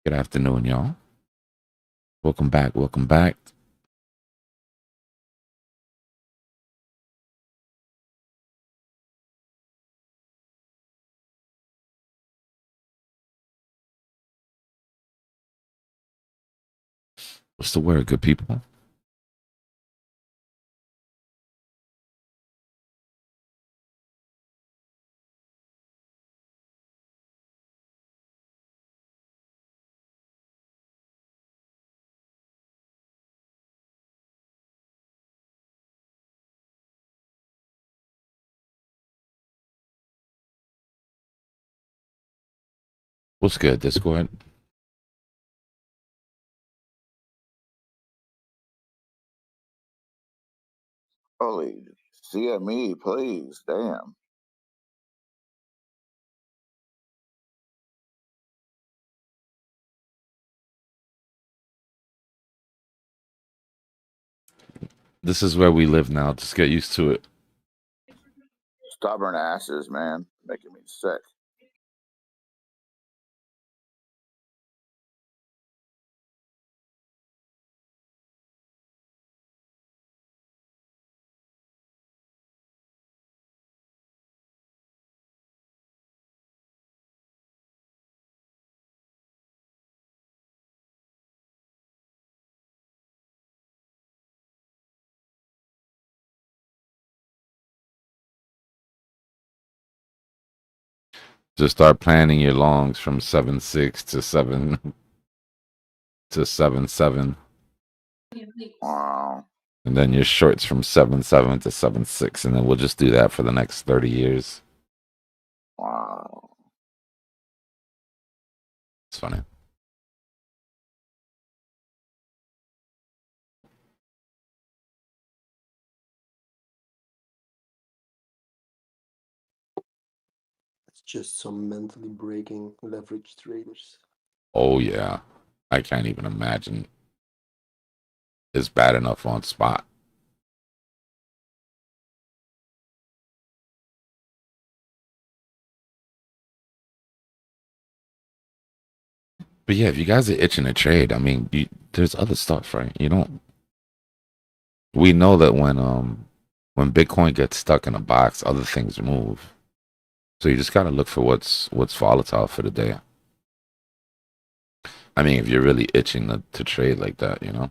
Good afternoon, y'all. Welcome back. Welcome back. What's the word, good people? What's good, Discord? Holy CME, please, damn. This is where we live now. Just get used to it. Stubborn asses, man, making me sick. Just start planning your longs from 7.6 to 7 to 7.7. Wow. And then your shorts from 7.7 to 7.6. And then we'll just do that for the next 30 years. Wow. It's funny. It's just some mentally breaking leverage traders. Oh, yeah. I can't even imagine. It's bad enough on spot. But yeah, if you guys are itching to trade, I mean, there's other stuff, right? You don't. We know that when Bitcoin gets stuck in a box, other things move. So you just gotta look for what's volatile for the day. I mean, if you're really itching to trade like that, you know.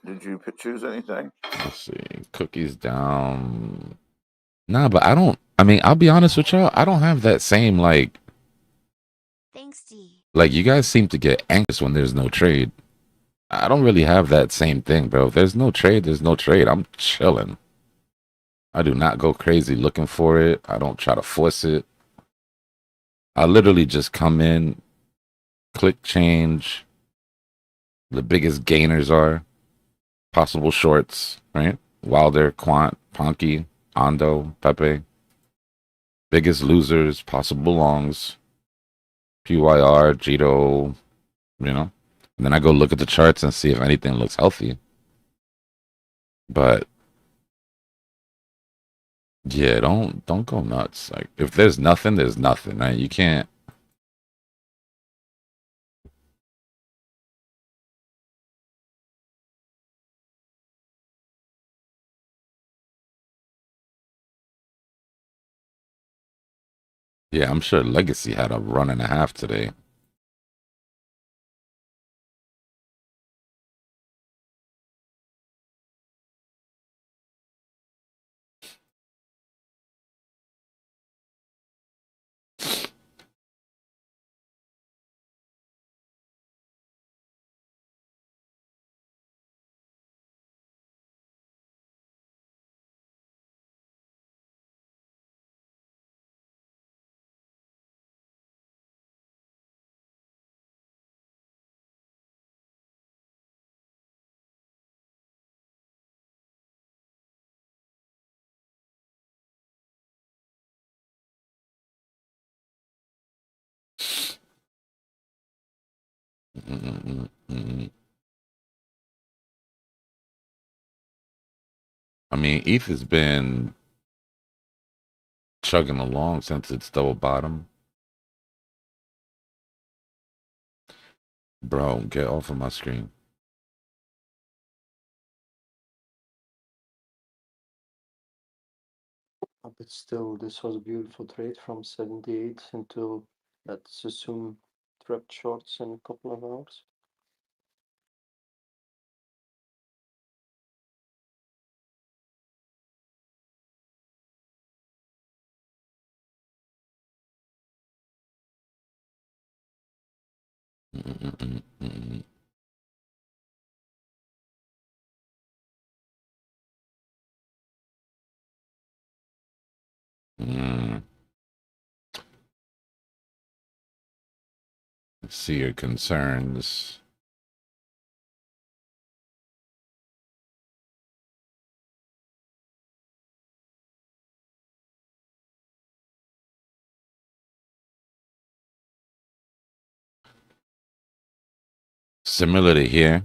Did you choose anything? Let's see, cookies down. Nah, but I don't. I mean, I'll be honest with y'all. I don't have that same like. Thanks, D. Like you guys seem to get anxious when there's no trade. I don't really have that same thing, bro. If there's no trade, there's no trade. I'm chilling. I do not go crazy looking for it. I don't try to force it. I literally just come in, click change. The biggest gainers are possible shorts, right? Wilder, Quant, Ponky, Ando, Pepe. Biggest losers, possible longs, PYR, Jito, you know. And then I go look at the charts and see if anything looks healthy. But yeah, don't go nuts. Like if there's nothing, there's nothing, right? You can't. Yeah, I'm sure Legacy had a run and a half today. I mean, ETH has been chugging along since it's double bottom. Bro, get off of my screen. But still, this was a beautiful trade from 78 until, let's assume, trapped shorts in a couple of hours. See your concerns. Similar to here,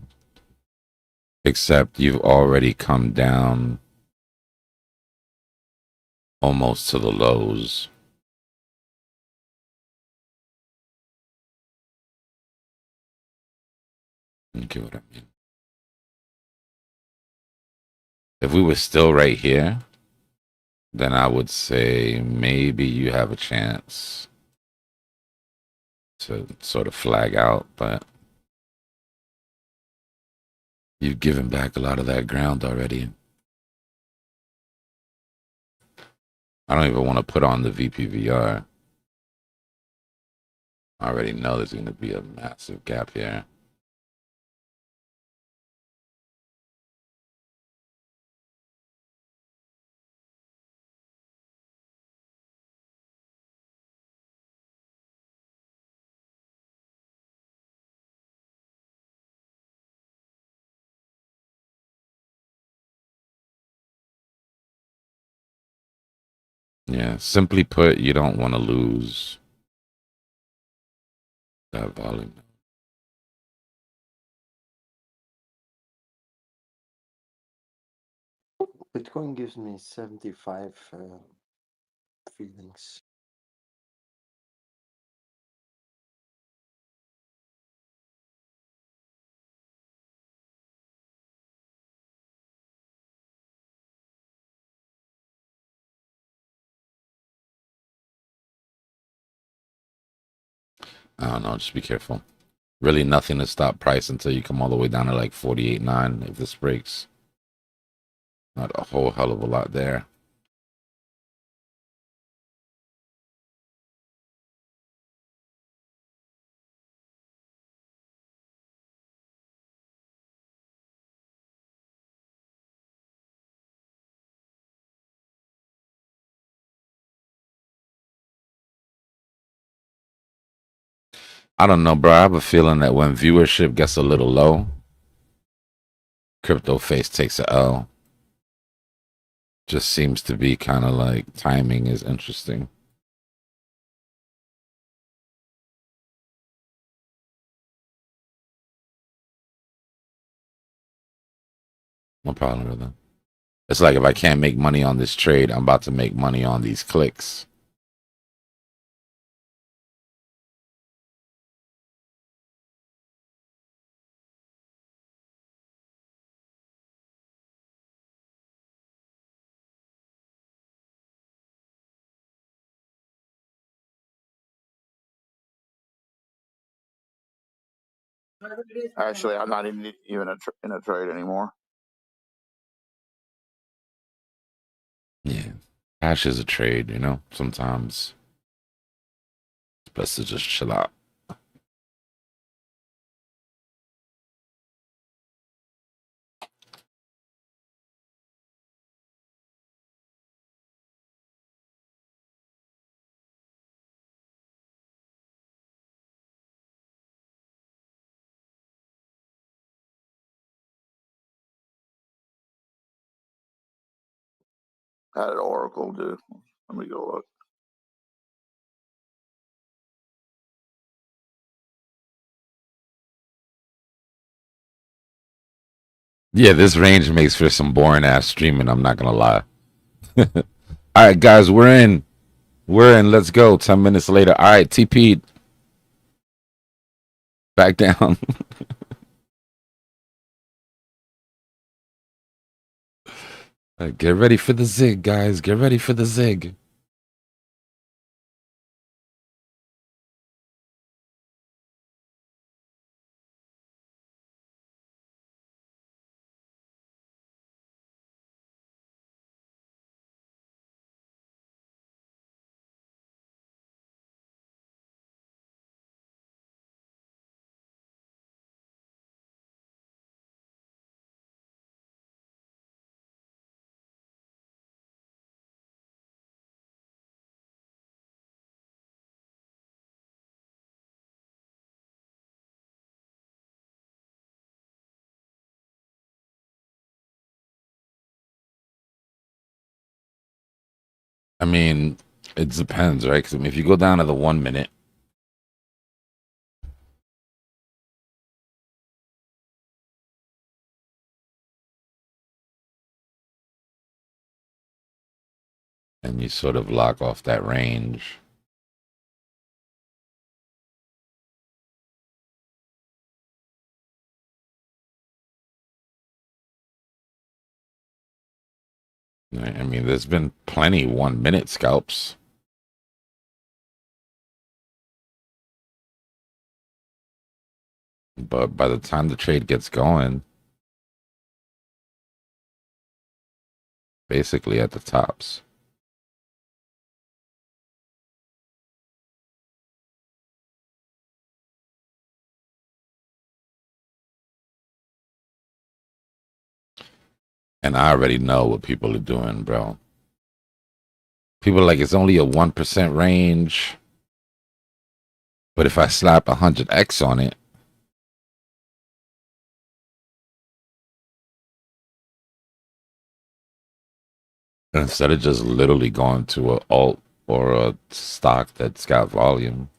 except you've already come down almost to the lows. You get what I mean? If we were still right here, then I would say maybe you have a chance to sort of flag out, but you've given back a lot of that ground already. I don't even want to put on the VPVR. I already know there's going to be a massive gap here. Yeah, simply put, you don't want to lose that volume. Bitcoin gives me 75 feelings. I don't know, just be careful. Really nothing to stop price until you come all the way down to like 48.9 if this breaks. Not a whole hell of a lot there. I don't know, bro. I have a feeling that when viewership gets a little low, Crypto Face takes a L. Just seems to be kind of like timing is interesting. No problem with that. It's like if I can't make money on this trade, I'm about to make money on these clicks. Actually, I'm not even in a trade anymore. Yeah. Cash is a trade, you know? Sometimes it's best to just chill out. How did Oracle do? Let me go look. Yeah, this range makes for some boring ass streaming, I'm not gonna lie. All right, guys, we're in. We're in. Let's go. 10 minutes later. All right, TP. Back down. Get ready for the zig, guys. Get ready for the zig. I mean, it depends, right? Because I mean, if you go down to the 1 minute, and you sort of lock off that range. Right? I mean, there's been plenty 1 minute scalps. But by the time the trade gets going, basically at the tops. And I already know what people are doing, bro. People are like, it's only a 1% range. But if I slap 100x on it, instead of just literally going to a alt or a stock that's got volume.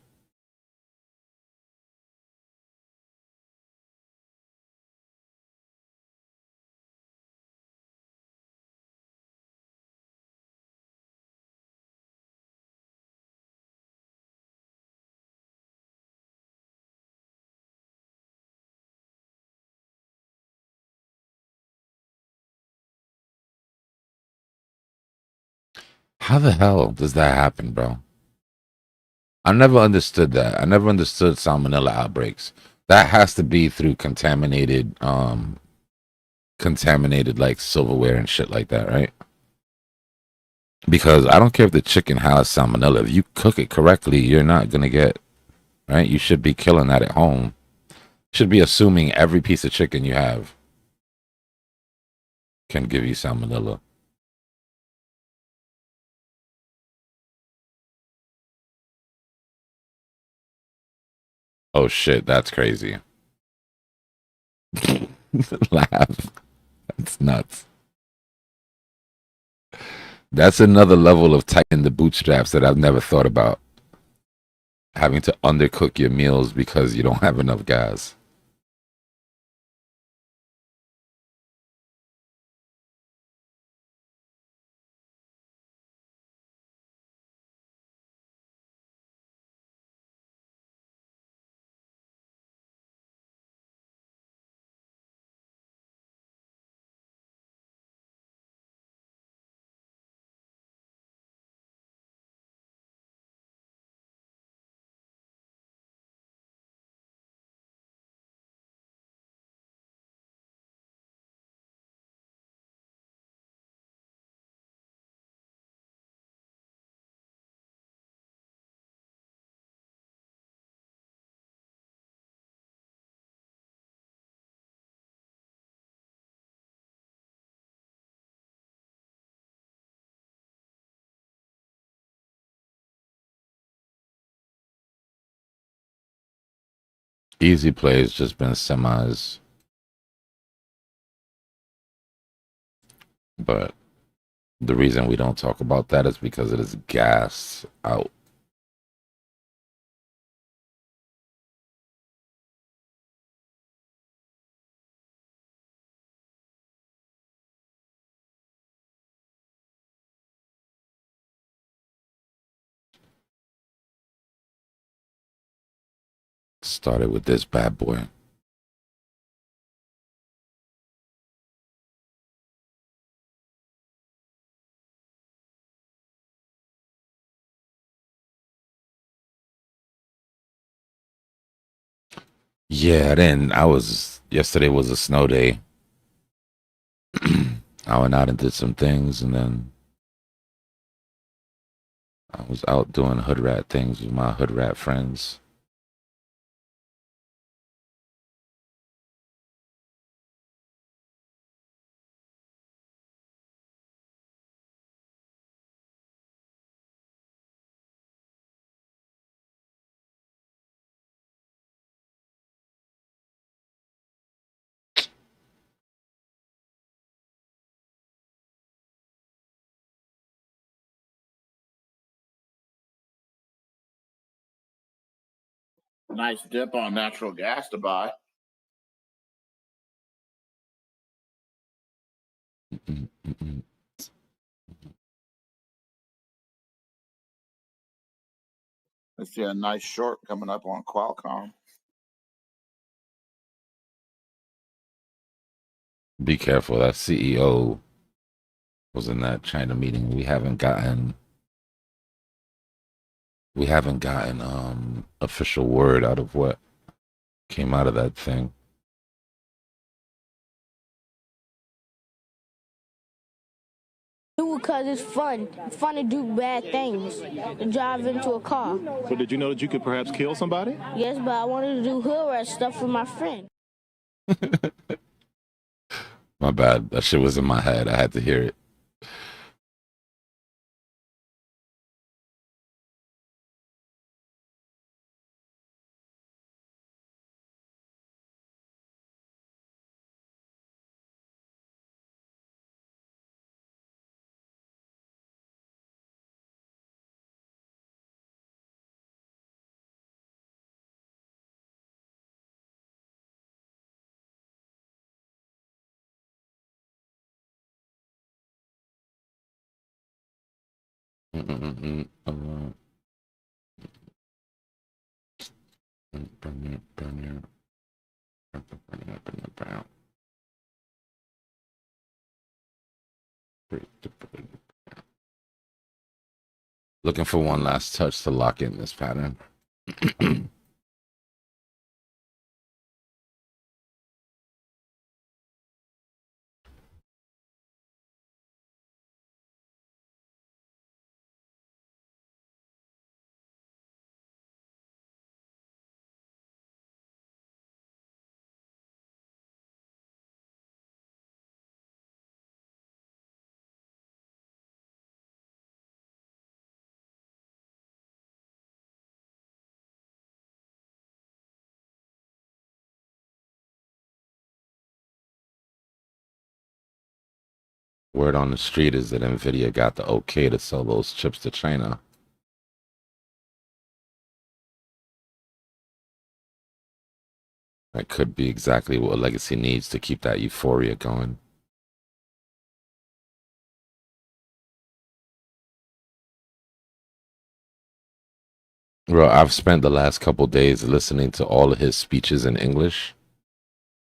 How the hell does that happen, bro? I never understood that. I never understood salmonella outbreaks. That has to be through contaminated like silverware and shit like that, right? Because I don't care if the chicken has salmonella. If you cook it correctly, you're not gonna get, right? You should be killing that at home. Should be assuming every piece of chicken you have can give you salmonella. Oh shit, that's crazy. Laugh. That's nuts. That's another level of tightening the bootstraps that I've never thought about. Having to undercook your meals because you don't have enough gas. Easy plays just been semis, but the reason we don't talk about that is because it is gas out. Started with this bad boy. Yeah, then yesterday was a snow day. I went out and did some things, and then I was out doing hood rat things with my hood rat friends. Nice dip on natural gas to buy. I see a nice short coming up on Qualcomm. Be careful. That CEO was in that China meeting. We haven't gotten official word out of what came out of that thing. Because it's fun. It's fun to do bad things. To drive into a car. So did you know that you could perhaps kill somebody? Yes, but I wanted to do hood rat stuff with my friend. My bad. That shit was in my head. I had to hear it. Looking for one last touch to lock in this pattern. Word on the street is that Nvidia got the okay to sell those chips to China. That could be exactly what Legacy needs to keep that euphoria going. Bro, I've spent the last couple days listening to all of his speeches in English,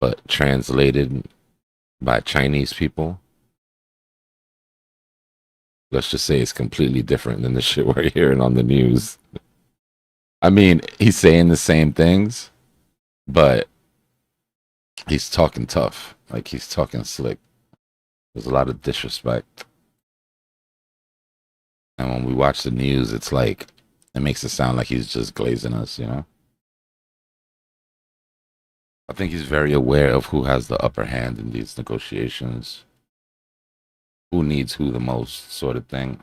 but translated by Chinese people. Let's just say it's completely different than the shit we're hearing on the news. I mean, he's saying the same things, but he's talking tough. Like, he's talking slick. There's a lot of disrespect. And when we watch the news, it's like, it makes it sound like he's just glazing us, you know? I think he's very aware of who has the upper hand in these negotiations, who needs who the most, sort of thing.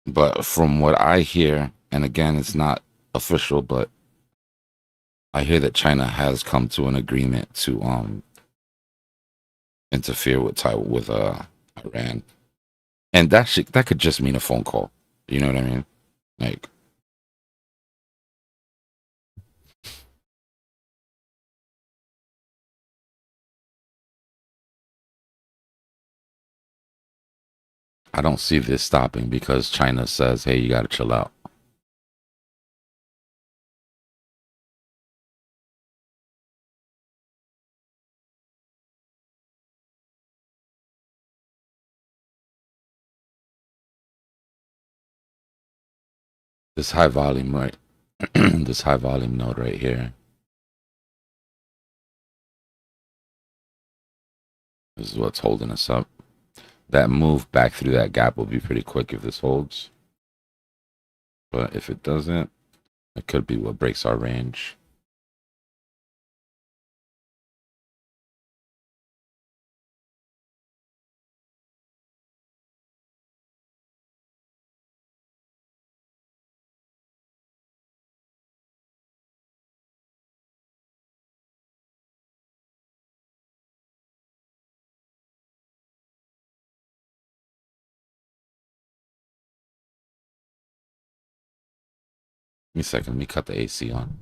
But from what I hear, and again, it's not official, but I hear that China has come to an agreement to interfere with Iran, and that could just mean a phone call. You know what I mean? Like, I don't see this stopping because China says, hey, you got to chill out. This high volume, right? This high volume node right here. This is what's holding us up. That move back through that gap will be pretty quick if this holds. But if it doesn't, it could be what breaks our range. Give me a second. Let me cut the AC on.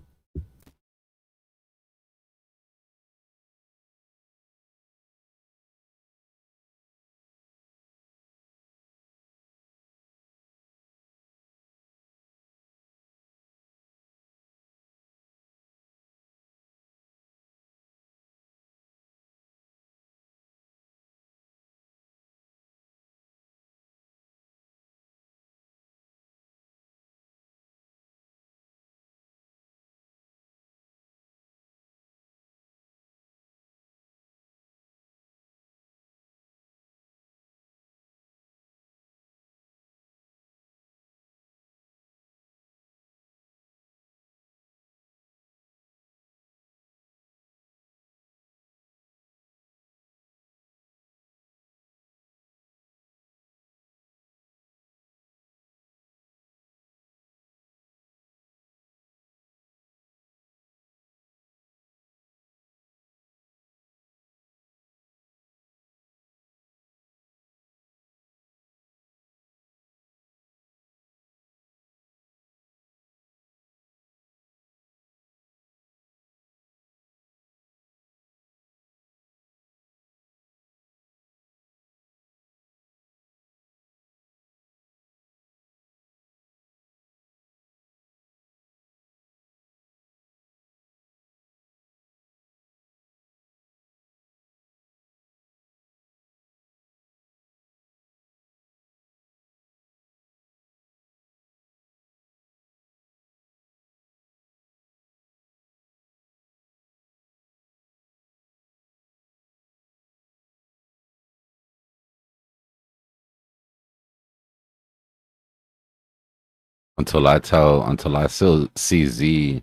Until I still see Z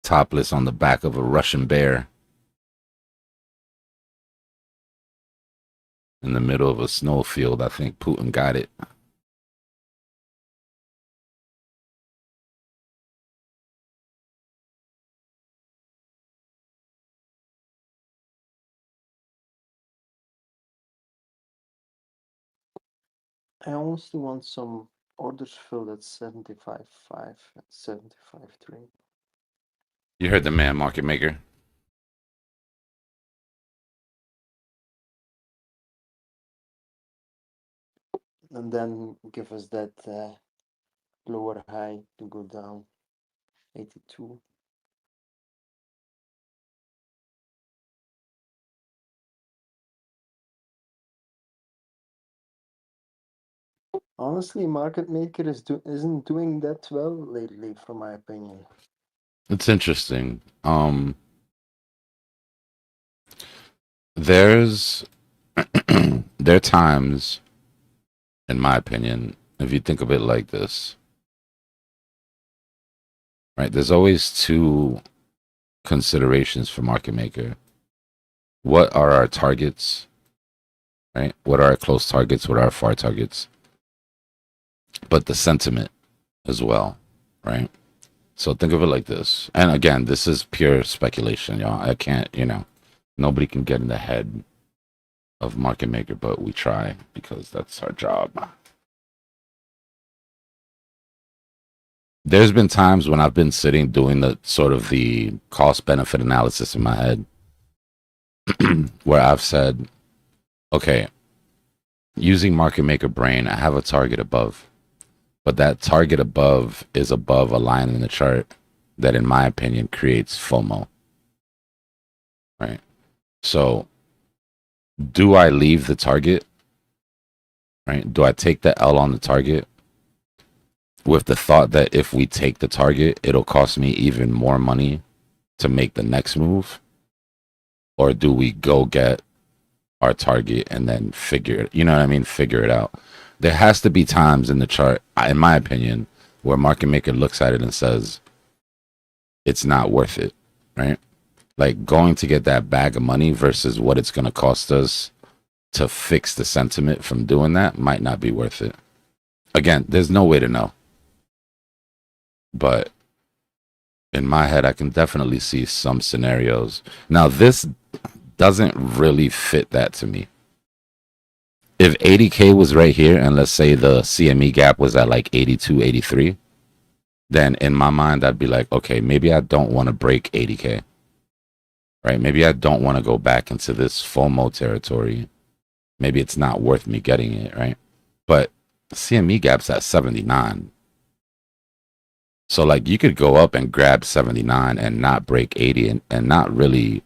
topless on the back of a Russian bear in the middle of a snowfield, I think Putin got it. I honestly want some orders filled at 75.5 and 75.3. You heard the man, market maker. And then give us that lower high to go down 82. Honestly, market maker isn't doing that well lately, from my opinion. It's interesting. There's there are times, in my opinion, if you think of it like this, right? There's always two considerations for market maker. What are our targets? Right? What are our close targets? What are our far targets? But the sentiment as well, right? So think of it like this. And again, this is pure speculation, y'all. I can't, nobody can get in the head of market maker, but we try because that's our job. There's been times when I've been sitting doing the sort of the cost benefit analysis in my head where I've said, okay, using market maker brain, I have a target above, but that target above is above a line in the chart that, in my opinion, creates FOMO. Right. So, do I leave the target? Right. Do I take the L on the target with the thought that if we take the target, it'll cost me even more money to make the next move? Or do we go get our target and then figure it, you know what I mean? Figure it out. There has to be times in the chart, in my opinion, where market maker looks at it and says, it's not worth it, right? Like going to get that bag of money versus what it's going to cost us to fix the sentiment from doing that might not be worth it. Again, there's no way to know. But in my head, I can definitely see some scenarios. Now, this doesn't really fit that to me. If 80K was right here, and let's say the CME gap was at like 82, 83, then in my mind, I'd be like, okay, maybe I don't want to break 80K, right? Maybe I don't want to go back into this FOMO territory. Maybe it's not worth me getting it, right? But CME gap's at 79. So like you could go up and grab 79 and not break 80 and not really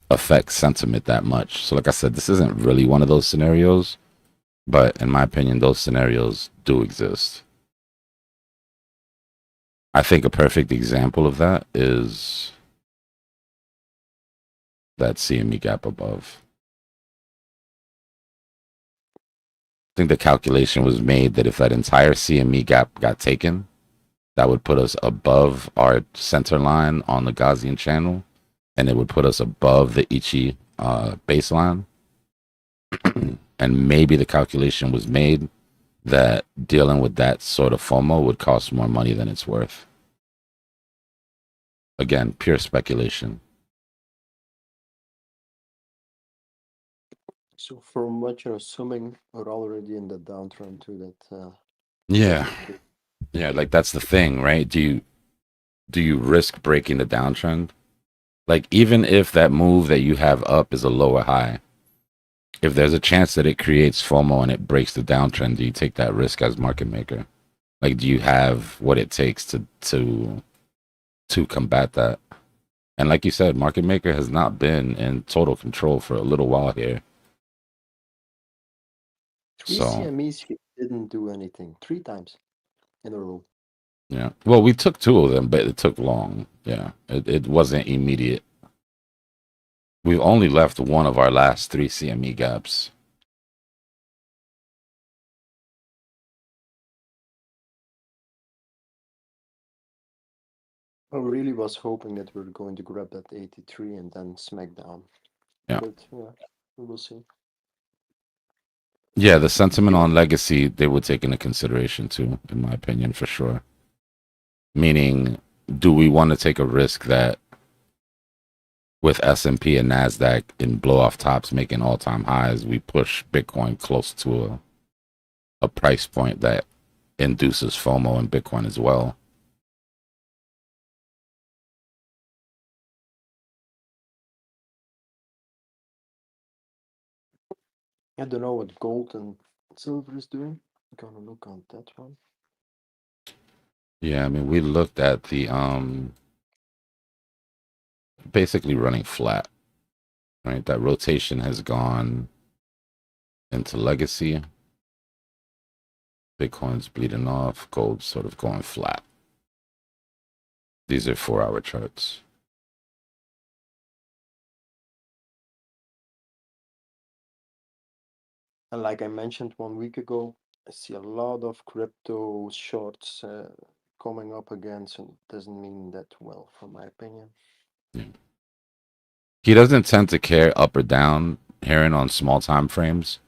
affect sentiment that much. So like I said, this isn't really one of those scenarios, but in my opinion, those scenarios do exist. I think a perfect example of that is that CME gap above. I think the calculation was made that if that entire CME gap got taken, that would put us above our center line on the Gaussian channel, and it would put us above the Ichi baseline. And maybe the calculation was made that dealing with that sort of FOMO would cost more money than it's worth. Again, pure speculation. So from what you're assuming, we're already in the downtrend to that. Yeah. Yeah, like that's the thing, right? Do you risk breaking the downtrend? Like even if that move that you have up is a lower high, if there's a chance that it creates FOMO and it breaks the downtrend, do you take that risk as market maker? Like, do you have what it takes to combat that? And like you said, market maker has not been in total control for a little while here. Three So CMEs didn't do anything 3 times in a row. yeah, well, we took 2 of them, but it took long. Yeah, it wasn't immediate. We've only left one of our last 3 CME gaps. I really was hoping that we were going to grab that 83 and then smack down. Yeah. But yeah, we will see. Yeah, the sentiment on legacy, they would take into consideration too, in my opinion, for sure. Meaning, do we want to take a risk that with S&P and NASDAQ in blow-off tops making all-time highs, we push Bitcoin close to a price point that induces FOMO in Bitcoin as well? I don't know what gold and silver is doing. I'm gonna look on that one. Yeah, I mean, we looked at the basically running flat, right? That rotation has gone into legacy. Bitcoin's bleeding off, gold's sort of going flat. These are 4-hour charts. And like I mentioned 1 week ago, I see a lot of crypto shorts coming up again, so it doesn't mean that well, from my opinion. Yeah. He doesn't tend to care up or down, Heron, on small time frames,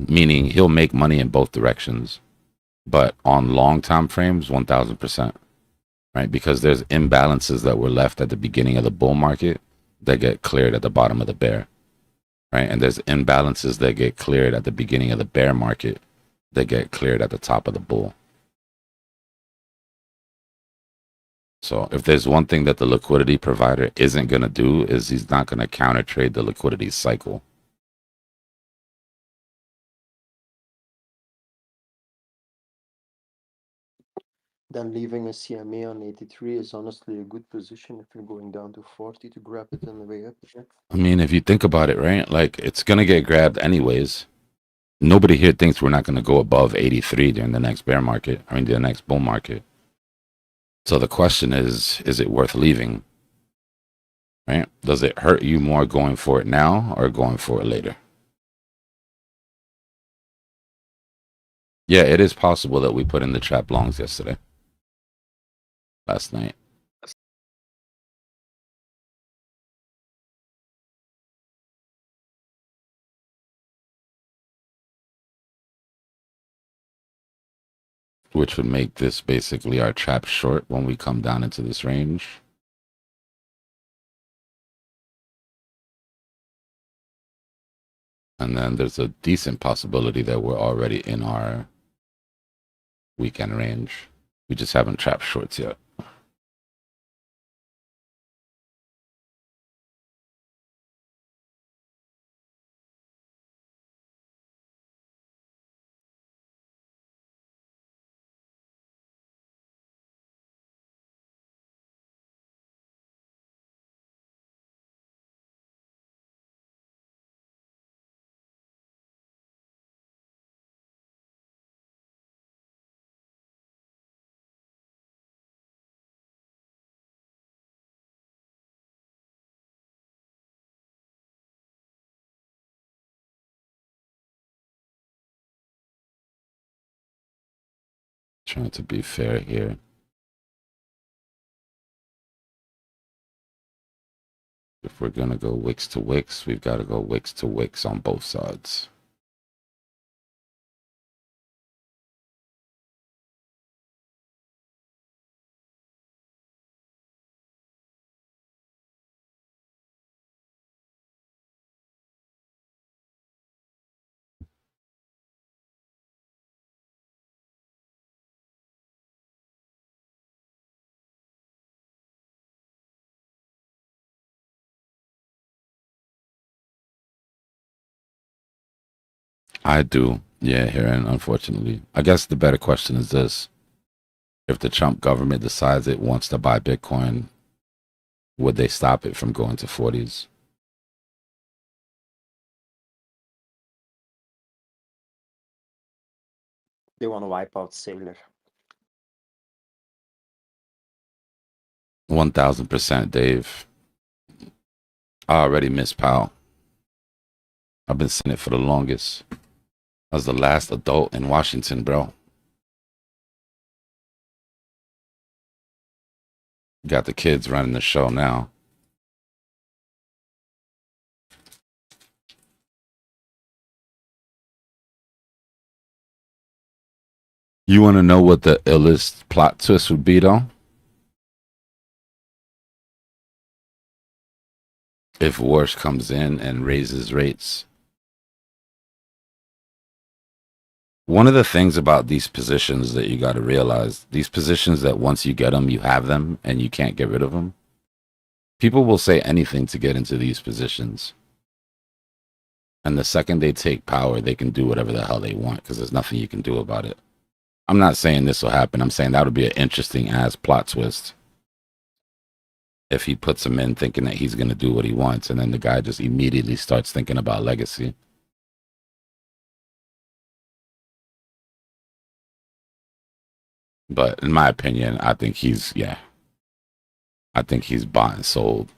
meaning he'll make money in both directions. But on long time frames, 1000%, right? Because there's imbalances that were left at the beginning of the bull market that get cleared at the bottom of the bear, right? And there's imbalances that get cleared at the beginning of the bear market that get cleared at the top of the bull. So if there's one thing that the liquidity provider isn't going to do is he's not going to counter trade the liquidity cycle. Then leaving a CME on 83 is honestly a good position if you're going down to 40 to grab it on the way up. Yeah. I mean, if you think about it, right? Like, it's going to get grabbed anyways. Nobody here thinks we're not going to go above 83 during the next bear market. I mean, the next bull market. So the question is it worth leaving? Right? Does it hurt you more going for it now or going for it later? Yeah, it is possible that we put in the trap longs yesterday. Last night. Which would make this basically our trap short when we come down into this range. And then there's a decent possibility that we're already in our weekend range. We just haven't trapped shorts yet. Trying to be fair here. If we're going to go wicks to wicks, we've got to go wicks to wicks on both sides. I do. Yeah, Heron, unfortunately. I guess the better question is this. If the Trump government decides it wants to buy Bitcoin, would they stop it from going to 40s? They want to wipe out Sailor. 1000%, Dave. I already miss Powell. I've been saying it for the longest. I was the last adult in Washington, bro. Got the kids running the show now. You want to know what the illest plot twist would be, though? If Warsh comes in and raises rates. One of the things about these positions that you got to realize, these positions that once you get them, you have them and you can't get rid of them. People will say anything to get into these positions. And the second they take power, they can do whatever the hell they want because there's nothing you can do about it. I'm not saying this will happen. I'm saying that would be an interesting ass plot twist. If he puts him in thinking that he's going to do what he wants and then the guy just immediately starts thinking about legacy. But in my opinion, I think he's bought and sold.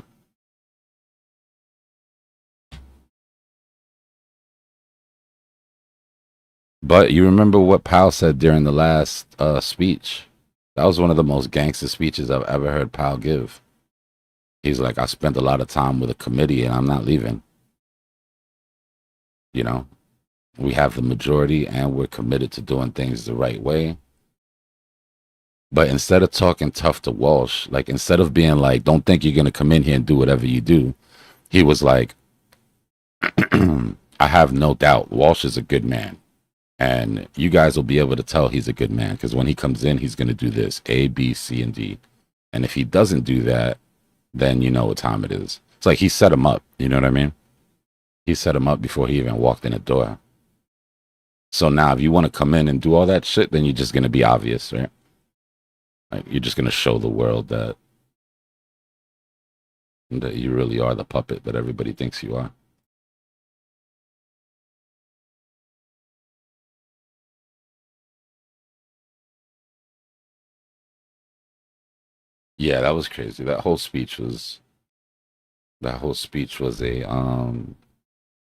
But you remember what Powell said during the last speech? That was one of the most gangster speeches I've ever heard Powell give. He's like, I spent a lot of time with a committee and I'm not leaving. You know, we have the majority and we're committed to doing things the right way. But instead of talking tough to Walsh, like instead of being like, don't think you're going to come in here and do whatever you do, he was like, I have no doubt Walsh is a good man. And you guys will be able to tell he's a good man because when he comes in, he's going to do this, A, B, C, and D. And if he doesn't do that, then you know what time it is. It's like he set him up. You know what I mean? He set him up before he even walked in the door. So now if you want to come in and do all that shit, then you're just going to be obvious, right? Like, you're just gonna show the world that you really are the puppet that everybody thinks you are. Yeah, that was crazy. That whole speech was a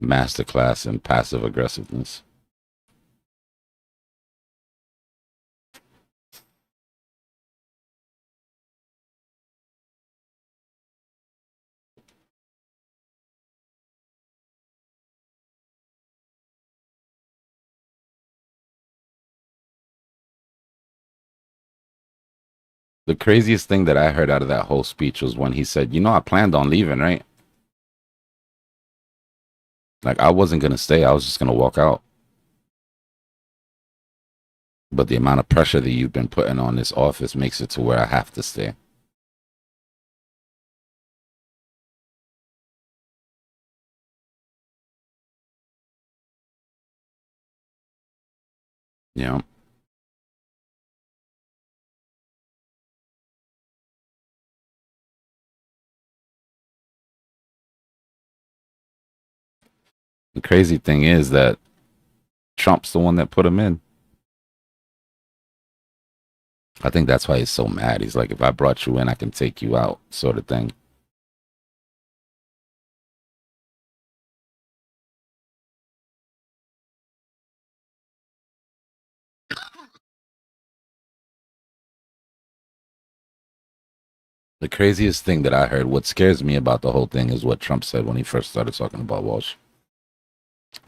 masterclass in passive aggressiveness. The craziest thing that I heard out of that whole speech was when he said, "You know, I planned on leaving, right? Like, I wasn't gonna stay. I was just gonna walk out. But the amount of pressure that you've been putting on this office makes it to where I have to stay." Yeah. The crazy thing is that Trump's the one that put him in. I think that's why he's so mad. He's like, if I brought you in, I can take you out, sort of thing. The craziest thing that I heard, what scares me about the whole thing is what Trump said when he first started talking about Walsh.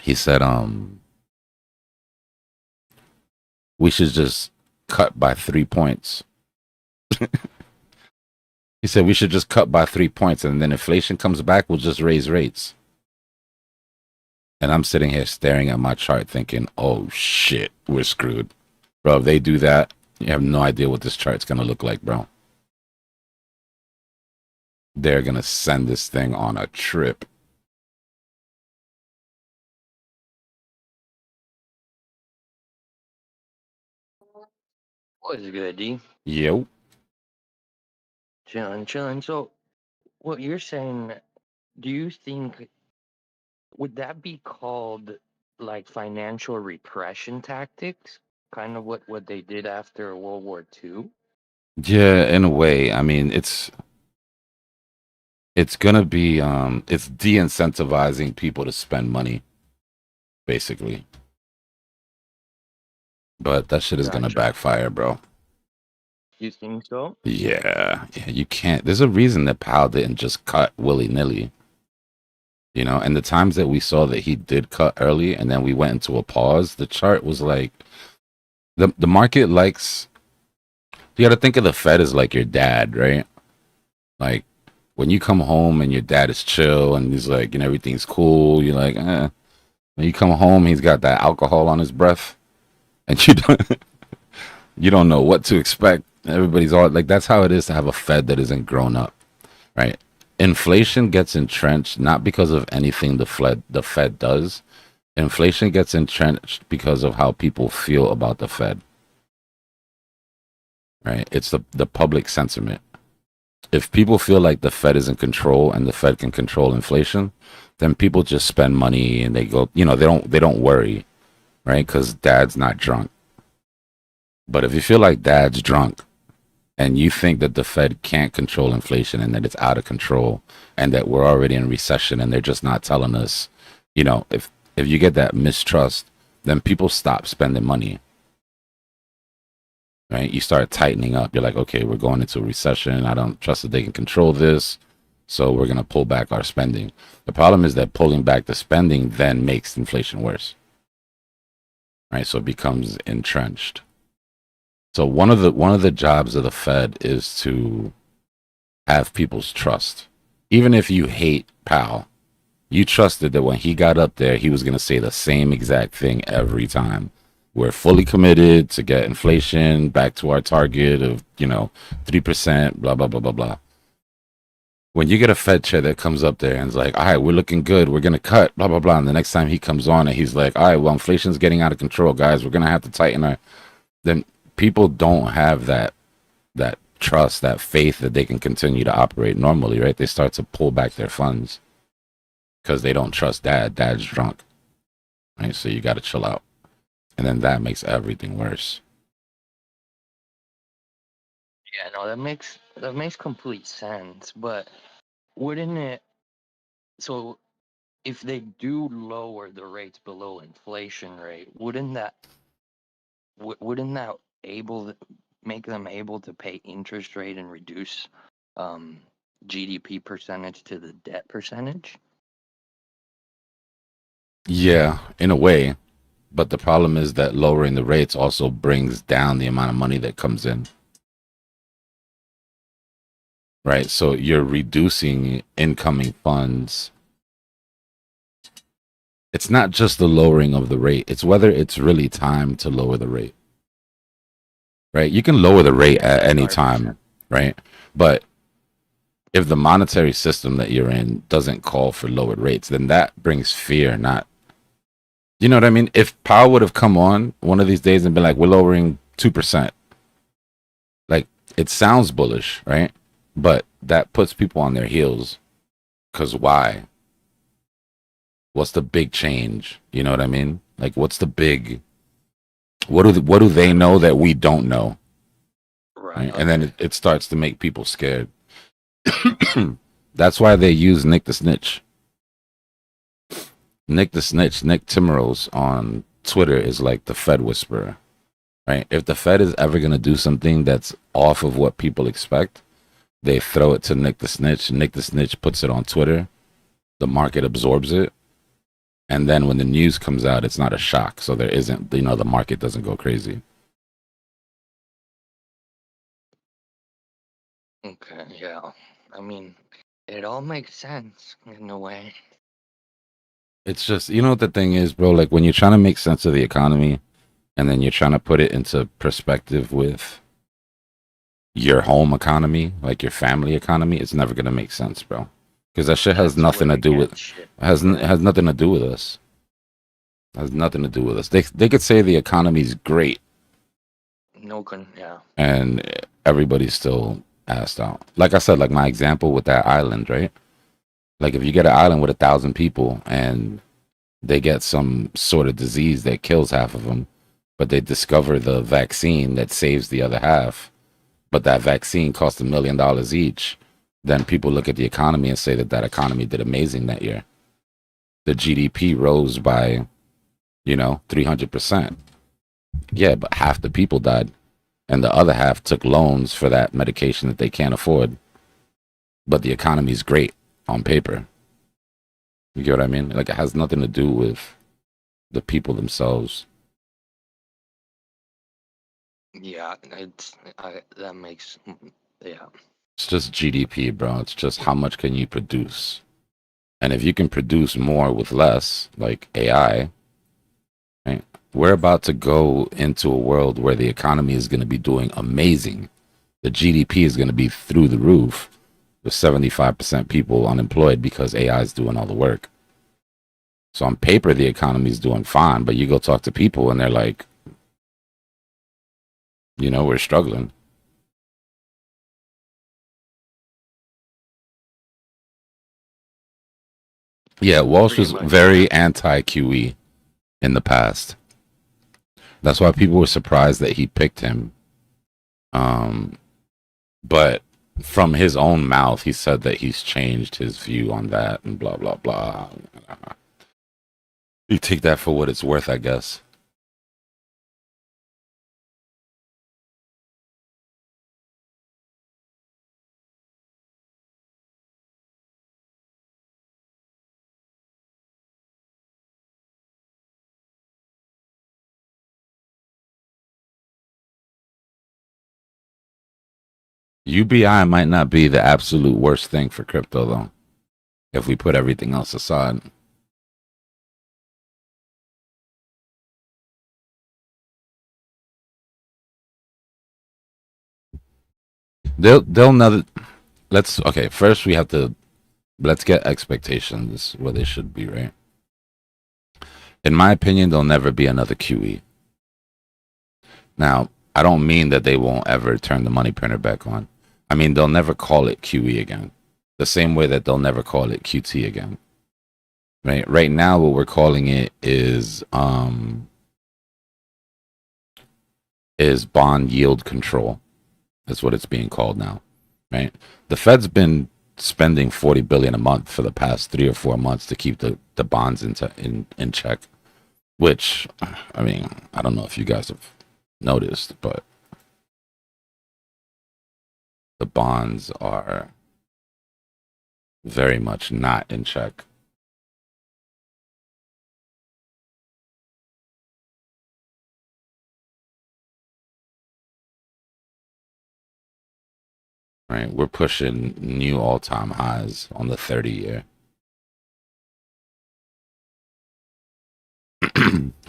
He said, we should just cut by 3 points. He said we should just cut by 3 points, and then inflation comes back, we'll just raise rates. And I'm sitting here staring at my chart thinking, oh shit, we're screwed. Bro, if they do that, you have no idea what this chart's going to look like, bro. They're going to send this thing on a trip. What's good, D? Yo. Chillin', chillin'. So, what you're saying, do you think, would that be called like financial repression tactics? Kind of what they did after World War II? Yeah, in a way. I mean, it's gonna be it's de-incentivizing people to spend money, basically. But that shit is gonna Gotcha. backfire, bro. You think so? Yeah, you can't. There's a reason that Powell didn't just cut willy-nilly. You know, and the times that we saw that he did cut early and then we went into a pause, the chart was like the market likes, you got to think of the Fed as like your dad, right? Like when you come home and your dad is chill and he's like, you know, everything's cool, you're like, eh. When you come home, he's got that alcohol on his breath and you don't know what to expect. Everybody's all like, that's how it is to have a Fed that isn't grown up, right? Inflation gets entrenched not because of anything the Fed does. Inflation gets entrenched because of how people feel about the Fed, right? It's the public sentiment. If people feel like the Fed is in control and the Fed can control inflation, then people just spend money and they go, you know, they don't worry, right? Because dad's not drunk. But if you feel like dad's drunk and you think that the Fed can't control inflation and that it's out of control and that we're already in recession and they're just not telling us, you know, if you get that mistrust, then people stop spending money, right? You start tightening up. You're like, okay, we're going into a recession. I don't trust that they can control this. So we're going to pull back our spending. The problem is that pulling back the spending then makes inflation worse, right? So it becomes entrenched. So one of the jobs of the Fed is to have people's trust. Even if you hate Powell, you trusted that when he got up there, he was going to say the same exact thing every time. We're fully committed to get inflation back to our target of, 3%, blah, blah, blah, blah, blah. When you get a Fed chair that comes up there and is like, all right, we're looking good, we're going to cut, blah, blah, blah. And the next time he comes on and he's like, all right, well, inflation's getting out of control, guys, we're going to have to tighten our... Then people don't have that that trust, that faith that they can continue to operate normally, right? They start to pull back their funds because they don't trust dad. Dad's drunk, right? So you got to chill out. And then that makes everything worse. Yeah, no, that makes complete sense. But wouldn't it? So if they do lower the rates below inflation rate, wouldn't that make them able to pay interest rate and reduce GDP percentage to the debt percentage? Yeah, in a way. But the problem is that lowering the rates also brings down the amount of money that comes in. Right? So you're reducing incoming funds. It's not just the lowering of the rate, it's whether it's really time to lower the rate. Right? You can lower the rate at any time, right? But if the monetary system that you're in doesn't call for lowered rates, then that brings fear, not, you know what I mean? If Powell would have come on one of these days and been like, we're lowering 2%, like, it sounds bullish, right? But that puts people on their heels. Because why? What's the big change? You know what I mean? Like, what's the big, what do they know that we don't know? Right? And then it starts to make people scared. That's why they use Nick the Snitch. Nick the Snitch, Nick Timmerose on Twitter is like the Fed whisperer, right? If the Fed is ever going to do something that's off of what people expect, they throw it to Nick the Snitch. Nick the Snitch puts it on Twitter. The market absorbs it. And then when the news comes out, it's not a shock. So there isn't, the market doesn't go crazy. Okay, yeah. I mean, it all makes sense in a way. It's just, what the thing is, bro? Like when you're trying to make sense of the economy and then you're trying to put it into perspective with your home economy, like your family economy, it's never going to make sense, bro. Because that shit has nothing to do with, has nothing to do with us. Has nothing to do with us. They could say the economy's great. Yeah. And everybody's still assed out. Like I said, like my example with that island, right? Like if you get an island with 1,000 people and they get some sort of disease that kills half of them, but they discover the vaccine that saves the other half, but that vaccine costs $1 million each, then people look at the economy and say that economy did amazing that year. The GDP rose by, 300%. Yeah, but half the people died. And the other half took loans for that medication that they can't afford. But the economy's great on paper. You get what I mean? Like, it has nothing to do with the people themselves. Yeah, that makes, yeah. It's just GDP, bro. It's just how much can you produce? And if you can produce more with less, like AI, right? We're about to go into a world where the economy is going to be doing amazing. The GDP is going to be through the roof with 75% people unemployed because AI is doing all the work. So on paper, the economy is doing fine, but you go talk to people and they're like, we're struggling. Yeah, Walsh was very anti-QE in the past. That's why people were surprised that he picked him. But from his own mouth, he said that he's changed his view on that and blah, blah, blah. You take that for what it's worth, I guess. UBI might not be the absolute worst thing for crypto, though, if we put everything else aside. They'll never. First we have to, let's get expectations where they should be, right? In my opinion, there'll never be another QE. Now, I don't mean that they won't ever turn the money printer back on. I mean, they'll never call it QE again. The same way that they'll never call it QT again. Right? Right now, what we're calling it is bond yield control. That's what it's being called now. Right? The Fed's been spending $40 billion a month for the past 3 or 4 months to keep the bonds in check. Which, I mean, I don't know if you guys have noticed, but the bonds are very much not in check. Right, we're pushing new all-time highs on the 30-year.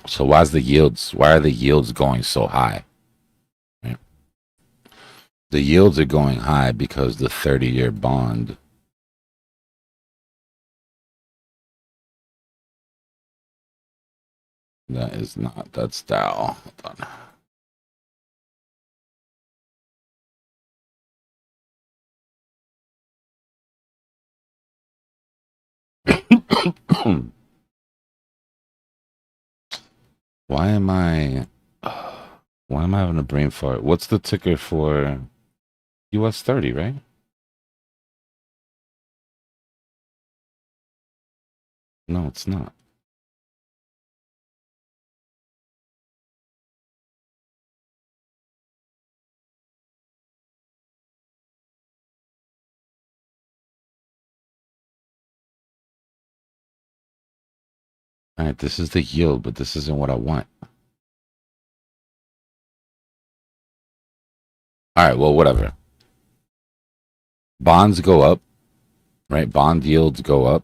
So why are the yields going so high? Right? The yields are going high because the 30-year bond that's Dow. Hold on. Why am I having a brain fart? What's the ticker for US 30, right? No, it's not. All right, this is the yield, but this isn't what I want. All right, well, whatever. Bonds go up, right? Bond yields go up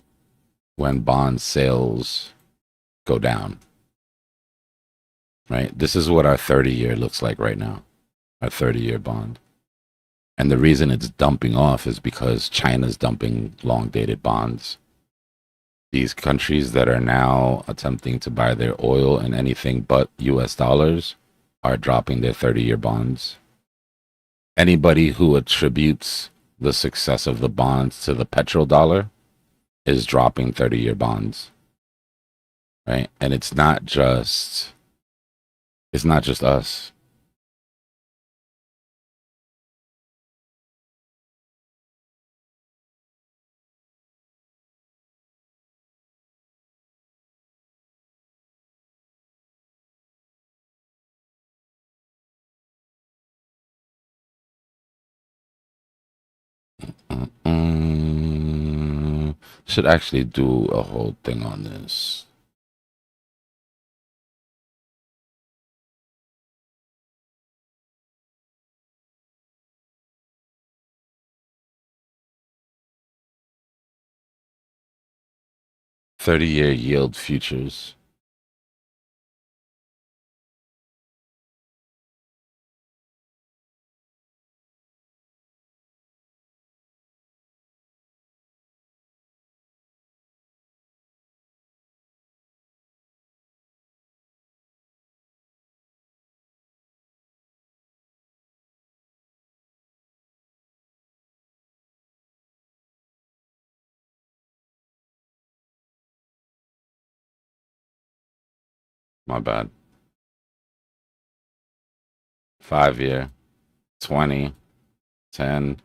when bond sales go down, right? This is what our 30-year looks like right now, our 30-year bond. And the reason it's dumping off is because China's dumping long-dated bonds. These countries that are now attempting to buy their oil in anything but US dollars are dropping their 30-year bonds. Anybody who attributes the success of the bonds to the petrodollar is dropping 30-year bonds. Right? And it's not just us. Should actually do a whole thing on this. $30-year yield futures. My bad. 5-year, 20, 10,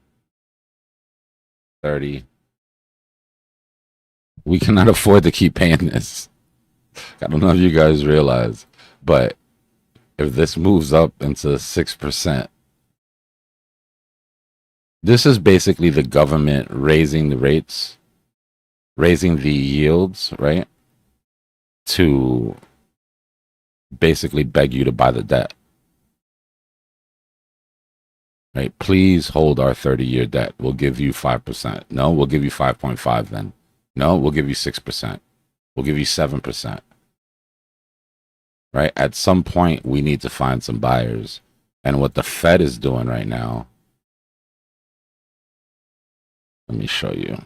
30. We cannot afford to keep paying this. I don't know if you guys realize, but if this moves up into 6%, this is basically the government raising the rates, raising the yields, right? To basically beg you to buy the debt. Right? Please hold our 30-year debt. We'll give you 5%. No, we'll give you 5.5 then. No, we'll give you 6%. We'll give you 7%. Right? At some point, we need to find some buyers. And what the Fed is doing right now, let me show you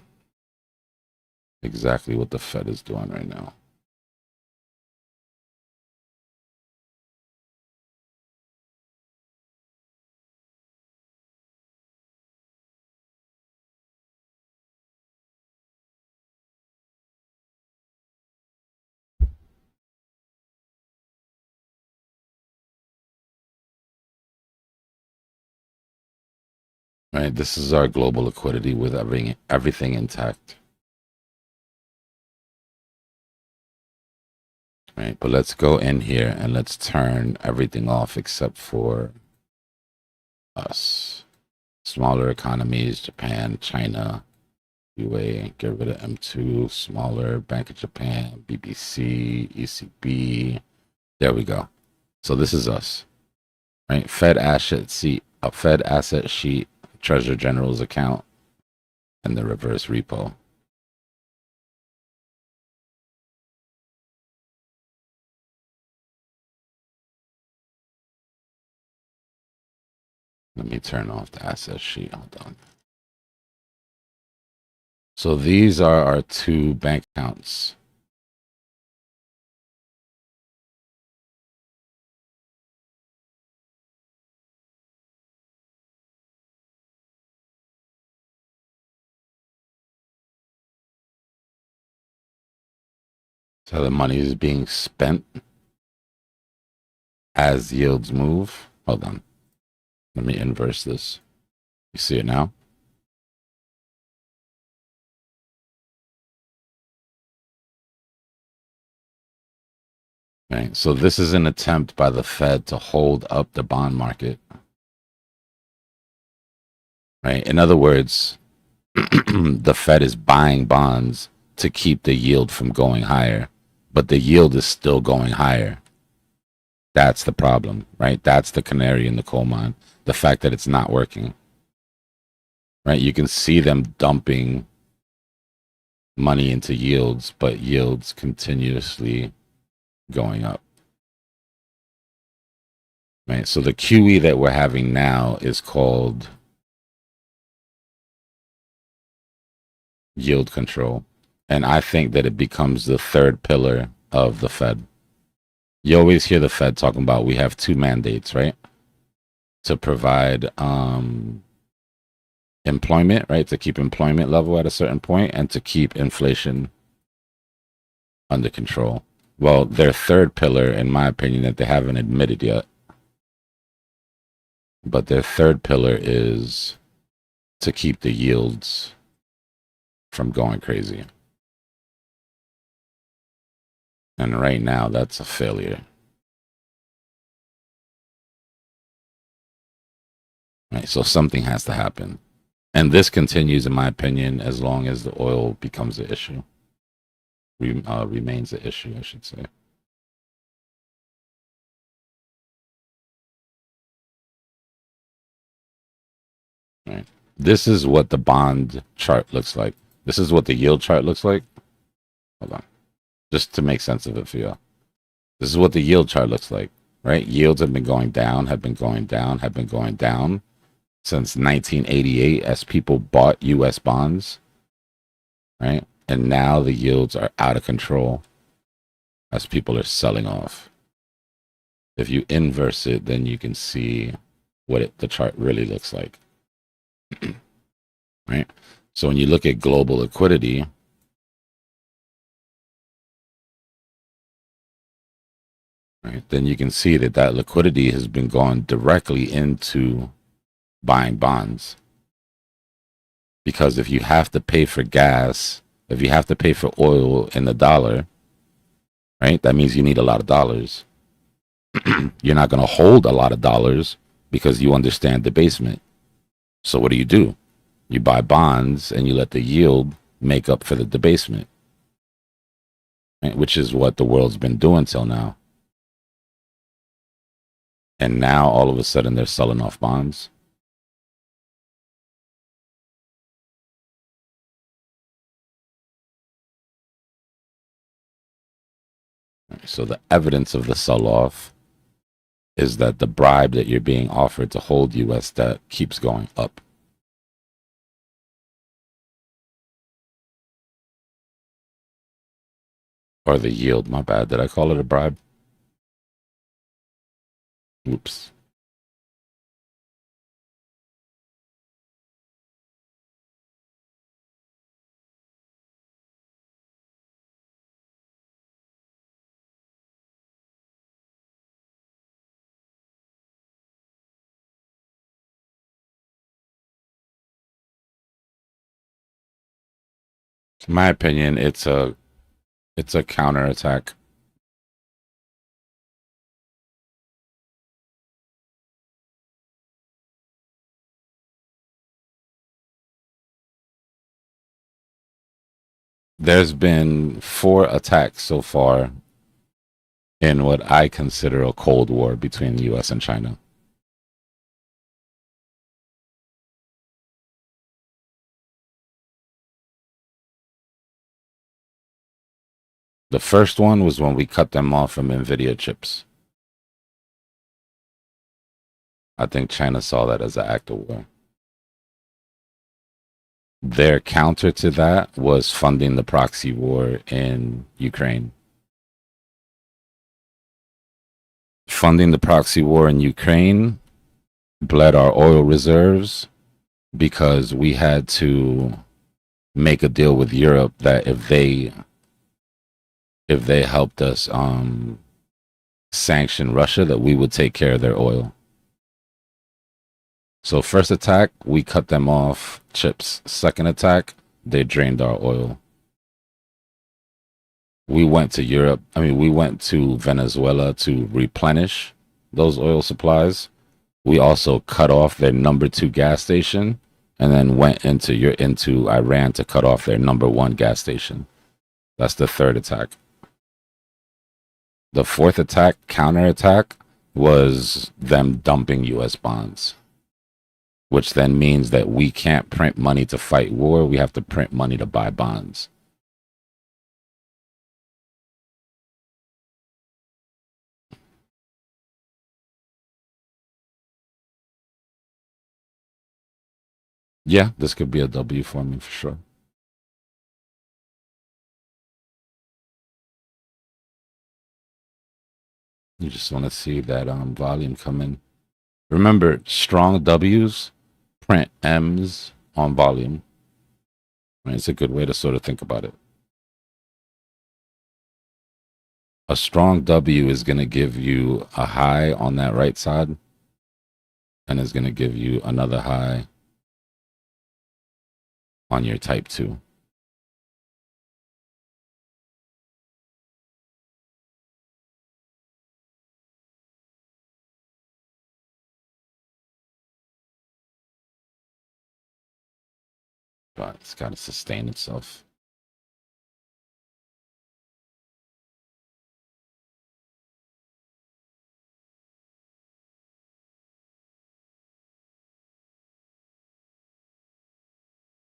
exactly what the Fed is doing right now. Right, this is our global liquidity with everything intact. Right, but let's go in here and let's turn everything off except for us. Smaller economies, Japan, China, UA, get rid of M2, smaller, Bank of Japan, BBC, ECB. There we go. So this is us, right? Fed asset sheet, Treasurer General's account, and the reverse repo. Let me turn off the asset sheet. Hold on. So these are our two bank accounts. So the money is being spent as yields move. Hold on. Let me inverse this. You see it now? Right. So this is an attempt by the Fed to hold up the bond market. Right. In other words, the Fed is buying bonds to keep the yield from going higher, but the yield is still going higher. That's the problem, right? That's the canary in the coal mine. The fact that it's not working. Right. You can see them dumping money into yields, but yields continuously going up. Right. So the QE that we're having now is called yield control. And I think that it becomes the third pillar of the Fed. You always hear the Fed talking about we have two mandates, right? To provide employment, right? To keep employment level at a certain point and to keep inflation under control. Well, their third pillar, in my opinion, that they haven't admitted yet, but their third pillar is to keep the yields from going crazy. And right now, that's a failure. Right, so something has to happen. And this continues, in my opinion, as long as the oil becomes an issue. Remains an issue, I should say. Right. This is what the bond chart looks like. This is what the yield chart looks like. Hold on. Just to make sense of it for you. This is what the yield chart looks like, right? Yields have been going down, have been going down, have been going down since 1988 as people bought US bonds, right? And now the yields are out of control as people are selling off. If you inverse it, then you can see what the chart really looks like. Right? So when you look at global liquidity, right, then you can see that that liquidity has been going directly into buying bonds. Because if you have to pay for gas, if you have to pay for oil in the dollar, right, that means you need a lot of dollars. You're not going to hold a lot of dollars because you understand debasement. So what do? You buy bonds and you let the yield make up for the debasement, right? Which is what the world's been doing till now. And now all of a sudden they're selling off bonds. Right, so the evidence of the sell-off is that the bribe that you're being offered to hold U.S. debt keeps going up. Or the yield, my bad. Did I call it a bribe? Oops. In my opinion, it's a counterattack. There's been 4 attacks so far in what I consider a Cold War between the US and China. The first one was when we cut them off from NVIDIA chips. I think China saw that as an act of war. Their counter to that was funding the proxy war in Ukraine. Funding the proxy war in Ukraine bled our oil reserves because we had to make a deal with Europe that if they helped us sanction Russia, that we would take care of their oil. So first attack, we cut them off chips. Second attack, they drained our oil. We went to Europe. We went to Venezuela to replenish those oil supplies. We also cut off their number 2 gas station, and then went into Iran to cut off their number 1 gas station. That's the third attack. The fourth attack, counterattack, was them dumping US bonds, which then means that we can't print money to fight war. We have to print money to buy bonds. Yeah, this could be a W for me for sure. You just want to see that volume come in. Remember, strong W's print M's on volume. It's a good way to sort of think about it. A strong W is going to give you a high on that right side, and is going to give you another high on your type 2. But it's got to sustain itself.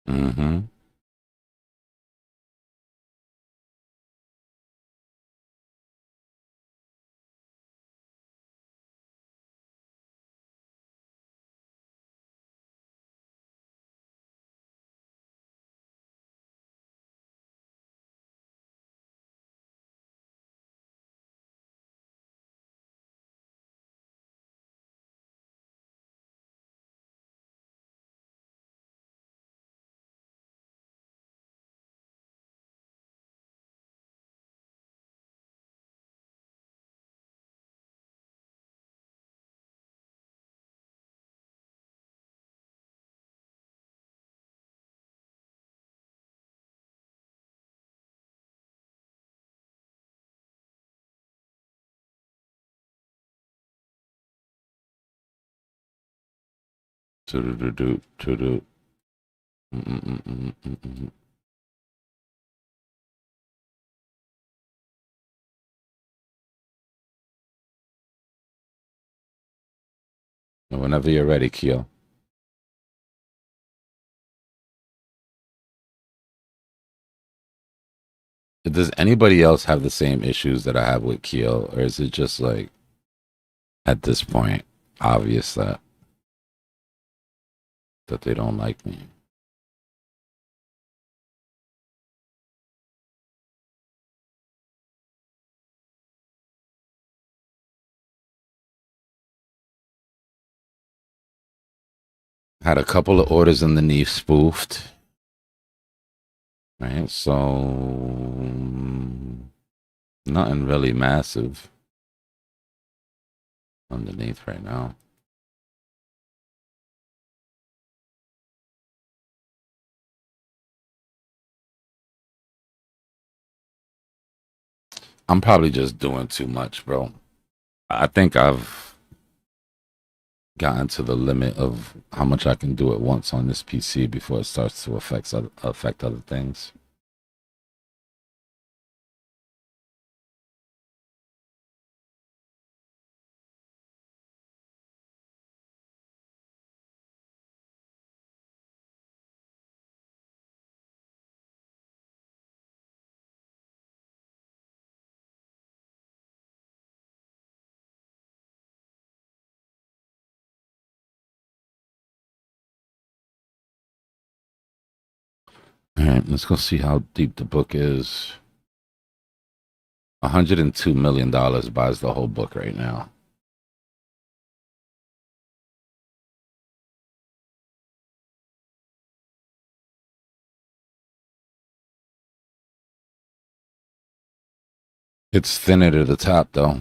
Mm-hmm. To-do-do-do. Mm-mm-mm-mm-mm-mm. Whenever you're ready, Keo. Does anybody else have the same issues that I have with Keo, or is it just like at this point obvious that they don't like me? Had a couple of orders underneath spoofed. Right, so nothing really massive underneath right now. I'm probably just doing too much, bro. I think I've gotten to the limit of how much I can do at once on this PC before it starts to affect other things. All right, let's go see how deep the book is. $102 million buys the whole book right now. It's thinner to the top, though.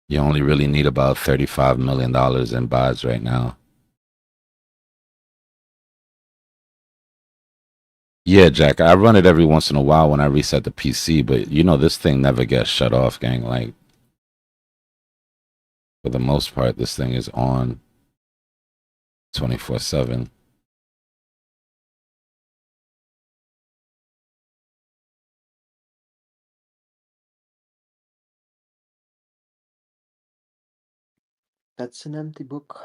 You only really need about $35 million in buys right now. Yeah, Jack, I run it every once in a while when I reset the PC, but you know, this thing never gets shut off, gang. Like, for the most part, this thing is on 24/7. That's an empty book.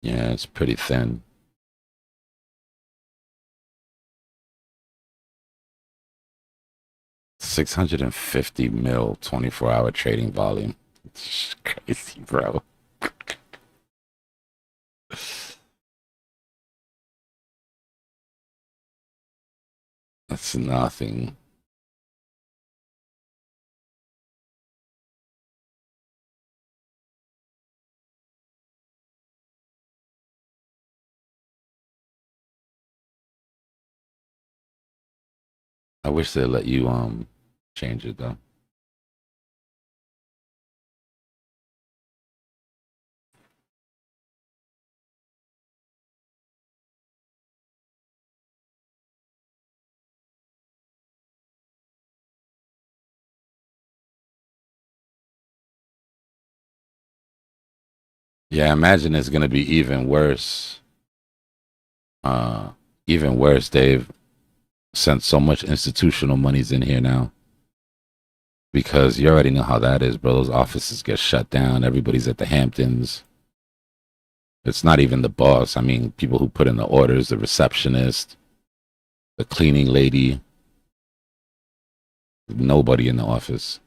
Yeah, it's pretty thin. $650 mil 24-hour trading volume. It's crazy, bro. That's nothing. I wish they'd let you change it though. Yeah, I imagine it's gonna be even worse. Even worse, Dave, since so much institutional money's in here now. Because you already know how that is, bro. Those offices get shut down. Everybody's at the Hamptons. It's not even the boss. I mean, people who put in the orders, the receptionist, the cleaning lady. Nobody in the office.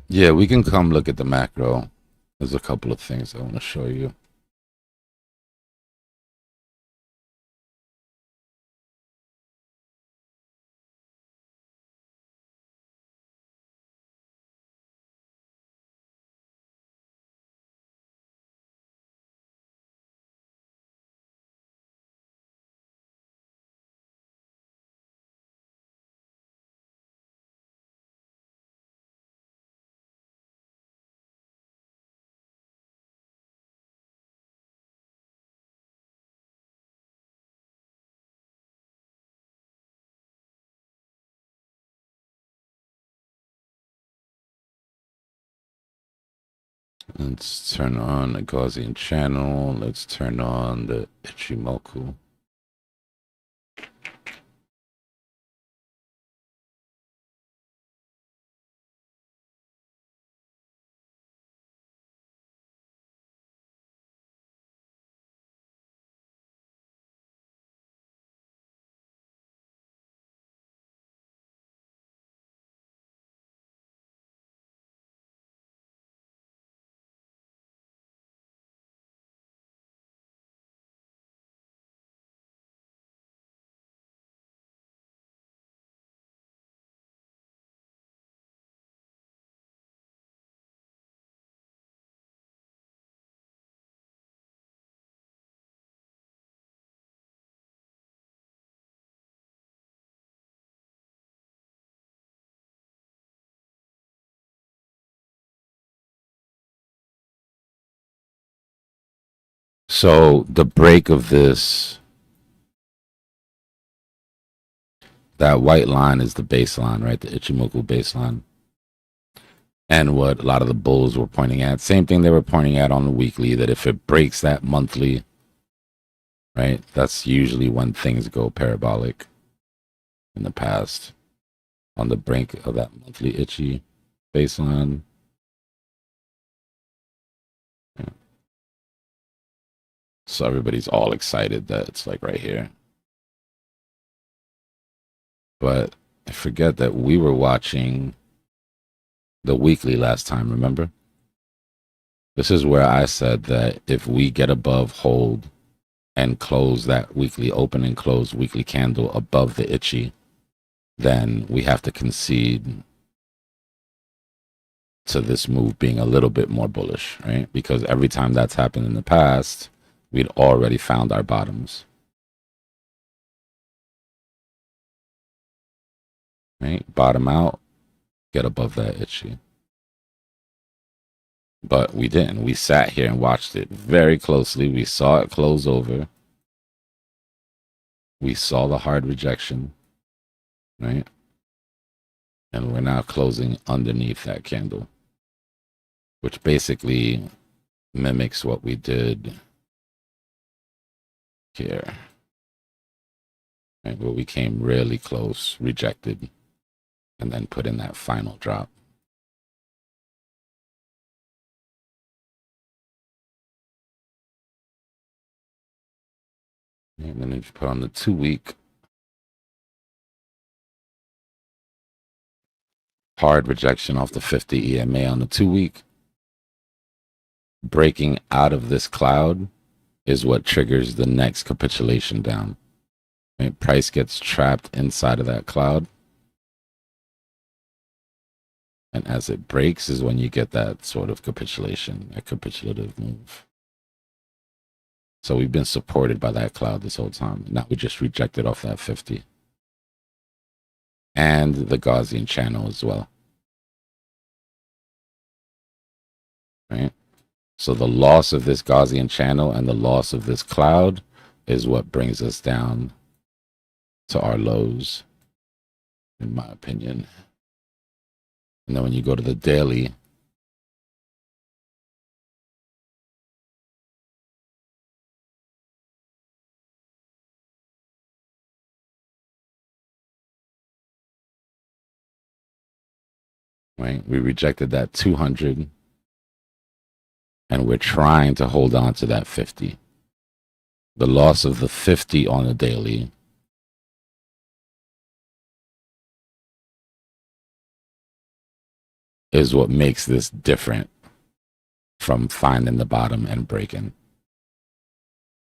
Yeah, we can come look at the macro. There's a couple of things I want to show you. Let's turn on the Gaussian channel. Let's turn on the Ichimoku. So the break of this, that white line is the baseline, right? The Ichimoku baseline. And what a lot of the bulls were pointing at, same thing they were pointing at on the weekly, that if it breaks that monthly, right, that's usually when things go parabolic in the past, on the brink of that monthly Ichi baseline. Yeah. So everybody's all excited that it's like right here. But I forget that we were watching the weekly last time, remember? This is where I said that if we get above hold and close that weekly open and close weekly candle above the Ichi, then we have to concede to this move being a little bit more bullish, right? Because every time that's happened in the past, we'd already found our bottoms. Right? Bottom out, get above that Ichi. But we didn't. We sat here and watched it very closely. We saw it close over. We saw the hard rejection, right? And we're now closing underneath that candle, which basically mimics what we did here, right? Where we came really close, rejected, and then put in that final drop. And then if you put on the 2-week, hard rejection off the 50 EMA on the 2-week, breaking out of this cloud is what triggers the next capitulation down. Right? Price gets trapped inside of that cloud. And as it breaks is when you get that sort of capitulation, a capitulative move. So we've been supported by that cloud this whole time. Now we just rejected off that 50. And the Gaussian channel as well. Right? So the loss of this Gaussian channel and the loss of this cloud is what brings us down to our lows, in my opinion. And then when you go to the daily, right, we rejected that 200 and we're trying to hold on to that 50. The loss of the 50 on the daily is what makes this different from finding the bottom and breaking.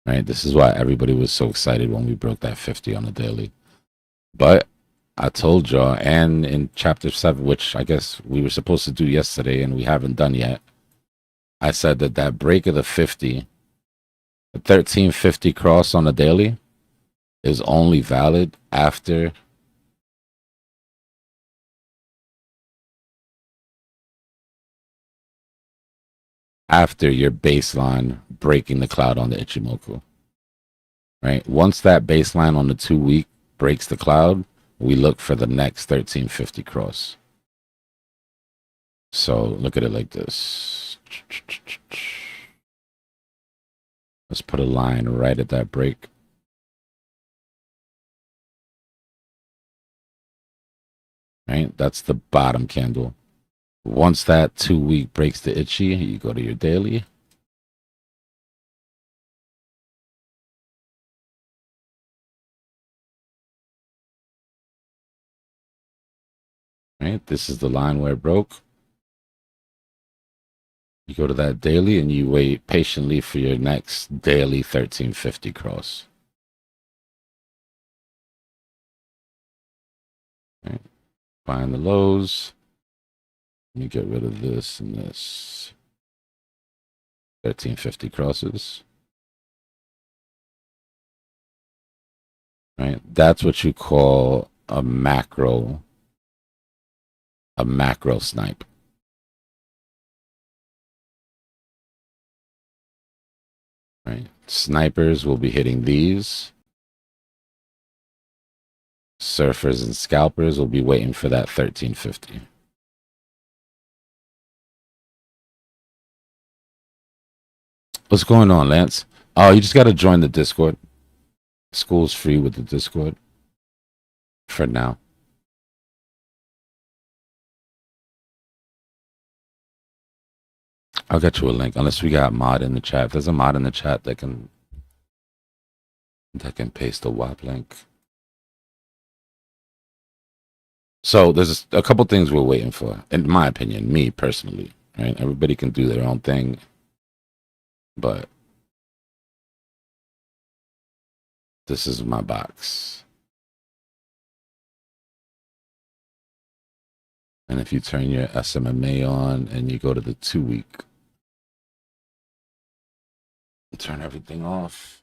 Right? This is why everybody was so excited when we broke that 50 on the daily. But I told y'all, and in chapter 7, which I guess we were supposed to do yesterday and we haven't done yet, I said that that break of the 50, the 1350 cross on the daily, is only valid after your baseline breaking the cloud on the Ichimoku. Right? Once that baseline on the 2-week breaks the cloud, we look for the next 1350 cross. So look at it like this. Let's put a line right at that break. Right? That's the bottom candle. Once that 2-week breaks the Ichi, you go to your daily. Right? This is the line where it broke. You go to that daily and you wait patiently for your next daily 1350 cross. Right? Find the lows. Let me get rid of this and this. 1350 crosses. Right? That's what you call a macro snipe. Right? Snipers will be hitting these. Surfers and scalpers will be waiting for that 1350. What's going on, Lance? Oh, you just got to join the Discord. School's free with the Discord for now. I'll get you a link unless we got mod in the chat. If there's a mod in the chat that can paste the WAP link. So there's a couple things we're waiting for, in my opinion, me personally. Right? Everybody can do their own thing, but this is my box. And if you turn your SMMA on and you go to the 2 week, turn everything off.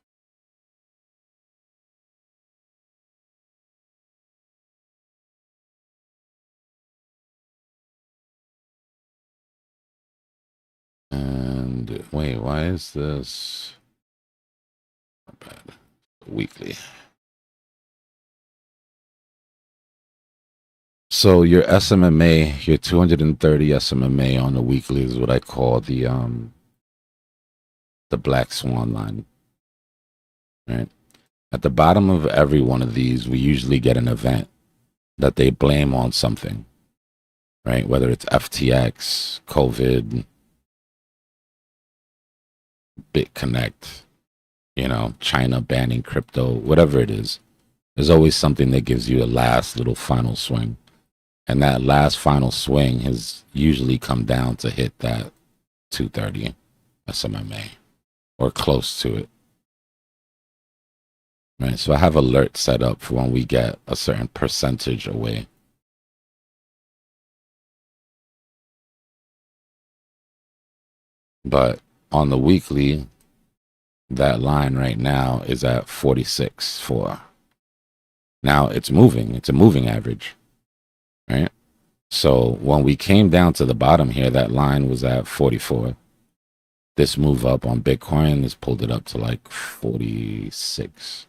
And wait, why is this not bad? Weekly? So your SMMA, your 230 SMMA on the weekly is what I call the black swan line. Right? At the bottom of every one of these, we usually get an event that they blame on something. Right? Whether it's FTX, COVID, BitConnect, you know, China banning crypto, whatever it is. There's always something that gives you a last little final swing. And that last final swing has usually come down to hit that 230 SMMA or close to it. Right. So I have alerts set up for when we get a certain percentage away. But on the weekly, that line right now is at 46.4. Now it's moving. It's a moving average. Right. So when we came down to the bottom here, that line was at 44. This move up on Bitcoin has pulled it up to like 46.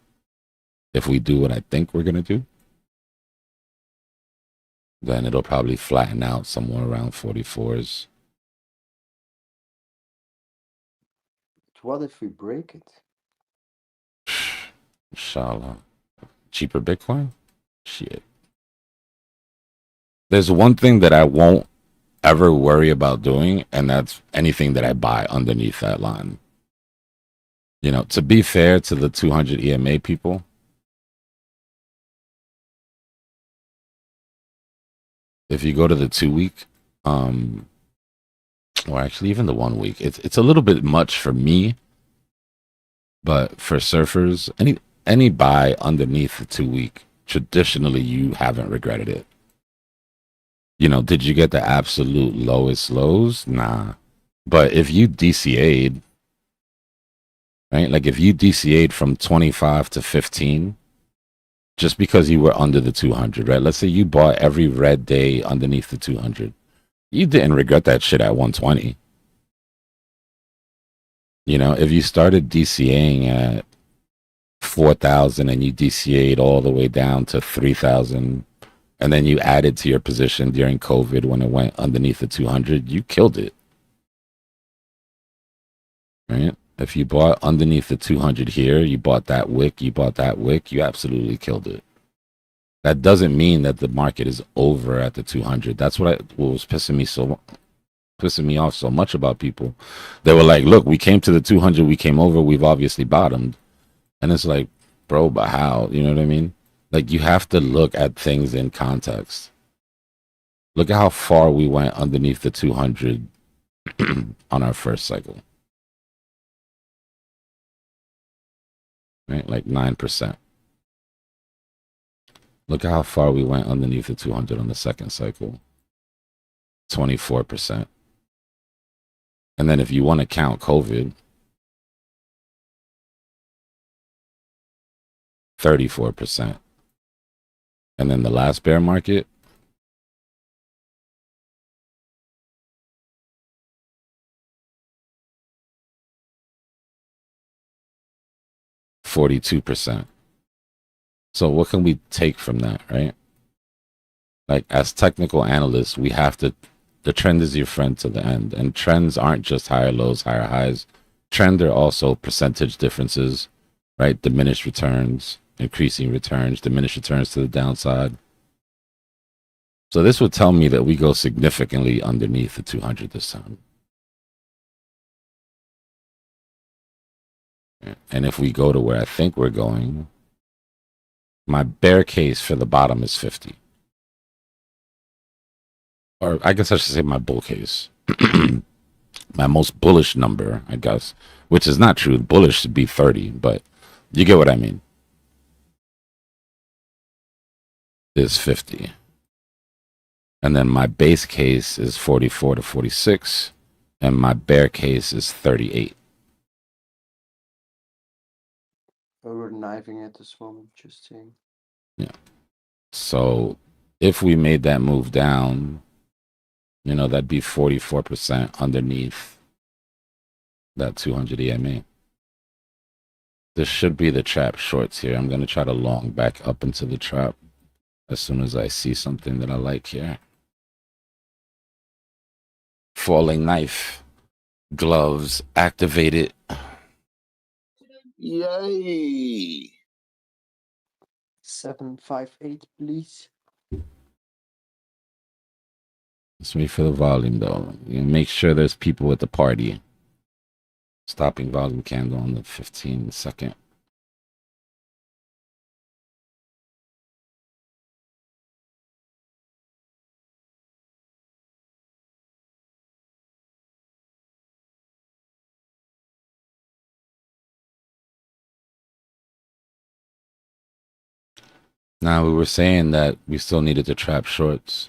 If we do what I think we're going to do, then it'll probably flatten out somewhere around 44s. What if we break it? Inshallah. Cheaper Bitcoin? Shit. There's one thing that I won't ever worry about doing, and that's anything that I buy underneath that line. You know, to be fair to the 200 EMA people, if you go to the 2 week, or actually even the 1 week, it's a little bit much for me, but for surfers, any buy underneath the 2 week, traditionally you haven't regretted it. You know, did you get the absolute lowest lows? Nah. But if you DCA'd, right? Like if you DCA'd from 25 to 15, just because you were under the 200, right? Let's say you bought every red day underneath the 200. You didn't regret that shit at 120. You know, if you started DCAing at 4,000 and you DCA'd all the way down to 3,000, and then you added to your position during COVID when it went underneath the 200, you killed it. Right? If you bought underneath the 200 here, you bought that wick, you absolutely killed it. That doesn't mean that the market is over at the 200. That's what was pissing me off so much about people. They were like, look, we came to the 200, we came over, we've obviously bottomed. And it's like, bro, but how? You know what I mean? Like, you have to look at things in context. Look at how far we went underneath the 200 on our first cycle. Right? Like 9%. Look at how far we went underneath the 200 on the second cycle. 24%. And then if you want to count COVID, 34%. And then the last bear market, 42%. So what can we take from that, right? Like as technical analysts, we have to, the trend is your friend to the end. And trends aren't just higher lows, higher highs. Trend are also percentage differences, right? Diminished returns, increasing returns, diminished returns to the downside. So this would tell me that we go significantly underneath the 200 this time. And if we go to where I think we're going, my bear case for the bottom is 50. Or I guess I should say my bull case. My most bullish number, I guess, which is not true. Bullish should be 30, but you get what I mean. Is 50. And then my base case is 44 to 46. And my bear case is 38. We're knifing at this moment, just saying. Yeah. So if we made that move down, you know, that'd be 44% underneath that 200 EMA. This should be the trap shorts here. I'm going to try to long back up into the trap as soon as I see something that I like here. Falling knife, gloves activated. Yay! 758, please. Let's wait for the volume though. You make sure there's people at the party. Stopping volume candle on the 15-second. Now we were saying that we still needed to trap shorts.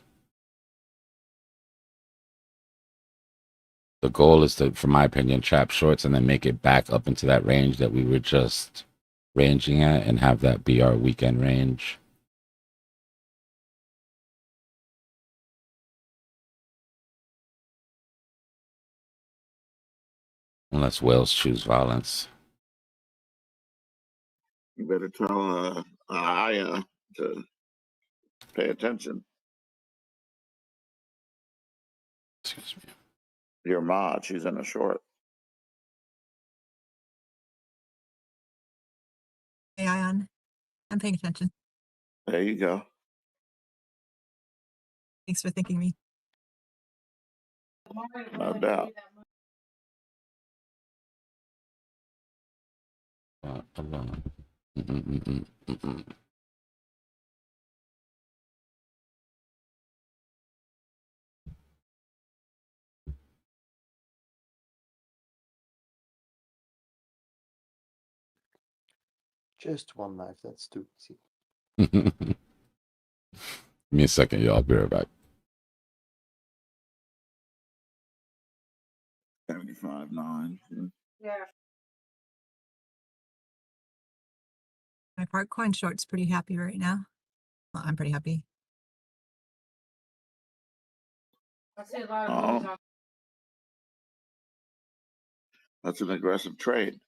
The goal is to, for my opinion, trap shorts and then make it back up into that range that we were just ranging at and have that be our weekend range. Unless whales choose violence. You better tell Aya to pay attention. Excuse me. Your mod, she's in a short. AI on. I'm paying attention. There you go. Thanks for thinking me. No doubt. Alone. Just one knife, that's too easy. Give me a second, y'all. I'll be right back. 75.9. My part coin short's pretty happy right now. Well, I'm pretty happy. Oh, that's an aggressive trade.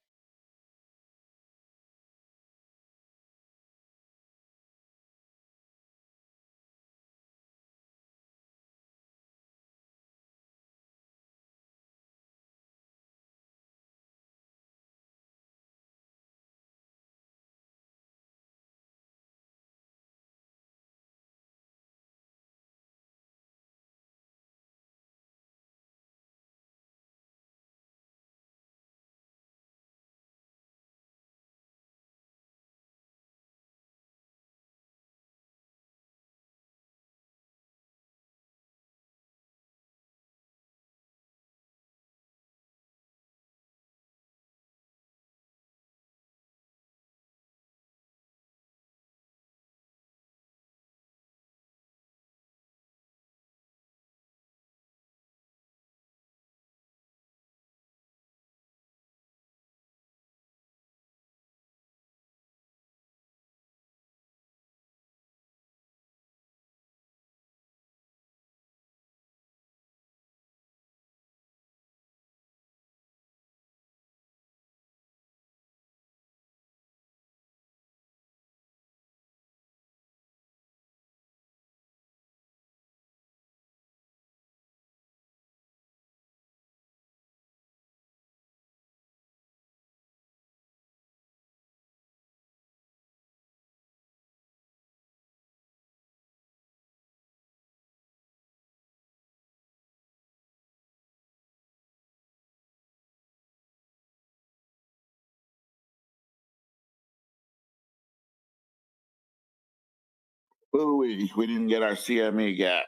Ooh, we didn't get our CME gap.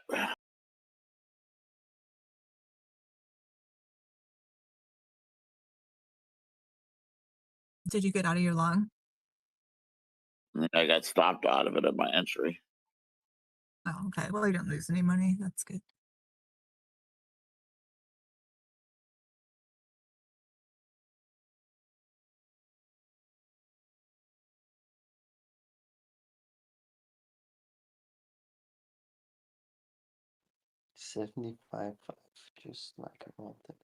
Did you get out of your long? I got stopped out of it at my entry. Oh, okay. Well, you don't lose any money. That's good. $75.5, just like I wanted.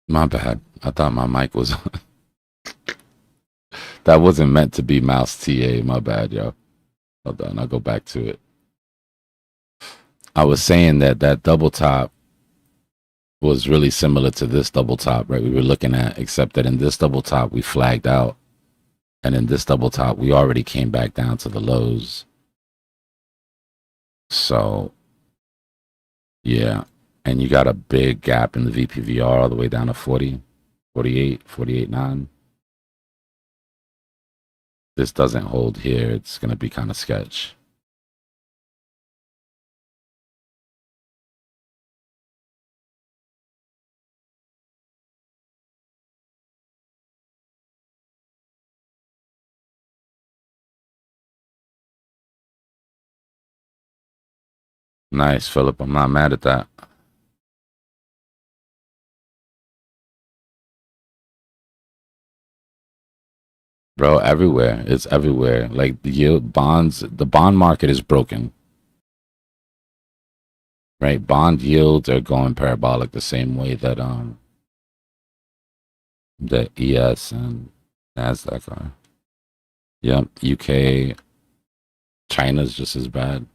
My bad. I thought my mic was on. That wasn't meant to be mouse TA. My bad, yo. Hold on. I'll go back to it. I was saying that that double top was really similar to this double top, right? We were looking at, except that in this double top, we flagged out. And in this double top, we already came back down to the lows. So, yeah. And you got a big gap in the VPVR all the way down to 40, 48, 48.9. This doesn't hold here. It's going to be kind of sketch. Nice, Philip. I'm not mad at that. Bro, everywhere. It's everywhere. Like the yield bonds, the bond market is broken. Right? Bond yields are going parabolic the same way that the ES and NASDAQ are. Yep. UK, China's just as bad.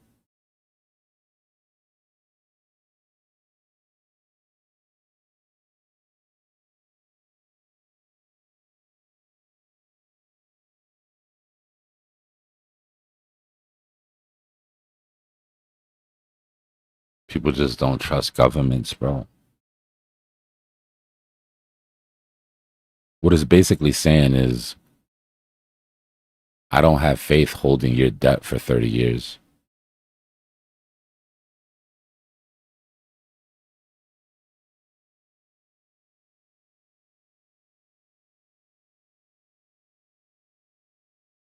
People just don't trust governments, bro. What it's basically saying is, I don't have faith holding your debt for 30 years.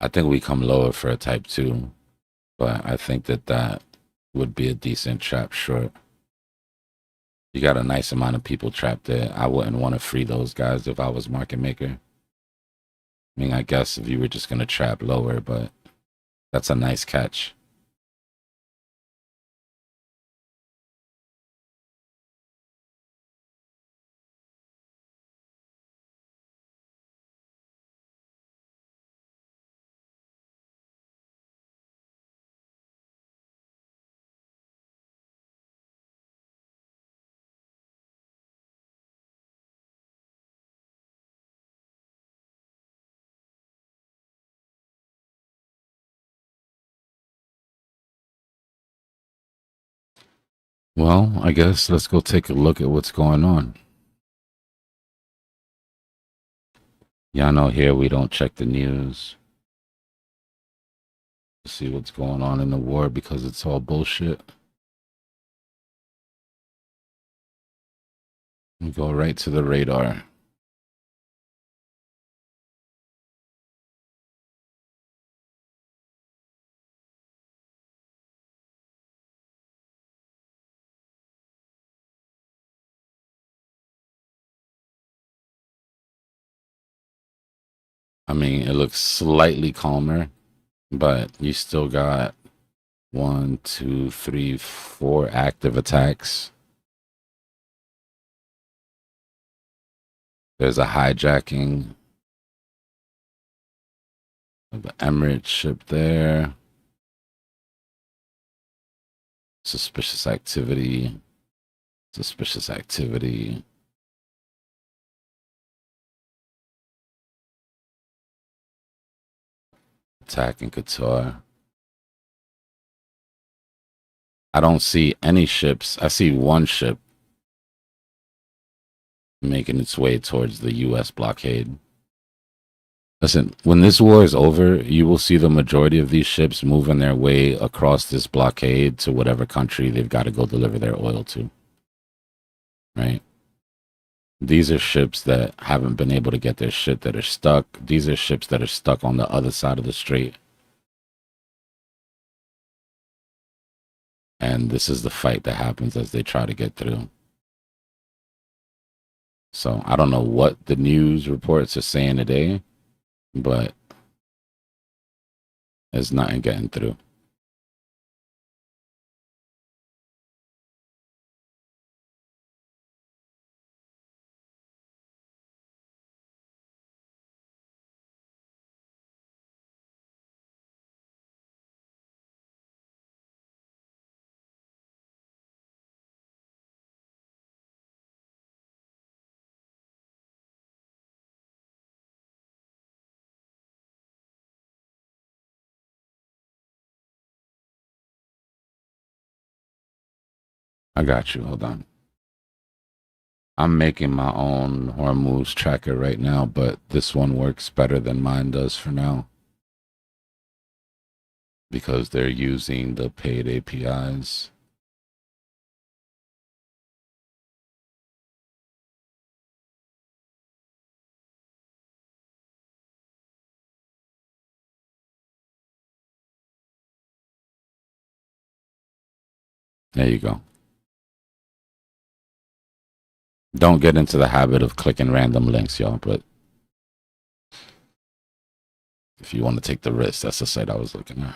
I think we come lower for a type 2, but I think that that would be a decent trap short. You got a nice amount of people trapped there. I wouldn't want to free those guys if I was market maker. I mean, I guess if you were just going to trap lower, but that's a nice catch. Well, I guess let's go take a look at what's going on. Y'all know here we don't check the news to see what's going on in the war because it's all bullshit. We go right to the radar. I mean, it looks slightly calmer, but you still got 1, 2, 3, 4 active attacks. There's a hijacking of the Emirates ship there. Suspicious activity. Suspicious activity. Attack in Qatar. I don't see any ships. I see one ship making its way towards the U.S. blockade. Listen, when this war is over, you will see the majority of these ships moving their way across this blockade to whatever country they've got to go deliver their oil to. Right? These are ships that haven't been able to get their shit, that are stuck. These are ships that are stuck on the other side of the strait. And this is the fight that happens as they try to get through. So I don't know what the news reports are saying today, but there's nothing getting through. I got you. Hold on. I'm making my own Hormuz tracker right now, but this one works better than mine does for now because they're using the paid APIs. There you go. Don't get into the habit of clicking random links, y'all, but if you want to take the risk, that's the site I was looking at.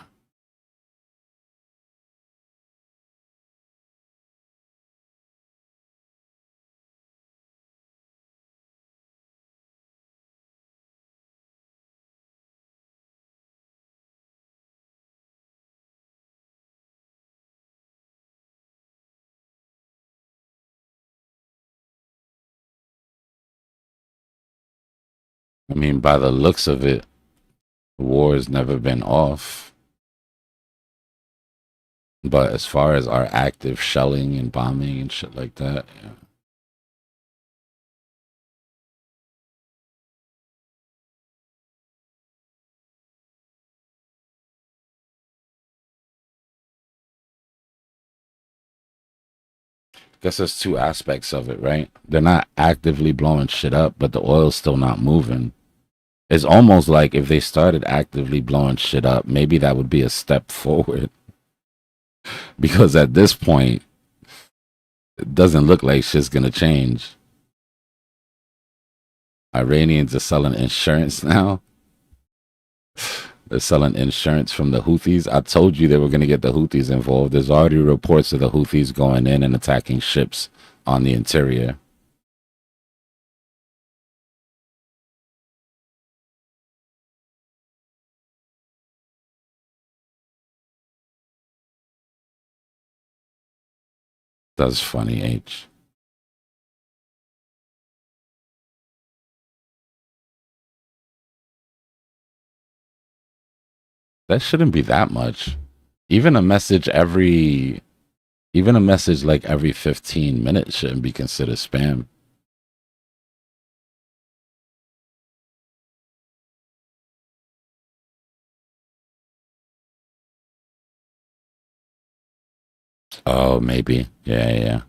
I mean, by the looks of it, the war has never been off. But as far as our active shelling and bombing and shit like that, yeah. Guess there's two aspects of it, right? They're not actively blowing shit up, but the oil's still not moving. It's almost like if they started actively blowing shit up, maybe that would be a step forward. Because at this point, it doesn't look like shit's gonna change. Iranians are selling insurance now. They're selling insurance from the Houthis. I told you they were going to get the Houthis involved. There's already reports of the Houthis going in and attacking ships on the interior. That's funny, H. That shouldn't be that much. Even a message like every 15 minutes shouldn't be considered spam. Oh, maybe. Yeah.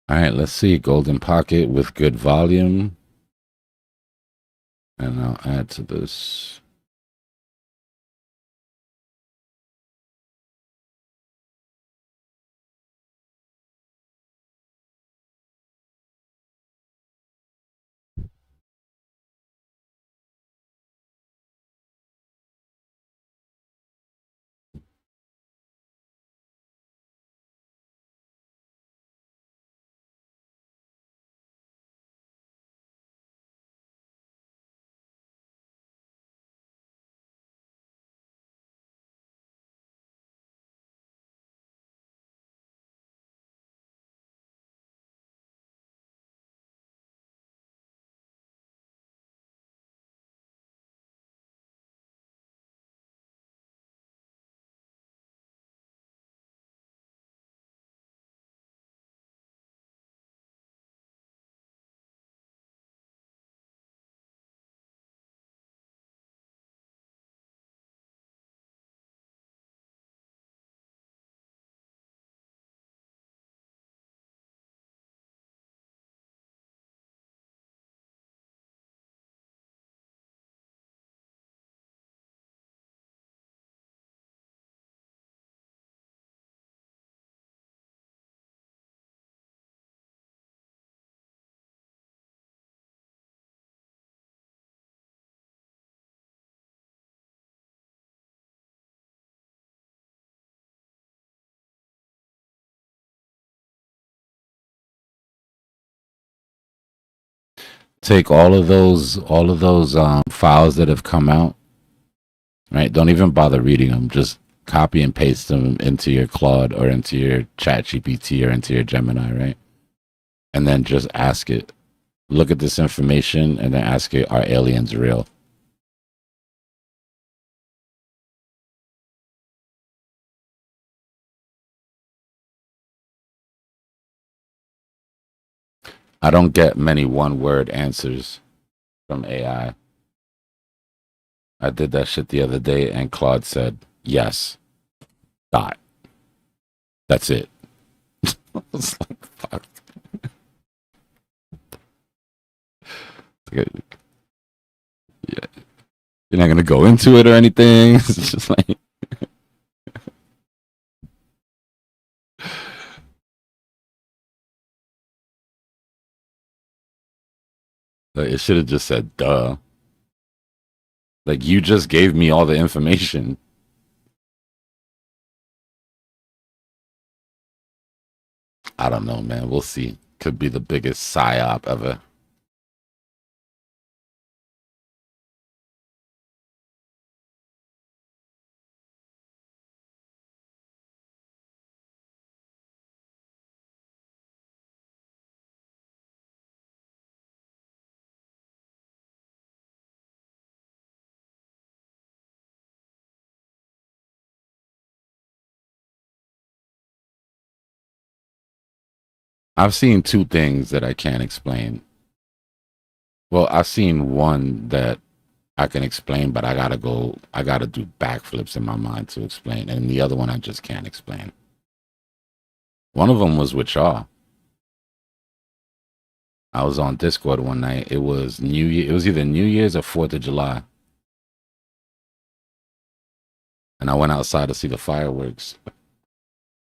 All right, let's see. Golden pocket with good volume. And I'll add to this. Take all of those files that have come out, right? Don't even bother reading them. Just copy and paste them into your Claude or into your Chat GPT or into your Gemini, right? and then just ask it. Look at this information and then ask it, are aliens real? I don't get many one-word answers from AI. I did that shit the other day and Claude said, yes. Dot. That's it. I was like, fuck. Yeah. You're not gonna go into it or anything. It's just like it should have just said duh. Like you just gave me all the information. I don't know, man. We'll see. Could be the biggest psyop ever. I've seen two things that I can't explain. Well, I've seen one that I can explain, but I gotta do backflips in my mind to explain. And the other one I just can't explain. One of them was with y'all. I was on Discord one night. It was New Year. It was either New Year's or 4th of July. And I went outside to see the fireworks.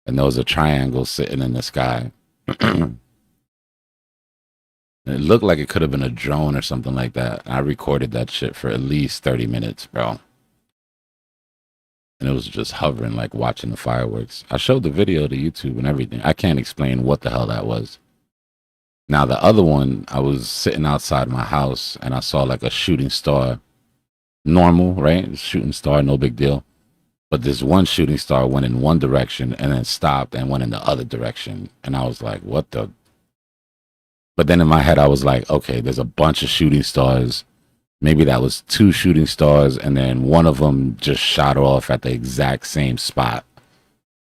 And there was a triangle sitting in the sky. And it looked like it could have been a drone or something like that. I recorded that shit for at least 30 minutes, bro. And it was just hovering, like watching the fireworks. I showed the video to YouTube and everything. I can't explain what the hell that was. Now, the other one, I was sitting outside my house and I saw like a shooting star. Normal, right? Shooting star, no big deal. But this one shooting star went in one direction and then stopped and went in the other direction. And I was like, what the? But then in my head, I was like, okay, there's a bunch of shooting stars. Maybe that was 2 shooting stars. And then one of them just shot off at the exact same spot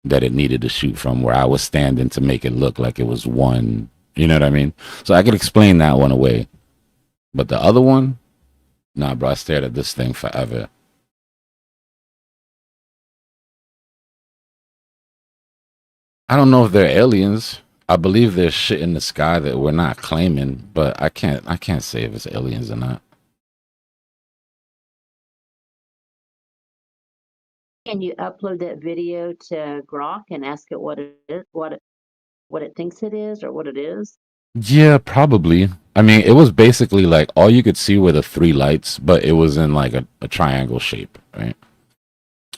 that it needed to shoot from, where I was standing to make it look like it was one. You know what I mean? So I could explain that one away. But the other one, nah, bro, I stared at this thing forever. I don't know if they're aliens. I believe there's shit in the sky that we're not claiming, but I can't say if it's aliens or not. Can you upload that video to Grok and ask it what it is, what it thinks it is, or what it is? Yeah, probably. I mean, it was basically like all you could see were the 3 lights, but it was in like a triangle shape, right?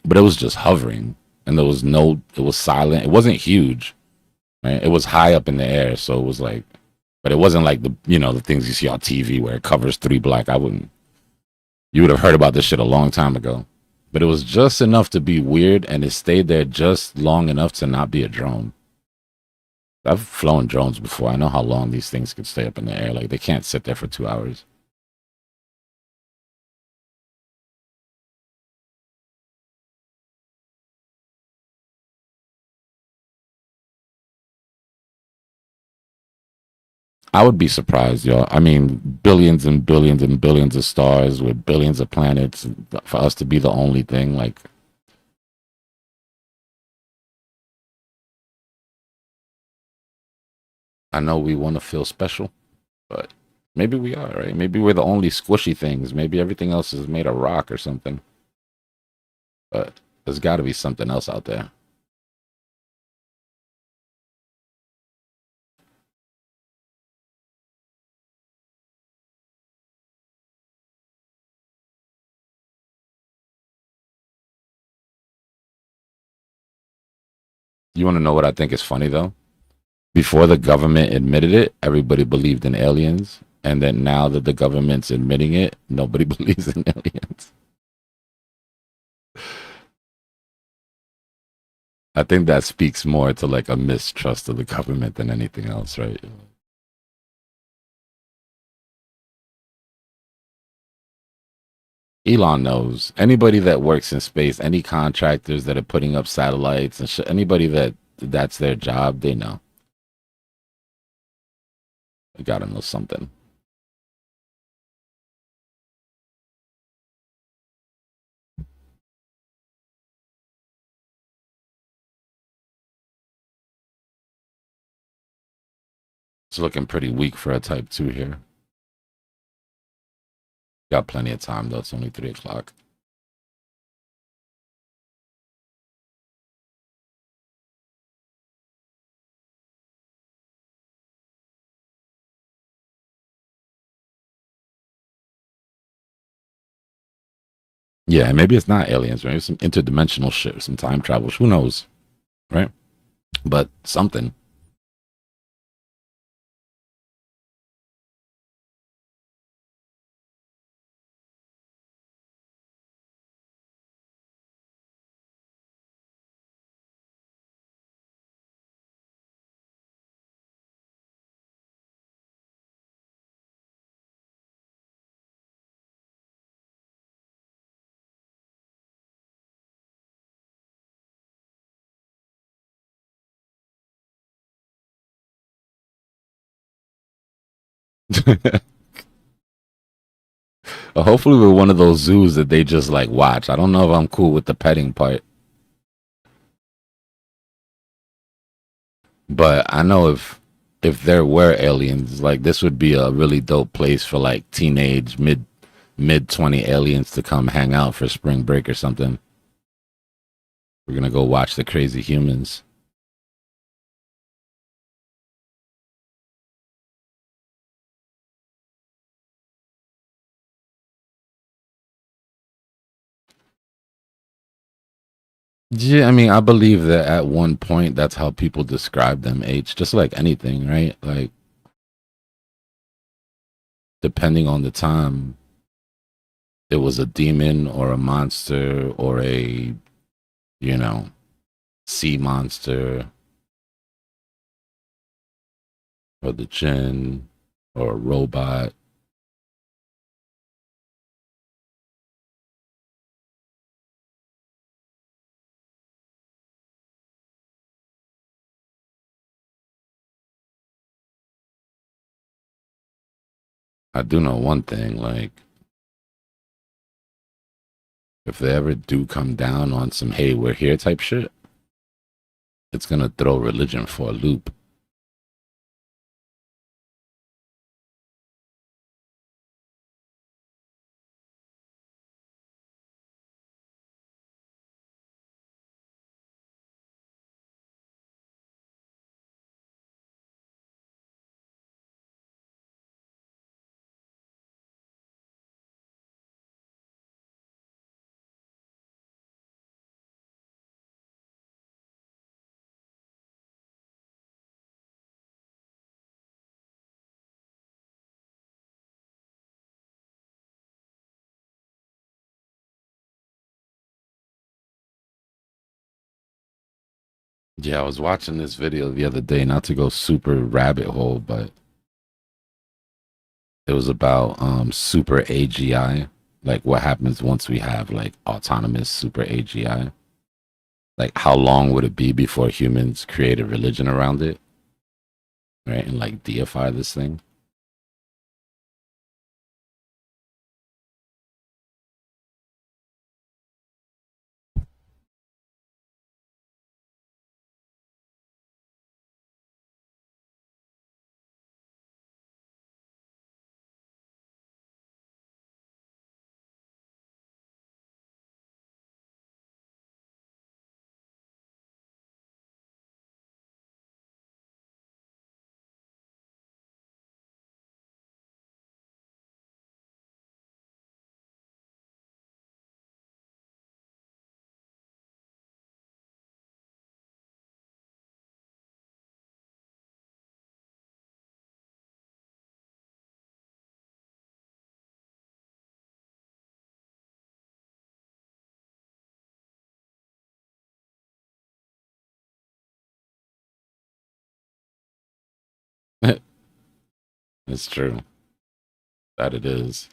But it was just hovering, and it was silent. It wasn't huge, right? It was high up in the air, so it was like, but it wasn't like the things you see on TV where it covers 3 black. You would have heard about this shit a long time ago. But it was just enough to be weird, and it stayed there just long enough to not be a drone. I've flown drones before. I know how long these things can stay up in the air. Like, they can't sit there for 2 hours. I would be surprised, y'all. I mean, billions and billions and billions of stars with billions of planets, for us to be the only thing, like, I know we want to feel special, but maybe we are, right? Maybe we're the only squishy things. Maybe everything else is made of rock or something. But there's got to be something else out there. You want to know what I think is funny, though? Before the government admitted it, everybody believed in aliens. And then now that the government's admitting it, nobody believes in aliens. I think that speaks more to like a mistrust of the government than anything else, right? Elon knows. Anybody that works in space, any contractors that are putting up satellites and anybody that's their job, they know. They gotta know something. It's looking pretty weak for a type 2 here. Got plenty of time though. It's only 3 o'clock. Yeah, maybe it's not aliens, right? Some interdimensional shit, some time travel. Who knows, right? But something. Hopefully we're one of those zoos that they just like watch. I don't know if I'm cool with the petting part. But I know if there were aliens, like this would be a really dope place for like teenage mid 20 aliens to come hang out for spring break or something. We're gonna go watch the crazy humans. Yeah, I mean, I believe that at one point that's how people describe them, H, just like anything, right? Like depending on the time, it was a demon or a monster or a, you know, sea monster or the jinn or a robot. I do know one thing, like if they ever do come down on some hey, we're here type shit, it's gonna throw religion for a loop. Yeah, I was watching this video the other day, not to go super rabbit hole, but it was about super AGI, like what happens once we have like autonomous super AGI. Like how long would it be before humans create a religion around it, right? And like deify this thing. It's true that it is.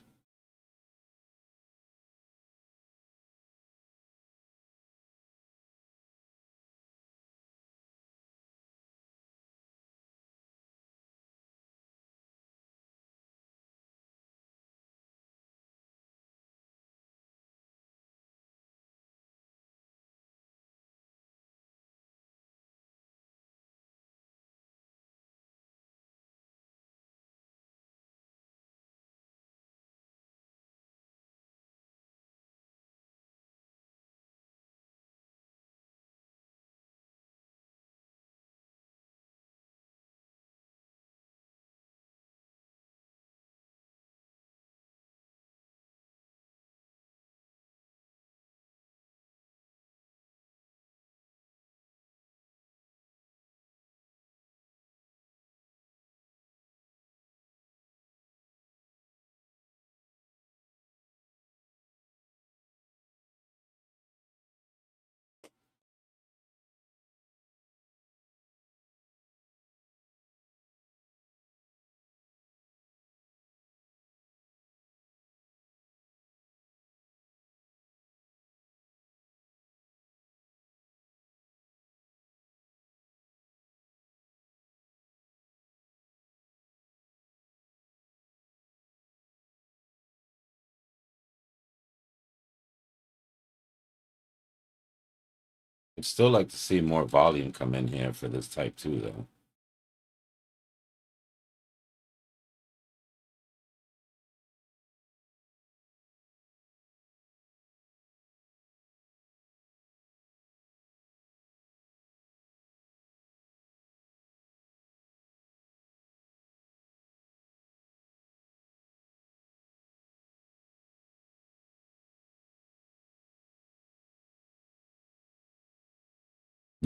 I'd still like to see more volume come in here for this type 2, though.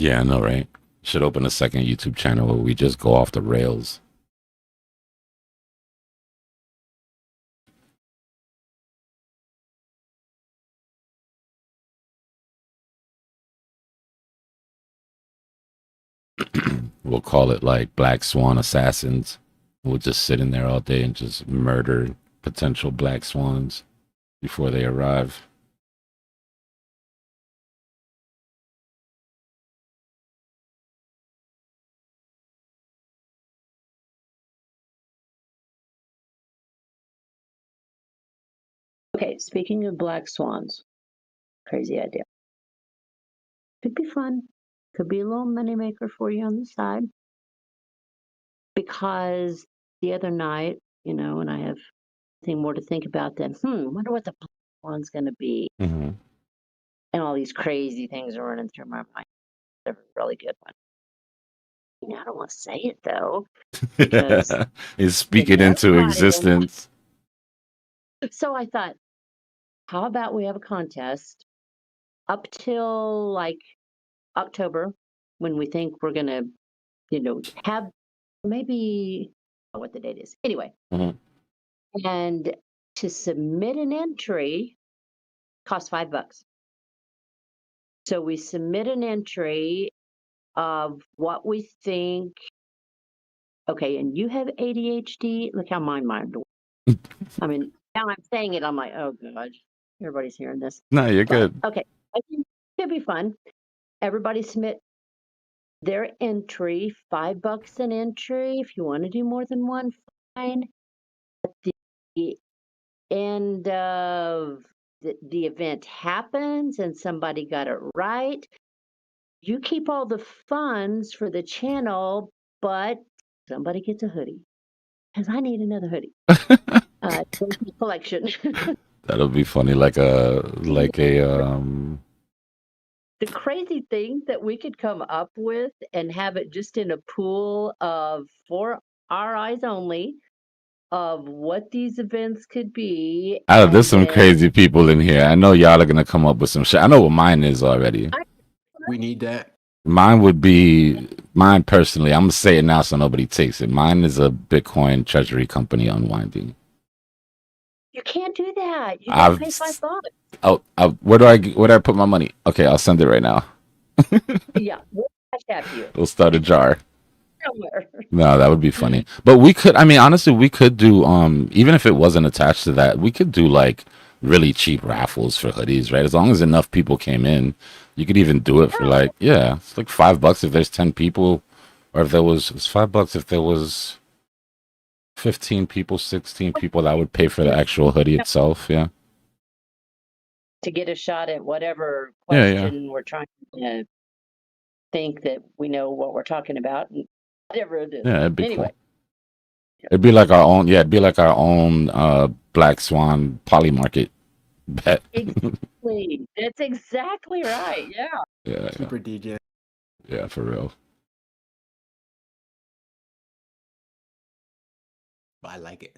Yeah, I know, right? Should open a second YouTube channel where we just go off the rails. We'll call it like Black Swan Assassins. We'll just sit in there all day and just murder potential black swans before they arrive. Okay, speaking of black swans, crazy idea. Could be fun. Could be a little moneymaker for you on the side. Because the other night, you know, and I have nothing more to think about than, wonder what the black swan's going to be. Mm-hmm. And all these crazy things are running through my mind. They're a really good one. You know, I don't want to say it though, because Is speak it into existence. So I thought, how about we have a contest up till like October when we think we're gonna, you know, have maybe what the date is. Anyway, and to submit an entry costs $5. So we submit an entry of what we think. Okay, and you have ADHD. Look how my mind works. I mean, now I'm saying it, I'm like, oh god, everybody's hearing this. No, you're But, good. okay, I think it'd be fun. Everybody submit their entry, $5 an entry. If you want to do more than one, fine. At the end of the event happens and somebody got it right, you keep all the funds for the channel, but somebody gets a hoodie. Because I need another hoodie. Collection. That'll be funny, like a The crazy thing that we could come up with and have it just in a pool of for our eyes only of what these events could be. there's some crazy people in here. I know y'all are gonna come up with some shit. I know what mine is already. We need that. Mine would be mine personally. I'm gonna say it now so nobody takes it. Mine is a Bitcoin treasury company unwinding. You can't do that. You gotta pay $5. Oh, where do I put my money? Okay, I'll send it right now. Yeah, we'll cash app you. We'll start a jar. Somewhere. No, that would be funny. But we could, I mean, honestly, we could do, even if it wasn't attached to that, we could do like really cheap raffles for hoodies, right? As long as enough people came in, you could even do it for like, yeah, it's like $5 if there's 10 people, or if there was, it's $5 if there was 15 people, 16 people, that would pay for the actual hoodie itself. Yeah. To get a shot at whatever Yeah, question we're trying to think that we know what we're talking about, and whatever it is. Yeah, it'd be anyway. Cool. It'd be like our own, it'd be like our own Black Swan poly market bet. Exactly. That's exactly right. Yeah. Yeah. Super DJ. Yeah, for real. I like it.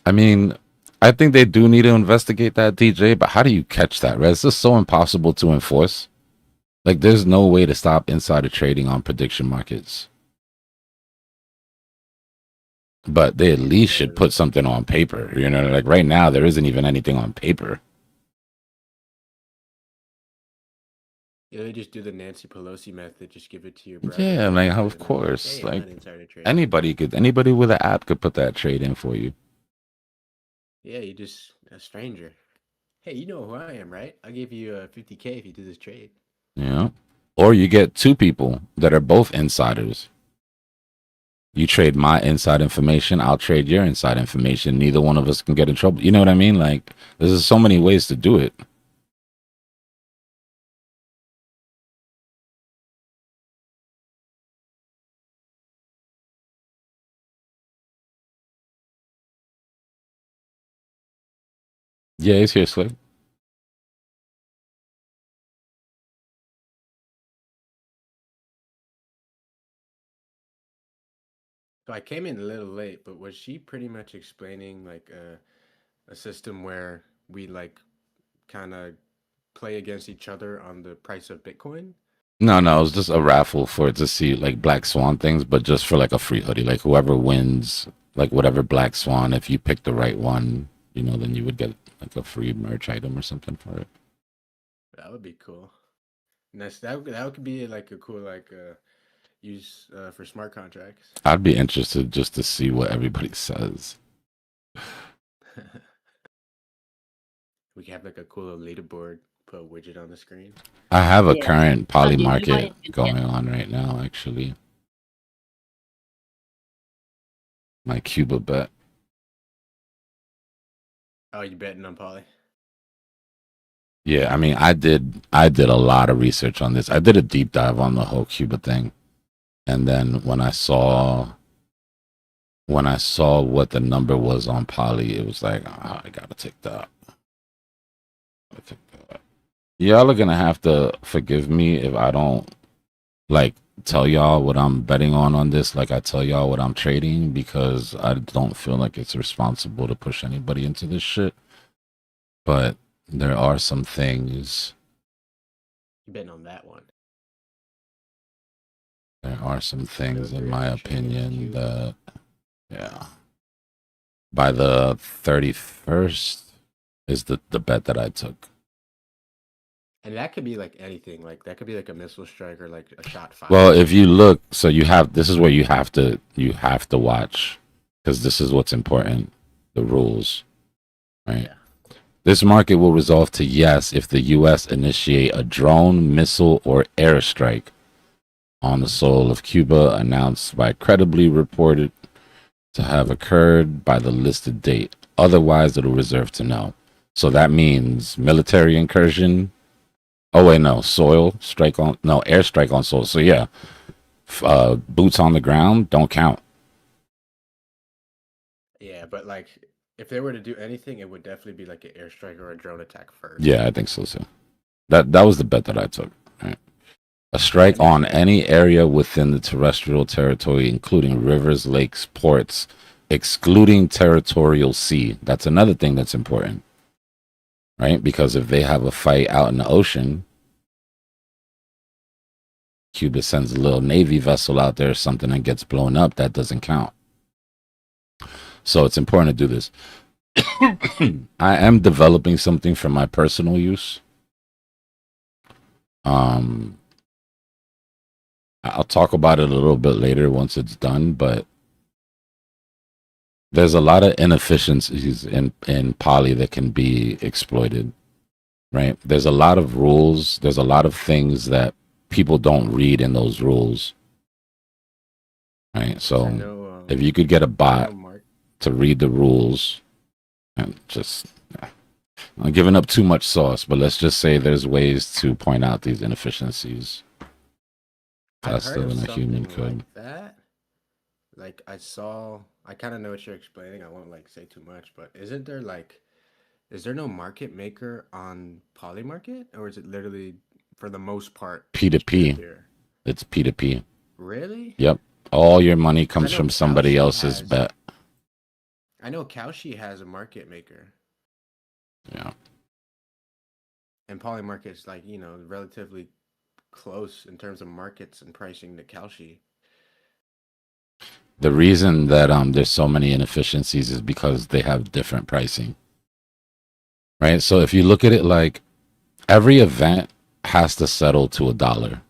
I mean, I think they do need to investigate that, DJ, but how do you catch that, right? It's just so impossible to enforce. Like, there's no way to stop insider trading on prediction markets. But they at least should put something on paper. You know, like right now, there isn't even anything on paper. Yeah, they just do the Nancy Pelosi method. Just give it to your brother. Yeah, like, how, of course. Like, anybody with an app could put that trade in for you. Yeah, you just a stranger. Hey, you know who I am, right? I'll give you $50K if you do this trade. Yeah. Or you get two people that are both insiders. You trade my inside information, I'll trade your inside information. Neither one of us can get in trouble. You know what I mean? Like, there's so many ways to do it. Yeah, he's here, Slick. So I came in a little late, but was she pretty much explaining like a system where we like kind of play against each other on the price of Bitcoin? No, no, it was just a raffle for it to see like Black Swan things, but just for like a free hoodie. Like whoever wins, like whatever Black Swan, if you pick the right one, you know, then you would get like a free merch item or something for it. That would be cool. And that could be like a cool like use for smart contracts. I'd be interested just to see what everybody says. We could have like a cool little leaderboard, put a widget on the screen. I have a Yeah. current poly You market might- going on right now, actually. My Cuba bet. Oh, you betting on Poly? Yeah, I mean, I did a lot of research on this. I did a deep dive on the whole Cuba thing. And then when I saw what the number was on Poly, it was like, oh, I gotta take that. Y'all are gonna have to forgive me if I don't like tell y'all what I'm betting on this, like I tell y'all what I'm trading, because I don't feel like it's responsible to push anybody into this shit. But there are some things. You betting on that one? There are some things, in Military my exchange, opinion, Cuba. that, yeah, by the 31st is the bet that I took. And that could be like anything. Like that could be like a missile strike or like a shot fired. Well, if you look, so this is where you have to watch, because this is what's important, the rules, right? Yeah. This market will resolve to yes if the U.S. initiate a drone, missile, or airstrike on the soil of Cuba announced by credibly reported to have occurred by the listed date. Otherwise, it'll reserve to no. So that means military incursion. Oh wait, no, airstrike on soil. So yeah, boots on the ground don't count. Yeah, but like if they were to do anything, it would definitely be like an airstrike or a drone attack first. Yeah, I think so too. That was the bet that I took. Right? A strike on any area within the terrestrial territory, including rivers, lakes, ports, excluding territorial sea. That's another thing that's important, right? Because if they have a fight out in the ocean, Cuba sends a little Navy vessel out there or something and gets blown up, that doesn't count. So it's important to do this. I am developing something for my personal use. I'll talk about it a little bit later once it's done, but there's a lot of inefficiencies in Poly that can be exploited, right? There's a lot of rules. There's a lot of things that people don't read in those rules, right? So if you could get a bot to read the rules, and just, I'm giving up too much sauce, but let's just say there's ways to point out these inefficiencies faster than a human could. Like that. Like I kind of know what you're explaining. I won't like say too much, but is there no market maker on Poly Market, or is it literally for the most part P2P? It's P2P. Really? Yep. All your money comes from somebody else's bet. I know Kalshi has a market maker. Yeah. And Poly Market's like, relatively close in terms of markets and pricing to Kalshi. The reason that there's so many inefficiencies is because they have different pricing, right? So if you look at it like every event has to settle to $1,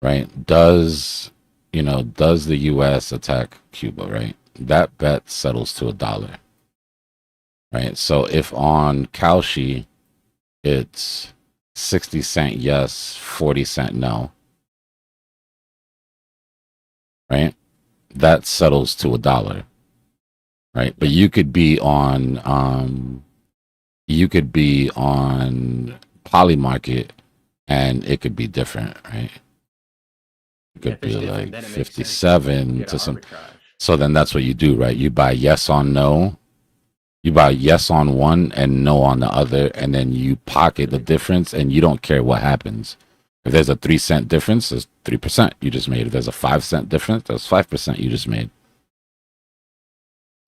right? Does the U.S. attack Cuba, right? That bet settles to $1, right? So if on Kalshi it's 60 cent yes, 40 cent no, right? That settles to $1, right? But you could be on Poly Market and it could be different, right? It could be like 57 to some. So then that's what you do, right? You buy yes on no, You buy yes on one and no on the other, and then you pocket the difference, and you don't care what happens. If there's a 3 cent difference, there's 3% you just made. If there's a 5 cent difference, that's 5% you just made.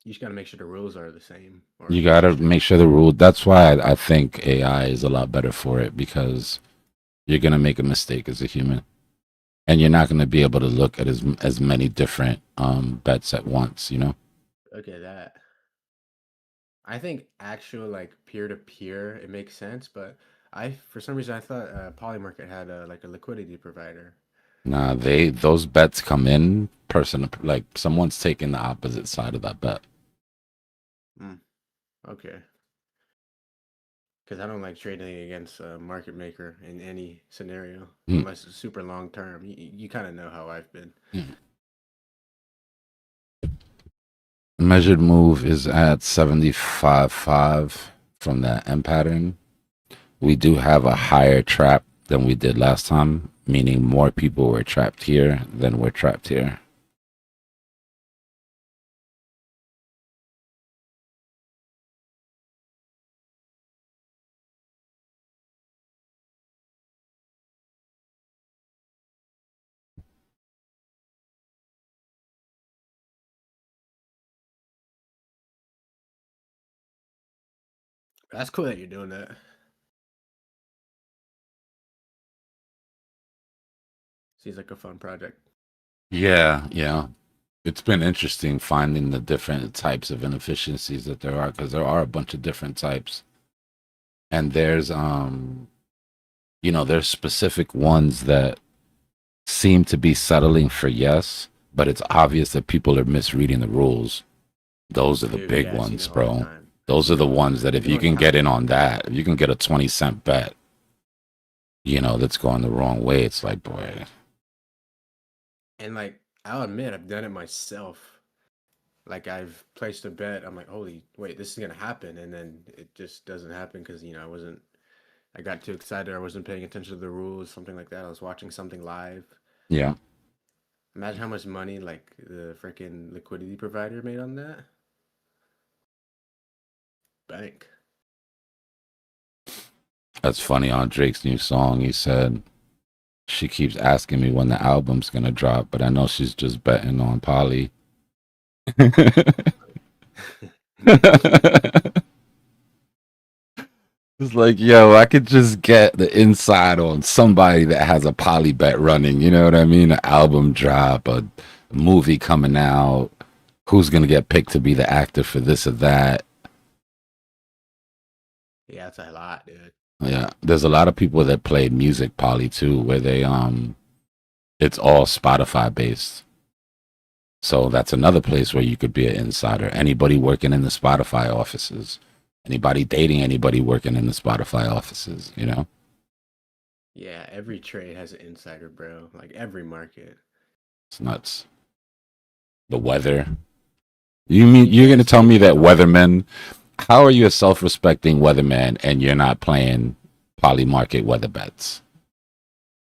You just gotta make sure the rules are the same. Or You gotta make sure the rule. That's why I think AI is a lot better for it, because you're gonna make a mistake as a human, and you're not gonna be able to look at as many different bets at once. You know. Okay, that. I think actual like peer to peer, it makes sense, but for some reason I thought Polymarket had like a liquidity provider. Nah, those bets come in person, like someone's taking the opposite side of that bet. Okay. Because I don't like trading against a market maker in any scenario, unless it's super long term. You kind of know how I've been. Measured move is at 75.5 from that M pattern. We do have a higher trap than we did last time, meaning more people were trapped here than we're trapped here. That's cool that you're doing that. Seems like a fun project. Yeah. It's been interesting finding the different types of inefficiencies that there are, because there are a bunch of different types. And there's there's specific ones that seem to be settling for yes, but it's obvious that people are misreading the rules. Those are the Dude, big yeah, I see ones, that all the bro. time. Those are the ones that if you can get in on that, if you can get a 20-cent bet, that's going the wrong way, it's like, boy. And like, I'll admit, I've done it myself. Like, I've placed a bet. I'm like, holy, wait, this is gonna happen, and then it just doesn't happen because I got too excited. I wasn't paying attention to the rules, something like that. I was watching something live. Yeah. Imagine how much money like the freaking liquidity provider made on that. Bank. That's funny. On Drake's new song, he said, she keeps asking me when the album's gonna drop, but I know she's just betting on Polly. It's like, yo, I could just get the inside on somebody that has a poly bet running. You know what I mean? An album drop, a movie coming out. Who's gonna get picked to be the actor for this or that? Yeah, that's a lot, dude. Yeah, there's a lot of people that play music poly too, where they it's all Spotify based. So that's another place where you could be an insider. Anybody working in the Spotify offices, anybody dating anybody working in the Spotify offices, Yeah, every trade has an insider, bro. Like every market. It's nuts. The weather. You mean you're gonna tell me that weathermen? How are you a self-respecting weatherman and you're not playing poly market weather bets?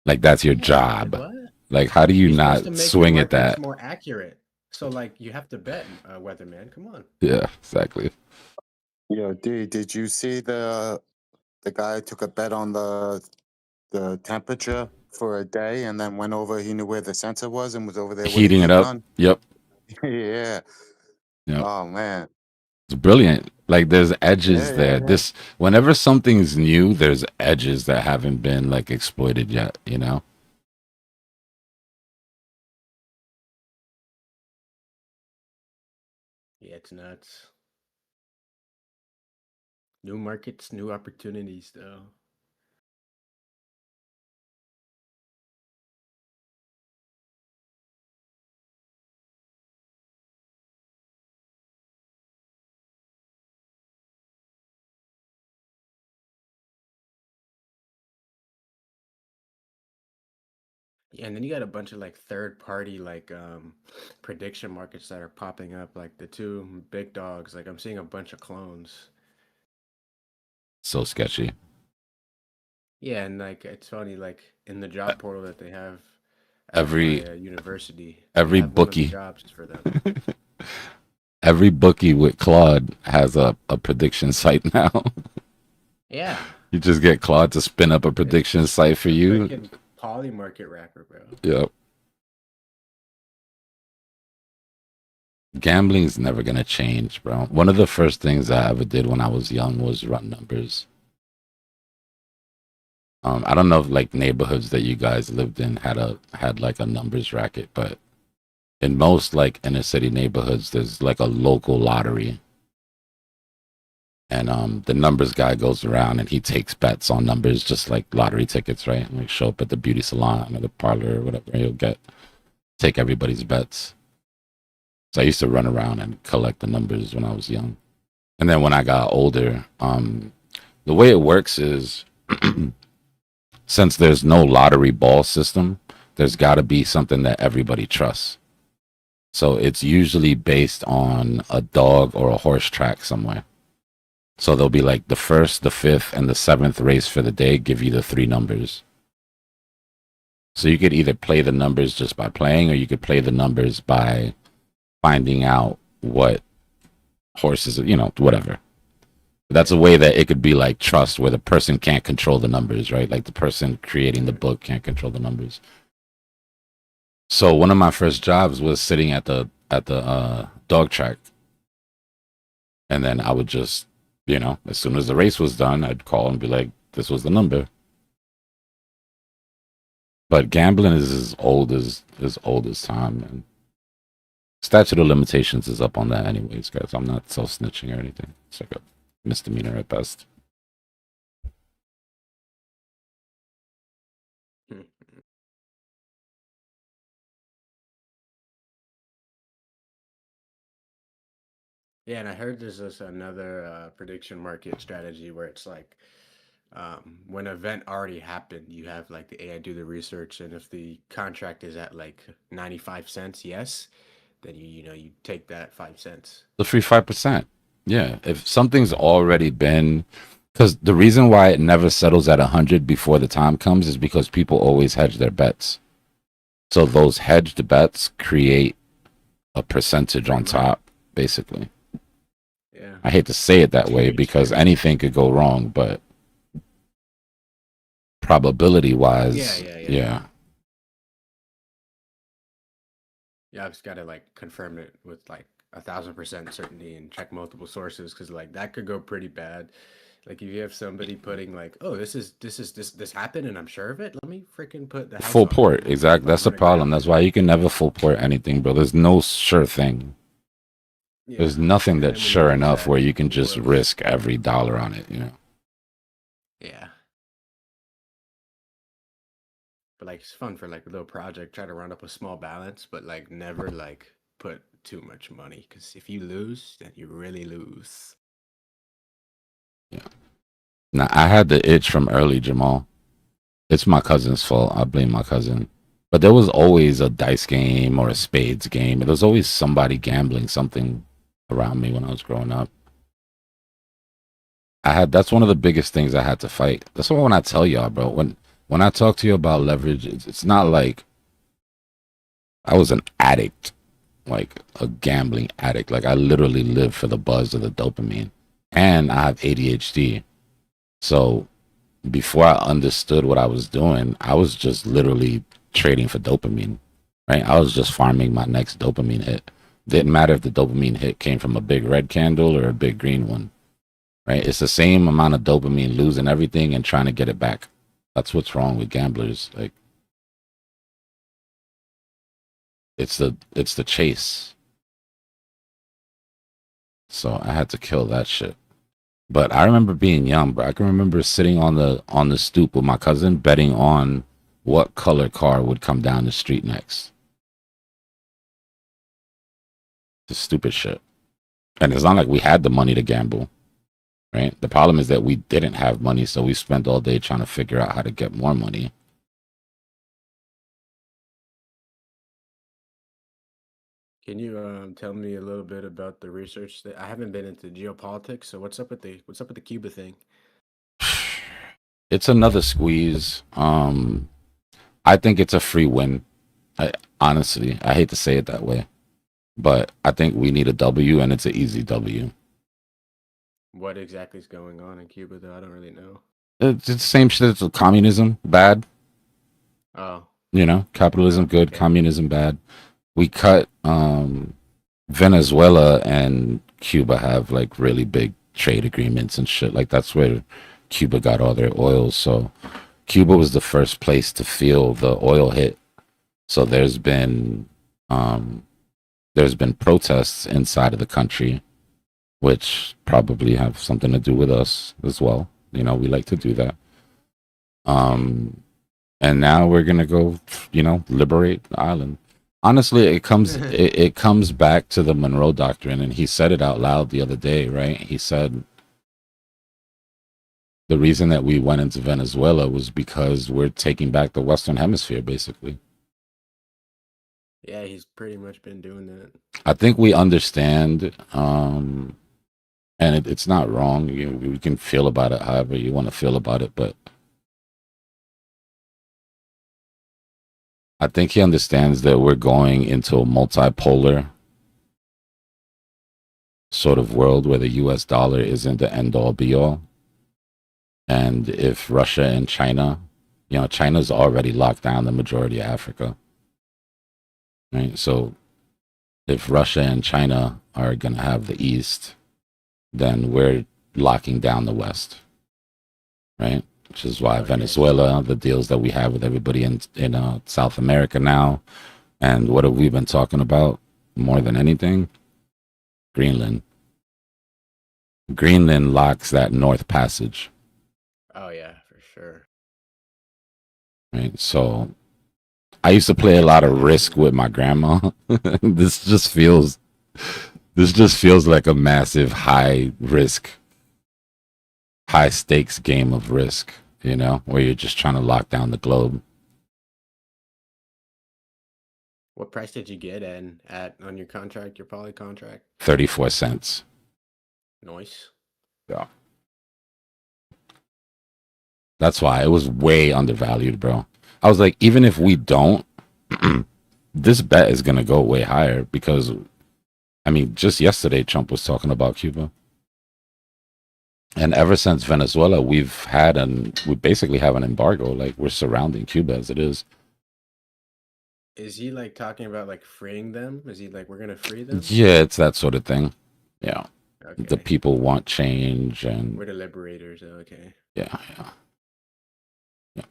Like that's your job. What? Like how do you You're supposed not to make swing your at that? markets more accurate. So like you have to bet, weatherman. Come on. Yeah, exactly. Yo, D, did you see the guy took a bet on the temperature for a day and then went over? He knew where the sensor was and was over there with a Heating heat it up. gun. Yep. Yeah. Yep. Oh man. It's brilliant. Like there's edges Yeah, there. yeah. Whenever something's new, there's edges that haven't been like exploited yet, Yeah, it's nuts. New markets, new opportunities, though. Yeah, and then you got a bunch of like third party like prediction markets that are popping up, like the two big dogs. Like I'm seeing a bunch of clones. So sketchy. Yeah, and like it's funny, like in the job portal that they have at Every my university, they every have one of the bookie jobs for them. every bookie with Claude has a prediction site now. Yeah. You just get Claude to spin up a prediction site for you. Freaking poly market wrapper, bro. Yep. Gambling's never gonna change, bro. One of the first things I ever did when I was young was run numbers. I don't know if like neighborhoods that you guys lived in had like a numbers racket, but in most like inner city neighborhoods, there's like a local lottery, and the numbers guy goes around and he takes bets on numbers, just like lottery tickets, right? Like show up at the beauty salon or the parlor or whatever, he'll take everybody's bets. So I used to run around and collect the numbers when I was young, and then when I got older, the way it works is. Since there's no lottery ball system, there's got to be something that everybody trusts. So it's usually based on a dog or a horse track somewhere. So there'll be like the first, the fifth, and the seventh race for the day give you the 3 numbers. So you could either play the numbers just by playing, or you could play the numbers by finding out what horses, whatever. That's a way that it could be like trust, where the person can't control the numbers, right? Like the person creating the book can't control the numbers. So one of my first jobs was sitting at the dog track, and then I would just, as soon as the race was done, I'd call and be like, "This was the number." But gambling is as old as time, man. Statute of limitations is up on that, anyways, guys. I'm not self-snitching or anything. It's like a misdemeanor at best. Yeah, and I heard there's this another prediction market strategy where it's like when an event already happened, you have like the AI do the research, and if the contract is at like 95 cents, yes, then you take that 5 cents. The free 5%. Yeah, if something's already been, because the reason why it never settles at 100 before the time comes is because people always hedge their bets. So those hedged bets create a percentage on top, basically. Yeah. I hate to say it that way because anything could go wrong, but probability-wise, yeah. Yeah, I've just got to like confirm it with like 1,000% certainty and check multiple sources, because like that could go pretty bad. Like if you have somebody putting like, oh, this happened and I'm sure of it, let me freaking put the house Full on port, it. exactly. That's the problem. That's why you can never full port anything, bro. There's no sure thing. Yeah. There's nothing And that's then when sure you do enough that, where you can just whoops. risk every dollar on it, Yeah. But like it's fun for like a little project, try to round up a small balance, but like never like put too much money, because if you lose, then you really lose. Yeah. Now, I had the itch from early, Jamal. It's my cousin's fault. I blame my cousin. But there was always a dice game or a spades game. There was always somebody gambling something around me when I was growing up. That's one of the biggest things I had to fight. That's why when I tell y'all, bro, when I talk to you about leverage, it's not like I was an addict, like a gambling addict. Like I literally live for the buzz of the dopamine. And I have ADHD. So before I understood what I was doing, I was just literally trading for dopamine, right? I was just farming my next dopamine hit. Didn't matter if the dopamine hit came from a big red candle or a big green one, right? It's the same amount of dopamine, losing everything and trying to get it back. That's what's wrong with gamblers. Like, it's the chase. So I had to kill that shit. But I remember being young, bro. I can remember sitting on the stoop with my cousin, betting on what color car would come down the street next. Just stupid shit. And it's not like we had the money to gamble, right? The problem is that we didn't have money, so we spent all day trying to figure out how to get more money. Can you tell me a little bit about the research that I haven't been into geopolitics? So what's up with the Cuba thing? It's another squeeze. I think it's a free win. Honestly, I hate to say it that way. But I think we need a W, and it's an easy W. What exactly is going on in Cuba, though? I don't really know. It's the same shit as communism, bad. Oh, You know, capitalism good, okay. communism bad. We cut Venezuela and Cuba have like really big trade agreements and shit. Like that's where Cuba got all their oil. So Cuba was the first place to feel the oil hit. So there's been protests inside of the country, which probably have something to do with us as well. You know, we like to do that. And now we're gonna go, you know, liberate the island. Honestly, it comes back to the Monroe Doctrine, and he said it out loud the other day, right? He said the reason that we went into Venezuela was because we're taking back the Western Hemisphere, basically. Yeah, he's pretty much been doing that. I think we understand, and it's not wrong. You can feel about it however you want to feel about it, but I think he understands that we're going into a multipolar sort of world where the US dollar isn't the end all be all. And if Russia and China, you know, China's already locked down the majority of Africa. Right? So if Russia and China are going to have the East, then we're locking down the West. Right? Which is why Venezuela, the deals that we have with everybody in South America now, and what have we been talking about more than anything? Greenland. Greenland locks that North Passage. Oh yeah, for sure. Right. So I used to play a lot of Risk with my grandma. This just feels like a massive high risk, high stakes game of Risk, you know, where you're just trying to lock down the globe. What price did you get at on your contract, your poly contract? 34 cents. Nice. Yeah. That's why it was way undervalued, bro. I was like, even if we don't, this bet is going to go way higher because, I mean, just yesterday, Trump was talking about Cuba. And ever since Venezuela, we basically have an embargo. Like, we're surrounding Cuba as it is. Is he like talking about like freeing them? Is he like, we're going to free them? Yeah, it's that sort of thing. Yeah. Okay. The people want change and. We're the liberators. Okay. Yeah.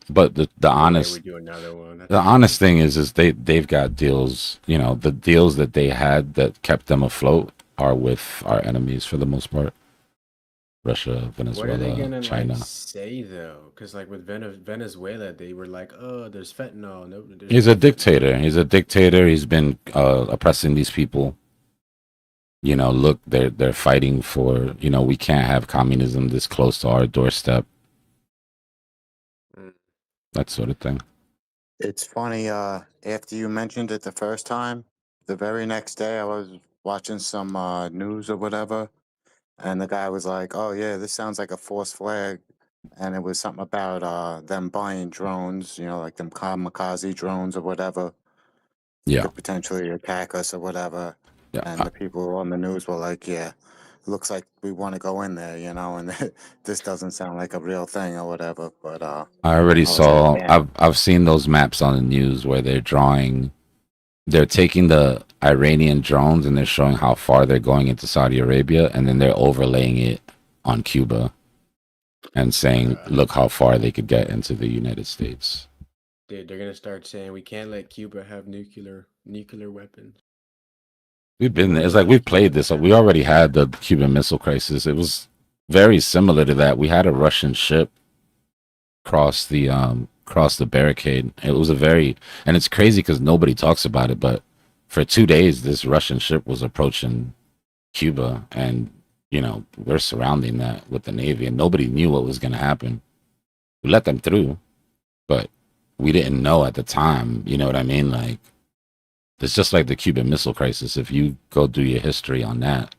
But the honest, we do another one. the honest thing is they've got deals. You know, the deals that they had that kept them afloat are with our enemies for the most part. Russia, Venezuela, what are they gonna China. like say though? Because like with Venezuela, they were like, "Oh, there's fentanyl." No, He's a dictator. He's a dictator. He's been oppressing these people. You know, look, they're fighting for. You know, we can't have communism this close to our doorstep. That sort of thing. It's funny, after you mentioned it the first time, the very next day I was watching some news or whatever, and the guy was like, "Oh yeah, this sounds like a false flag," and it was something about them buying drones, you know, like them kamikaze drones or whatever, Yeah. could potentially attack us or whatever. Yeah. And the people on the news were like, "Yeah, looks like we want to go in there, you know, and this doesn't sound like a real thing or whatever." But I already I was saw. like, "Damn." I've seen those maps on the news where they're drawing. They're taking the Iranian drones and they're showing how far they're going into Saudi Arabia, and then they're overlaying it on Cuba and saying, "Look how far they could get into the United States." Dude, they're gonna start saying we can't let Cuba have nuclear weapons. We've been there. It's like we've played this. We already had the Cuban Missile Crisis. It was very similar to that. We had a Russian ship cross the barricade. It was and it's crazy because nobody talks about it, but for 2 days this Russian ship was approaching Cuba, and you know, we're surrounding that with the Navy, and nobody knew what was going to happen. We let them through, but we didn't know at the time. You know what I mean? Like, it's just like the Cuban Missile Crisis. If you go do your history on that,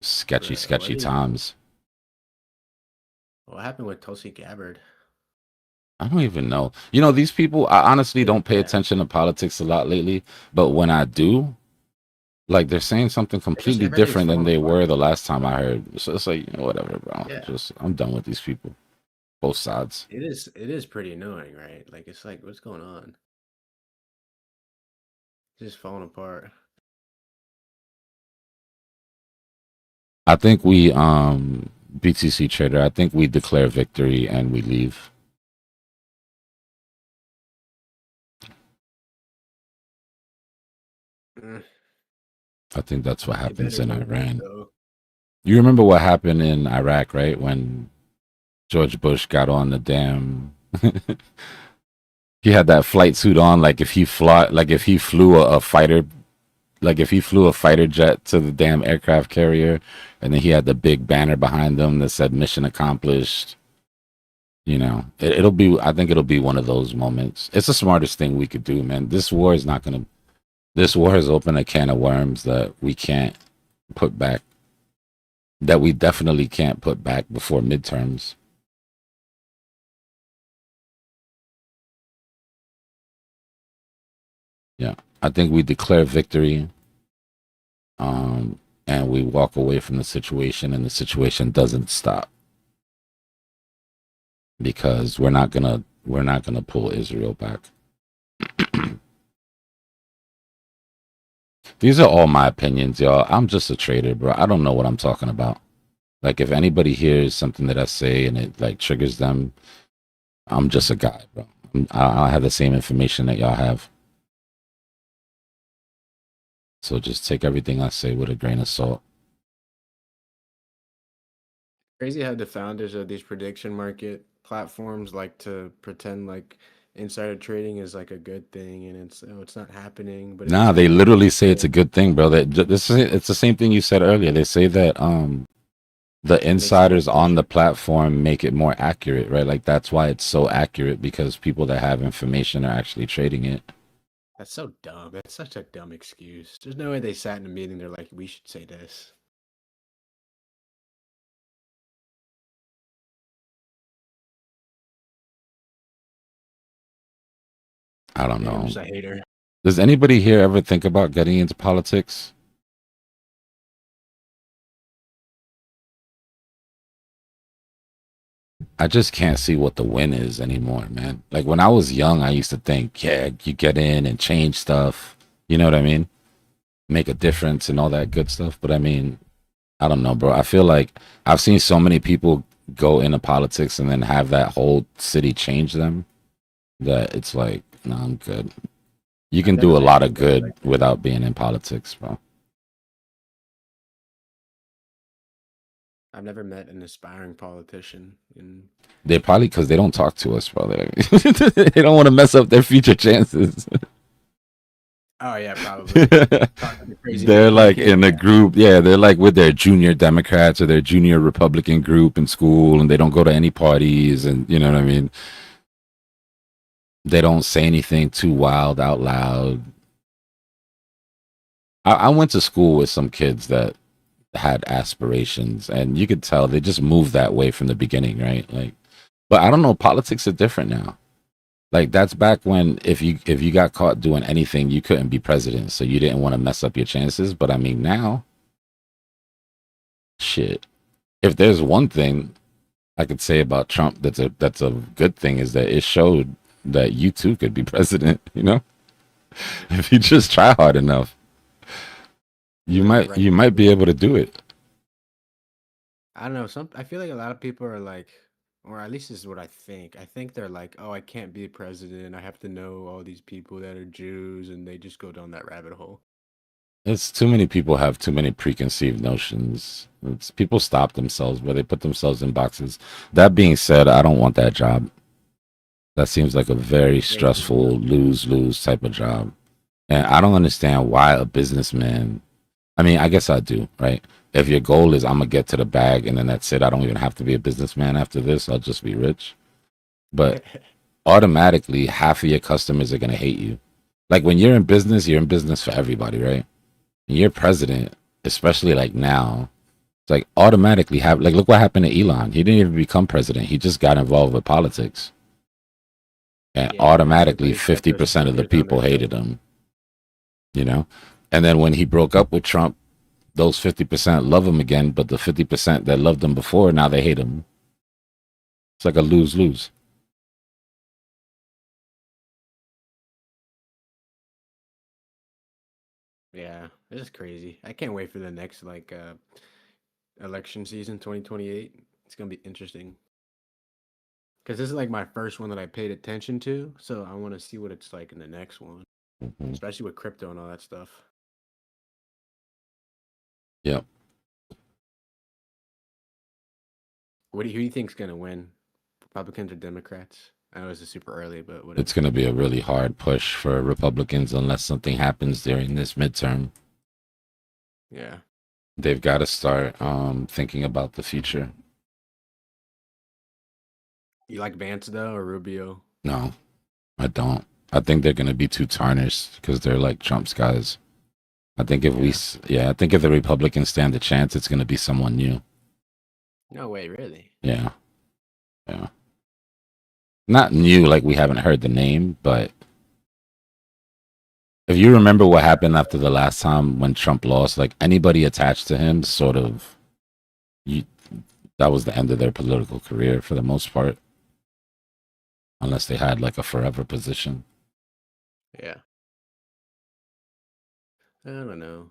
sketchy times. What happened with Tulsi Gabbard? I don't even know. You know, these people, I honestly don't pay Yeah. attention to politics a lot lately, but when I do, like they're saying something completely Everything's different than falling they were apart. the last time I heard. So it's like, you know, whatever, bro. Yeah. Just I'm done with these people. Both sides. It is pretty annoying, right? Like it's like what's going on? It's just falling apart. I think we BTC trader, I think we declare victory and we leave. Mm, I think that's what it happens better in go right Iran. though. You remember what happened in Iraq, right? When George Bush got on the damn he had that flight suit on, like if he flew a fighter, like if he flew a fighter jet to the damn aircraft carrier, and then he had the big banner behind him that said "Mission Accomplished." You know, it'll be. I think it'll be one of those moments. It's the smartest thing we could do, man. This war is not gonna. This war has opened a can of worms that we can't put back. That we definitely can't put back before midterms. Yeah, I think we declare victory, and we walk away from the situation, and the situation doesn't stop because we're not gonna pull Israel back. These are all my opinions, y'all. I'm just a trader, bro. I don't know what I'm talking about. Like, if anybody hears something that I say and it like triggers them, I'm just a guy, bro. I have the same information that y'all have. So just take everything I say with a grain of salt. Crazy how the founders of these prediction market platforms like to pretend like insider trading is like a good thing, and it's not happening. But Nah, it's they like literally say it's a good thing, bro. It's the same thing you said earlier. They say that the makes it insiders on the efficient. platform make it more accurate, right? Like that's why it's so accurate because people that have information are actually trading it. That's so dumb. That's such a dumb excuse. There's no way they sat in a meeting. They're like, we should say this. I don't Maybe I'm know. just a hater. Does anybody here ever think about getting into politics? I just can't see what the win is anymore, man. Like when I was young, I used to think, yeah, you get in and change stuff. You know what I mean? Make a difference and all that good stuff. But I mean, I don't know, bro. I feel like I've seen so many people go into politics and then have that whole city change them that it's like, no, I'm good. You I've can never do a met lot of anybody good like that. without being in politics, bro. I've never met an aspiring politician. And They probably because they don't talk to us, bro. They don't want to mess up their future chances. oh yeah, probably talking to crazy They're people. You like can't in do a that. group, yeah. They're like with their junior Democrats or their junior Republican group in school, and they don't go to any parties, and you know what I mean. They don't say anything too wild out loud. I went to school with some kids that had aspirations, and you could tell they just moved that way from the beginning, right? Like, but I don't know. Politics are different now. Like that's back when if you got caught doing anything, you couldn't be president, so you didn't want to mess up your chances. But I mean, now, shit. If there's one thing I could say about Trump that's a good thing is that it showed that you too could be president. You know, if you just try hard enough, With the right you might be people. able to do it. I don't know. I feel like a lot of people are like, or at least this is what I think. I think they're like, oh, I can't be president. I have to know all these people that are Jews, and they just go down that rabbit hole. It's too many people have too many preconceived notions. It's people stop themselves, but they put themselves in boxes. That being said, I don't want that job. That seems like a very Yeah, you can do stressful lose-lose type of job. And I don't understand why a businessman, I mean, I guess I do, right? If your goal is I'm gonna get to the bag and then that's it, I don't even have to be a businessman after this, I'll just be rich. But that. automatically half of your customers are gonna hate you. Like when you're in business for everybody, right? And you're president, especially like now, it's like automatically have like look what happened to Elon. He didn't even become president. He just got involved with politics. and Yeah, automatically basically kept us 50% of the focused on people hated ourselves. him. You know, and then when he broke up with Trump, those 50% love him again, but the 50% that loved him before, now they hate him. It's like a lose-lose. Yeah, this is crazy. I can't wait for the next like election season 2028. It's gonna be interesting. Because this is like my first one that I paid attention to, so I want to see what it's like in the next one, Mm-hmm. especially with crypto and all that stuff. Yep. Who do you think's gonna win, Republicans or Democrats? I know it's super early, but whatever. It's going to be a really hard push for Republicans unless something happens during this midterm. Yeah. They've got to start thinking about the future. You like Vance though, or Rubio? No, I don't. I think they're going to be too tarnished because they're like Trump's guys. I think if I think if the Republicans stand a chance, it's going to be someone new. No way, really. Yeah. Yeah. Not new, like we haven't heard the name, but if you remember what happened after the last time when Trump lost, like anybody attached to him, sort of, that was the end of their political career for the most part, unless they had like a forever position. Yeah. I don't know.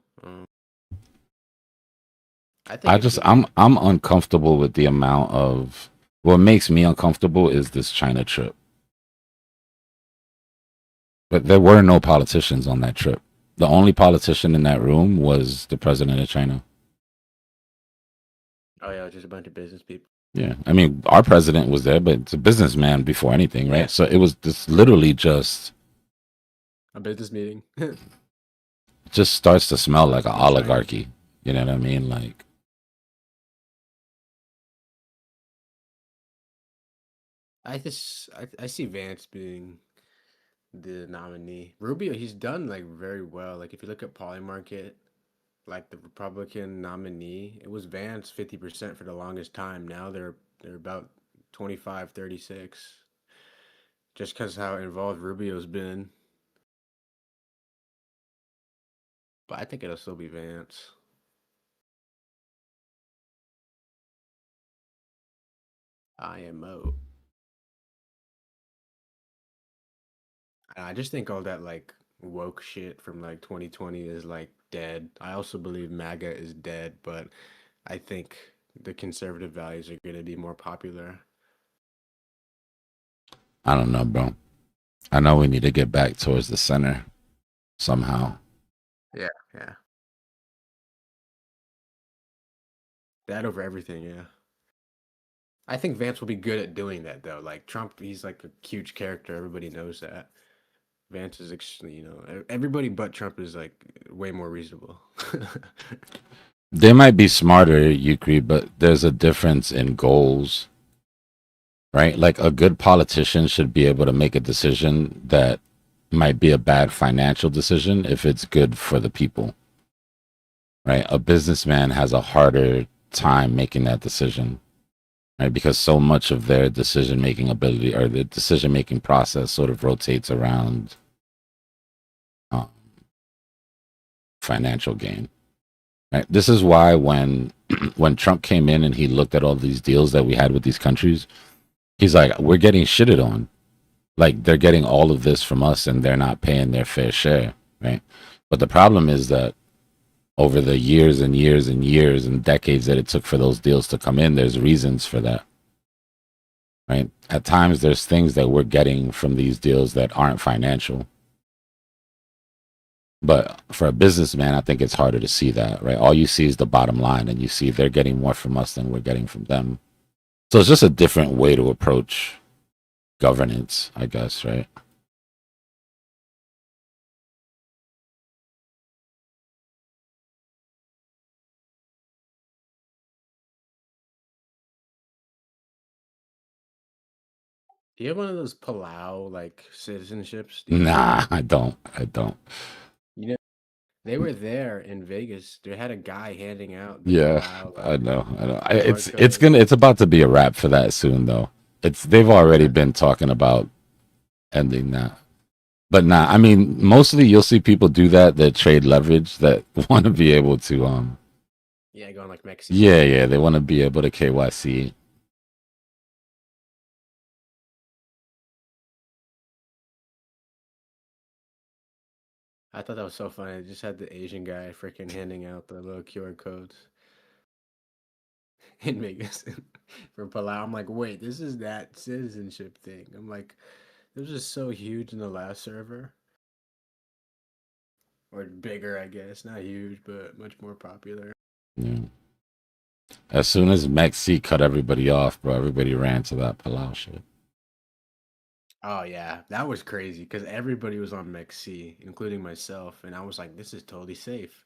I'm uncomfortable with the amount of. What makes me uncomfortable is this China trip. But there were no politicians on that trip. The only politician in that room was the president of China. Oh yeah, just a bunch of business people. Yeah, I mean, our president was there, but it's a businessman before anything, right? Yeah. So it was just literally just a business meeting. It just starts to smell like an oligarchy. You know what I mean? Like, I see Vance being the nominee. Rubio, he's done like very well. Like if you look at Polymarket, like the Republican nominee, it was Vance 50% for the longest time. Now they're about 25, 36. Just because how involved Rubio's been. But I think it'll still be Vance. IMO. I just think all that like woke shit from like 2020 is like dead. I also believe MAGA is dead, but I think the conservative values are going to be more popular. I don't know, bro. I know we need to get back towards the center somehow. Yeah. That over everything, yeah. I think Vance will be good at doing that, though. Like Trump, he's like a huge character. Everybody knows that. Vance is, everybody but Trump is like way more reasonable. They might be smarter, Ukri, but there's a difference in goals, right? Like a good politician should be able to make a decision that might be a bad financial decision if it's good for the people, right? A businessman has a harder time making that decision, right? Because so much of their decision-making ability or the decision-making process sort of rotates around financial gain. Right. This is why when Trump came in and he looked at all these deals that we had with these countries, he's like, we're getting shitted on. Like they're getting all of this from us and they're not paying their fair share. Right. But the problem is that over the years and years and years and decades that it took for those deals to come in, there's reasons for that. Right. At times there's things that we're getting from these deals that aren't financial. But for a businessman, I think it's harder to see that, right? All you see is the bottom line, and you see they're getting more from us than we're getting from them. So it's just a different way to approach governance, I guess, right? Do you have one of those Palau like citizenships? Nah, I don't. You know, they were there in Vegas. They had a guy handing out. Yeah, Palau, like, I know. It's about to be a wrap for that soon, though. They've already been talking about ending that. But nah, I mean, mostly you'll see people do that trade leverage that want to be able to Yeah, going like Mexico. yeah, they want to be able to KYC. I thought that was so funny. I just had the Asian guy freaking handing out the little QR codes in Vegas for Palau. I'm like, wait, this is that citizenship thing. I'm like, it was just so huge in the last server. Or bigger, I guess. Not huge, but much more popular. Yeah. As soon as Mexi cut everybody off, bro, everybody ran to that Palau shit. Oh yeah, that was crazy because everybody was on MEXC, including myself, and I was like, "This is totally safe."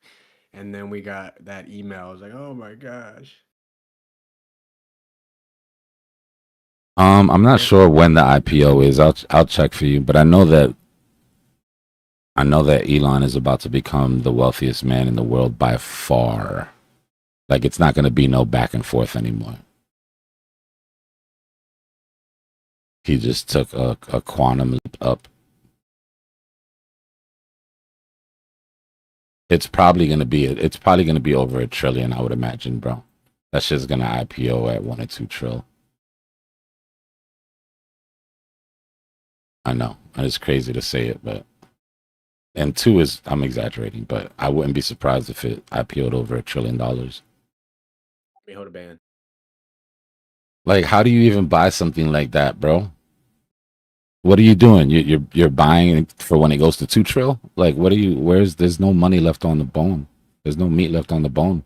And then we got that email. I was like, "Oh my gosh!" I'm not sure when the IPO is. I'll check for you, but I know that Elon is about to become the wealthiest man in the world by far. Like it's not going to be no back and forth anymore. He just took a quantum leap up. It's probably gonna be over $1 trillion, I would imagine, bro. That shit's gonna IPO at 1 or 2 trill. I know, and it's crazy to say it, but and two is I'm exaggerating, but I wouldn't be surprised if it IPO'd over $1 trillion. Let me hold a band. Like, how do you even buy something like that, bro? What are you doing? You're buying for when it goes to 2 trill? Like, what are you? There's no money left on the bone. There's no meat left on the bone.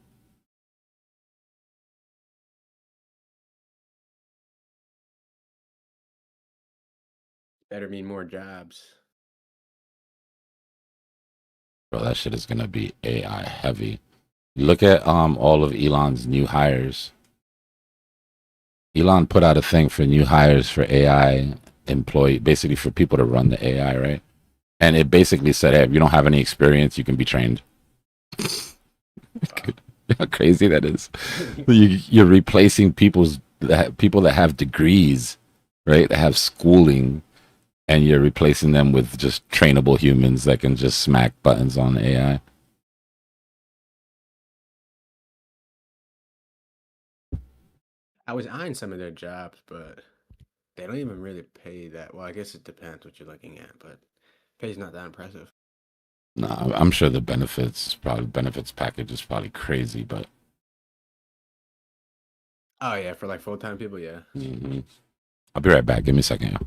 Better mean more jobs. Bro, that shit is gonna be AI heavy. Look at all of Elon's new hires. Elon put out a thing for new hires for AI employee, basically for people to run the AI, right? And it basically said, hey, if you don't have any experience, you can be trained. How crazy that is. You're replacing people that have degrees, right? That have schooling, and you're replacing them with just trainable humans that can just smack buttons on AI. I was eyeing some of their jobs, but they don't even really pay that well. I guess it depends what you're looking at, but pay's not that impressive. No, I'm sure the benefits package is probably crazy, but Oh yeah, for like full-time people, yeah. I'll be right back. Give me a second. Yeah.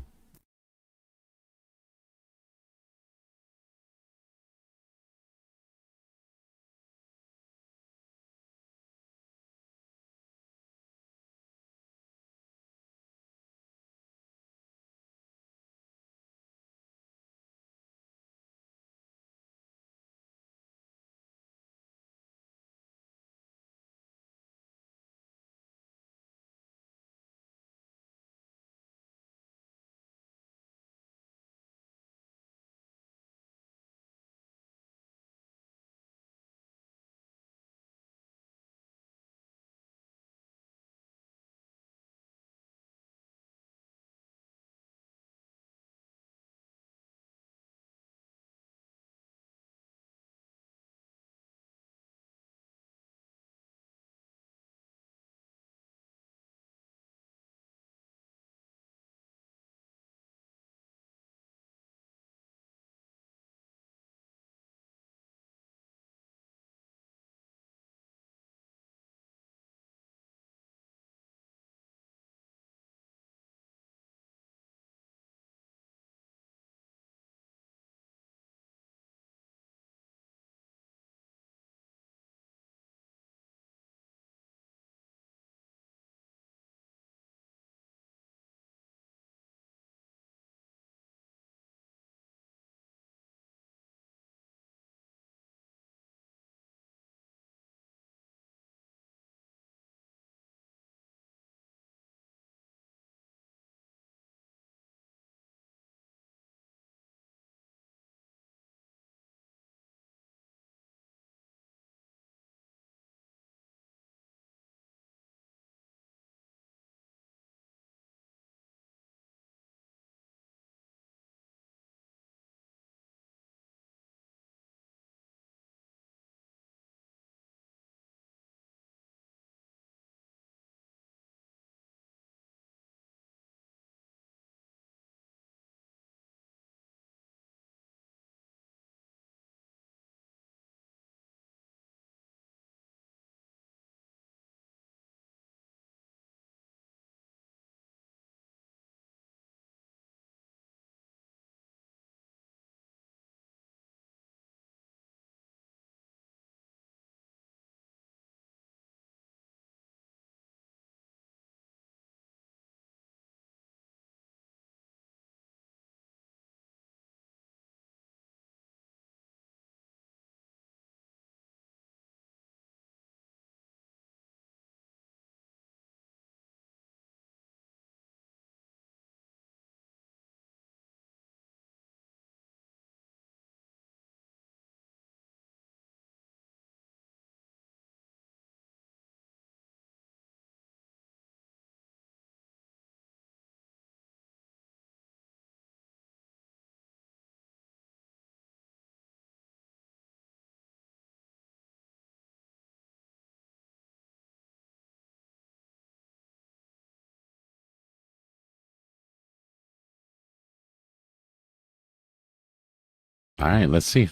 All right, let's see.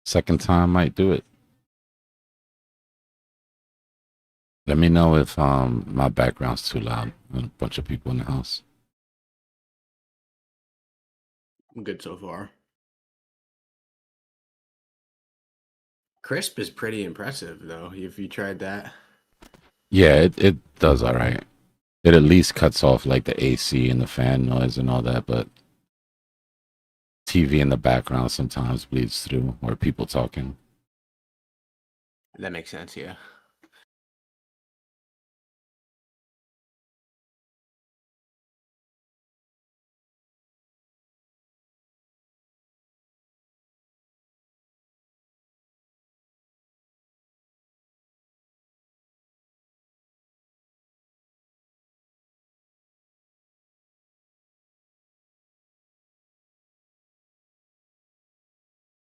Second time might do it. Let me know if my background's too loud. A bunch of people in the house. I'm good so far. Crisp is pretty impressive though, if you tried that. Yeah, it does all right. It at least cuts off like the AC and the fan noise and all that, but TV in the background sometimes bleeds through or people talking. That makes sense, yeah.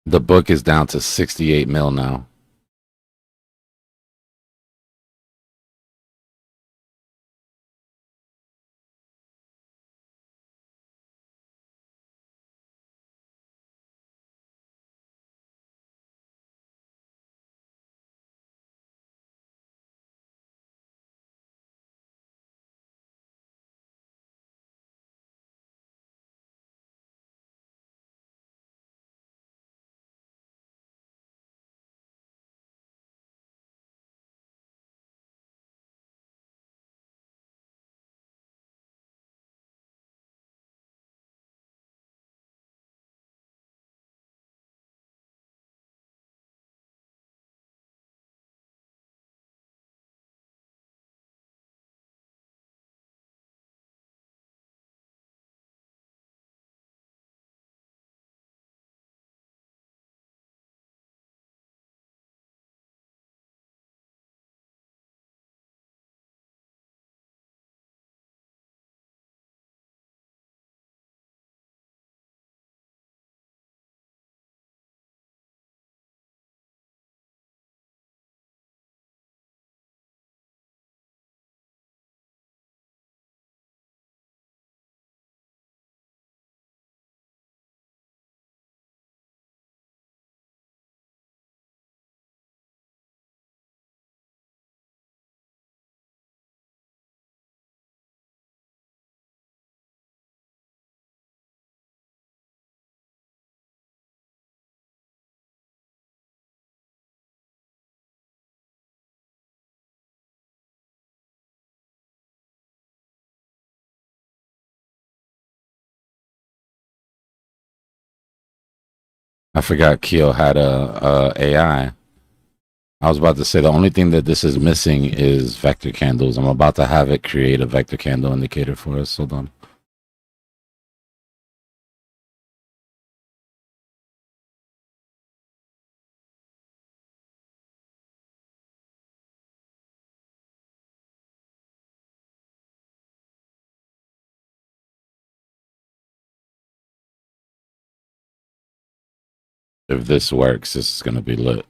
The book is down to 68 mil now. I forgot Keo had a AI. I was about to say the only thing that this is missing is vector candles. I'm about to have it create a vector candle indicator for us. Hold on. If this works, this is going to be lit.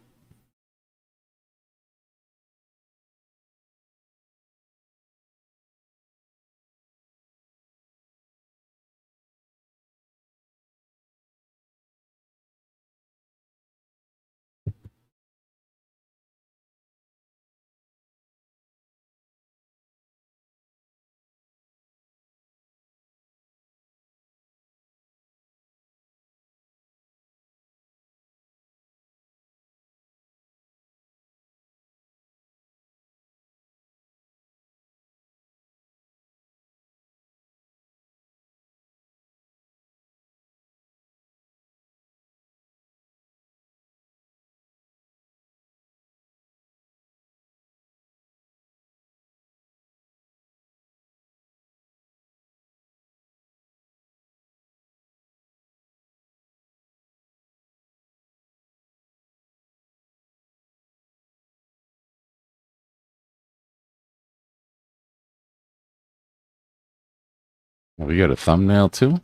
We got a thumbnail too.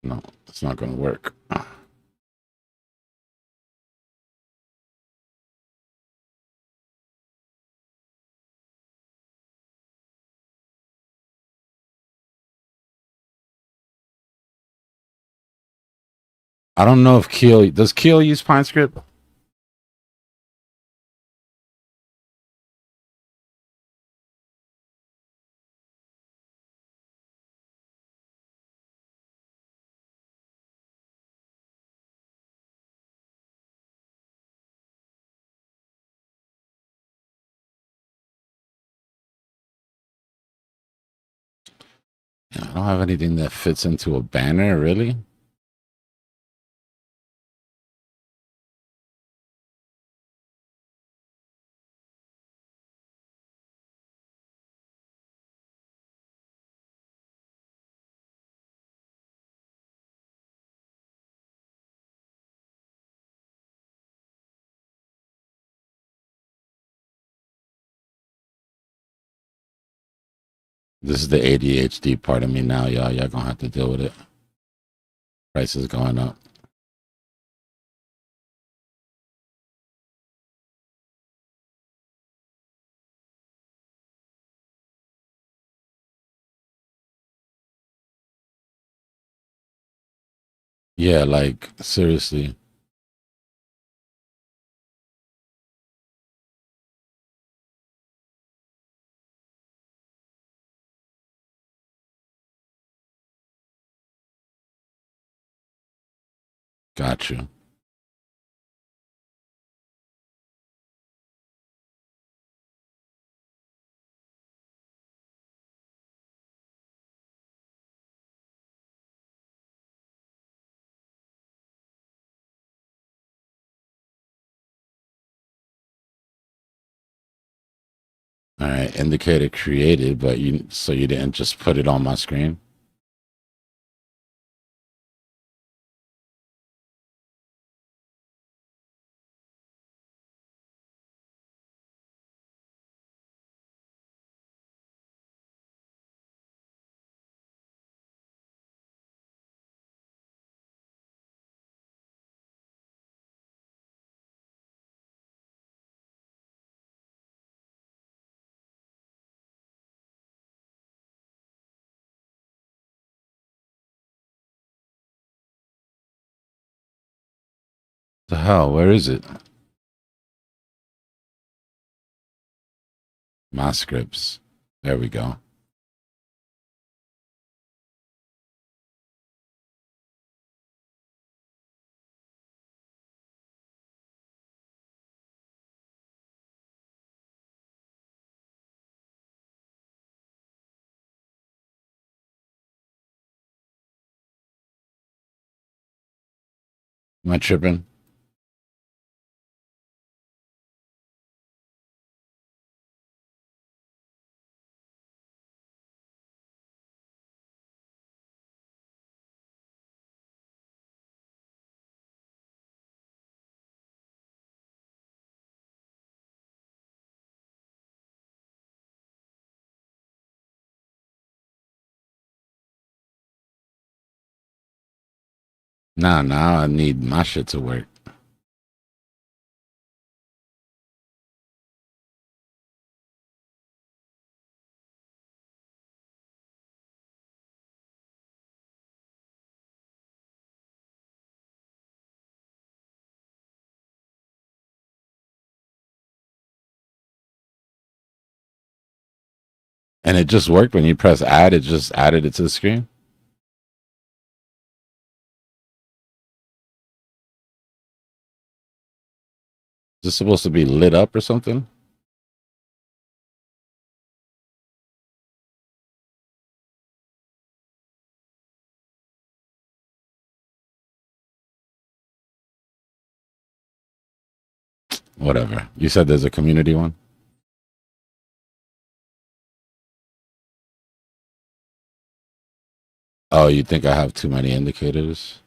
No, it's not going to work. I don't know if Keel does Keel use PineScript? I don't have anything that fits into a banner, really. This is the ADHD part of me now, y'all. Y'all gonna have to deal with it. Prices going up. Yeah, like seriously. Got you. All right, indicator created, but you didn't just put it on my screen. The hell, where is it? My scripts. There we go. Am I tripping? Nah, now I need my shit to work. And it just worked when you press add, it just added it to the screen. Is this supposed to be lit up or something? Whatever. You said there's a community one? Oh, you think I have too many indicators?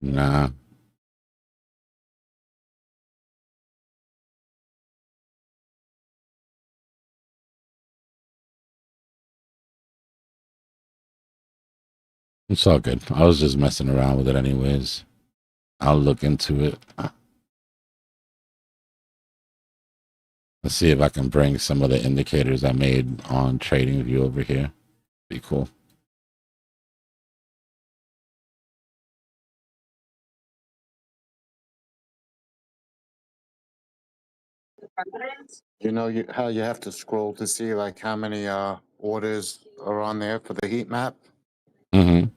Nah. It's all good. I was just messing around with it anyways. I'll look into it. Let's see if I can bring some of the indicators I made on TradingView over here. Be cool. You know how you have to scroll to see like how many orders are on there for the heat map? Mm-hmm.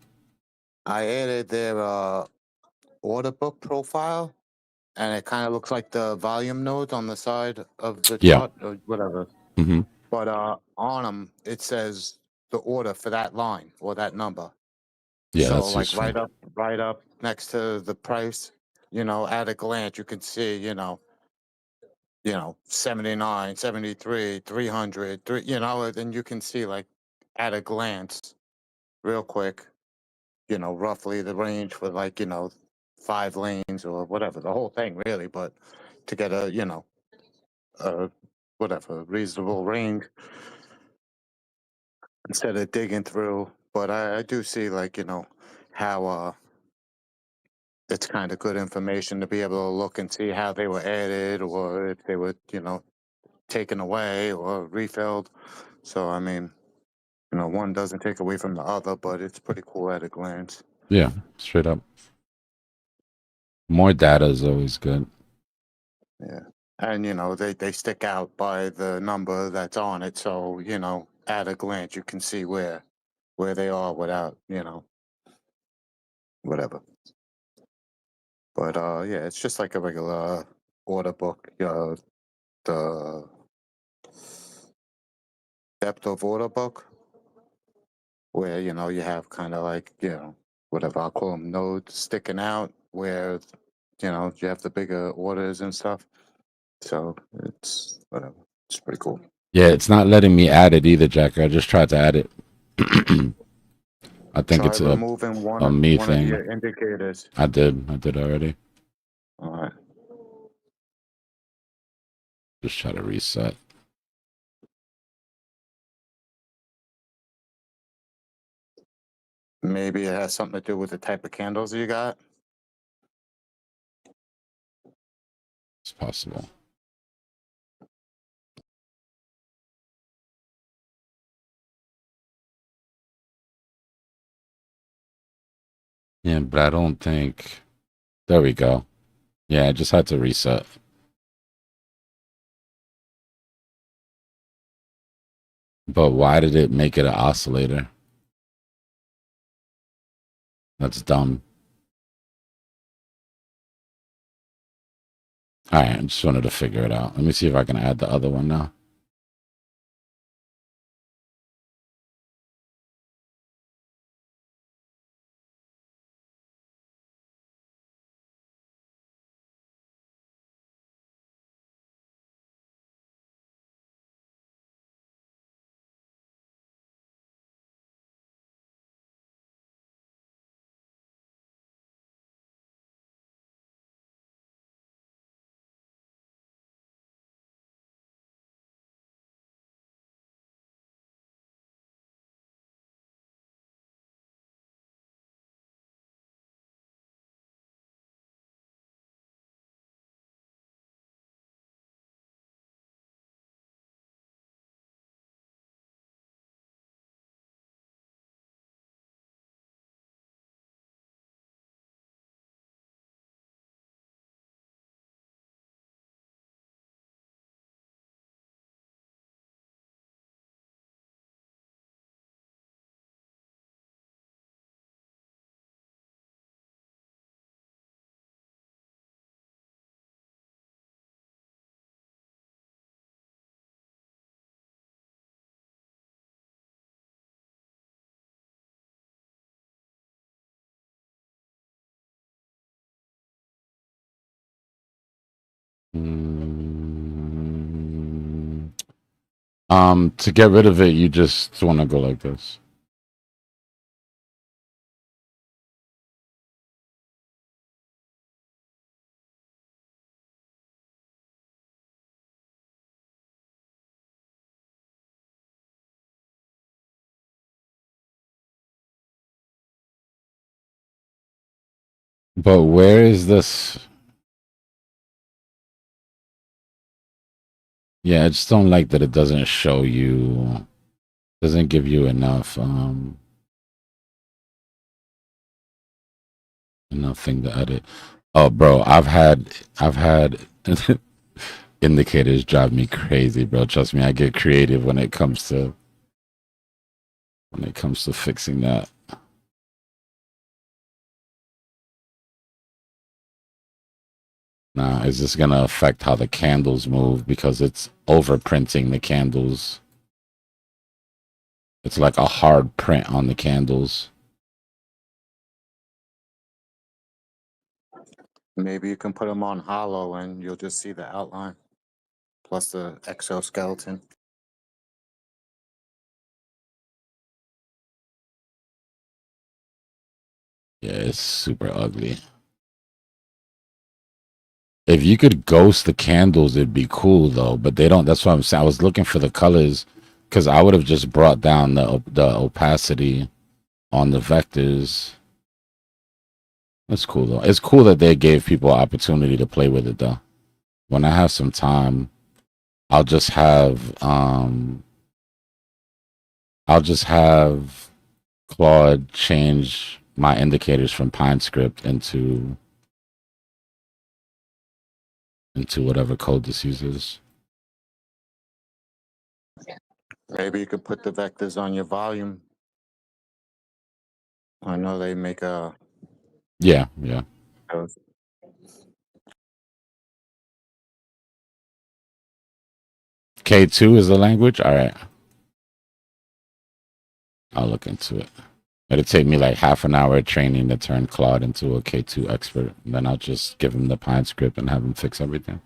I added their order book profile, and it kind of looks like the volume node on the side of the Yeah. chart or whatever. Mm-hmm. But on them, it says the order for that line or that number. Yeah, So that's like useful. right up next to the price, at a glance, you can see, 79, 73, 300, then you can see like at a glance real quick, roughly the range for like, 5 lanes or whatever, the whole thing really, but to get a whatever reasonable range instead of digging through. But I do see like, how it's kind of good information to be able to look and see how they were added or if they were, taken away or refilled. So I mean, one doesn't take away from the other, but it's pretty cool at a glance. Yeah, straight up. More data is always good. Yeah. And they stick out by the number that's on it. So, at a glance you can see where they are without, whatever. But yeah, it's just like a regular order book, the depth of order book where, you have kind of like, whatever I'll call them nodes sticking out where, you have the bigger orders and stuff. So it's whatever. It's pretty cool. Yeah, it's not letting me add it either, Jack. I just tried to add it. I think Try it's a removing me one of thing. your indicators. I did already. All right. Just try to reset. Maybe it has something to do with the type of candles you got. It's possible. Yeah, but I don't think. There we go. Yeah, I just had to reset. But why did it make it an oscillator? That's dumb. All right, I just wanted to figure it out. Let me see if I can add the other one now. To get rid of it, you just want to go like this. But where is this? Yeah, I just don't like that it doesn't show you, doesn't give you enough nothing to edit. Oh, bro, I've had indicators drive me crazy, bro. Trust me, I get creative when it comes to fixing that. Now, is this gonna affect how the candles move because it's overprinting the candles? It's like a hard print on the candles. Maybe you can put them on hollow and you'll just see the outline plus the exoskeleton. Yeah, it's super ugly. If you could ghost the candles, it'd be cool though. But they don't. That's what I'm saying. I was looking for the colors because I would have just brought down the opacity on the vectors. That's cool though. It's cool that they gave people opportunity to play with it though. When I have some time, I'll just have Claude change my indicators from PineScript into whatever code this uses. Maybe you could put the vectors on your volume. I know they make a. Yeah. K2 is the language? All right. I'll look into it. It'll take me like half an hour of training to turn Claude into a K2 expert. And then I'll just give him the PineScript and have him fix everything.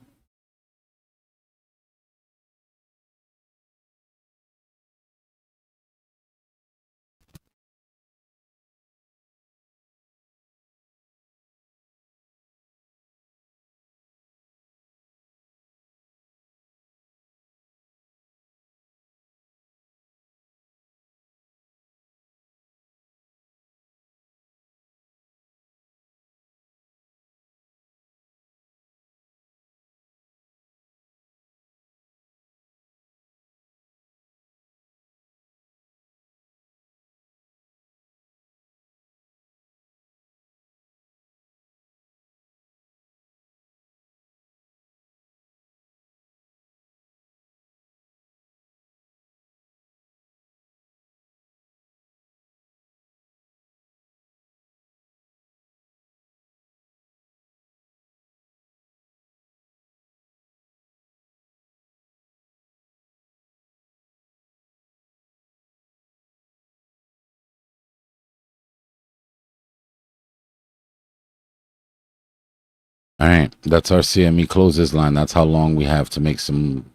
All right. That's our CME closes line. That's how long we have to make some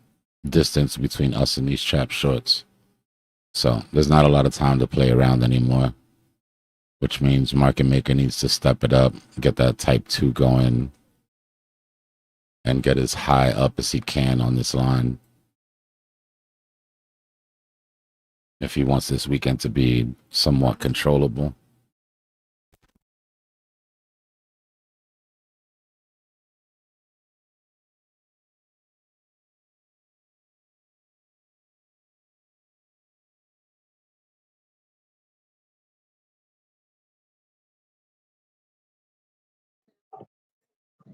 distance between us and these trap shorts. So there's not a lot of time to play around anymore, which means market maker needs to step it up, get that type 2 going, and get as high up as he can on this line if he wants this weekend to be somewhat controllable.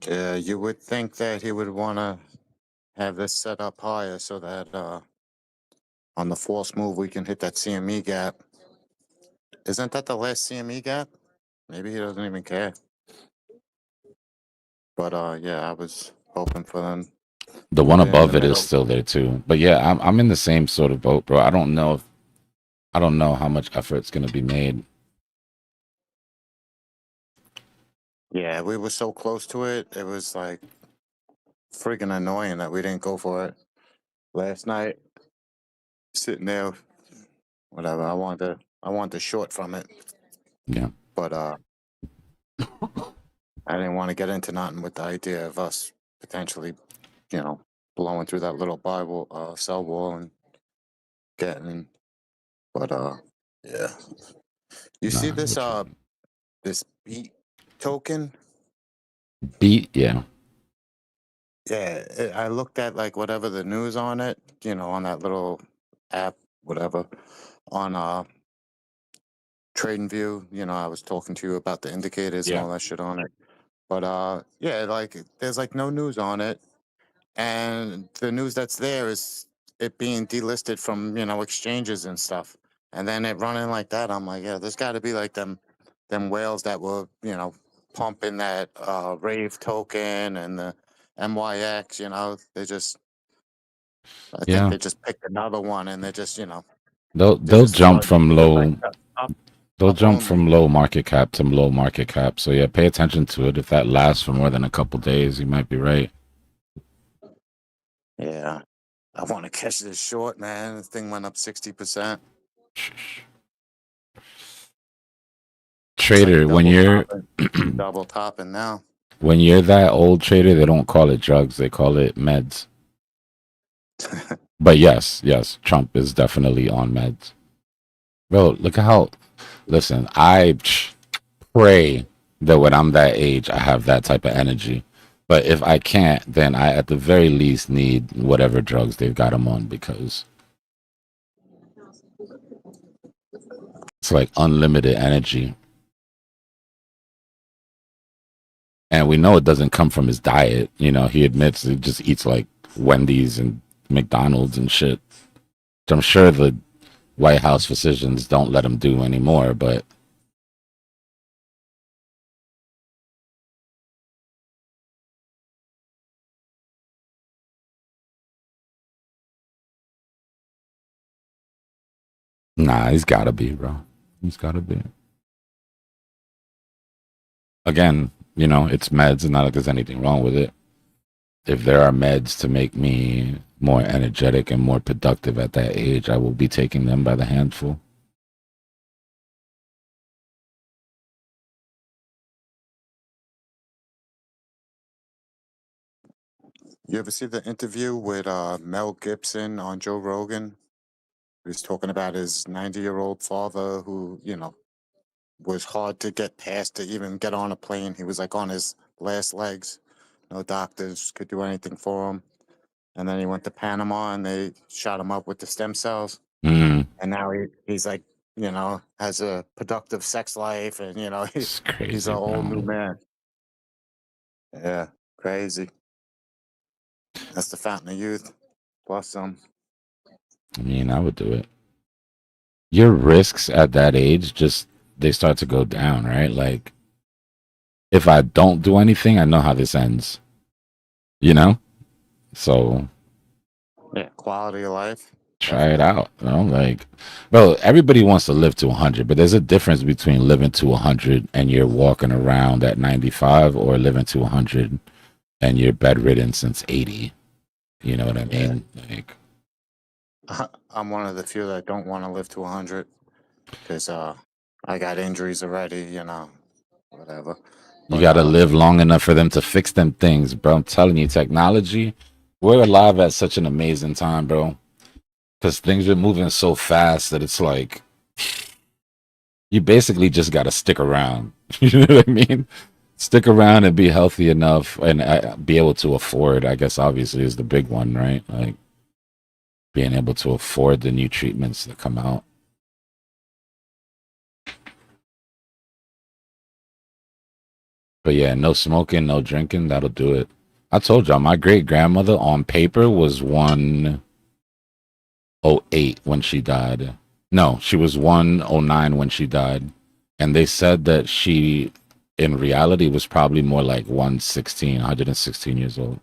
You would think that he would want to have this set up higher so that on the false move we can hit that CME gap. Isn't that the last CME gap? Maybe he doesn't even care. But yeah, I was hoping for them. The one They're in above the it is middle. still there too. But yeah, I'm in the same sort of boat, bro. I don't know how much effort's gonna be made. Yeah, we were so close to it. It was like freaking annoying that we didn't go for it last night. Sitting there, whatever. I wanted to short from it. Yeah. But I didn't want to get into nothing with the idea of us potentially, blowing through that little Bible cell wall and getting. But yeah, you see Nah, this what you this beat token? Yeah. Yeah, I looked at like whatever the news on it, on that little app, whatever, on Trade and View. I was talking to you about the indicators and Yeah. all that shit on it. But yeah, like there's like no news on it, and the news that's there is it being delisted from exchanges and stuff, and then it running like that. I'm like, yeah, there's got to be like them whales that were pumping that Rave token and the MYX. They just I think Yeah. they just picked another one and they're They'll just jump starting to from do it like low. up They'll up jump only. from low market cap to low market cap. So yeah, pay attention to it. If that lasts for more than a couple days, you might be right. Yeah, I want to catch this short, man. The thing went up 60%. Looks like a Trader, double topping now. when you're that old trader, they don't call it drugs, they call it meds. But yes, Trump is definitely on meds. Bro, look at how listen, I pray that when I'm that age I have that type of energy. But if I can't, then I at the very least need whatever drugs they've got him on because it's like unlimited energy. And we know it doesn't come from his diet. He admits he just eats like Wendy's and McDonald's and shit. Which I'm sure the White House physicians don't let him do anymore, but nah, he's gotta be, bro. He's gotta be. Again, it's meds, and not like there's anything wrong with it. If there are meds to make me more energetic and more productive at that age, I will be taking them by the handful. You ever see the interview with Mel Gibson on Joe Rogan? He was talking about his 90-year-old father who, was hard to get past to even get on a plane. He was like on his last legs. No doctors could do anything for him. And then he went to Panama and they shot him up with the stem cells. Mm, And now he's like, has a productive sex life and, it's he's crazy, an old new bro. man. Yeah, crazy. That's the fountain of youth. Plus some. I mean, I would do it. Your risks at that age just they start to go down, right? Like if I don't do anything, I know how this ends. You know? So Yeah, quality of life. try it Definitely. out. Like, bro, everybody wants to live to 100, but there's a difference between living to 100 and you're walking around at 95 or living to 100 and you're bedridden since 80. You know what I Yeah. mean? Like, I'm one of the few that don't want to live to 100 because I got injuries already, whatever. you But got to live long enough for them to fix them things, bro. I'm telling you, technology, we're alive at such an amazing time, bro. Because things are moving so fast that it's like, you basically just got to stick around. You know what I mean? Stick around and be healthy enough and be able to afford, I guess, obviously, is the big one, right? Like being able to afford the new treatments that come out. But yeah, no smoking, no drinking, that'll do it. I told y'all, my great grandmother on paper was 108 when she died. No, she was 109 when she died. And they said that she, in reality, was probably more like 116 years old.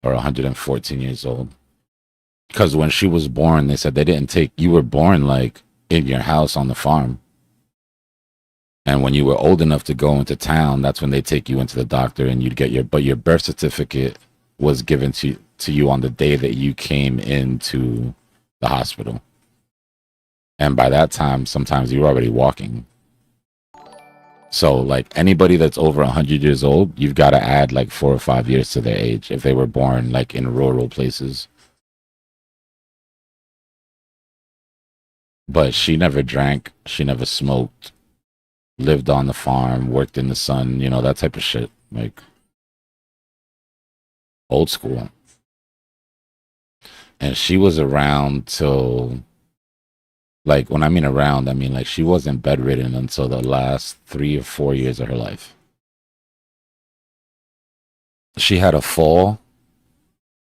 Or 114 years old. Because when she was born, they said they didn't take, you were born like in your house on the farm. And when you were old enough to go into town, that's when they take you into the doctor and you'd get but your birth certificate was given to you on the day that you came into the hospital. And by that time, sometimes you were already walking. So like anybody that's over 100 years old, you've got to add like 4 or 5 years to their age if they were born like in rural places. But she never drank, she never smoked. lived on the farm, worked in the sun, you know, that type of shit. Like old school. And she was around till, like, when I mean around, I mean like she wasn't bedridden until the last 3 or 4 years of her life. She had a fall,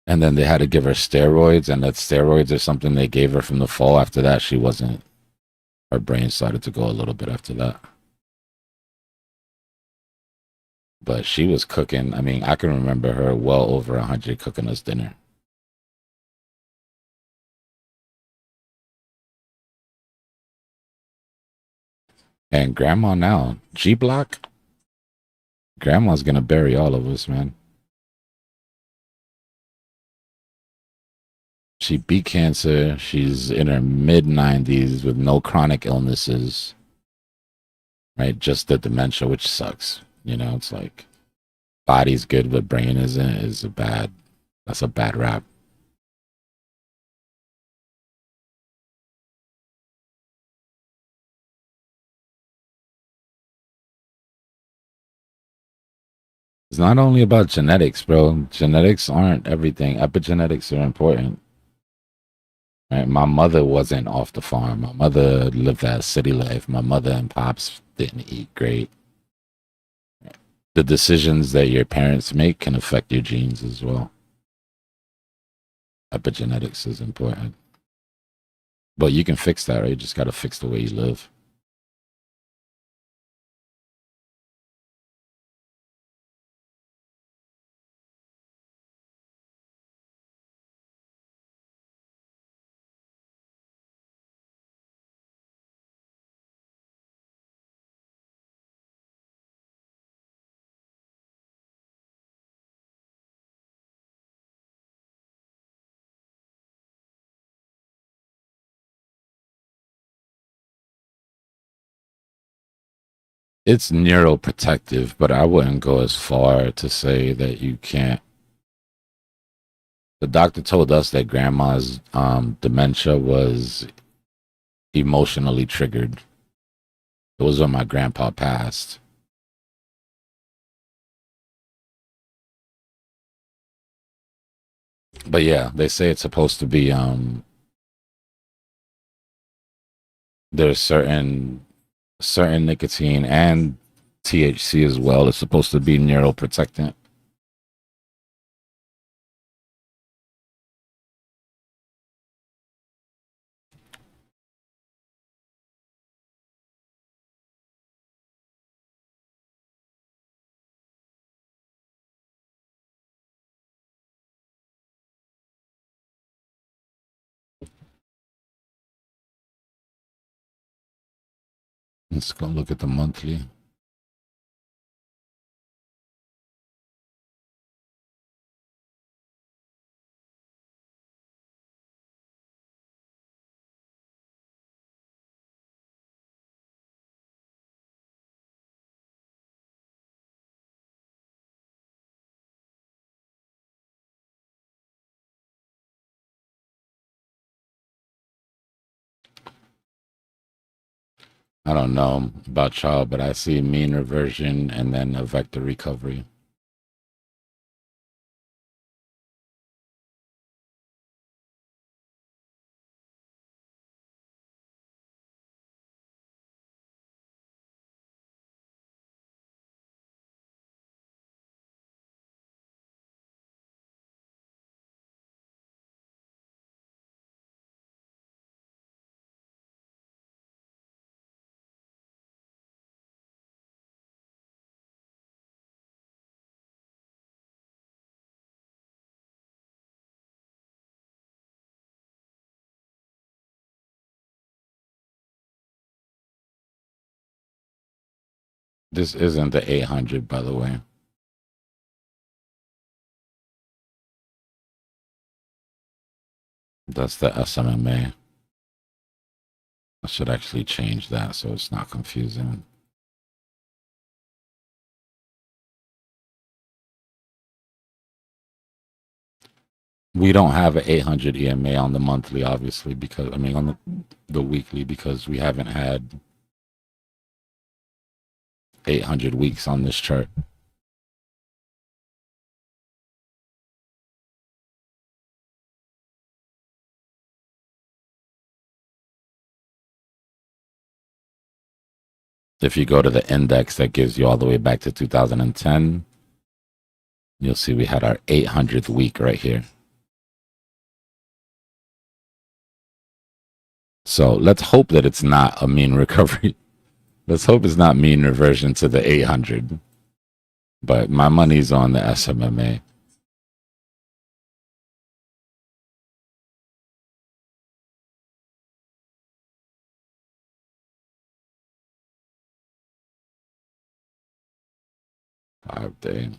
and then they had to give her steroids, and that steroids or something they gave her from the fall. After that, she wasn't, her brain started to go a little bit after that. But she was cooking. I mean, I can remember her well over 100 cooking us dinner. And grandma now, G-Block, grandma's gonna bury all of us, man. She beat cancer. She's in her mid-90s with no chronic illnesses, right? Just the dementia, which sucks. You know, it's like body's good, but brain isn't, that's a bad rap. It's not only about genetics, bro. Genetics aren't everything. Epigenetics are important. Right? My mother wasn't off the farm. My mother lived that city life. My mother and pops didn't eat great. The decisions that your parents make can affect your genes as well. Epigenetics is important. But you can fix that, right? You just got to fix the way you live. It's neuroprotective, but I wouldn't go as far to say that you can't. The doctor told us that grandma's dementia was emotionally triggered. It was when my grandpa passed. But yeah, they say it's supposed to be there's certain nicotine and THC as well. It's supposed to be neuroprotectant. Let's go look at the monthly. I don't know about y'all, but I see mean reversion and then a vector recovery. This isn't the 800, by the way. That's the SMMA. I should actually change that so it's not confusing. We don't have an 800 EMA on the monthly, obviously, because, I mean, on the weekly, because we haven't had 800 weeks on this chart. If you go to the index that gives you all the way back to 2010, you'll see we had our 800th week right here. So let's hope that it's not a mean recovery. Let's hope it's not mean reversion to the 800. But my money's on the SMMA. Five-day.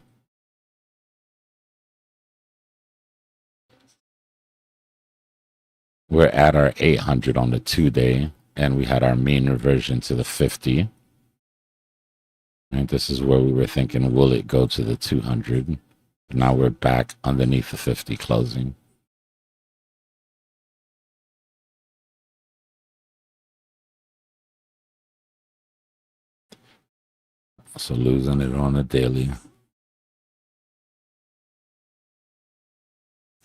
We're at our 800 on the 2-day, and we had our mean reversion to the 50. Right, this is where we were thinking, will it go to the 200? But now we're back underneath the 50 closing. So losing it on a daily.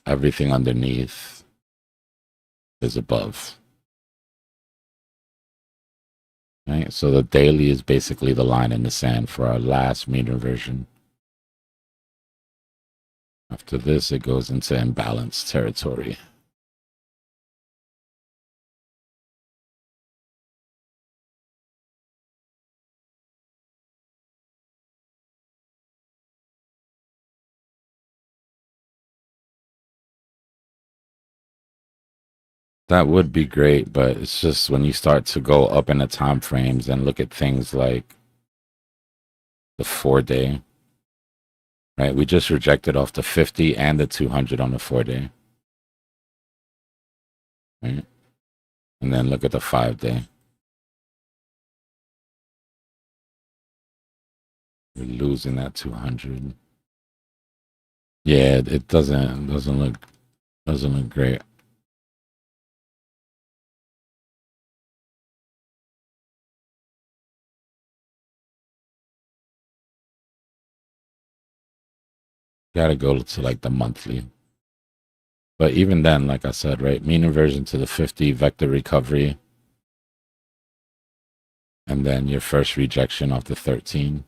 Everything underneath is above. Right? So the daily is basically the line in the sand for our last mean reversion. After this, it goes into imbalanced territory. That would be great, but it's just when you start to go up in the time frames and look at things like the 4-day, right? We just rejected off the 50 and the 200 on the 4-day, right? And then look at the 5-day. We're losing that 200. Yeah, it doesn't look great. Gotta go to like the monthly. But even then, like I said, right, mean inversion to the 50, vector recovery, and then your first rejection off the 13.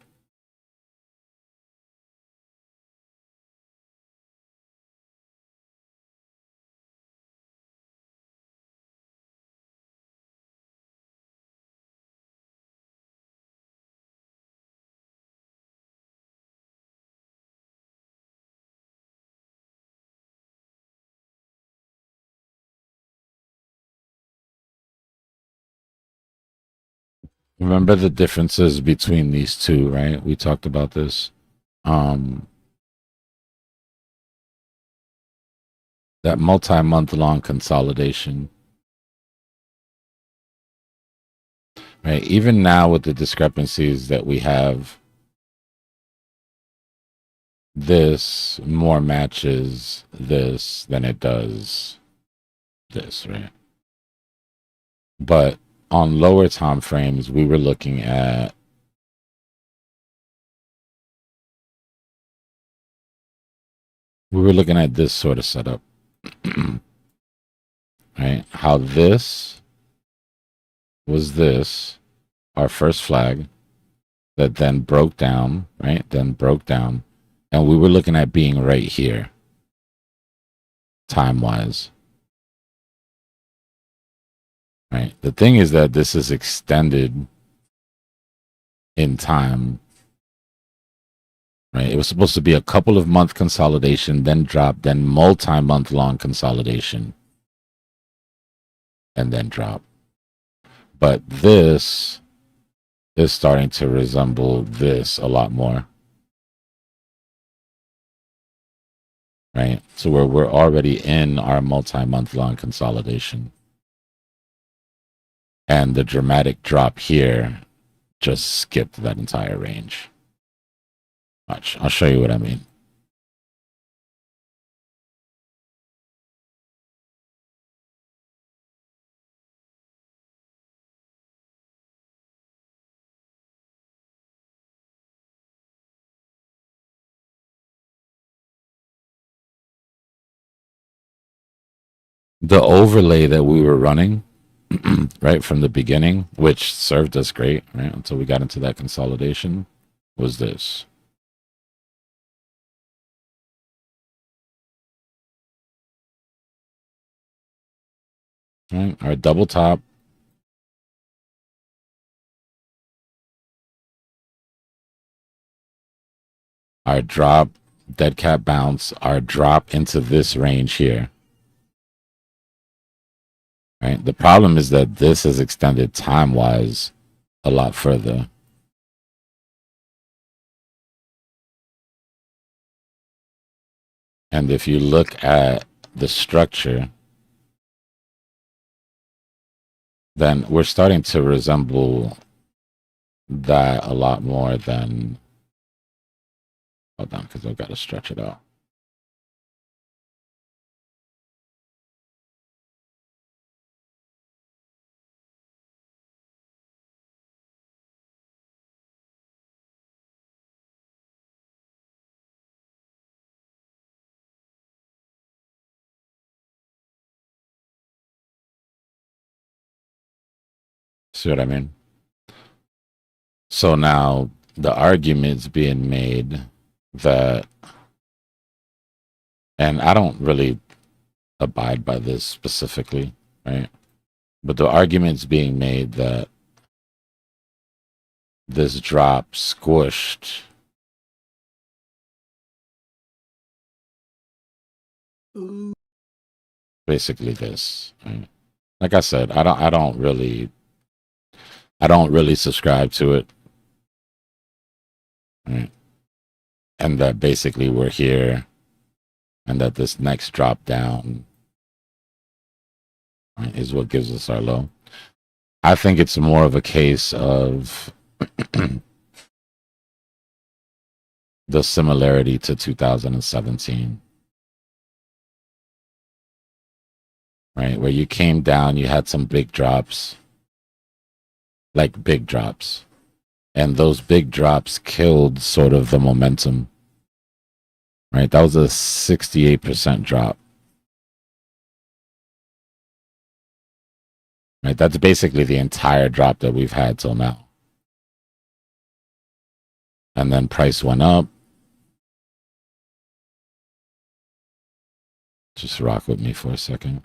Remember the differences between these two, right? We talked about this. That multi-month long consolidation, right? Even now with the discrepancies that we have, this more matches this than it does this, right? But on lower time frames, we were looking at this sort of setup. Right? How this was this, our first flag, that then broke down, right? Then broke down. And we were looking at being right here, time-wise. Right? The thing is that this is extended in time. Right? It was supposed to be a couple of month consolidation, then drop, then multi-month long consolidation, and then drop. But this is starting to resemble this a lot more. Right? So we're already in our multi-month long consolidation. And the dramatic drop here just skipped that entire range. Watch, I'll show you what I mean. the overlay that we were running right from the beginning, which served us great, right, until we got into that consolidation, was this. Right, our double top, our drop, dead cat bounce, our drop into this range here. Right. The problem is that this is extended time wise a lot further. And if you look at the structure, then we're starting to resemble that a lot more than, hold on, because I've got to stretch it out. See what I mean? So now the argument's being made that, and I don't really abide by this specifically, right? But the argument's being made that this drop squished basically this, right? Like I said, I don't really subscribe to it, right? And that basically we're here, and that this next drop down, right, is what gives us our low. I think it's more of a case of the similarity to 2017, right? Where you came down, you had some big drops, like big drops. And those big drops killed sort of the momentum, right? That was a 68% drop. Right? That's basically the entire drop that we've had till now. And then price went up. Just rock with me for a second.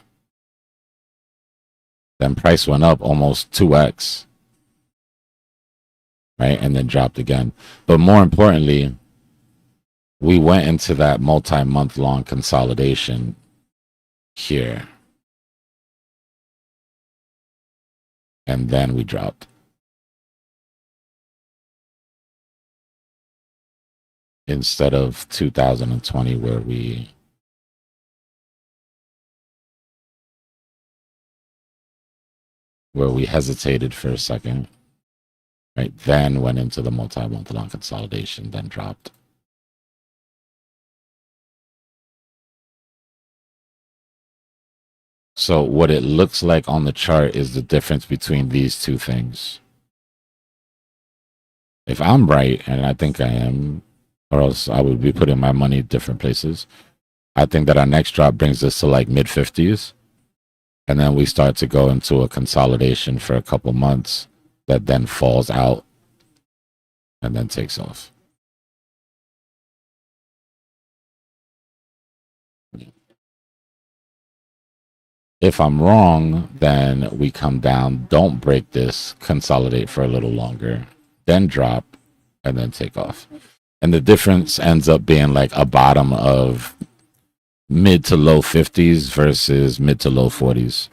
Then price went up almost 2x. Right? And then dropped again. But more importantly, we went into that multi-month long consolidation here. And then we dropped. Instead of 2020 where we hesitated for a second, right? Then went into the multi-month long consolidation, then dropped. So what it looks like on the chart is the difference between these two things. If I'm right, and I think I am, or else I would be putting my money different places, I think that our next drop brings us to like mid-50s. And then we start to go into a consolidation for a couple months that then falls out and then takes off. If I'm wrong, then we come down, don't break this, consolidate for a little longer, then drop, and then take off. And the difference ends up being like a bottom of mid to low 50s versus mid to low 40s.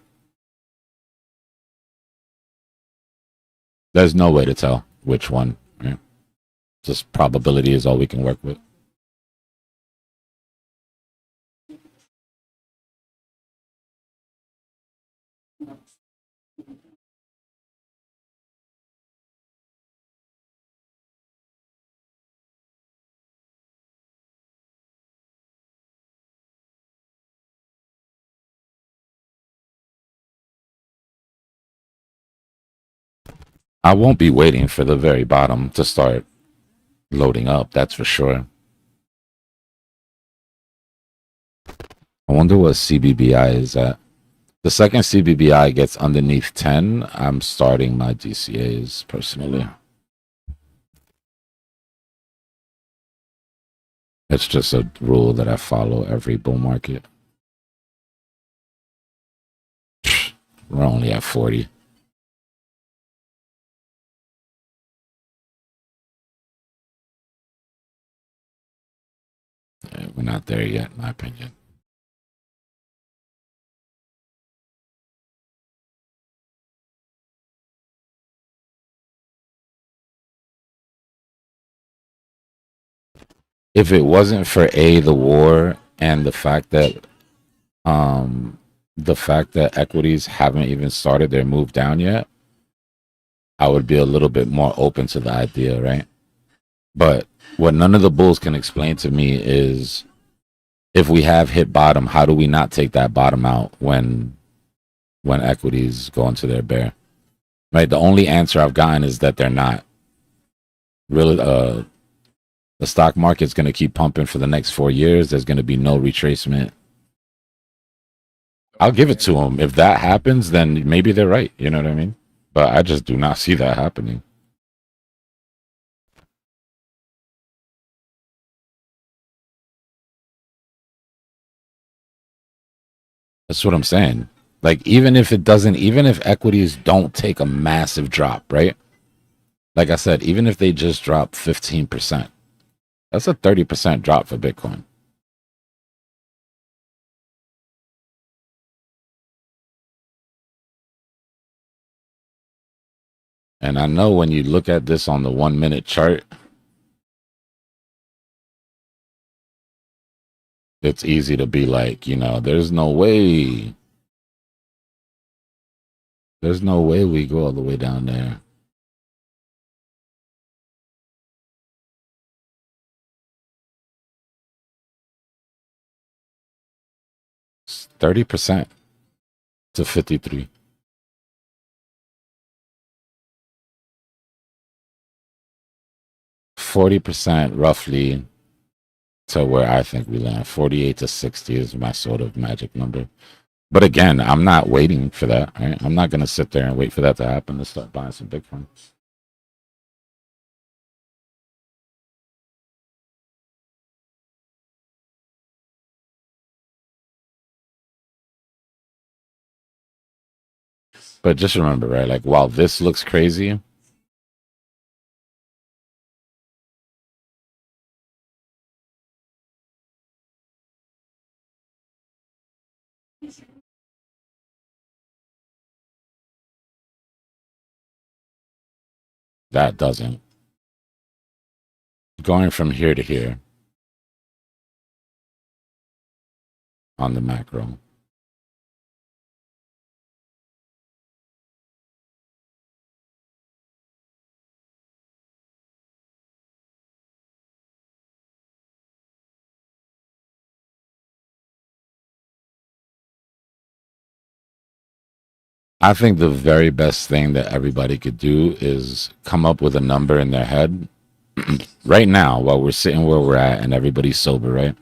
There's no way to tell which one, right? Just probability is all we can work with. I won't be waiting for the very bottom to start loading up, that's for sure. I wonder what CBBI is at. The second CBBI gets underneath 10, I'm starting my DCAs personally. It's just a rule that I follow every bull market. We're only at 40. Yeah, we're not there yet, in my opinion. If it wasn't for the war and the fact that equities haven't even started their move down yet, I would be a little bit more open to the idea, right? But what none of the bulls can explain to me is, if we have hit bottom, how do we not take that bottom out when equities go into their bear? Right? The only answer I've gotten is that they're not. Really, the stock market's going to keep pumping for the next 4 years. There's going to be no retracement. I'll give it to them. If that happens, then maybe they're right. You know what I mean? But I just do not see that happening. That's what I'm saying. Like, even if equities don't take a massive drop, right? Like I said, even if they just drop 15%, that's a 30% drop for Bitcoin. And I know when you look at this on the 1 minute chart, it's easy to be like, there's no way. There's no way we go all the way down there. It's 30% to 53. 40% roughly to where I think we land. 48 to 60 is my sort of magic number. But again, I'm not waiting for that. Right? I'm not going to sit there and wait for that to happen to start buying some Bitcoin. But just remember, right? Like, while this looks crazy, that doesn't. Going from here to here on the macro. I think the very best thing that everybody could do is come up with a number in their head right now while we're sitting where we're at and everybody's sober, right?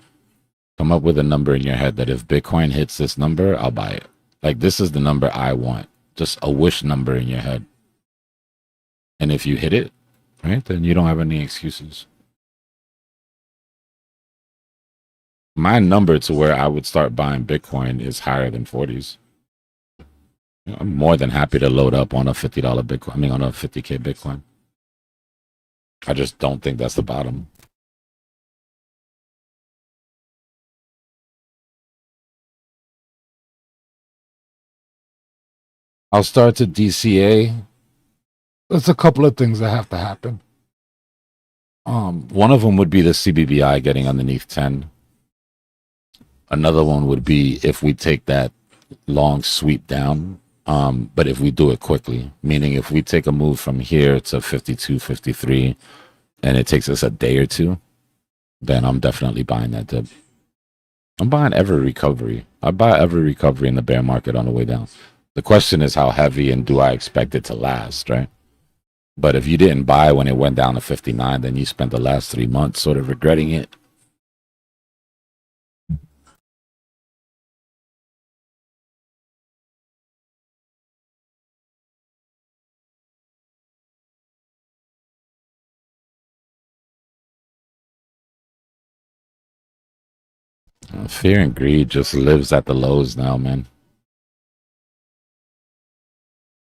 Come up with a number in your head that if Bitcoin hits this number, I'll buy it. Like, this is the number I want. Just a wish number in your head. And if you hit it, right, then you don't have any excuses. My number to where I would start buying Bitcoin is higher than 40s. I'm more than happy to load up on a $50 Bitcoin. I mean, on a 50K Bitcoin. I just don't think that's the bottom. I'll start to DCA. There's a couple of things that have to happen. One of them would be the CBBI getting underneath 10. Another one would be if we take that long sweep down. But if we do it quickly, meaning if we take a move from here to 52, 53, and it takes us a day or two, then I'm definitely buying that dip. I'm buying every recovery. I buy every recovery in the bear market on the way down. The question is how heavy and do I expect it to last, right? But if you didn't buy when it went down to 59, then you spent the last 3 months sort of regretting it. Fear and greed just lives at the lows now, man.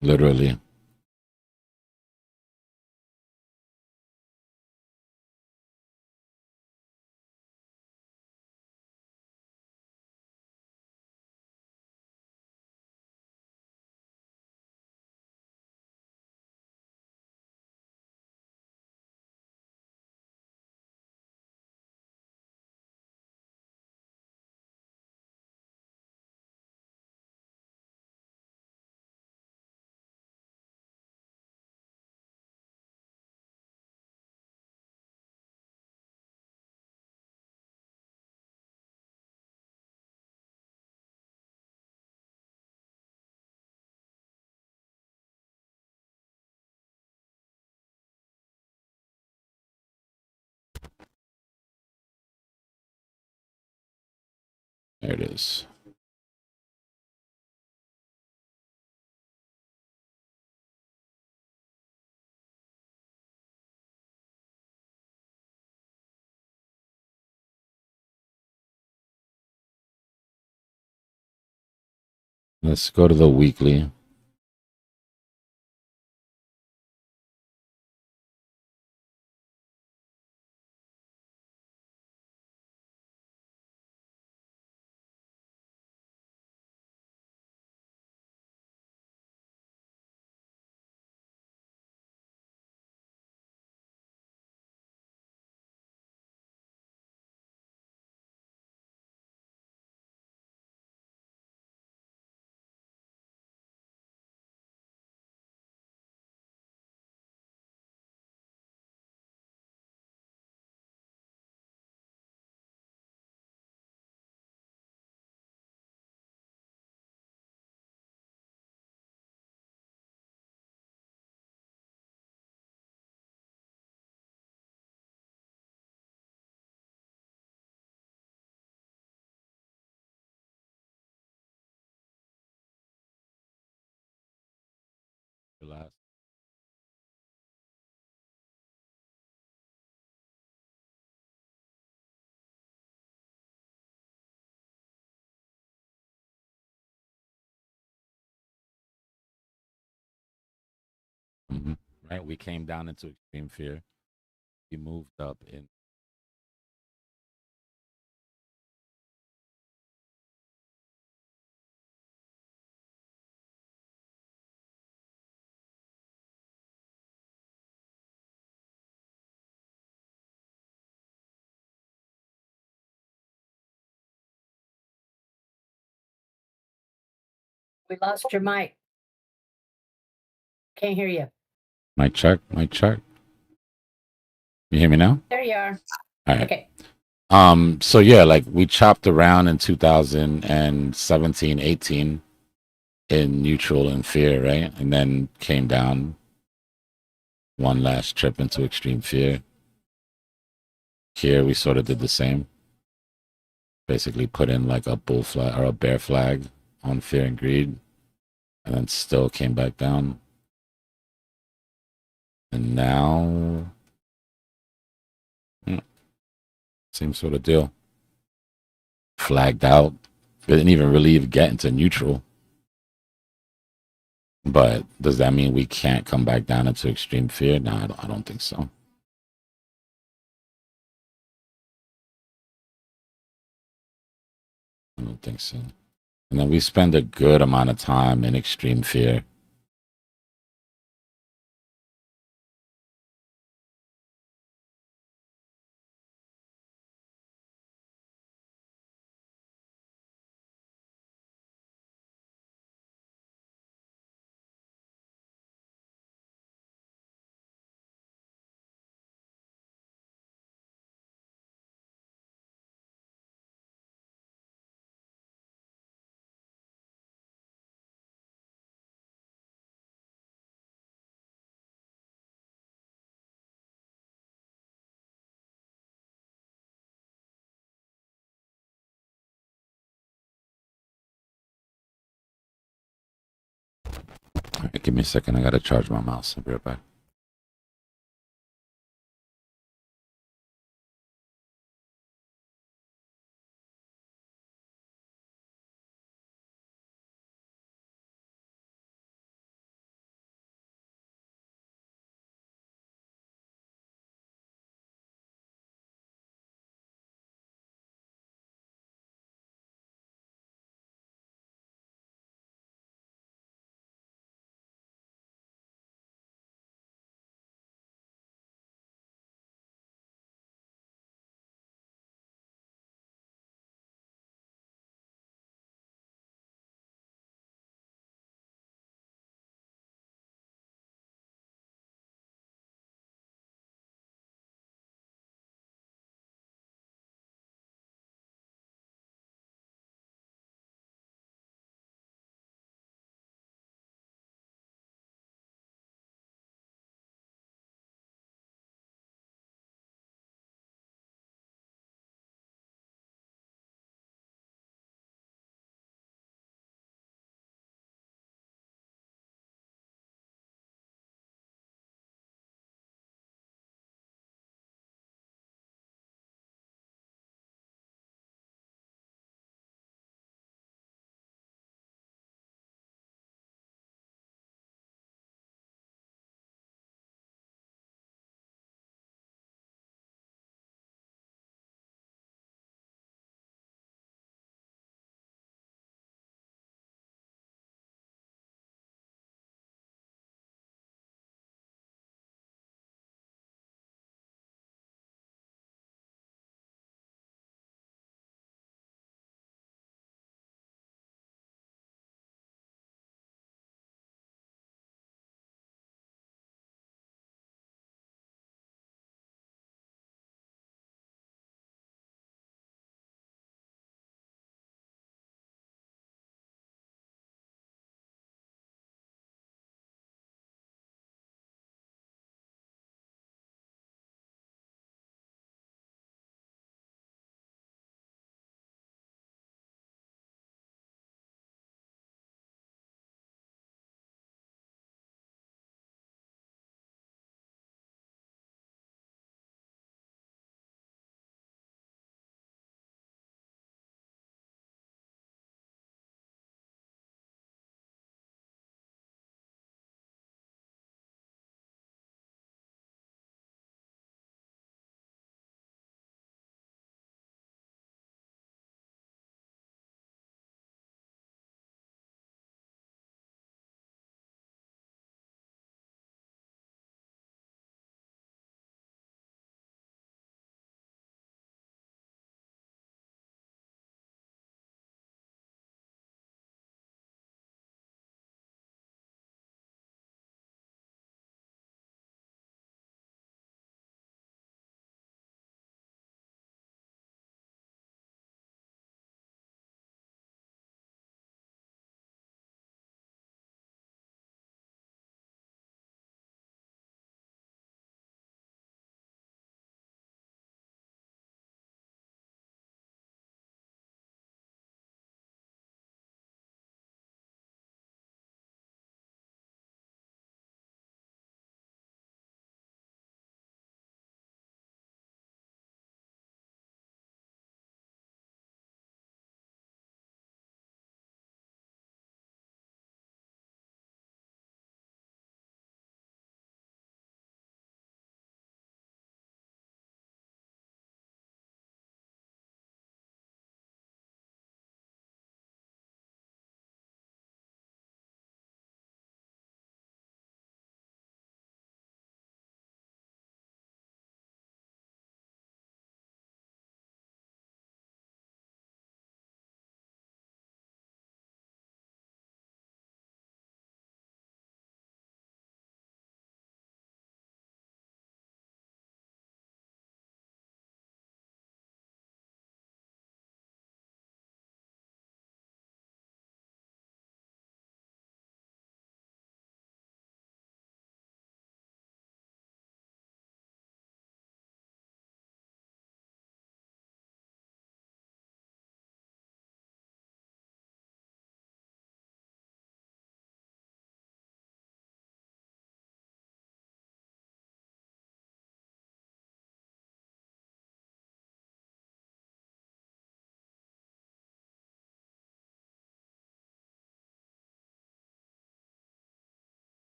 Literally. There it is. Let's go to the weekly. Last. Right, we came down into extreme fear. We moved up in. We lost your mic. Can't hear you. Mic check, mic check. You hear me now? There you are. All right. Okay. So yeah, like we chopped around in 2017, 18 in neutral and fear, right? And then came down one last trip into extreme fear. Here we sort of did the same. Basically put in like a bull flag or a bear flag on fear and greed, and then still came back down. And now, same sort of deal. Flagged out. Didn't even really get into neutral. But does that mean we can't come back down into extreme fear? No, I don't think so. I don't think so. And then we spend a good amount of time in extreme fear. All right, give me a second. I got to charge my mouse. I'll be right back.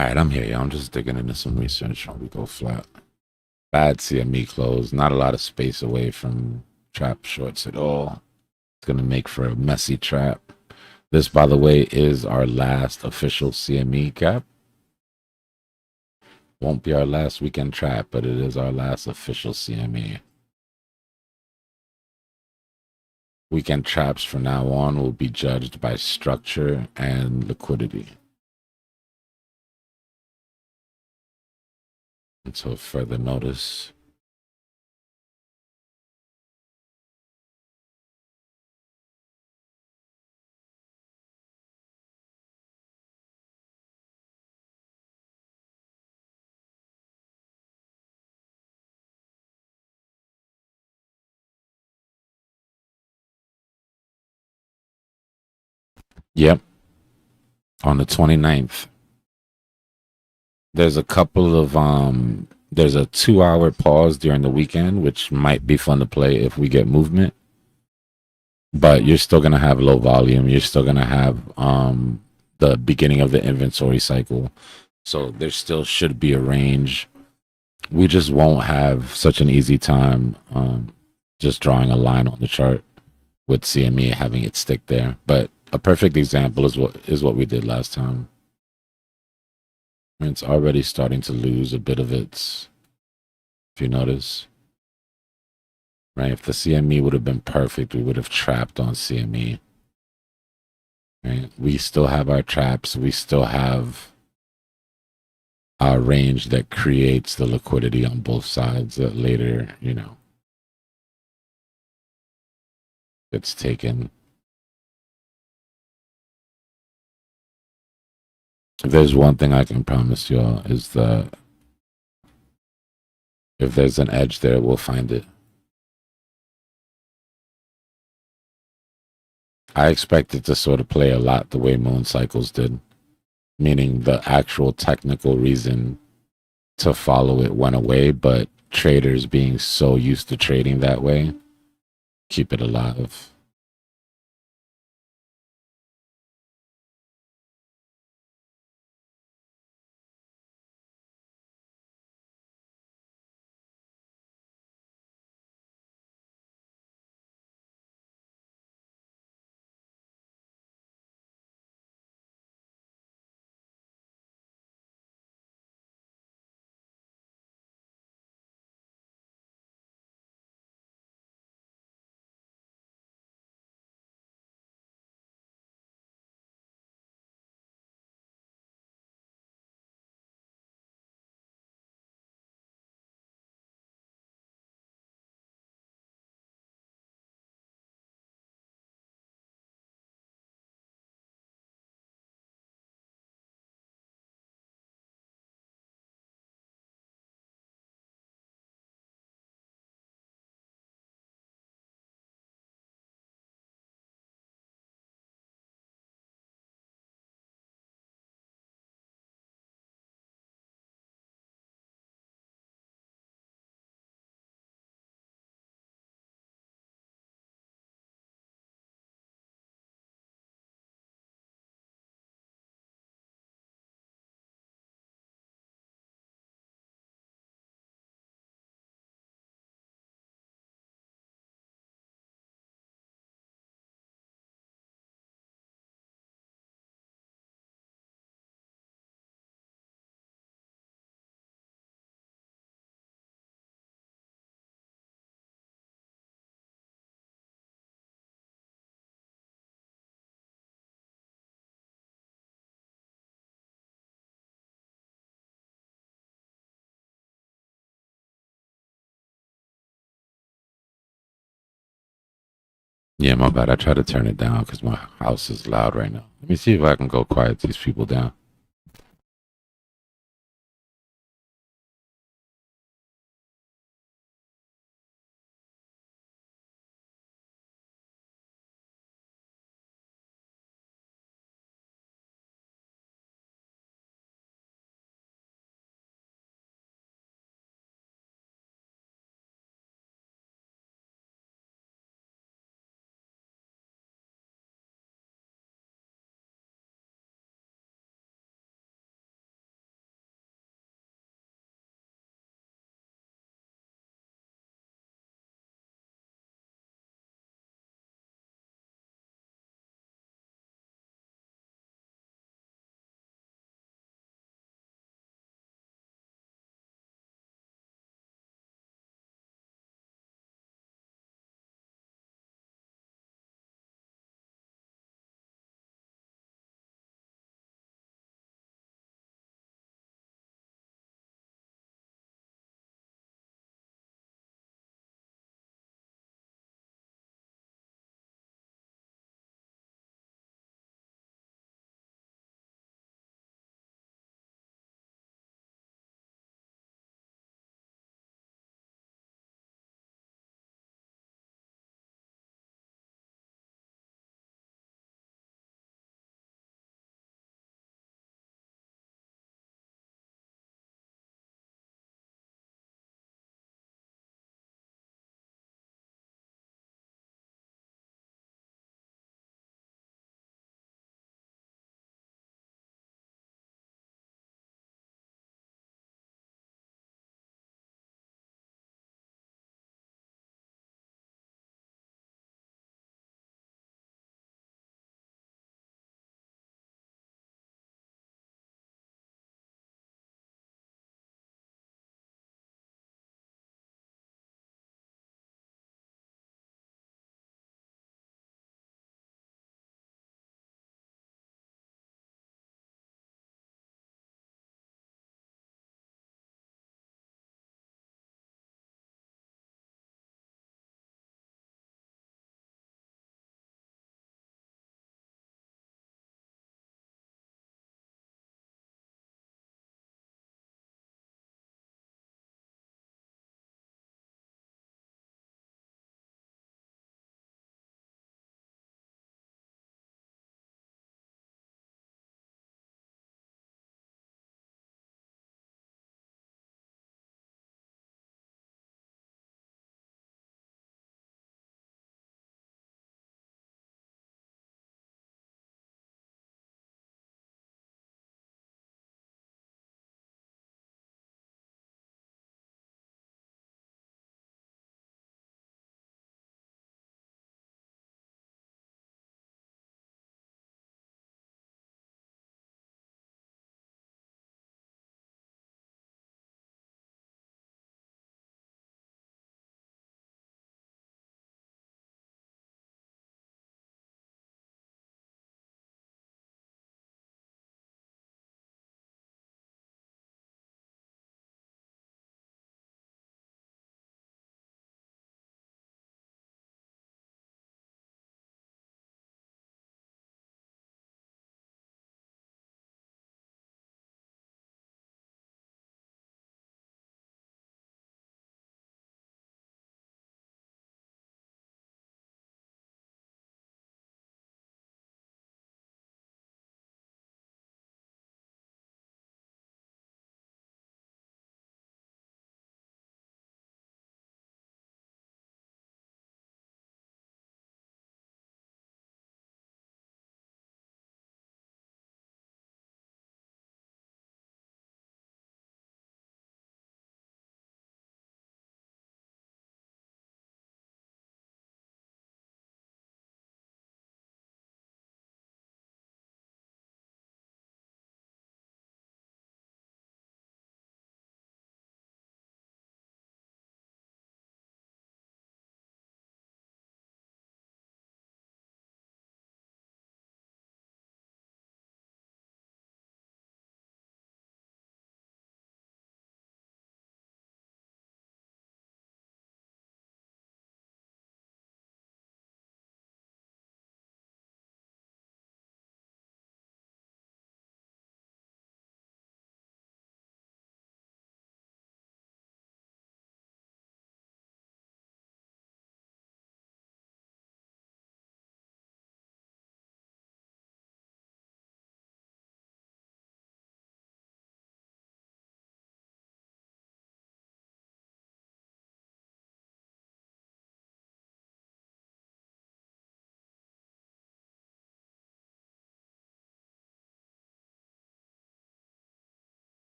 All right, I'm here, y'all. I'm just digging into some research on we go flat. Bad CME close. Not a lot of space away from trap shorts at all. It's going to make for a messy trap. This, by the way, is our last official CME cap. Won't be our last weekend trap, but it is our last official CME. Weekend traps from now on will be judged by structure and liquidity. Until further notice. Yep. On the 29th. There's a couple of there's a 2-hour pause during the weekend, which might be fun to play if we get movement. But you're still gonna have low volume. You're still gonna have the beginning of the inventory cycle. So there still should be a range. We just won't have such an easy time just drawing a line on the chart with CME having it stick there. But a perfect example is what we did last time. It's already starting to lose a bit of its, if you notice. Right? If the CME would have been perfect, we would have trapped on CME. Right? We still have our traps. We still have our range that creates the liquidity on both sides that later, gets taken. If there's one thing I can promise y'all is that if there's an edge there, we'll find it. I expect it to sort of play a lot the way moon cycles did, meaning the actual technical reason to follow it went away, but traders being so used to trading that way, keep it alive. Yeah, my bad. I try to turn it down because my house is loud right now. Let me see if I can go quiet these people down.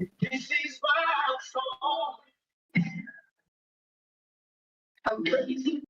This is my song. I'm crazy.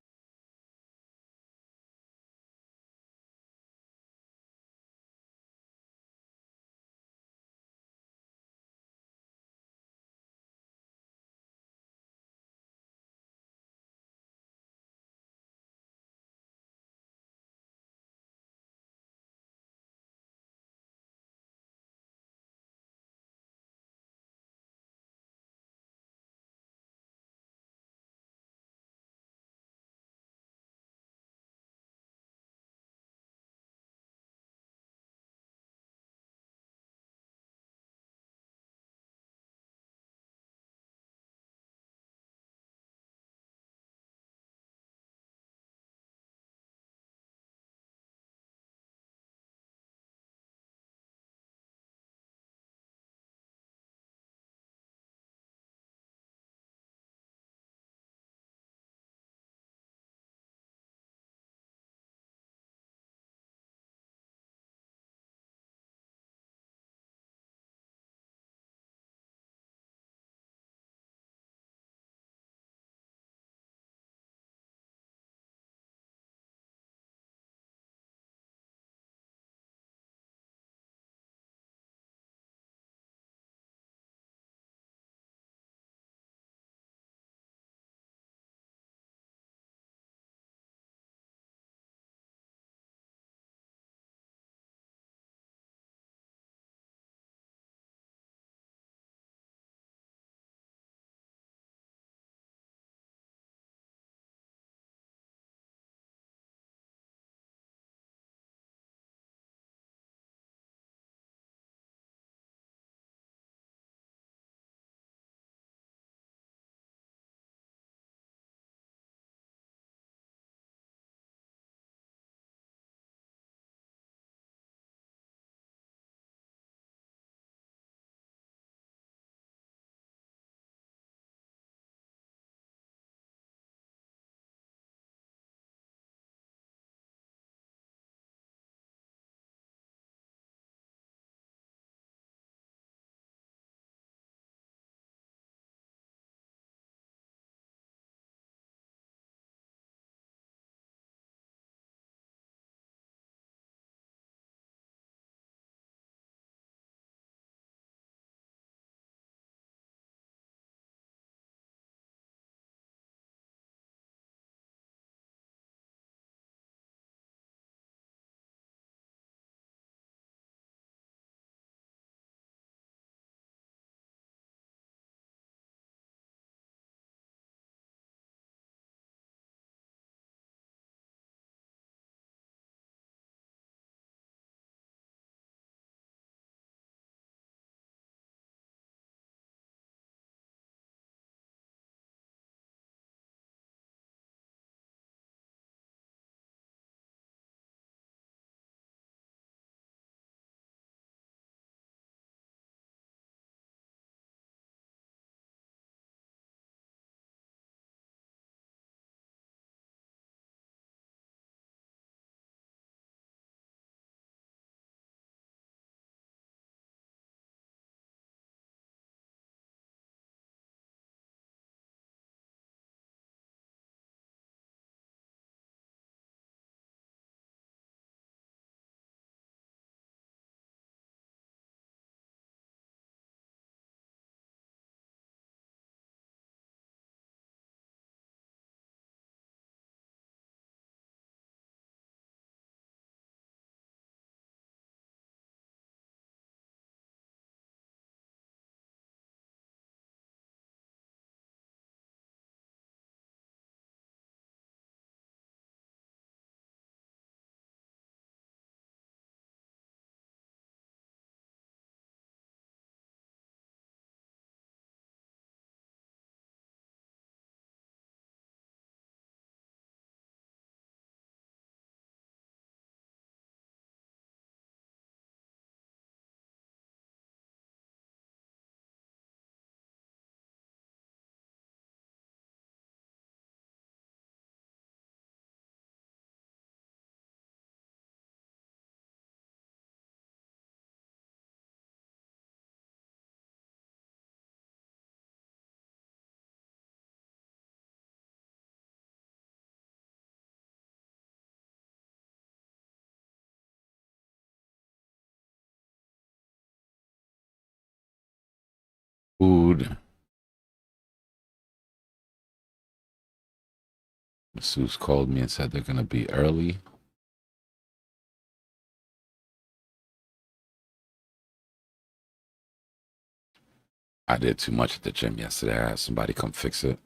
Food. Masseuse called me and said they're gonna be early. I did too much at the gym yesterday. I had somebody come fix it.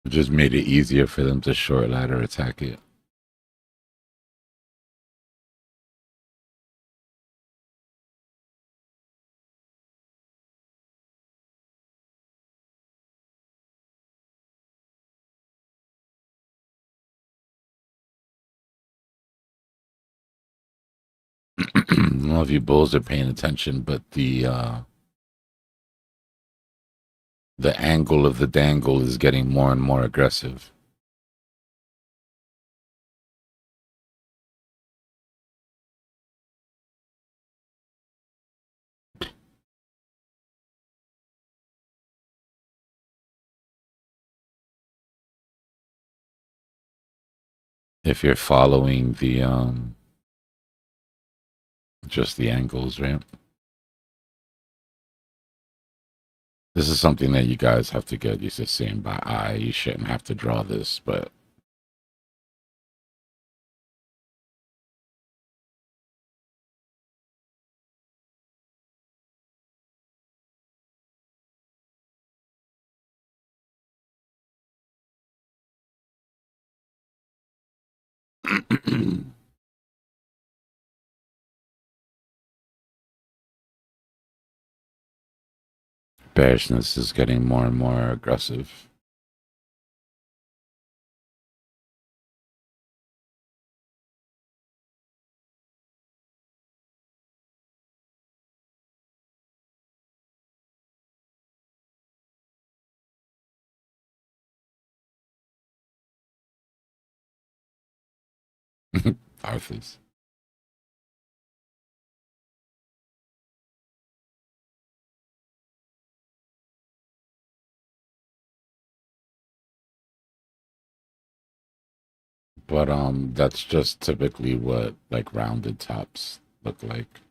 It just made it easier for them to short ladder attack it. I don't know if you bulls are paying attention, but the angle of the dangle is getting more and more aggressive. If you're following the just the angles, right? This is something that you guys have to get used to seeing by eye. You shouldn't have to draw this, but bearishness is getting more and more aggressive. Arthur's. But that's just typically what like rounded tops look like.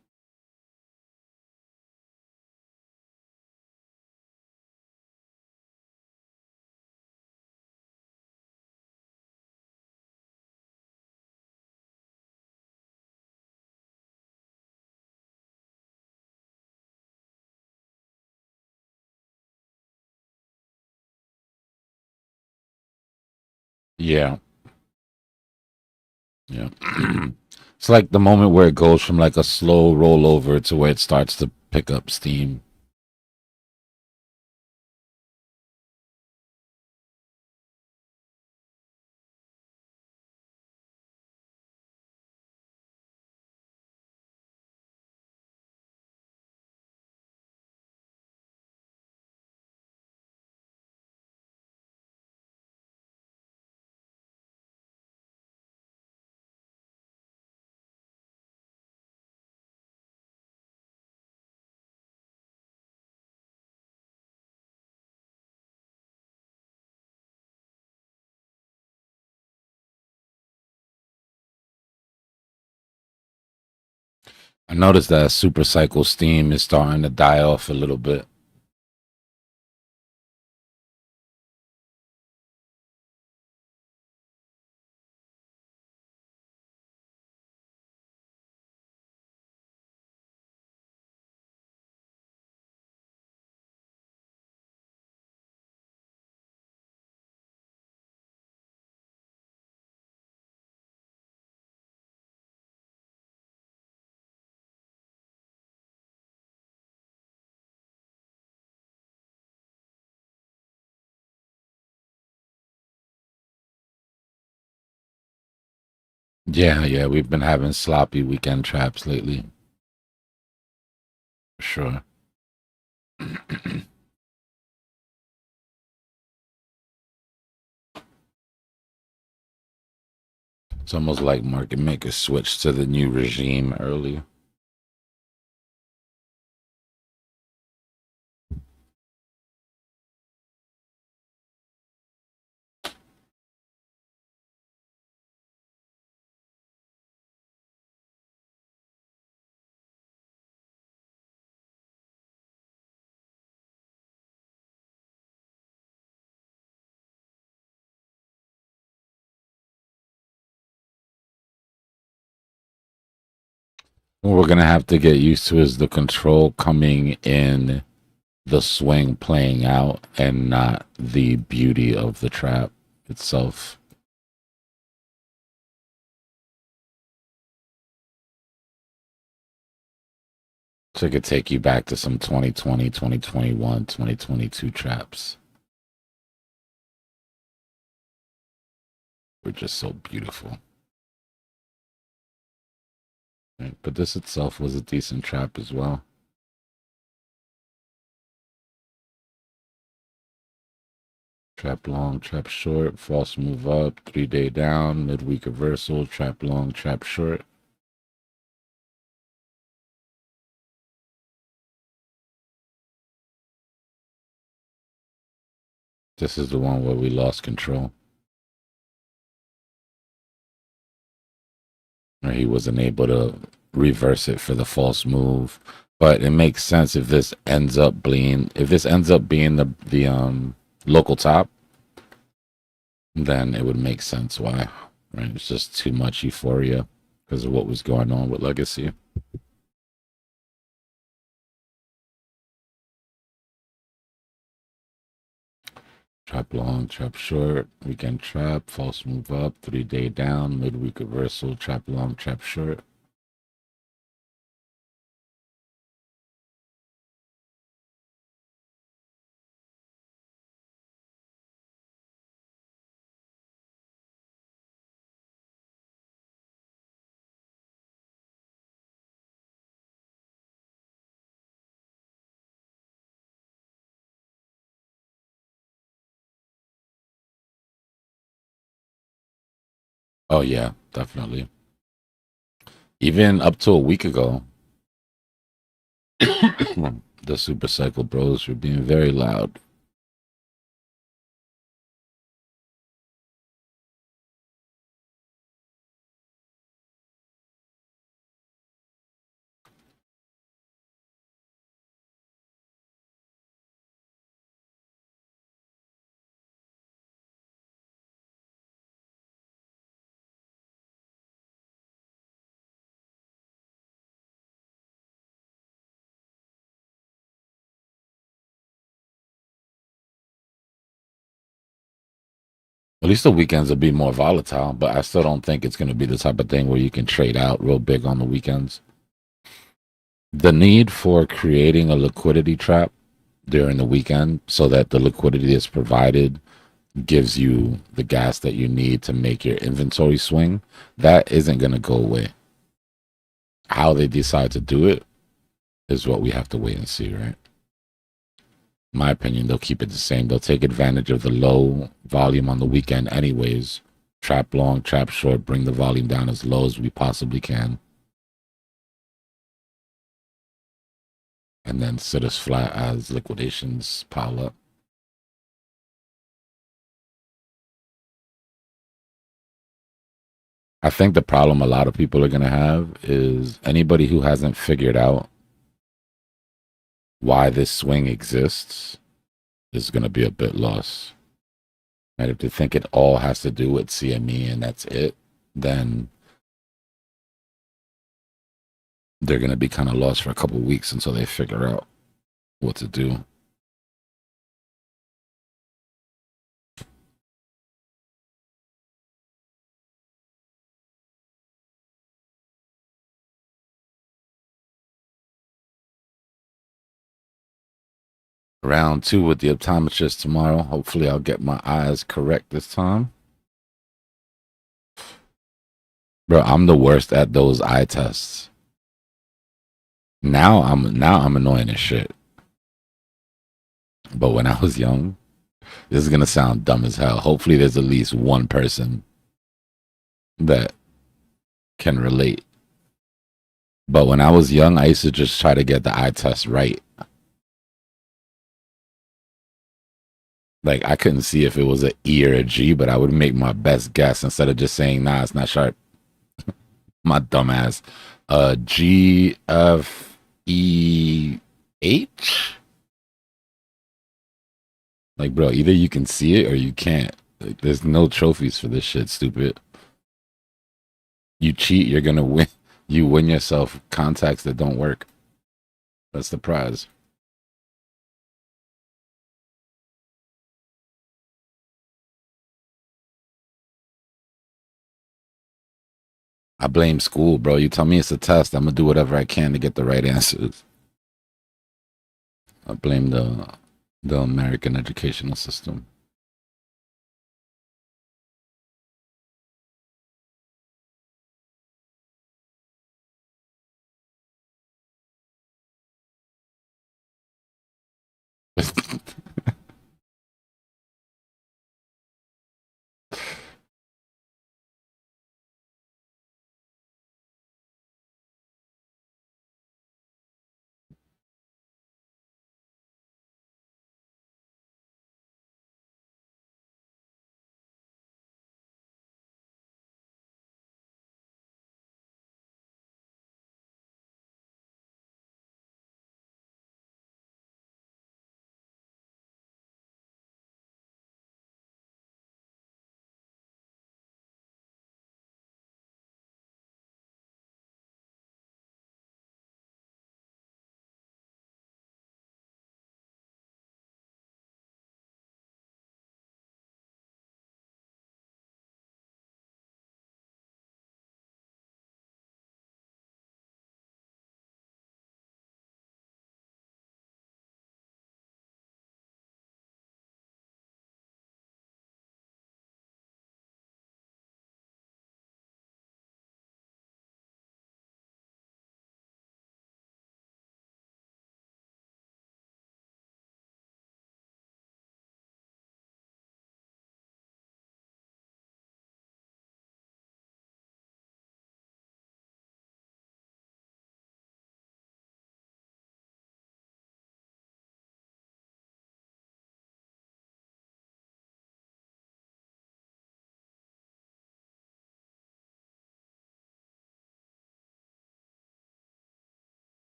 Yeah. Yeah. It's like the moment where it goes from like a slow rollover to where it starts to pick up steam. I noticed that super cycle steam is starting to die off a little bit. Yeah, we've been having sloppy weekend traps lately. For sure. It's almost like market makers switched to the new regime early. What we're gonna have to get used to is the control coming in the swing playing out and not the beauty of the trap itself. So it could take you back to some 2020, 2021, 2022 traps. Were just so beautiful. Right? But this itself was a decent trap as well. Trap long, trap short, false move up, 3-day down, midweek reversal, trap long, trap short. This is the one where we lost control. Or he wasn't able to reverse it for the false move. But it makes sense if this ends up being the local top, then it would make sense why. Right? It's just too much euphoria because of what was going on with Legacy. Trap long, trap short, weekend trap, false move up, 3-day down, midweek reversal, trap long, trap short. Oh yeah, definitely. Even up to a week ago, the Super Cycle Bros were being very loud. At least the weekends will be more volatile, but I still don't think it's going to be the type of thing where you can trade out real big on the weekends. The need for creating a liquidity trap during the weekend so that the liquidity is provided gives you the gas that you need to make your inventory swing, that isn't going to go away. How they decide to do it is what we have to wait and see, right? In my opinion, they'll keep it the same. They'll take advantage of the low volume on the weekend anyways. Trap long, trap short, bring the volume down as low as we possibly can. And then sit as flat as liquidations pile up. I think the problem a lot of people are going to have is anybody who hasn't figured out why this swing exists is going to be a bit lost. Right? If they think it all has to do with CME and that's it, then they're going to be kind of lost for a couple of weeks until they figure out what to do. Round 2 with the optometrist tomorrow. Hopefully I'll get my eyes correct this time. Bro, I'm the worst at those eye tests. Now I'm annoying as shit. But when I was young, this is gonna sound dumb as hell. Hopefully there's at least one person that can relate. But when I was young, I used to just try to get the eye test right. Like I couldn't see if it was an E or a G, but I would make my best guess instead of just saying, nah, it's not sharp. My dumbass. G F E H? Like, bro, either you can see it or you can't. Like, there's no trophies for this shit, stupid. You cheat, you're gonna win. You win yourself contacts that don't work. That's the prize. I blame school, bro. You tell me it's a test, I'm gonna do whatever I can to get the right answers. I blame the American educational system.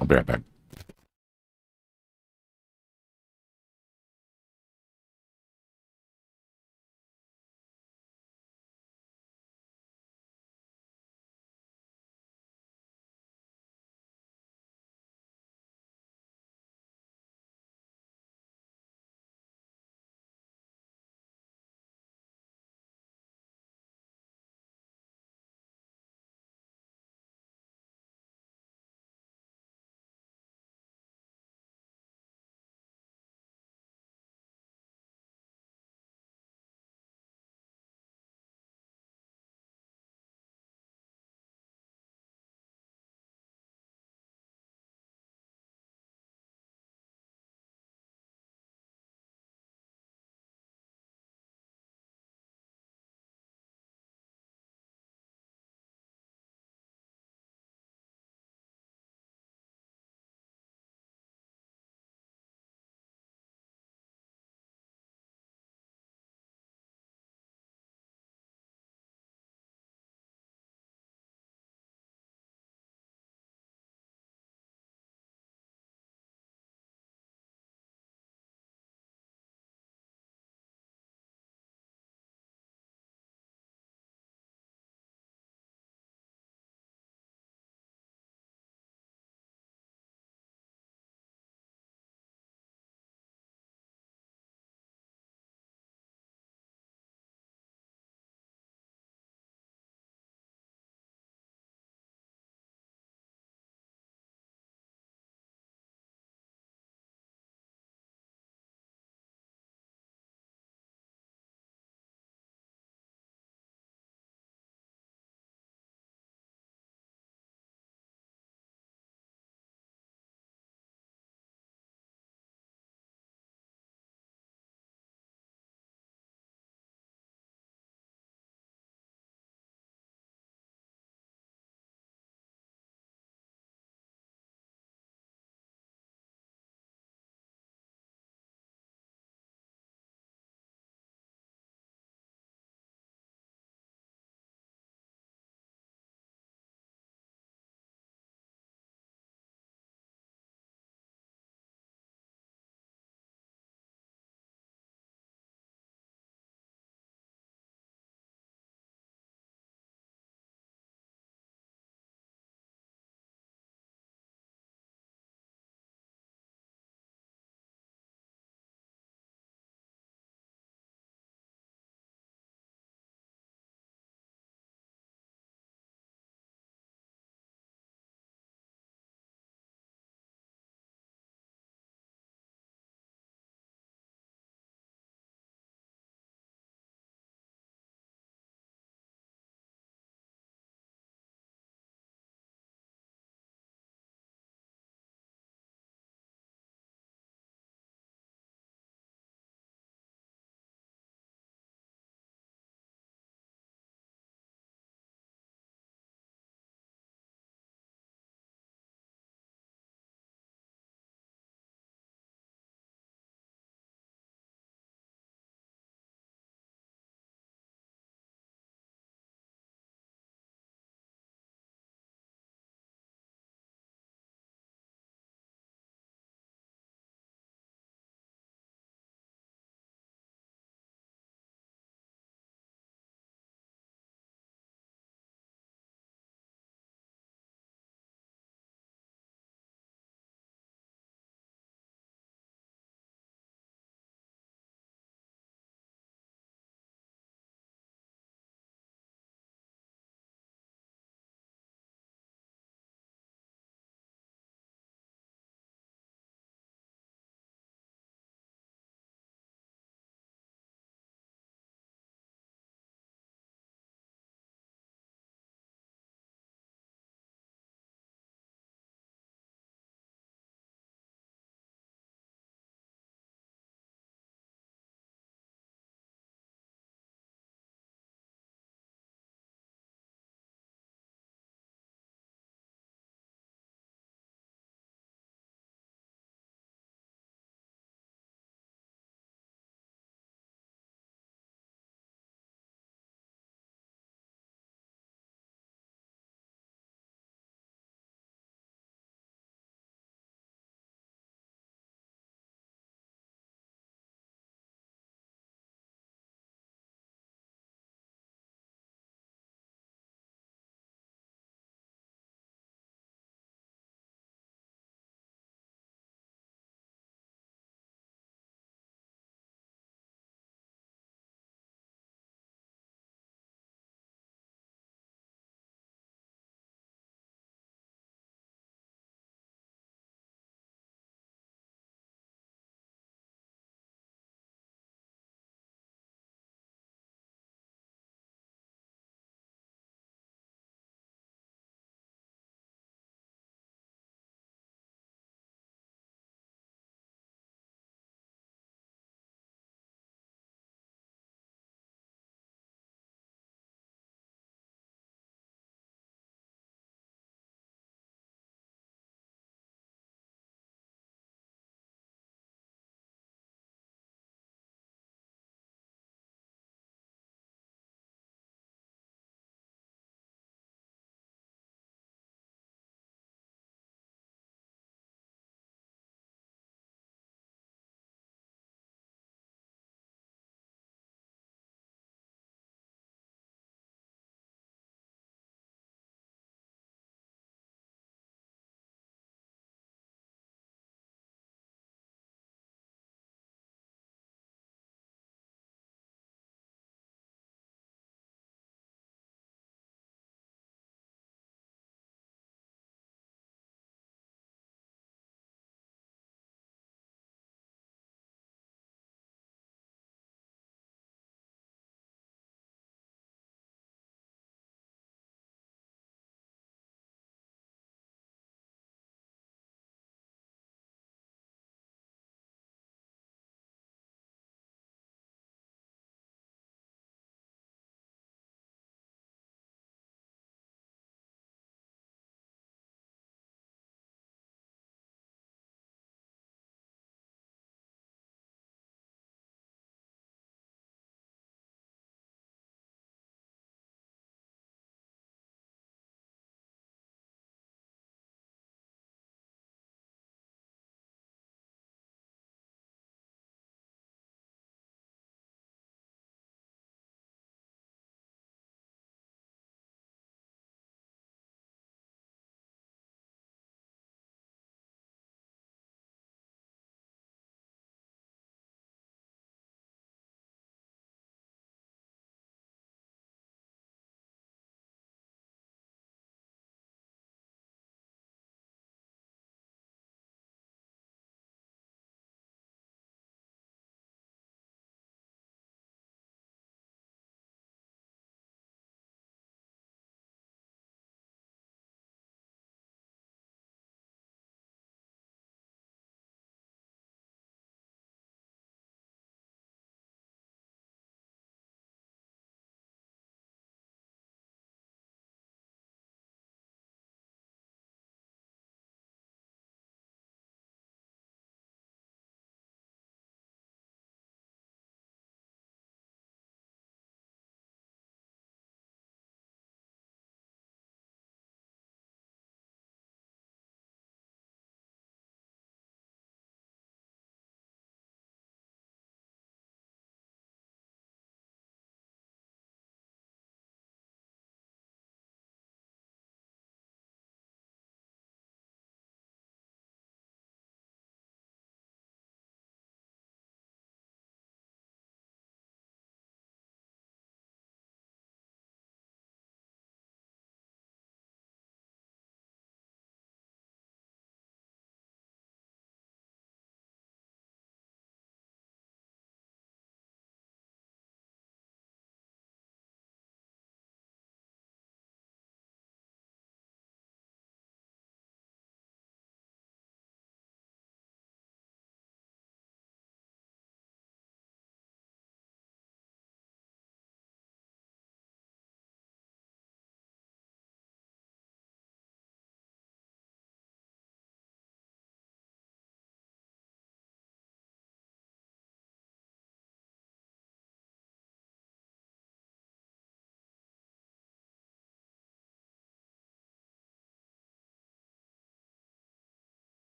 I'll be right back.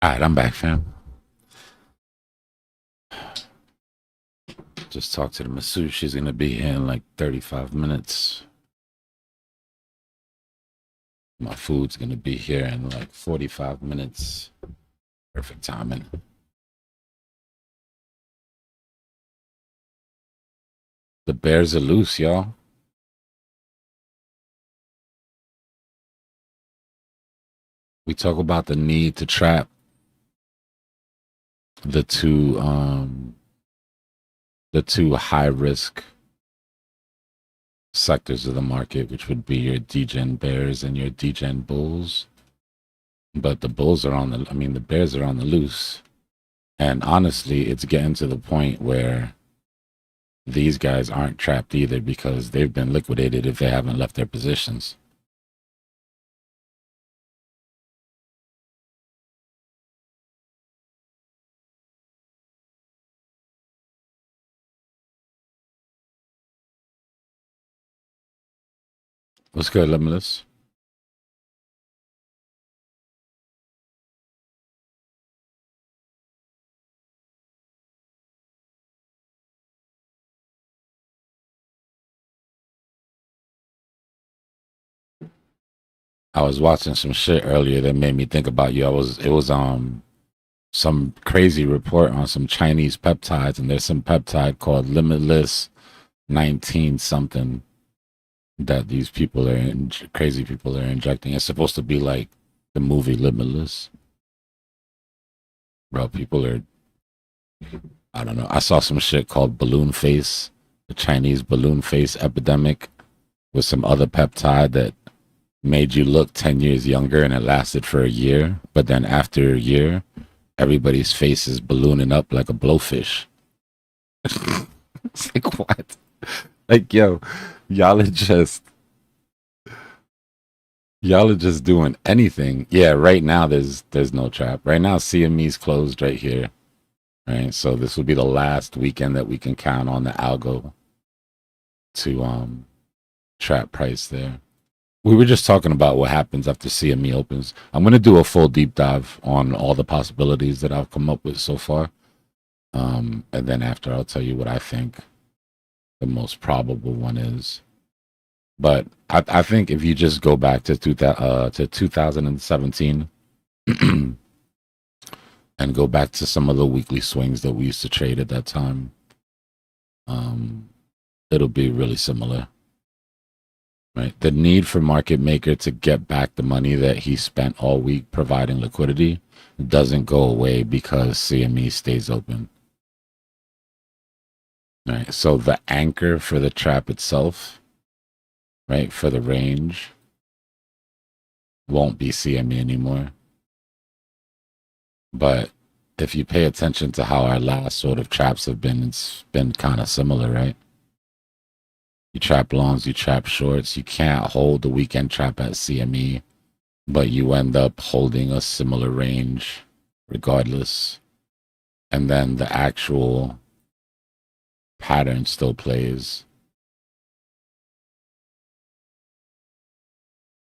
All right, I'm back, fam. Just talked to the masseuse. She's gonna be here in like 35 minutes. My food's gonna be here in like 45 minutes. Perfect timing. The bears are loose, y'all. We talk about the need to trap the two high risk sectors of the market, which would be your degen bears and your degen bulls. But the bulls are on the bears are on the loose. And honestly, it's getting to the point where these guys aren't trapped either because they've been liquidated if they haven't left their positions. What's good, Limitless? I was watching some shit earlier that made me think about you. It was some crazy report on some Chinese peptides, and there's some peptide called Limitless 19 something that these people are crazy people are injecting. It's supposed to be like the movie Limitless. Bro, people are, I don't know. I saw some shit called balloon face, the Chinese balloon face epidemic, with some other peptide that made you look 10 years younger, and it lasted for a year. But then after a year, everybody's face is ballooning up like a blowfish. It's like, what? Like, yo, y'all are just doing anything. Yeah, right now there's no trap. Right now CME's closed right here. Right. So this will be the last weekend that we can count on the algo to trap price there. We were just talking about what happens after CME opens. I'm gonna do a full deep dive on all the possibilities that I've come up with so far. And then after I'll tell you what I think the most probable one is. But I think if you just go back to 2017 and go back to some of the weekly swings that we used to trade at that time, it'll be really similar. Right? The need for market maker to get back the money that he spent all week providing liquidity doesn't go away because CME stays open. Right? So the anchor for the trap itself, right, for the range, won't be CME anymore. But if you pay attention to how our last sort of traps have been, it's been kind of similar, right? You trap longs, you trap shorts. You can't hold the weekend trap at CME, but you end up holding a similar range regardless. And then the actual pattern still plays,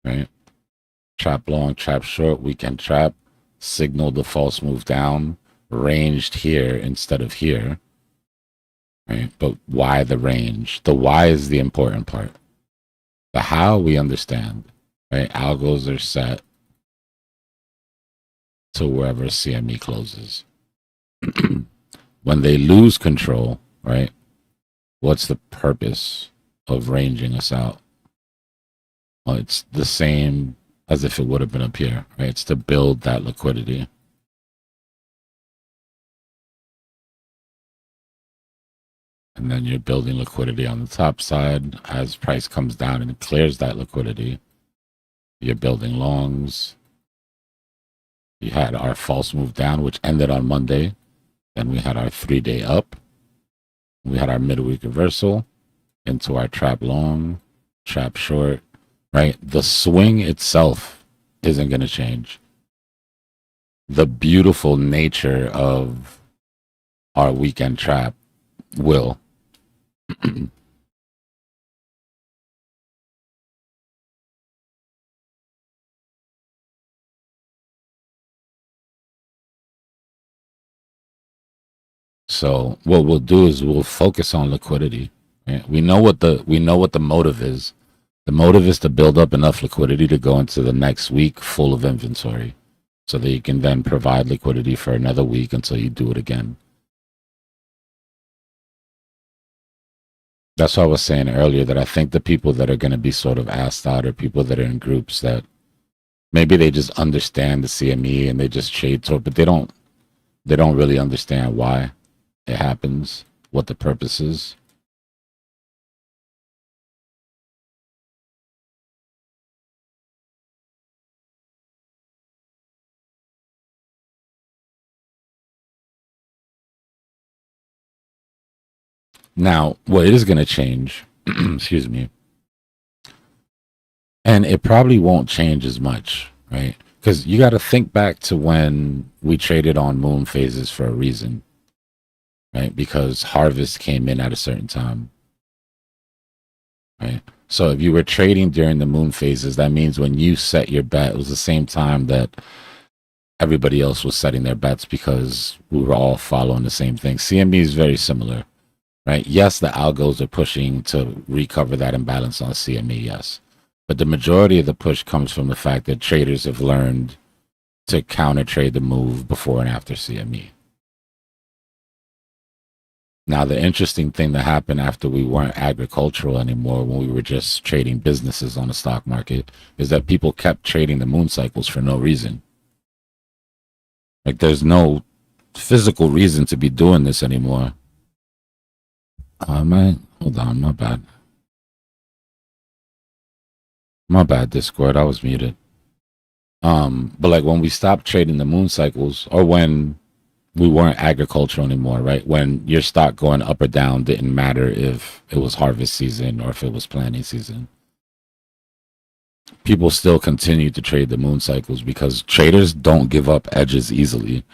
right? Trap long, trap short, weekend trap, signal the false move down, ranged here instead of here, right? But why the range? The why is the important part. The how we understand, right? Algos are set to wherever CME closes. When they lose control, right? What's the purpose of ranging us out? Well, it's the same as if it would have been up here, right? It's to build that liquidity. And then you're building liquidity on the top side. As price comes down and it clears that liquidity, you're building longs. You had our false move down, which ended on Monday. Then we had our 3-day up. We had our midweek reversal into our trap long, trap short, right? The swing itself isn't going to change. The beautiful nature of our weekend trap will. So what we'll do is we'll focus on liquidity. Right? We know what the motive is. The motive is to build up enough liquidity to go into the next week full of inventory, so that you can then provide liquidity for another week until you do it again. That's why I was saying earlier that I think the people that are going to be sort of asked out are people that are in groups that maybe they just understand the CME and they just trade toward, but they don't really understand why it happens, what the purpose is. Now, what is going to change, excuse me, and it probably won't change as much, right? Because you got to think back to when we traded on moon phases for a reason, right? Because harvest came in at a certain time, right? So if you were trading during the moon phases, that means when you set your bet, it was the same time that everybody else was setting their bets, because we were all following the same thing. CME is very similar, right? Yes, the algos are pushing to recover that imbalance on CME, yes. But the majority of the push comes from the fact that traders have learned to counter trade the move before and after CME. Now, the interesting thing that happened after we weren't agricultural anymore, when we were just trading businesses on the stock market, is that people kept trading the moon cycles for no reason. Like, there's no physical reason to be doing this anymore. Hold on, my bad. My bad, Discord. I was muted. But like when we stopped trading the moon cycles, or when we weren't agricultural anymore, right? When your stock going up or down didn't matter if it was harvest season or if it was planting season. People still continue to trade the moon cycles because traders don't give up edges easily.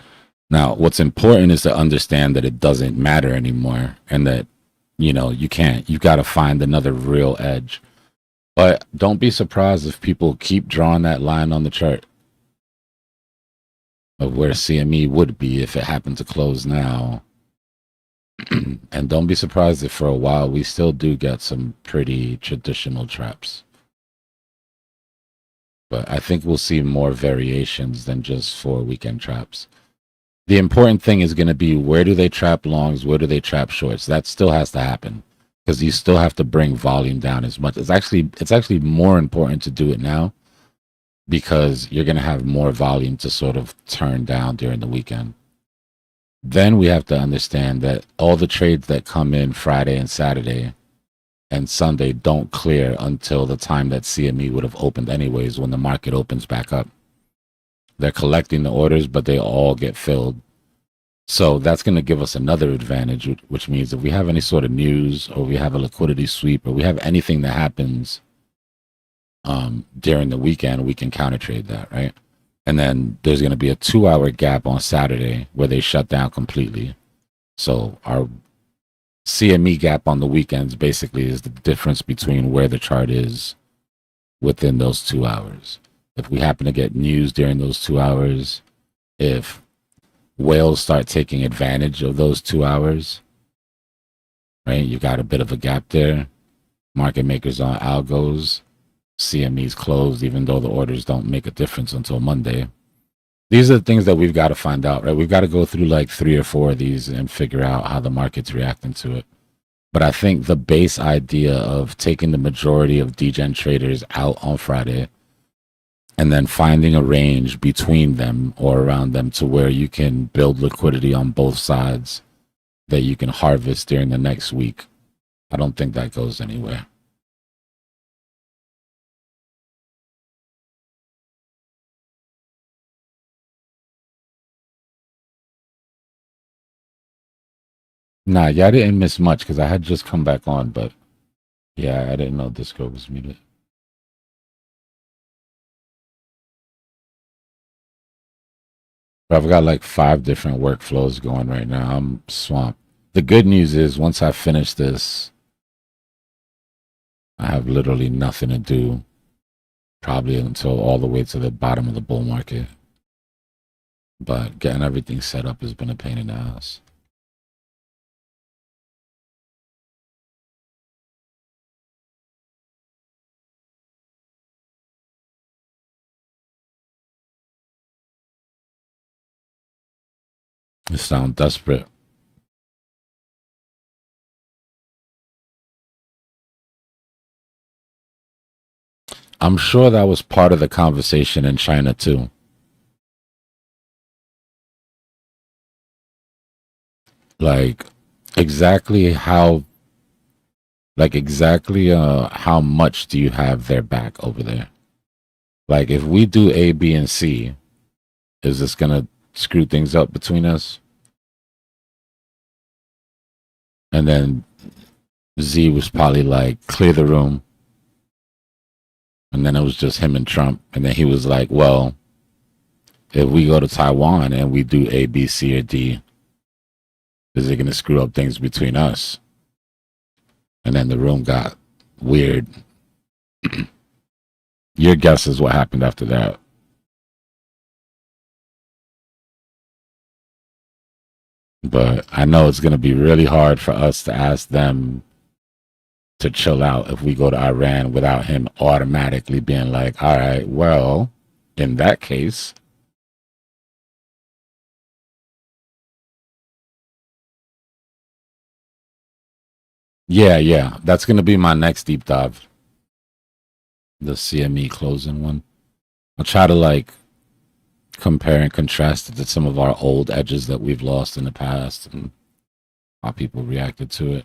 Now, what's important is to understand that it doesn't matter anymore, and that, you know, you've got to find another real edge. But don't be surprised if people keep drawing that line on the chart of where CME would be if it happened to close now. And don't be surprised if for a while we still do get some pretty traditional traps. But I think we'll see more variations than just 4 weekend traps. The important thing is going to be, where do they trap longs? Where do they trap shorts? That still has to happen, because you still have to bring volume down as much. It's actually more important to do it now, because you're going to have more volume to sort of turn down during the weekend. Then we have to understand that all the trades that come in Friday and Saturday and Sunday don't clear until the time that CME would have opened anyways, when the market opens back up. They're collecting the orders, but they all get filled. So that's going to give us another advantage, which means if we have any sort of news, or we have a liquidity sweep, or we have anything that happens during the weekend, we can counter trade that, right? And then there's going to be a 2-hour gap on Saturday where they shut down completely. So our CME gap on the weekends basically is the difference between where the chart is within those 2 hours. If we happen to get news during those 2 hours, if whales start taking advantage of those 2 hours, right? You got a bit of a gap there. Market makers on algos, CME's closed, even though the orders don't make a difference until Monday. These are the things that we've got to find out, right? We've got to go through like 3 or 4 of these and figure out how the market's reacting to it. But I think the base idea of taking the majority of degen traders out on Friday and then finding a range between them or around them to where you can build liquidity on both sides that you can harvest during the next week, I don't think that goes anywhere. Nah, yeah, I didn't miss much because I had just come back on, but yeah, I didn't know Discord was muted. But I've got like 5 different workflows going right now. I'm swamped. The good news is, once I finish this, I have literally nothing to do, probably until all the way to the bottom of the bull market. But getting everything set up has been a pain in the ass. You sound desperate. I'm sure that was part of the conversation in China too. Like exactly how how much do you have their back over there? Like if we do A, B, and C, is this gonna screw things up between us? And then Z was probably like, clear the room. And then it was just him and Trump. And then he was like, well, if we go to Taiwan and we do A, B, C, or D, is it gonna screw up things between us? And then the room got weird. Your guess is what happened after that. But I know it's going to be really hard for us to ask them to chill out if we go to Iran without him automatically being like, all right, well, in that case. Yeah. That's going to be my next deep dive. The CME closing one. I'll try to like compare and contrast it to some of our old edges that we've lost in the past and how people reacted to it.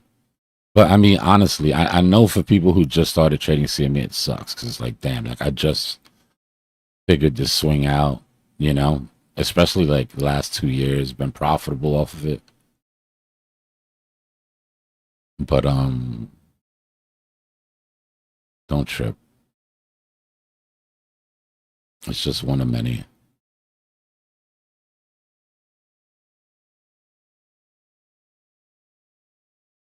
But I mean, honestly, I know for people who just started trading CME, it sucks because it's like, damn, like I just figured this swing out, you know, especially like the last 2 years, been profitable off of it. But don't trip. It's just one of many.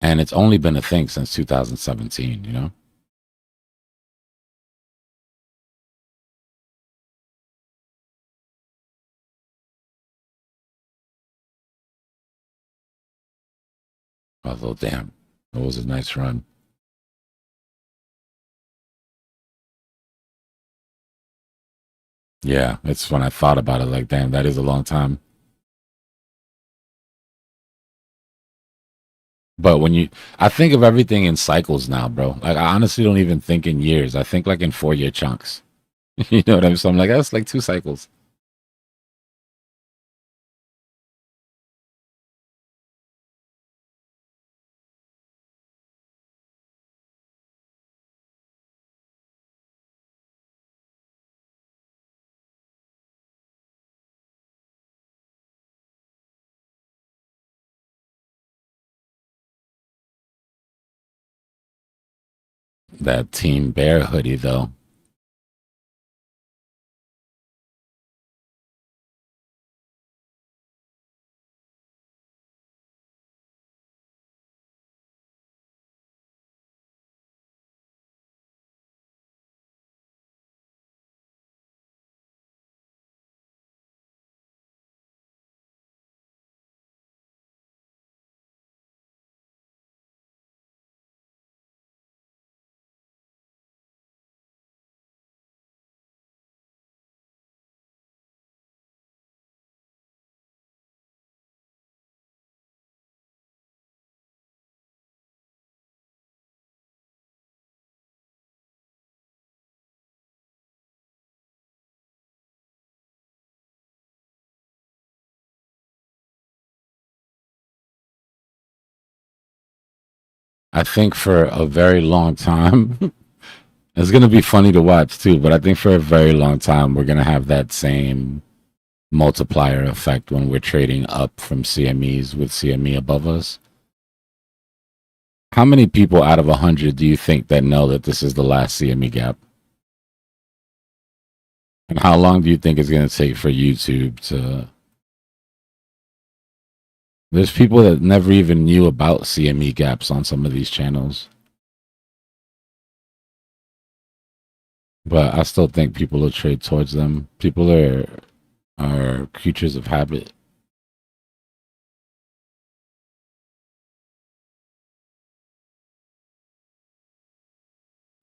And it's only been a thing since 2017, you know? Although, damn, it was a nice run. Yeah, it's when I thought about it, like, damn, that is a long time. But I think of everything in cycles now, bro. Like, I honestly don't even think in years. I think like in 4-year chunks. You know what I'm saying? So I'm like, that's like 2 cycles. That Team Bear hoodie, though. I think for a very long time, it's going to be funny to watch too, but I think for a very long time, we're going to have that same multiplier effect when we're trading up from CMEs with CME above us. How many people out of 100 do you think that know that this is the last CME gap? And how long do you think it's going to take for YouTube to... There's people that never even knew about CME gaps on some of these channels. But I still think people will trade towards them. People are creatures of habit.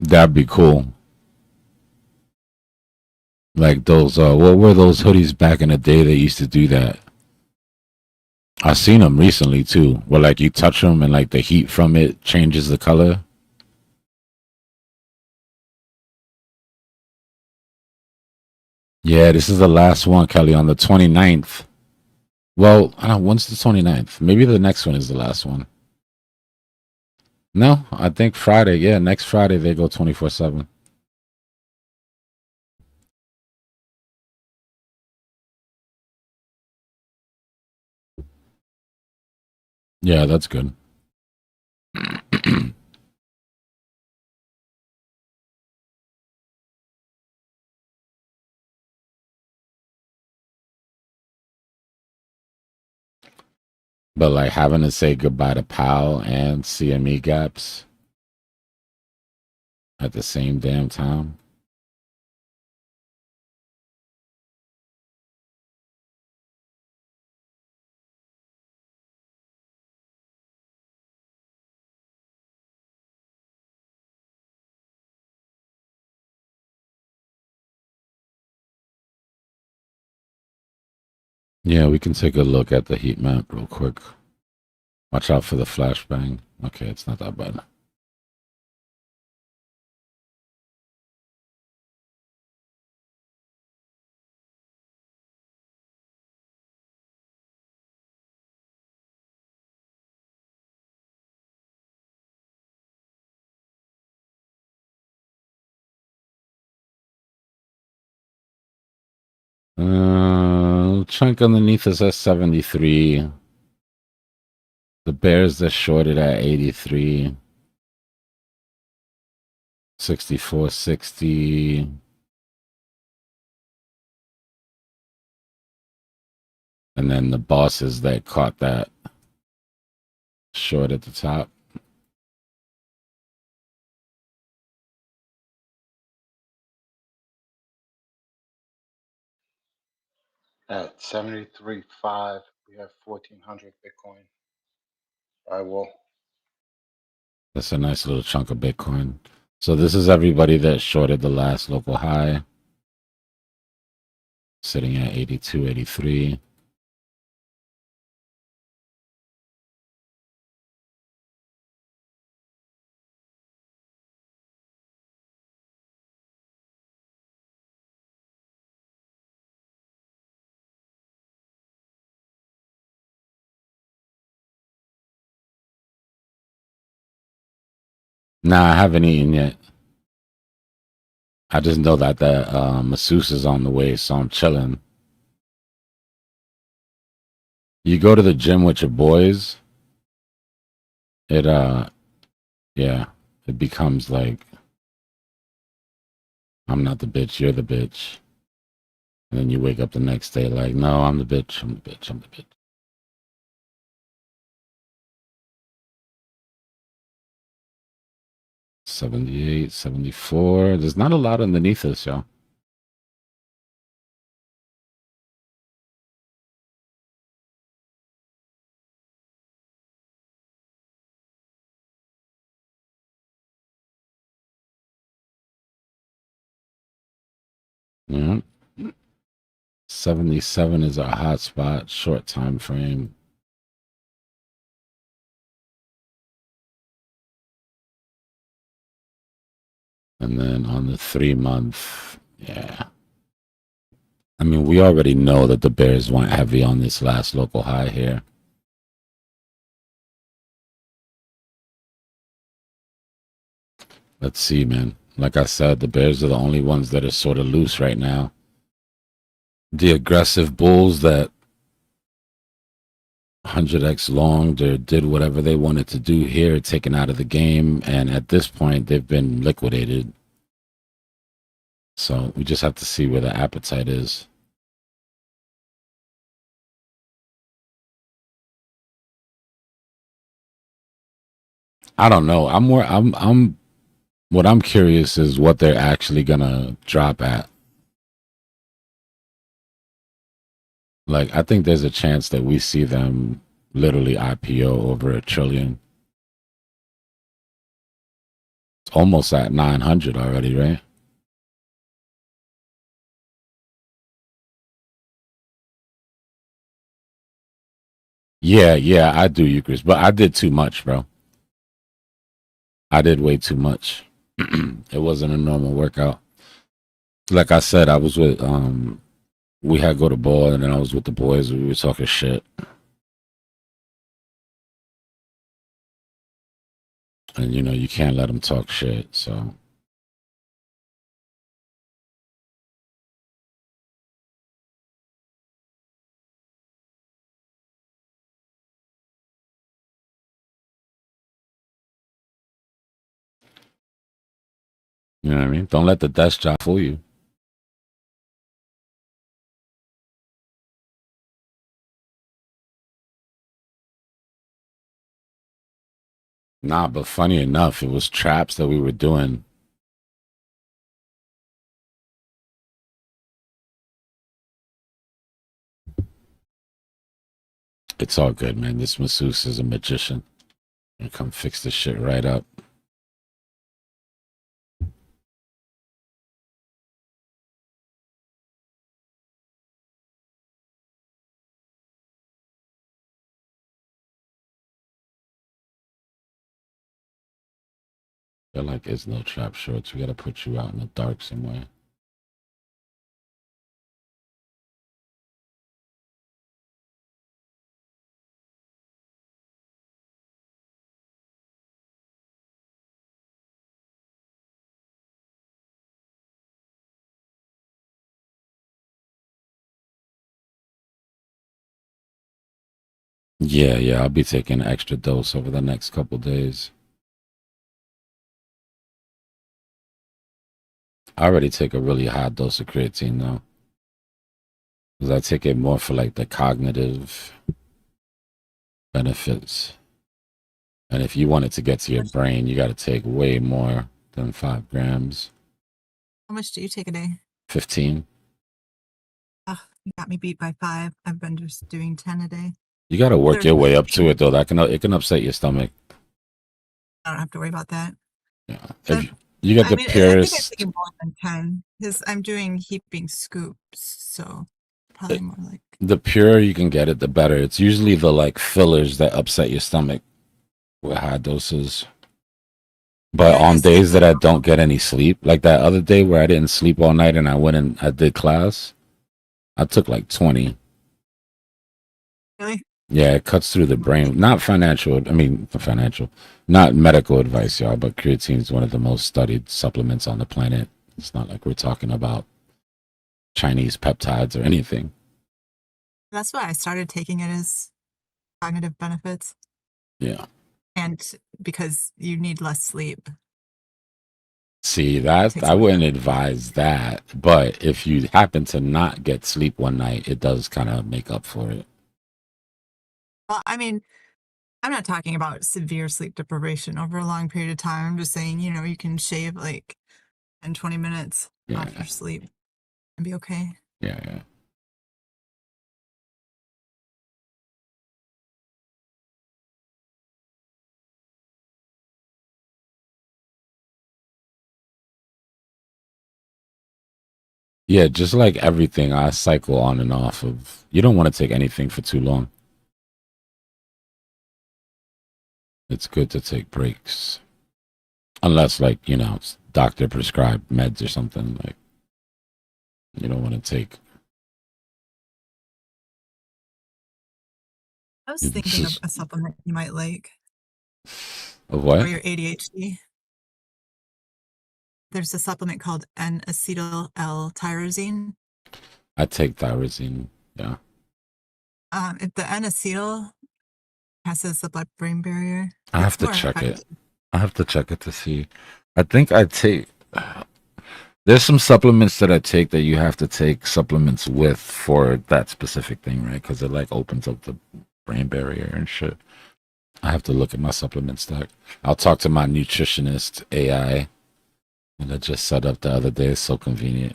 That'd be cool. Like those, what were those hoodies back in the day that used to do that? I've seen them recently too, where like you touch them and like the heat from it changes the color. Yeah, this is the last one, Kelly, on the 29th. Well, I don't know, when's the 29th? Maybe the next one is the last one. No, I think Friday. Yeah, next Friday they go 24/7. Yeah, that's good. But like having to say goodbye to POW and CME gaps at the same damn time. Yeah, we can take a look at the heat map real quick. Watch out for the flashbang. Okay, it's not that bad. Chunk underneath us at 73. The bears that shorted at 83. 64.60. And then the bosses that caught that short at the top. At 73.5, we have 1,400 Bitcoin. I will. That's a nice little chunk of Bitcoin. So this is everybody that shorted the last local high. Sitting at 82, 83. Nah, I haven't eaten yet. I just know that the masseuse is on the way, so I'm chilling. You go to the gym with your boys, it yeah, it becomes like I'm not the bitch, you're the bitch. And then you wake up the next day like, no, I'm the bitch, I'm the bitch, I'm the bitch. $78, $74. There's not a lot underneath us, y'all. Yeah. 77 is our hot spot, short time frame. And then on the 3-month, yeah. I mean, we already know that the bears went heavy on this last local high here. Let's see, man. Like I said, the bears are the only ones that are sort of loose right now. The aggressive bulls that 100x long, they did whatever they wanted to do here, taken out of the game. And at this point, they've been liquidated. So we just have to see where the appetite is. I don't know. What I'm curious is what they're actually gonna drop at. Like, I think there's a chance that we see them literally IPO over $1 trillion. It's almost at 900 already, right? Yeah, I do Eucharist, but I did too much, bro. I did way too much. It wasn't a normal workout. Like I said, I was with we had to go to ball, and then I was with the boys. We were talking shit, and you know you can't let them talk shit. So you know what I mean. Don't let the desk job fool you. Nah, but funny enough, it was traps that we were doing. It's all good, man. This masseuse is a magician. And come fix this shit right up. They're like, it's no trap shorts. We gotta put you out in the dark somewhere. Yeah, I'll be taking an extra dose over the next couple days. I already take a really high dose of creatine though. Because I take it more for like the cognitive benefits. And if you want it to get to your brain, you gotta take way more than 5 grams. How much do you take a day? 15. Ugh, you got me beat by 5. I've been just doing 10 a day. You gotta work your 30. way up to it though. It can upset your stomach. I don't have to worry about that. Yeah. But, If you get the I think I'm purest, taking more than 10 because I'm doing heaping scoops, so probably more like. the purer you can get it, the better. It's usually the like fillers that upset your stomach with high doses. But Yeah, I on used to get days that I don't get any sleep, like that other day where I didn't sleep all night and I went and I did class, I took like 20. Really? Yeah, it cuts through the brain. Not financial, not medical advice, y'all, but creatine is one of the most studied supplements on the planet. It's not like we're talking about Chinese peptides or anything. That's why I started taking it as cognitive benefits. Yeah. And because you need less sleep. See, that I wouldn't advise that. But if you happen to not get sleep one night, it does kind of make up for it. Well, I mean, I'm not talking about severe sleep deprivation over a long period of time. I'm just saying, you can shave like 10, 20 minutes off your sleep and be okay. Yeah. Yeah, just like everything, I cycle on and off of. You don't want to take anything for too long. It's good to take breaks. Unless, like, doctor prescribed meds or something. Like, you don't want to take. I was thinking of a supplement you might like. Of what? For your ADHD. There's a supplement called N-acetyl L-tyrosine. I take tyrosine, yeah. If the N-acetyl passes the blood-brain barrier, I have to check it. I have to check it to see. I think I take. There's some supplements that I take that you have to take supplements with for that specific thing, right? Because it like opens up the brain barrier and shit. I have to look at my supplement stack. I'll talk to my nutritionist AI, and I just set up the other day. It's so convenient.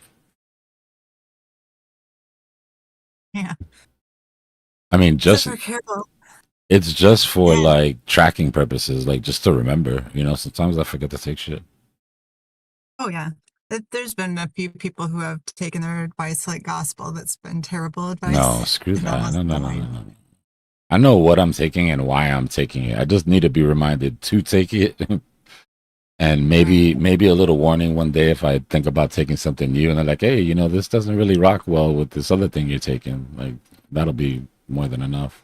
Yeah. I mean, just careful. it's just for like tracking purposes, like just to remember. Sometimes I forget to take shit. Oh yeah. There's been a few people who have taken their advice like gospel. That's been terrible advice. No, screw that. No. I know what I'm taking and why I'm taking it. I just need to be reminded to take it. And maybe a little warning one day if I think about taking something new and they're like, hey, you know, this doesn't really rock well with this other thing you're taking. Like, that'll be more than enough.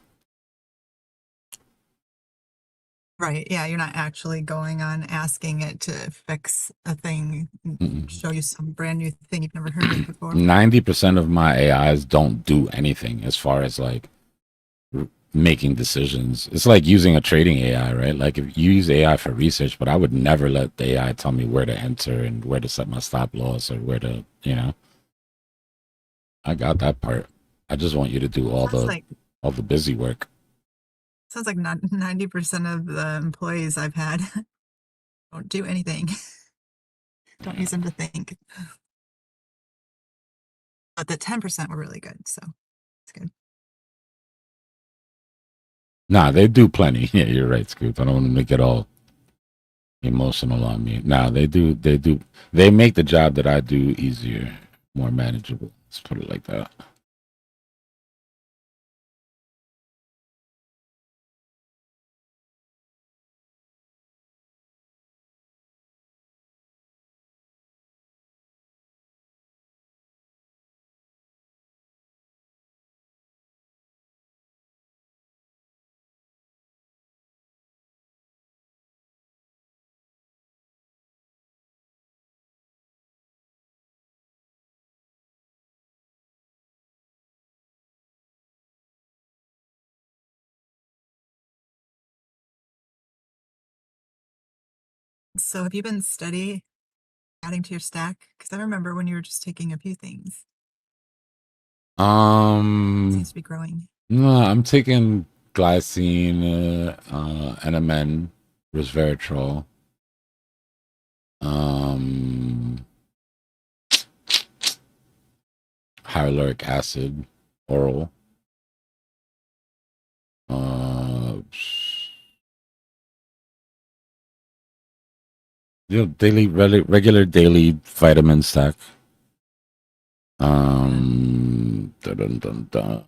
Right. Yeah. You're not actually going on asking it to fix a thing, show you some brand new thing you've never heard of before. 90% of my AIs don't do anything as far as like making decisions. It's like using a trading AI, right? Like if you use AI for research, but I would never let the AI tell me where to enter and where to set my stop loss or where to, you know. I got that part. I just want you to do all the busy work. Sounds like 90% of the employees I've had don't do anything. Don't use them to think. But the 10% were really good, so it's good. Nah, they do plenty. Yeah, you're right, Scoop. I don't want to make it all emotional on me. Nah, they do. They make the job that I do easier, more manageable. Let's put it like that. So have you been steady adding to your stack? Because I remember when you were just taking a few things. It seems to be growing. No, I'm taking glycine, NMN, resveratrol, hyaluronic acid, oral. You know, regular daily vitamin stack. Dun, dun, dun, dun.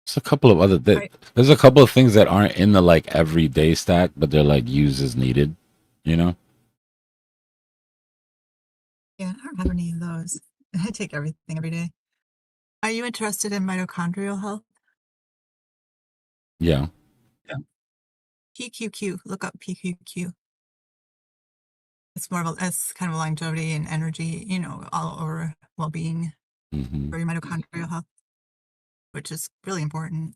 There's a couple of other there's a couple of things that aren't in the like everyday stack, but they're like used as needed, you know? Yeah, I don't have any of those. I take everything every day. Are you interested in mitochondrial health? Yeah. PQQ. Look up PQQ. It's more of it's kind of longevity and energy, you know, all over well-being for your mitochondrial health, which is really important.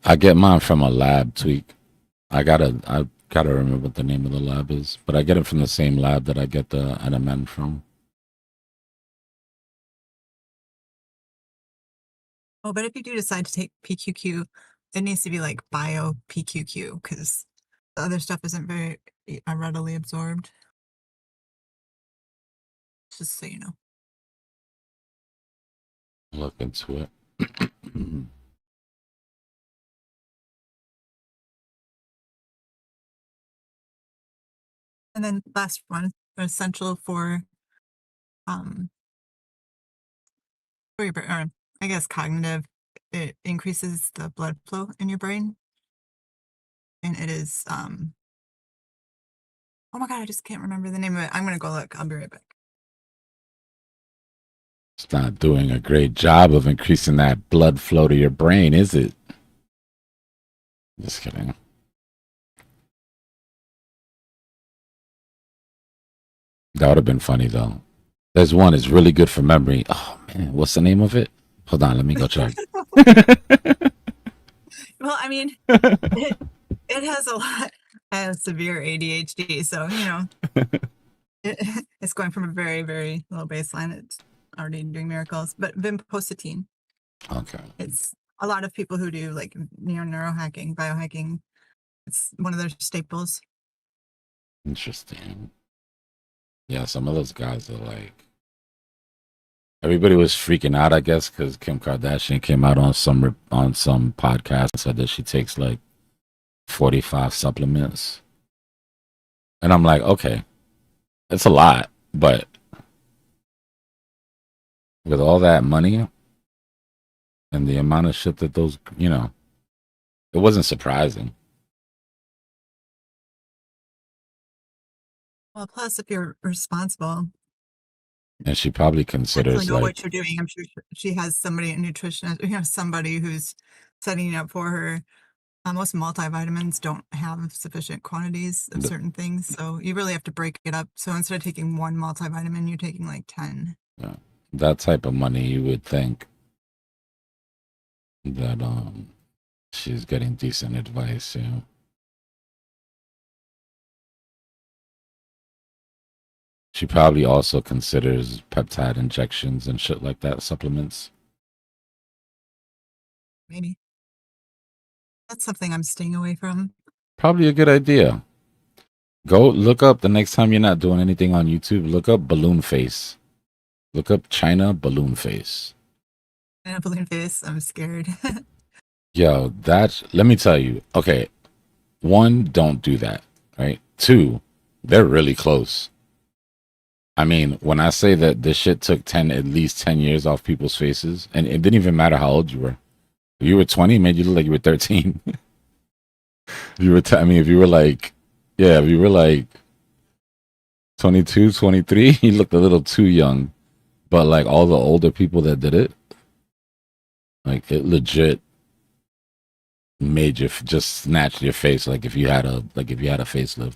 I get mine from a lab tweak. I gotta remember what the name of the lab is, but I get it from the same lab that I get the NMN from. Oh, but if you do decide to take PQQ, it needs to be like bio PQQ because the other stuff isn't very readily absorbed. Just so you know. Look into it. And then last one, essential for your or I guess cognitive. It increases the blood flow in your brain, and it is oh my god, I just can't remember the name of it. I'm gonna go look. I'll be right back. It's not doing a great job of increasing that blood flow to your brain, is it? Just kidding. That would have been funny though. There's one is really good for memory. Oh man, what's the name of it? Hold on, let me go check. Well, I mean, it has a lot. I have severe ADHD, so you know, it's going from a very, very low baseline. It's already doing miracles. But vinpocetine. Okay. It's a lot of people who do like neurohacking, biohacking. It's one of their staples. Interesting. Yeah, some of those guys are like. Everybody was freaking out, I guess, because Kim Kardashian came out on some podcast and said that she takes like 45 supplements, and I'm like, okay, it's a lot, but with all that money, And the amount of shit that those, it wasn't surprising. Well, plus if you're responsible, And she probably actually considers know what like you're doing. I'm sure she has somebody, a nutritionist, somebody who's setting it up for her. Most multivitamins don't have sufficient quantities of th- certain things, so you really have to break it up. So instead of taking one multivitamin, you're taking like 10. that type of money. You would think that she's getting decent advice. She probably also considers peptide injections and shit like that, supplements. Maybe that's something I'm staying away from. Probably a good idea. Go look up the next time you're not doing anything on YouTube. Look up balloon face. Look up China balloon face. And a balloon face, I'm scared. Yo, let me tell you. Okay, one, don't do that. Right. Two, they're really close. I mean, when I say that this shit took at least 10 years off people's faces, and it didn't even matter how old you were. If you were 20, it made you look like you were 13. If you were, if you were like, yeah, if you were like 22, 23, you looked a little too young. But like all the older people that did it, like it legit made you just snatched your face. Like if you had a facelift.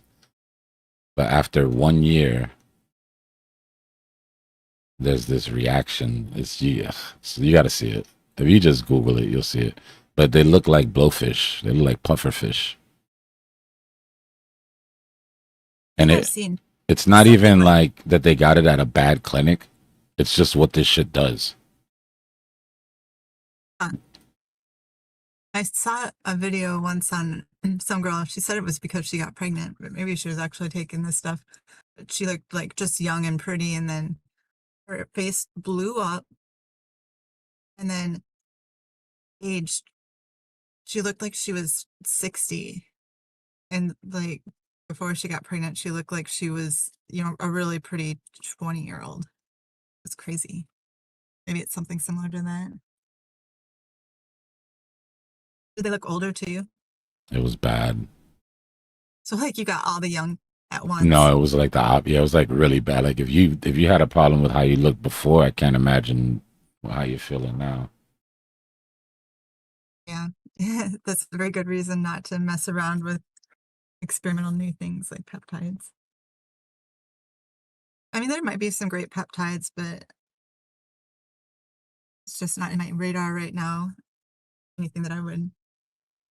But after 1 year, there's this reaction. So you got to see it. If you just Google it, you'll see it. But they look like blowfish. They look like pufferfish. And I've seen it's not something even like like that they got it at a bad clinic. It's just what this shit does. I saw a video once on some girl. She said it was because she got pregnant, but maybe she was actually taking this stuff. But she looked like just young and pretty, and then her face blew up, and then aged. She looked like she was 60, and like before she got pregnant, she looked like she was, a really pretty 20-year-old. It's crazy. Maybe it's something similar to that. Did they look older to you? It was bad. So like you got all the young at once. No, it was like it was like really bad. Like if you had a problem with how you looked before, I can't imagine how you're feeling now. Yeah, that's a very good reason not to mess around with experimental new things like peptides. I mean, there might be some great peptides, but it's just not in my radar right now. Anything that I would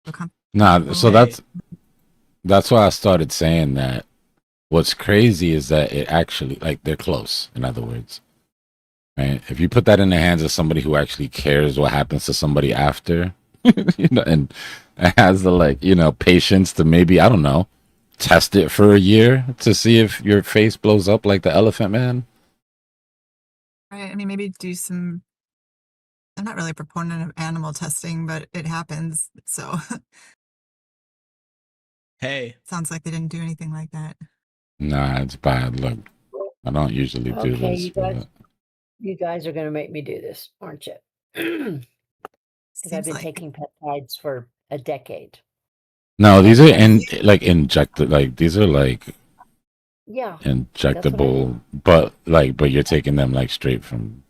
feel comfortable. Nah, so that's why I started saying that. What's crazy is that it actually, like, they're close. In other words, right? If you put that in the hands of somebody who actually cares what happens to somebody after, and has the patience to maybe, I don't know, test it for a year to see if your face blows up like the Elephant Man. Right. I mean, maybe do some. I'm not really a proponent of animal testing, but it happens. So Hey, sounds like they didn't do anything like that. Nah, it's bad. Look, I don't usually do Okay, this. you guys are going to make me do this, aren't you? Because I've Seems been like taking peptides for a decade. No, these are injected. Like these are like Yeah, injectable, but you're taking them like straight from,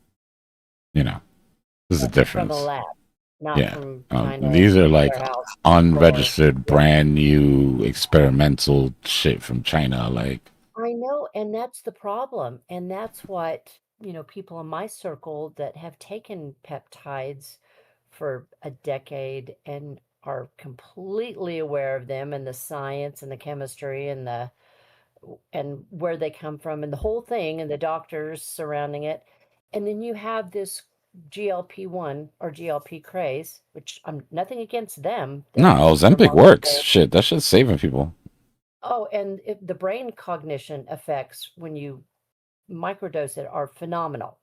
there's a from the difference. lab, not Yeah. from China These are like warehouse unregistered, brand new experimental shit from China. Like, I know, and that's the problem. And that's what, people in my circle that have taken peptides for a decade and are completely aware of them and the science and the chemistry and where they come from and the whole thing and the doctors surrounding it. And then you have this GLP-1 or GLP craze, which I'm nothing against them. no, They're Ozempic works. remarkable. Shit, that shit's saving people. Oh, and the brain cognition effects when you microdose it are phenomenal.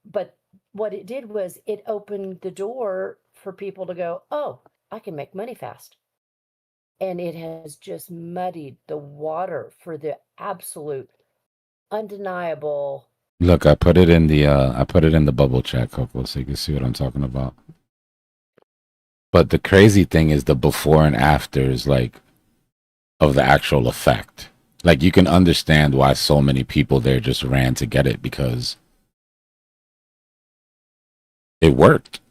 But what it did was it opened the door for people to go, oh, I can make money fast. And it has just muddied the water for the absolute undeniable Look, I put it in the bubble chat, Coco, so you can see what I'm talking about. But the crazy thing is the before and afters, like, of the actual effect. Like, you can understand why so many people there just ran to get it because it worked.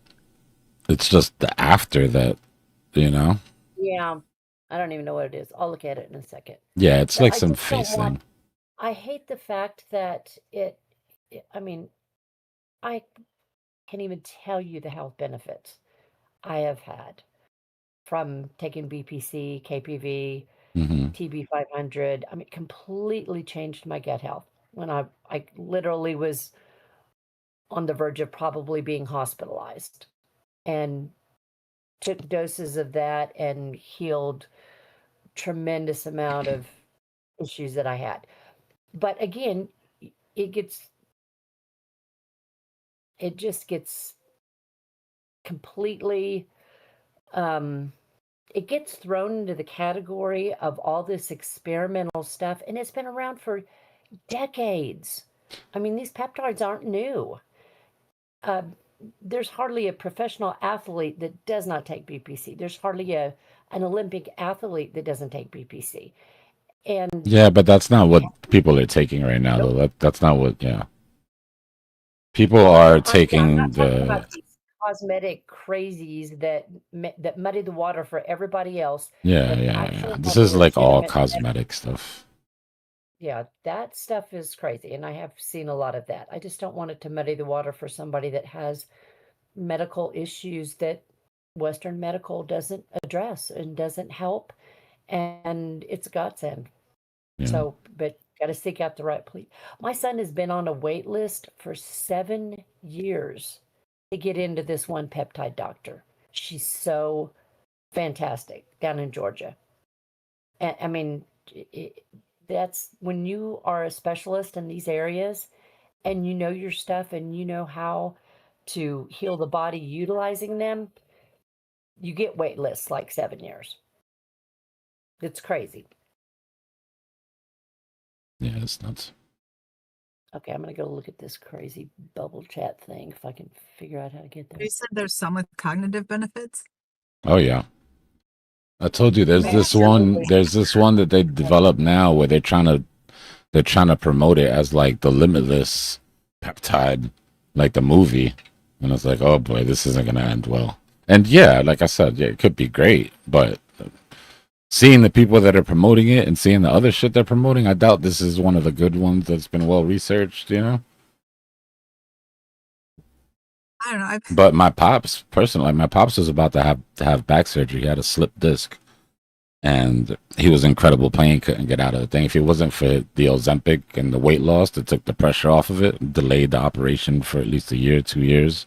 It's just the after that, you know? Yeah, I don't even know what it is. I'll look at it in a second. Yeah, it's But like I some just don't face want. thing. I hate the fact that I mean, I can't even tell you the health benefits I have had from taking BPC, KPV, Hmm. TB 500. I mean, completely changed my gut health when I literally was on the verge of probably being hospitalized and took doses of that and healed tremendous amount of issues that I had. But again, it gets it just gets completely it gets thrown into the category of all this experimental stuff, and it's been around for decades. I mean, these peptides aren't new. Uh, there's hardly a professional athlete that does not take BPC. There's hardly an Olympic athlete that doesn't take BPC. And Yeah, but that's not what people are taking right now, nope, though. That's not what, yeah. People well, are I'm taking not talking about the, these cosmetic crazies that muddy the water for everybody else yeah, that yeah, yeah. actually This have is like all legitimate cosmetic stuff. yeah, that stuff is crazy, and I have seen a lot of that. I just don't want it to muddy the water for somebody that has medical issues that Western medical doesn't address and doesn't help, and it's a godsend. Yeah. So, but got to seek out the right police. My son has been on a wait list for 7 years to get into this one peptide doctor. She's so fantastic down in Georgia. And I mean, that's when you are a specialist in these areas and you know your stuff and you know how to heal the body utilizing them, you get wait lists like 7 years. It's crazy. Yeah, it's nuts. Okay, I'm gonna go look at this crazy bubble chat thing if I can figure out how to get there. You said there's some with cognitive benefits. Oh, yeah. I told you Man, absolutely. there's this one that they developed now where they're trying to promote it as like the limitless peptide, like the movie. And I was like, oh boy, this isn't gonna end well. And yeah, like I said, yeah, it could be great, but seeing the people that are promoting it and seeing the other shit they're promoting, I doubt this is one of the good ones that's been well researched, you know? I don't know. But my pops, personally, my pops was about to have back surgery. He had a slip disc, and he was in incredible pain. Couldn't get out of the thing. If it wasn't for the Ozempic and the weight loss that took the pressure off of it, delayed the operation for at least a year, 2 years.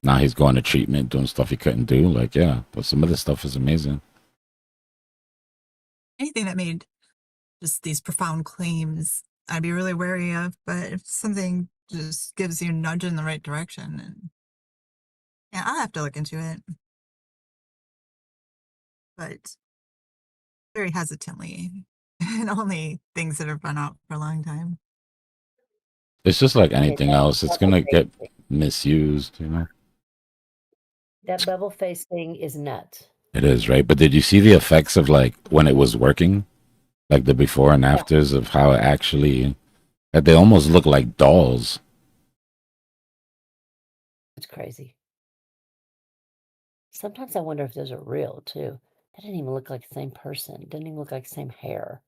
Now he's going to treatment, doing stuff he couldn't do. Like, yeah, but some of this stuff is amazing. Anything that made just these profound claims, I'd be really wary of. But if something just gives you a nudge in the right direction, and yeah, I'll have to look into it. But very hesitantly, and only things that have run out for a long time. It's just like Okay, anything else. It's bubble gonna face get thing. misused, you know. That bubble face thing is nuts. It is, right? But did you see the effects of like when it was working? Like the before and Yeah, afters of how it actually, like they almost look like dolls. it's crazy. Sometimes I wonder if those are real too. That didn't even look like the same person. It didn't even look like the same hair.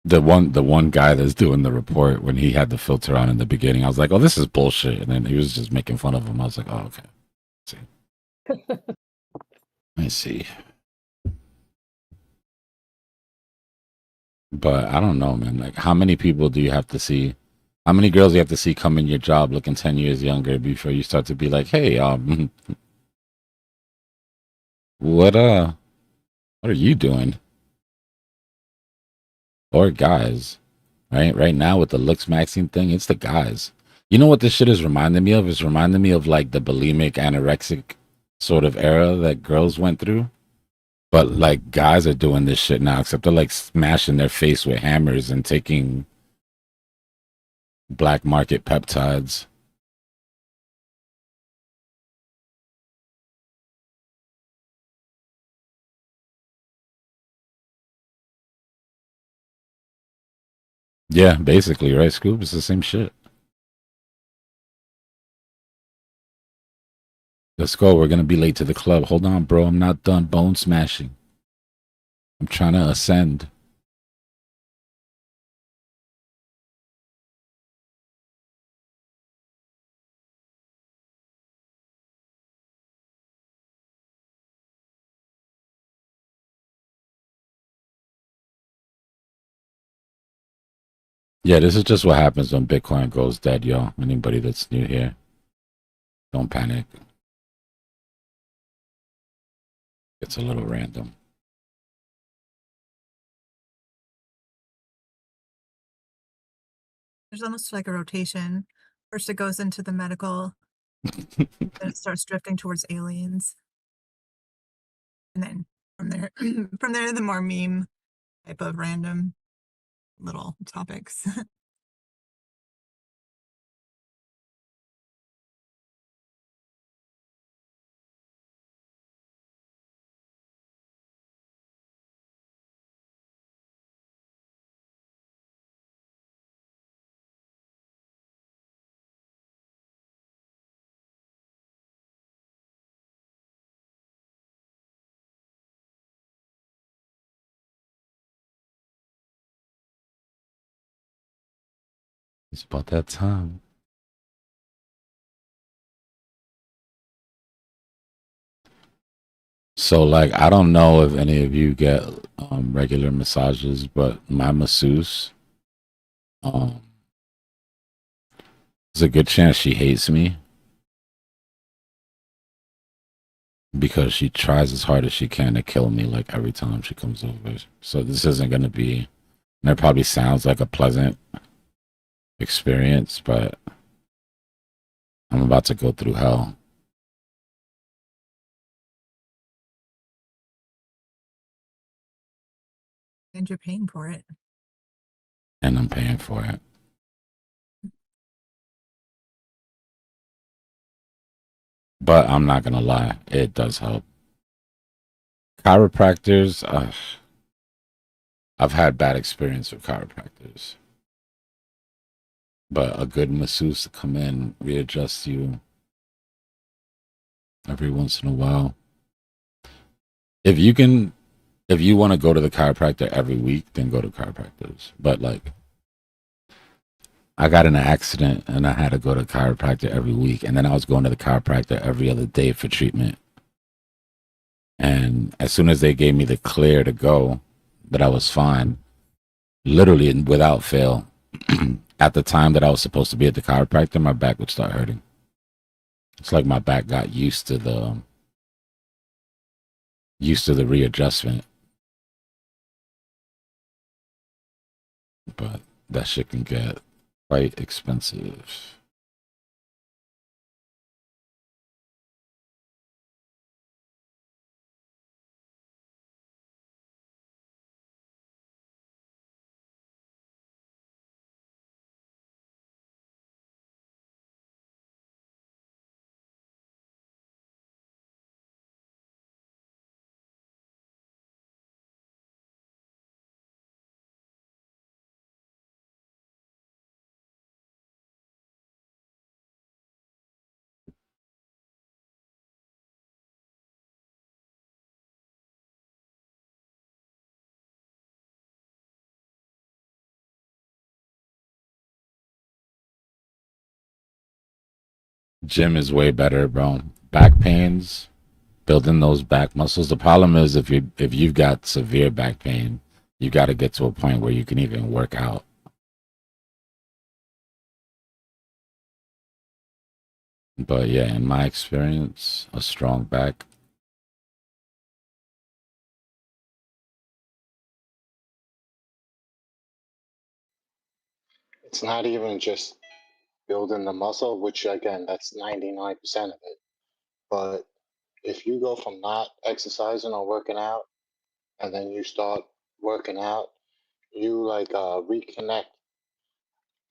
The one guy that's doing the report when he had the filter on in the beginning, I was like, oh, this is bullshit. And then he was just making fun of him. I was like, oh, okay. Let's see. But I don't know, man. Like, how many people do you have to see? How many girls do you have to see come in your job looking 10 years younger before you start to be like, hey, what what are you doing? Or guys, right? Right now with the looks maxing thing, it's the guys. You know what this shit is reminding me of? It's reminding me of like the bulimic, anorexic sort of era that girls went through. But like guys are doing this shit now, except they're like smashing their face with hammers and taking Black market peptides. Yeah, basically, right, Scoop? It's the same shit. Let's go. We're gonna be late to the club. Hold on, bro. I'm not done bone smashing. I'm trying to ascend. Yeah, this is just what happens when Bitcoin goes dead, yo. Anybody that's new here, don't panic. It's a little random. There's almost like a rotation. First, it goes into the medical, then it starts drifting towards aliens, and then from there, from there, the more meme type of random little topics. It's about that time. So, like, I don't know if any of you get regular massages, but my masseuse, there's a good chance she hates me because she tries as hard as she can to kill me, like, every time she comes over. So this isn't going to be, and it probably sounds like a pleasant experience, but I'm about to go through hell. And you're paying for it. And I'm paying for it. But I'm not going to lie, it does help. Chiropractors, I've had bad experience with chiropractors. But a good masseuse to come in, readjust you every once in a while. If you want to go to the chiropractor every week, then go to chiropractors. But like, I got in an accident and I had to go to chiropractor every week, and then I was going to the chiropractor every other day for treatment. And as soon as they gave me the clear to go, that I was fine, literally without fail. At the time that I was supposed to be at the chiropractor, my back would start hurting. It's like my back got used to the readjustment. But that shit can get quite expensive. Gym is way better, bro. Back pains, building those back muscles. The problem is if you've got severe back pain, you got to get to a point where you can even work out. But yeah, in my experience, a strong back. It's not even just building the muscle, which again, that's 99% of it. But if you go from not exercising or working out, and then you start working out, you like reconnect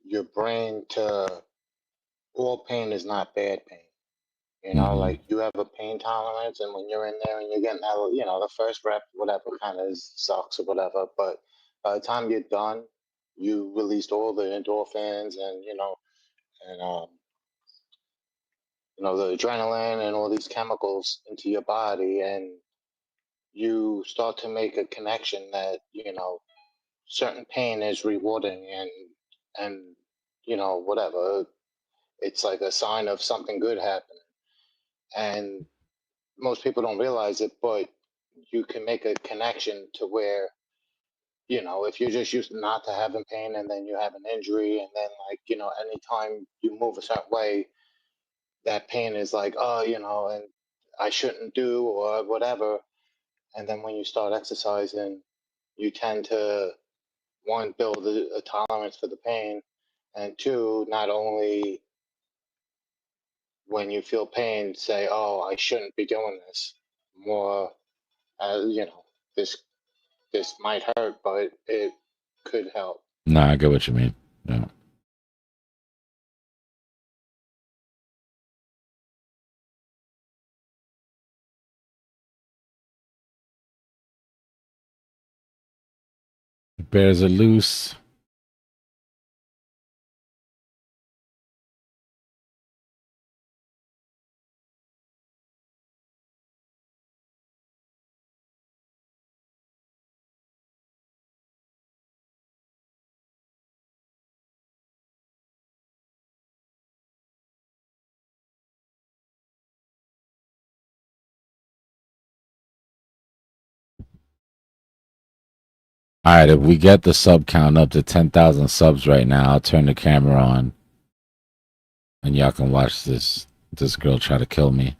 your brain to all pain is not bad pain. You know, Mm-hmm. like you have a pain tolerance, and when you're in there and you're getting that, you know, the first rep, whatever kind of sucks or whatever, but by the time you're done, you released all the endorphins and and the adrenaline and all these chemicals into your body, and you start to make a connection that certain pain is rewarding, and whatever, it's like a sign of something good happening. And most people don't realize it, but you can make a connection to where, if you're just used not to having pain, and then you have an injury, and then anytime you move a certain way, that pain is like, oh, and I shouldn't do or whatever. And then when you start exercising, you tend to, one, build a tolerance for the pain, and two, not only when you feel pain, say, oh, I shouldn't be doing this. More, this might hurt, but it could help. Nah, I get what you mean. Yeah. Bears are loose. All right, if we get the sub count up to 10,000 subs right now, I'll turn the camera on, and y'all can watch this girl try to kill me.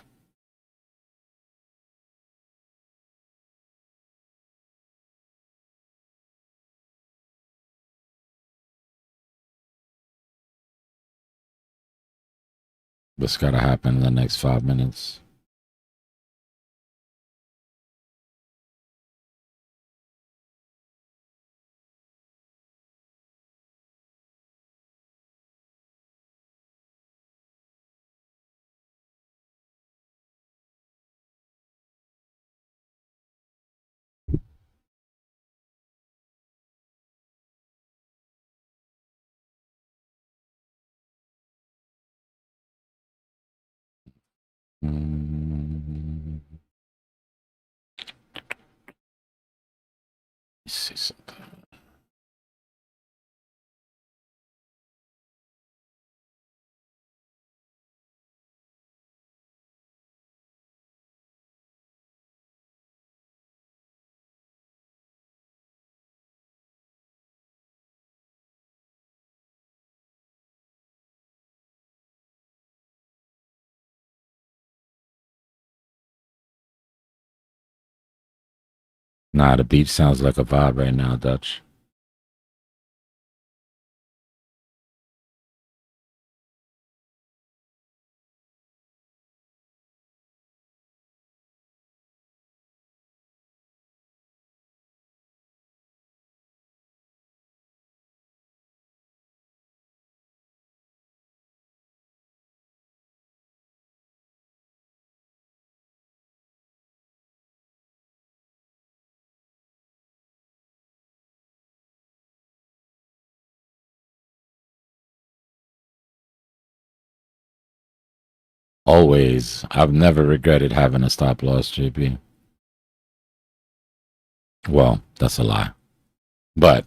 This gotta happen in the next 5 minutes. Let's see something. Nah, the beach sounds like a vibe right now, Dutch. Always. I've never regretted having a stop loss, JP. Well, that's a lie. But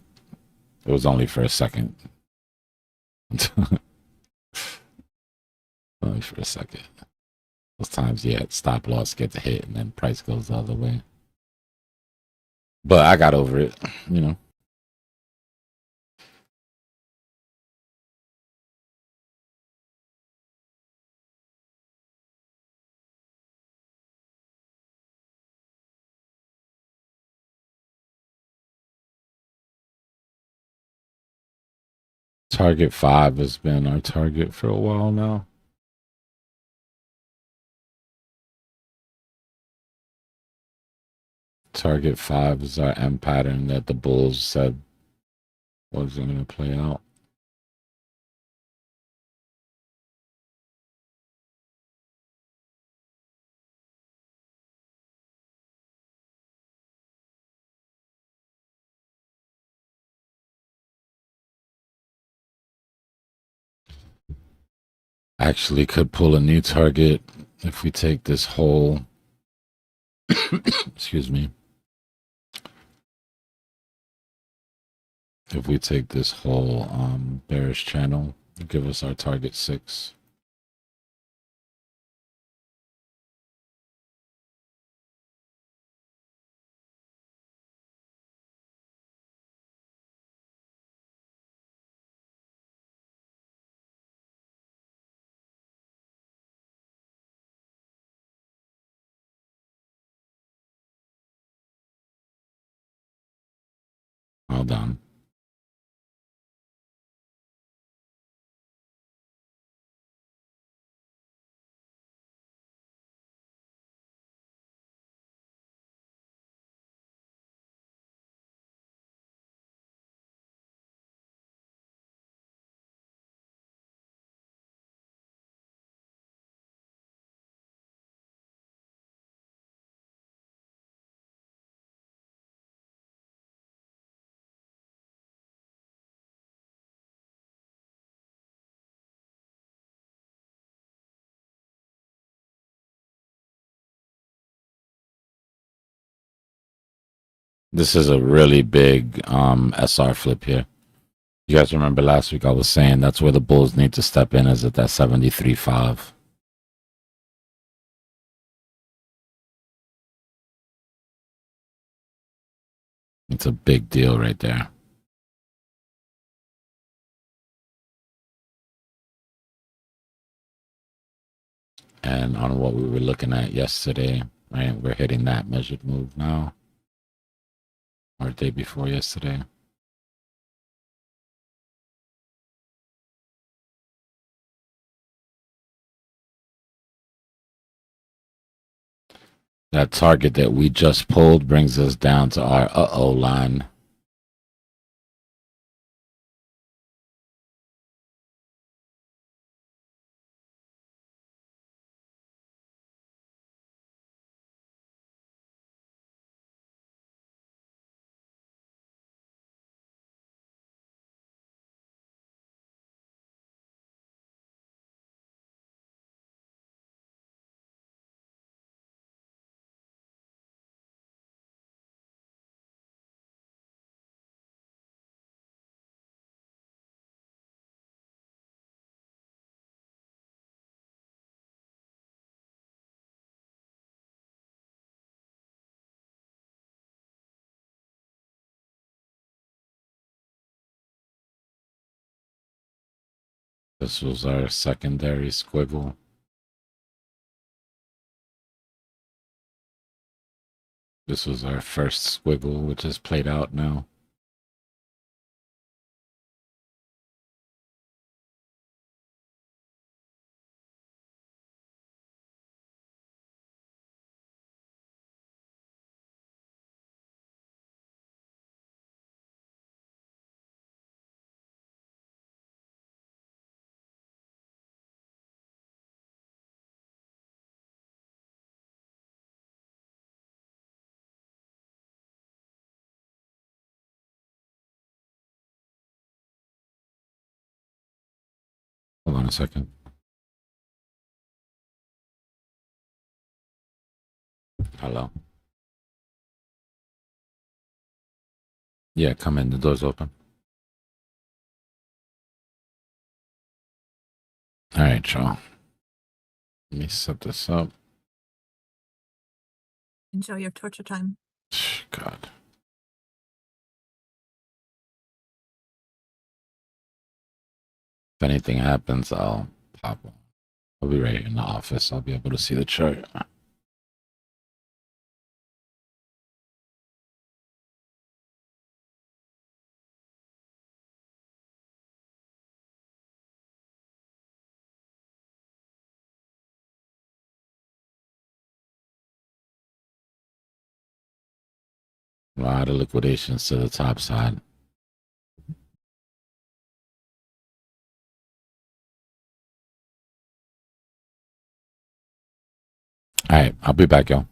it was only for a second. Only for a second. Those times, yeah, stop loss gets a hit and then price goes the other way. But I got over it, you know. Target 5 has been our target for a while now. Target 5 is our M pattern that the bulls said wasn't going to play out. actually could pull a new target if we take this whole excuse me. If we take this whole bearish channel, give us our target 6. Hold on. This is a really big SR flip here. You guys remember last week I was saying that's where the bulls need to step in, is at that 73.5. It's a big deal right there. And on what we were looking at yesterday, right? We're hitting that measured move now. Or day before yesterday. That target that we just pulled brings us down to our uh-oh line. This was our secondary squiggle. This was our first squiggle, which is played out now. Hold on a second. Hello. Yeah, come in. The door's open. All right, y'all. Let me set this up. Enjoy your torture time. God. If anything happens, I'll pop on. I'll be right here in the office. I'll be able to see the chart. A lot of liquidations to the top side. All right, I'll be back, y'all.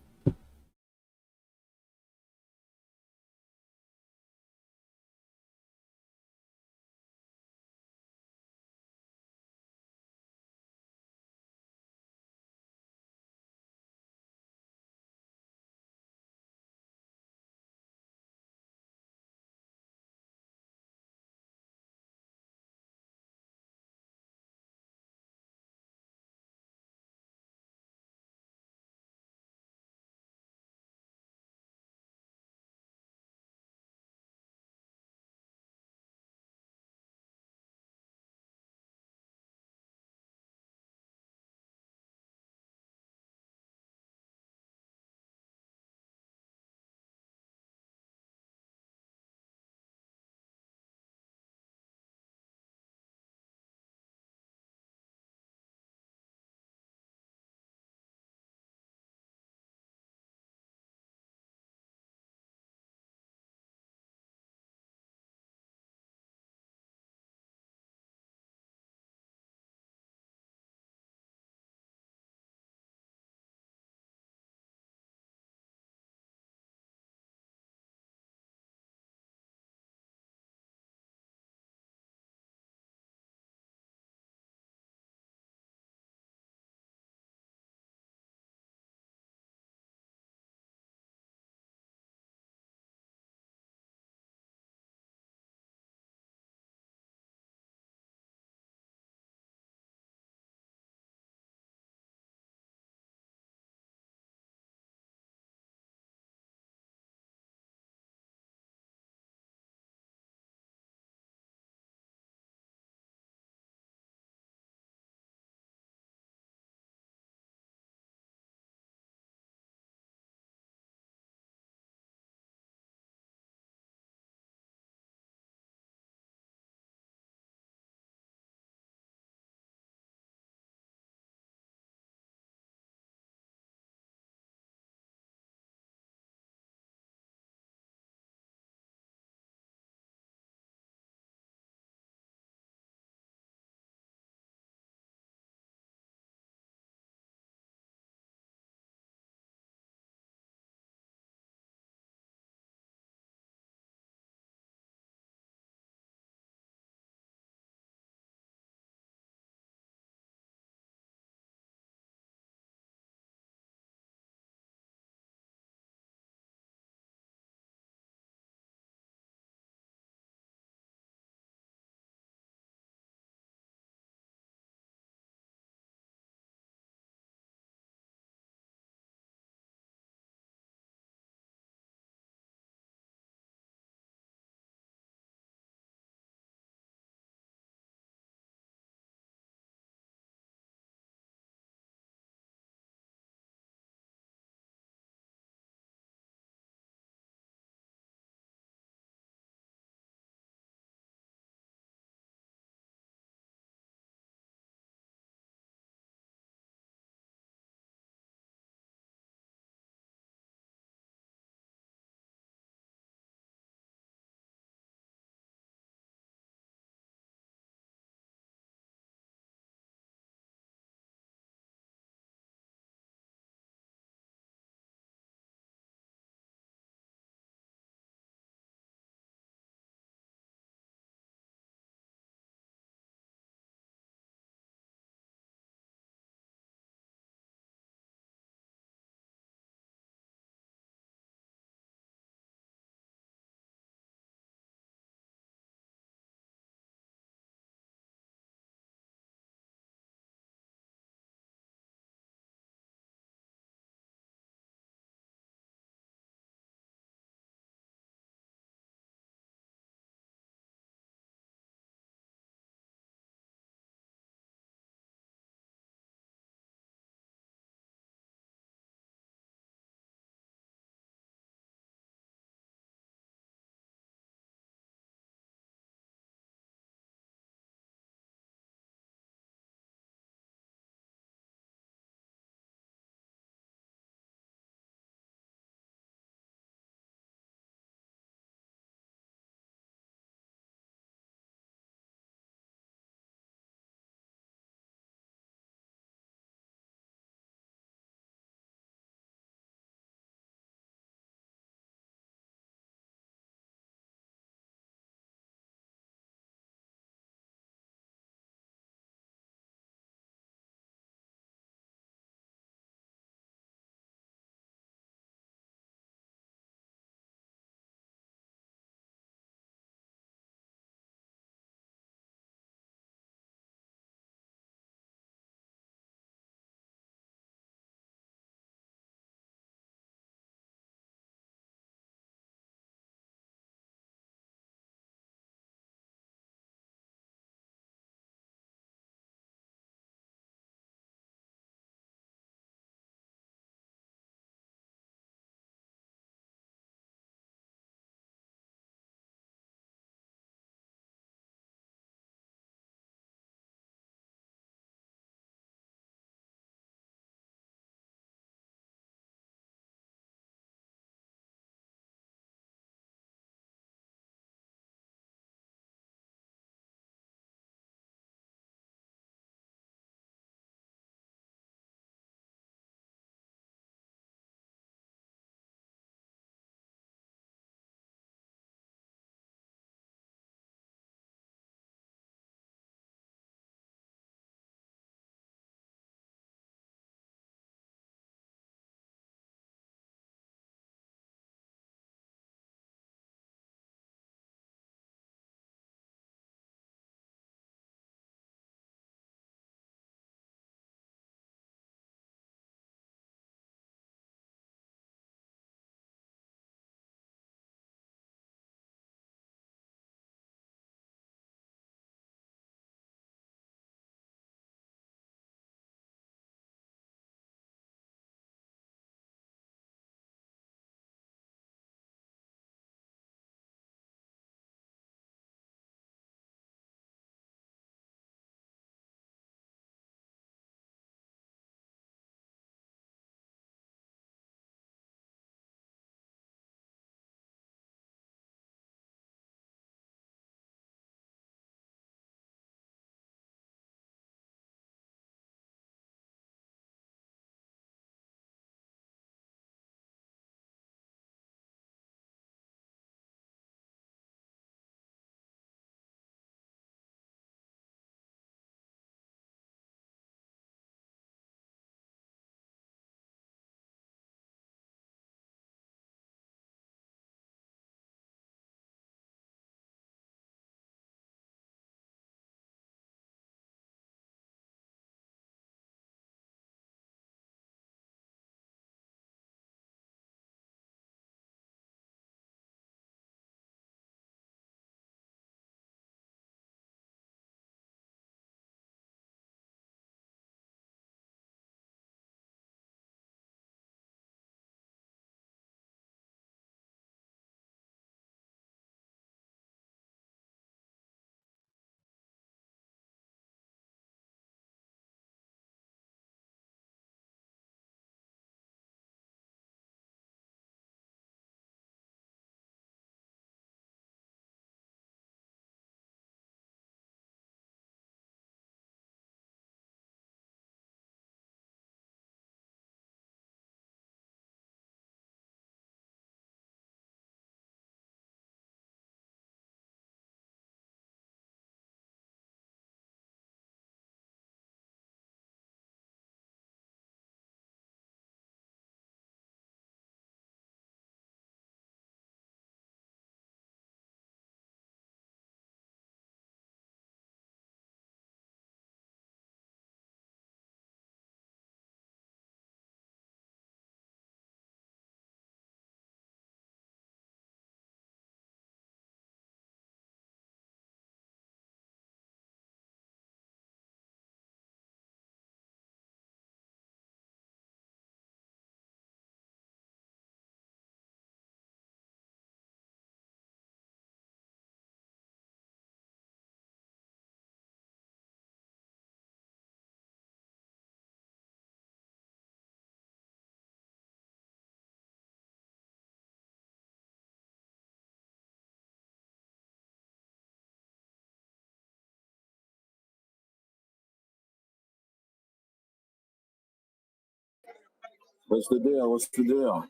What's the deal? What's the deal?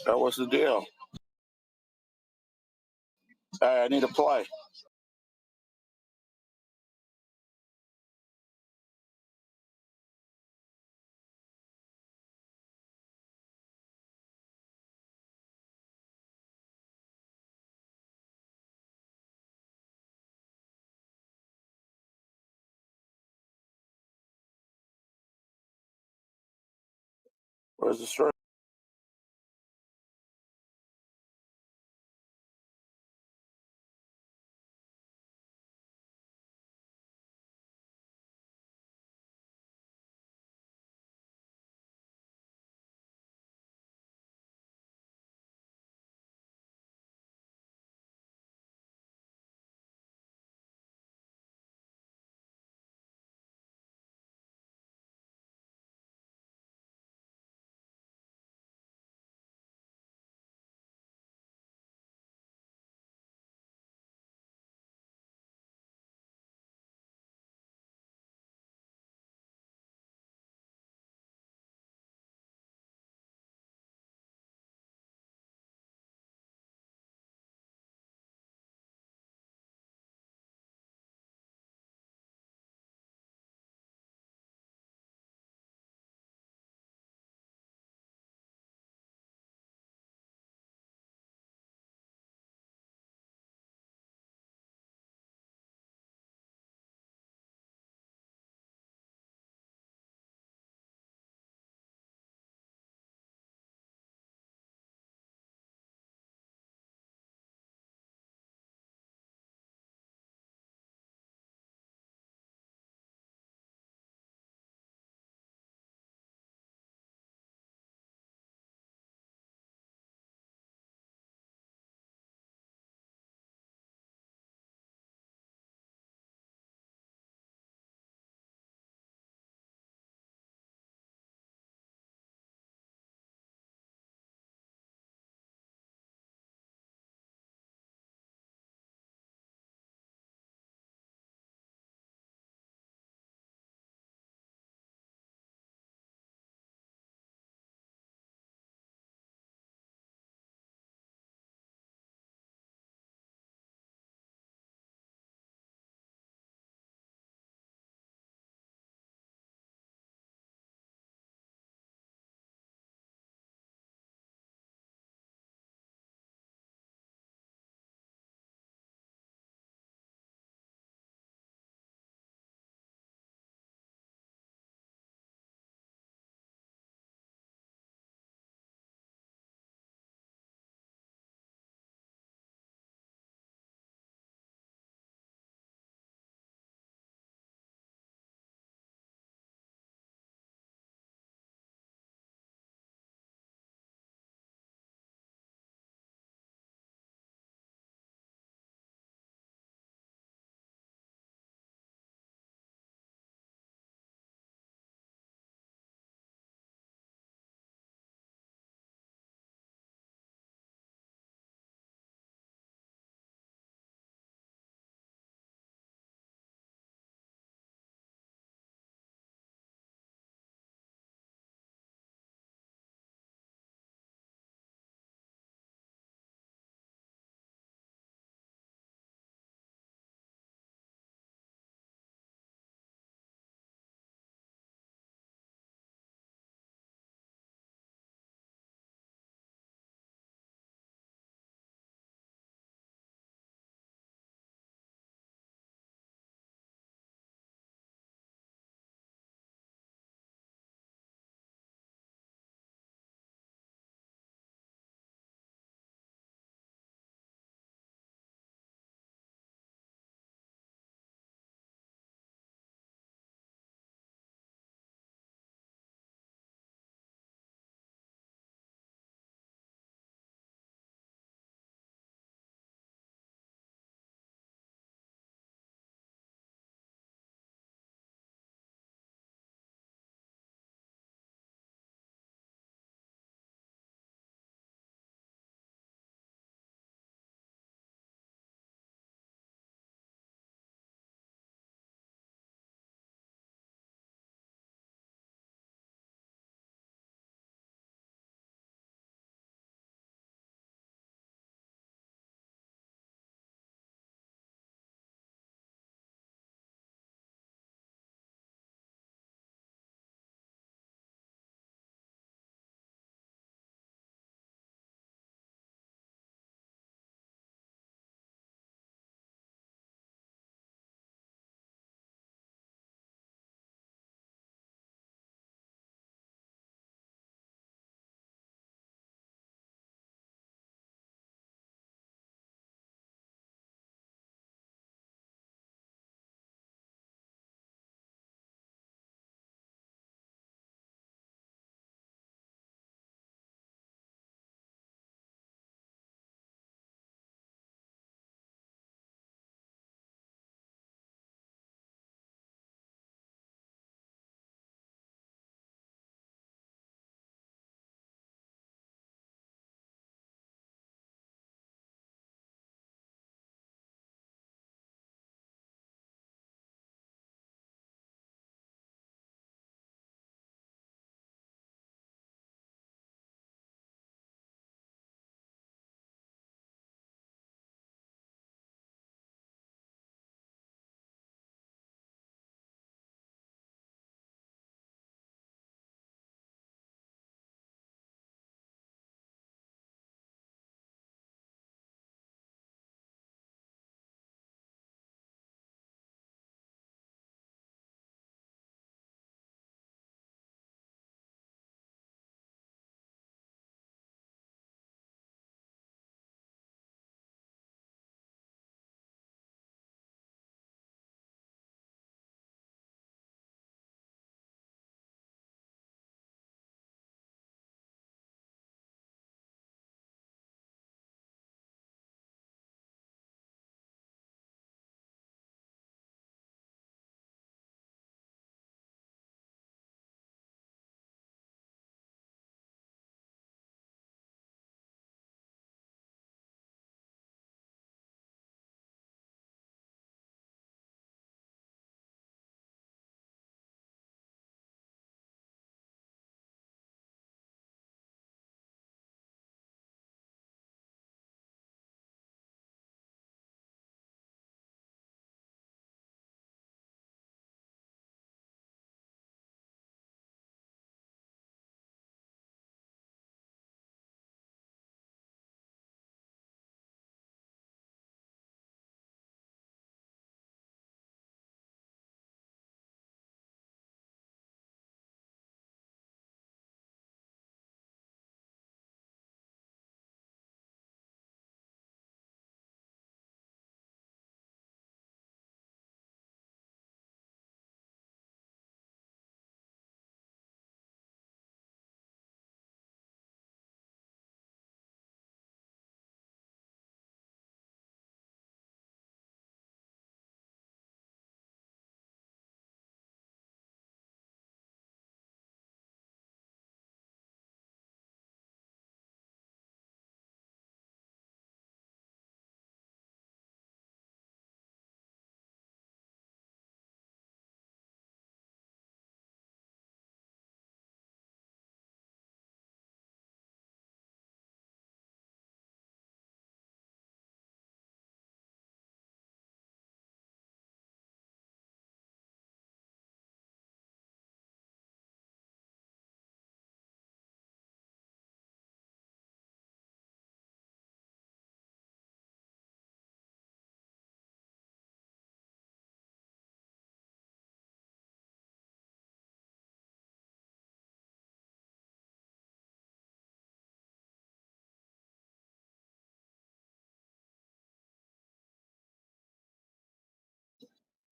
What's the deal? I need a play. Where's the straight?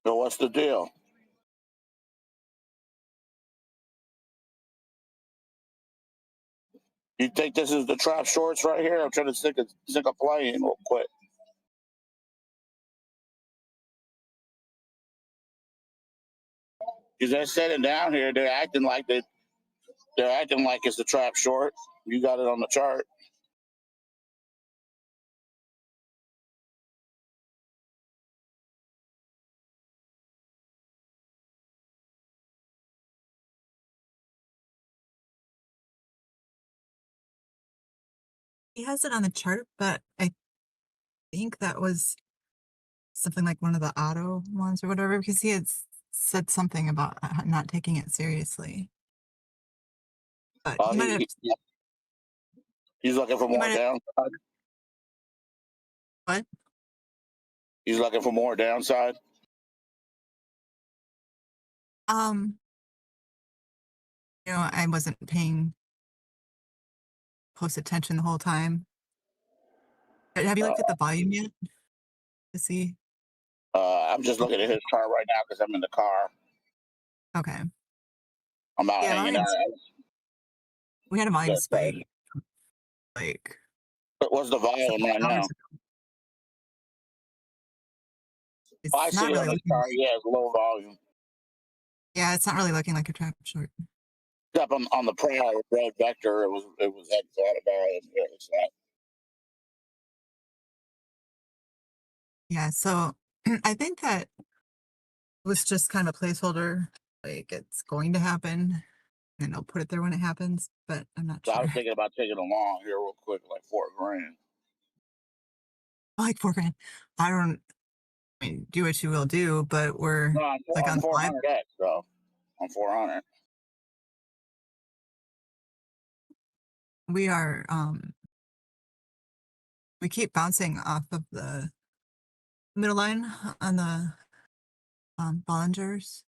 So what's the deal? You think this is the trap shorts right here? I'm trying to stick a play in real quick. Because they're sitting down here, they're acting like it's the trap short. You got it on the chart. He has it on the chart, but I think that was something like one of the auto ones or whatever, because he had said something about not taking it seriously. But he might have. He's looking for more downside. What? He's looking for more downside. I wasn't paying close attention the whole time. Have you looked at the volume yet to see? I'm just looking at his chart right now because I'm in the car. Okay. I'm out hanging out. We had a volume spike. Like. What's the volume right now? I see it on the chart. Yeah, it's low volume. Yeah, it's not really looking like a trap short. Except on the prior red vector, it was had a lot of volume. Yeah, it's that. Yeah, so I think that was just kind of a placeholder. Like it's going to happen, and I'll put it there when it happens. But I'm not sure. I was thinking about taking a long here real quick, like $4,000. Like $4,000. I mean, do what you will do, but we're like on 400x though. On 400. We are we keep bouncing off of the middle line on the Bollingers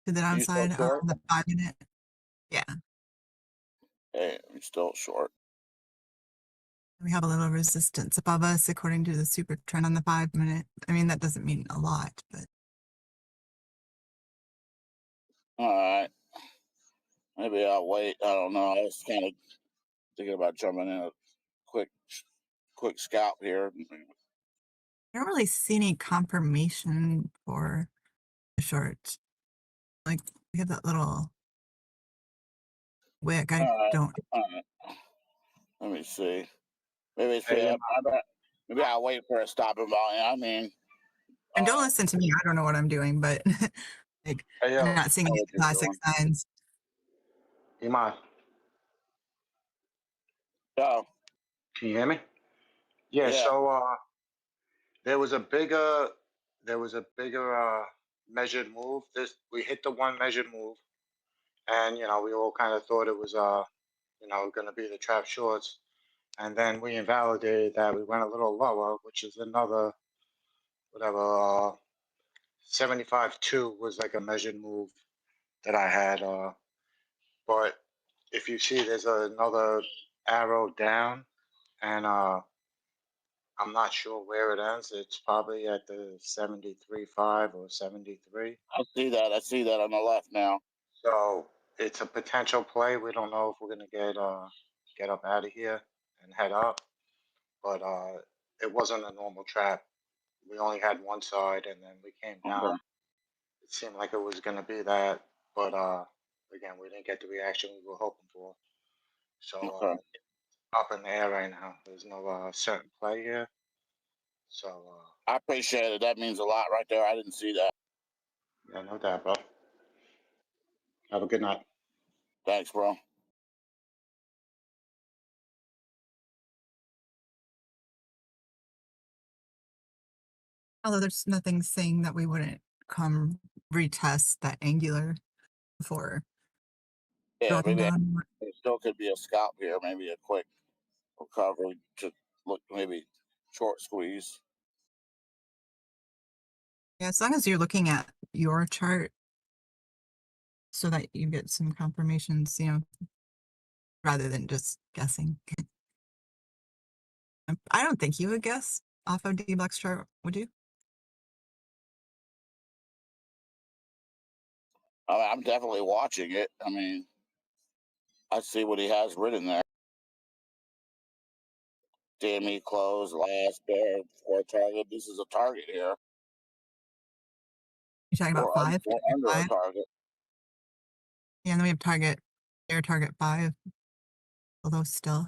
to the downside on the 5-minute. Yeah. Hey, I'm still short. We have a little resistance above us according to the super trend on the 5-minute. I mean, that doesn't mean a lot, but. All right. Maybe I'll wait. I don't know. I was kind of thinking about jumping in a quick scalp here. I don't really see any confirmation for the short. Like we have that little wick. I don't. Let me see. Maybe it's maybe I'll wait for a stopping volume. I mean, and don't listen to me. I don't know what I'm doing, but like I'm not seeing any classic signs. Iman. Oh. Can you hear me? Yeah. So there was a bigger measured move. We hit the one measured move, and we all kind of thought it was going to be the trap shorts, and then we invalidated that. We went a little lower, which is another whatever 75.2 was like a measured move that I had. But if you see, there's another arrow down, and I'm not sure where it ends. It's probably at the 73.5 or 73. I see that on the left now. So it's a potential play. We don't know if we're gonna get up out of here and head up, but it wasn't a normal trap. We only had one side, and then we came down. Okay. It seemed like it was gonna be that, but again, we didn't get the reaction we were hoping for. So up in the air right now. There's no certain play here. So I appreciate it. That means a lot right there. I didn't see that. Yeah, no doubt, bro. Have a good night. Thanks, bro. Although there's nothing saying that we wouldn't come retest that angular before dropping maybe down. It still could be a scalp here. Maybe a quick recovery to look, maybe short squeeze. Yeah, as long as you're looking at your chart so that you get some confirmations, rather than just guessing. I don't think you would guess off of Dbloc's chart, would you? I'm definitely watching it. I mean, I see what he has written there. CME close, last bear for a target. This is a target here. You're talking about 5? Or under a 5? target. Yeah, and then we have target, air target 5. Although still.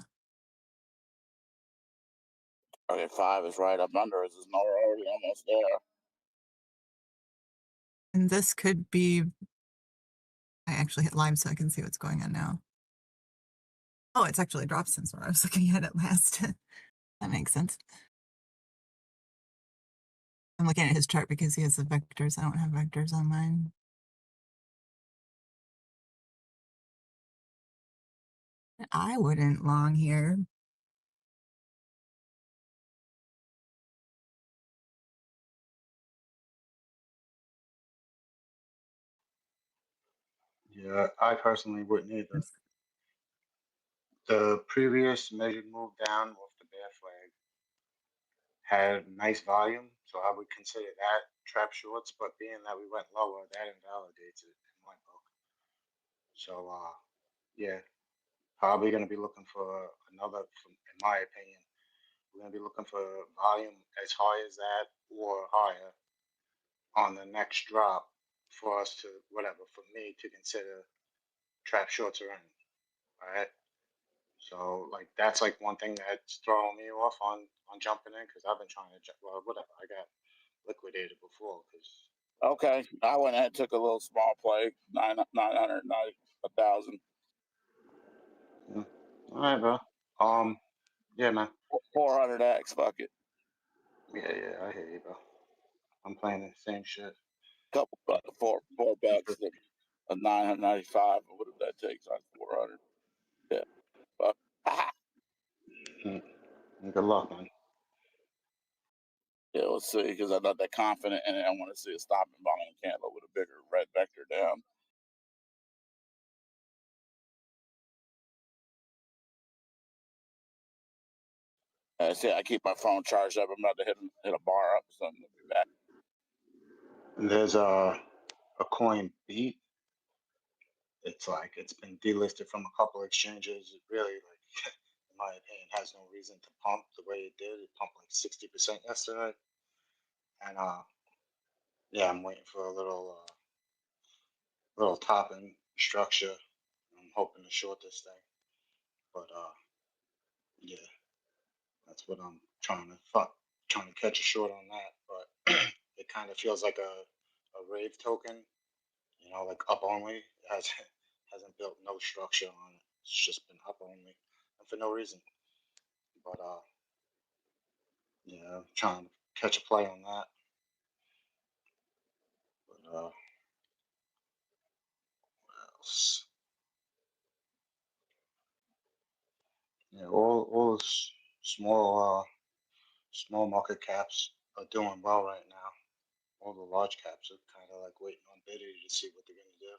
Target 5 is right up under. It's already almost there. And this could be. I actually hit lime so I can see what's going on now. Oh, it's actually dropped since when I was looking at it last. That makes sense. I'm looking at his chart because he has the vectors. I don't have vectors on mine. I wouldn't long here. Yeah, I personally wouldn't either. The previous measured move down with the bear flag had nice volume, so I would consider that trap shorts. But being that we went lower, that invalidates it in my book. So yeah, probably going to be looking for another. In my opinion, we're going to be looking for volume as high as that or higher on the next drop for us to whatever for me to consider trap shorts are in. All right. So like that's like one thing that's throwing me off on jumping in because I've been trying to well whatever I got liquidated before because Okay, I went ahead and took a little small play, 990, 1,000. yeah. All right, bro. Yeah, man. 400x, fuck it. Yeah, I hear you, bro. I'm playing the same shit. Couple bucks, $4 a 995. What did that take? Like 400. Yeah. Fuck. Good luck, man. Yeah, let's see, because I'm not that confident in it. I want to see a stopping volume candle with a bigger red vector down. See, I keep my phone charged up. I'm about to hit a bar up or something. I'll be back. And there's a coin beat. It's like it's been delisted from a couple exchanges. It really, like, in my opinion, has no reason to pump the way it did. It pumped like 60% yesterday, and yeah, I'm waiting for a little topping structure. I'm hoping to short this thing, but yeah, that's what I'm trying to catch a short on that. But it kind of feels like a rave token, you know, like up only. It hasn't built no structure on it. It's just been up only and for no reason. But yeah, I'm trying to catch a play on that. But what else? Yeah, all small market caps are doing well right now. All the large caps are kind of like waiting on biddy to see what they're gonna do.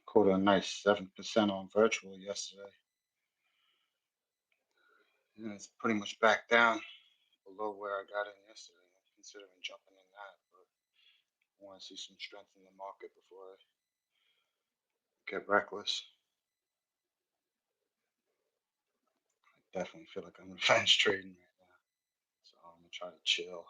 Caught a nice 7% on virtual yesterday. Yeah, it's pretty much back down below where I got in yesterday. I'm considering jumping in that, but I want to see some strength in the market before I get reckless. I definitely feel like I'm revenge trading right now, so I'm gonna try to chill.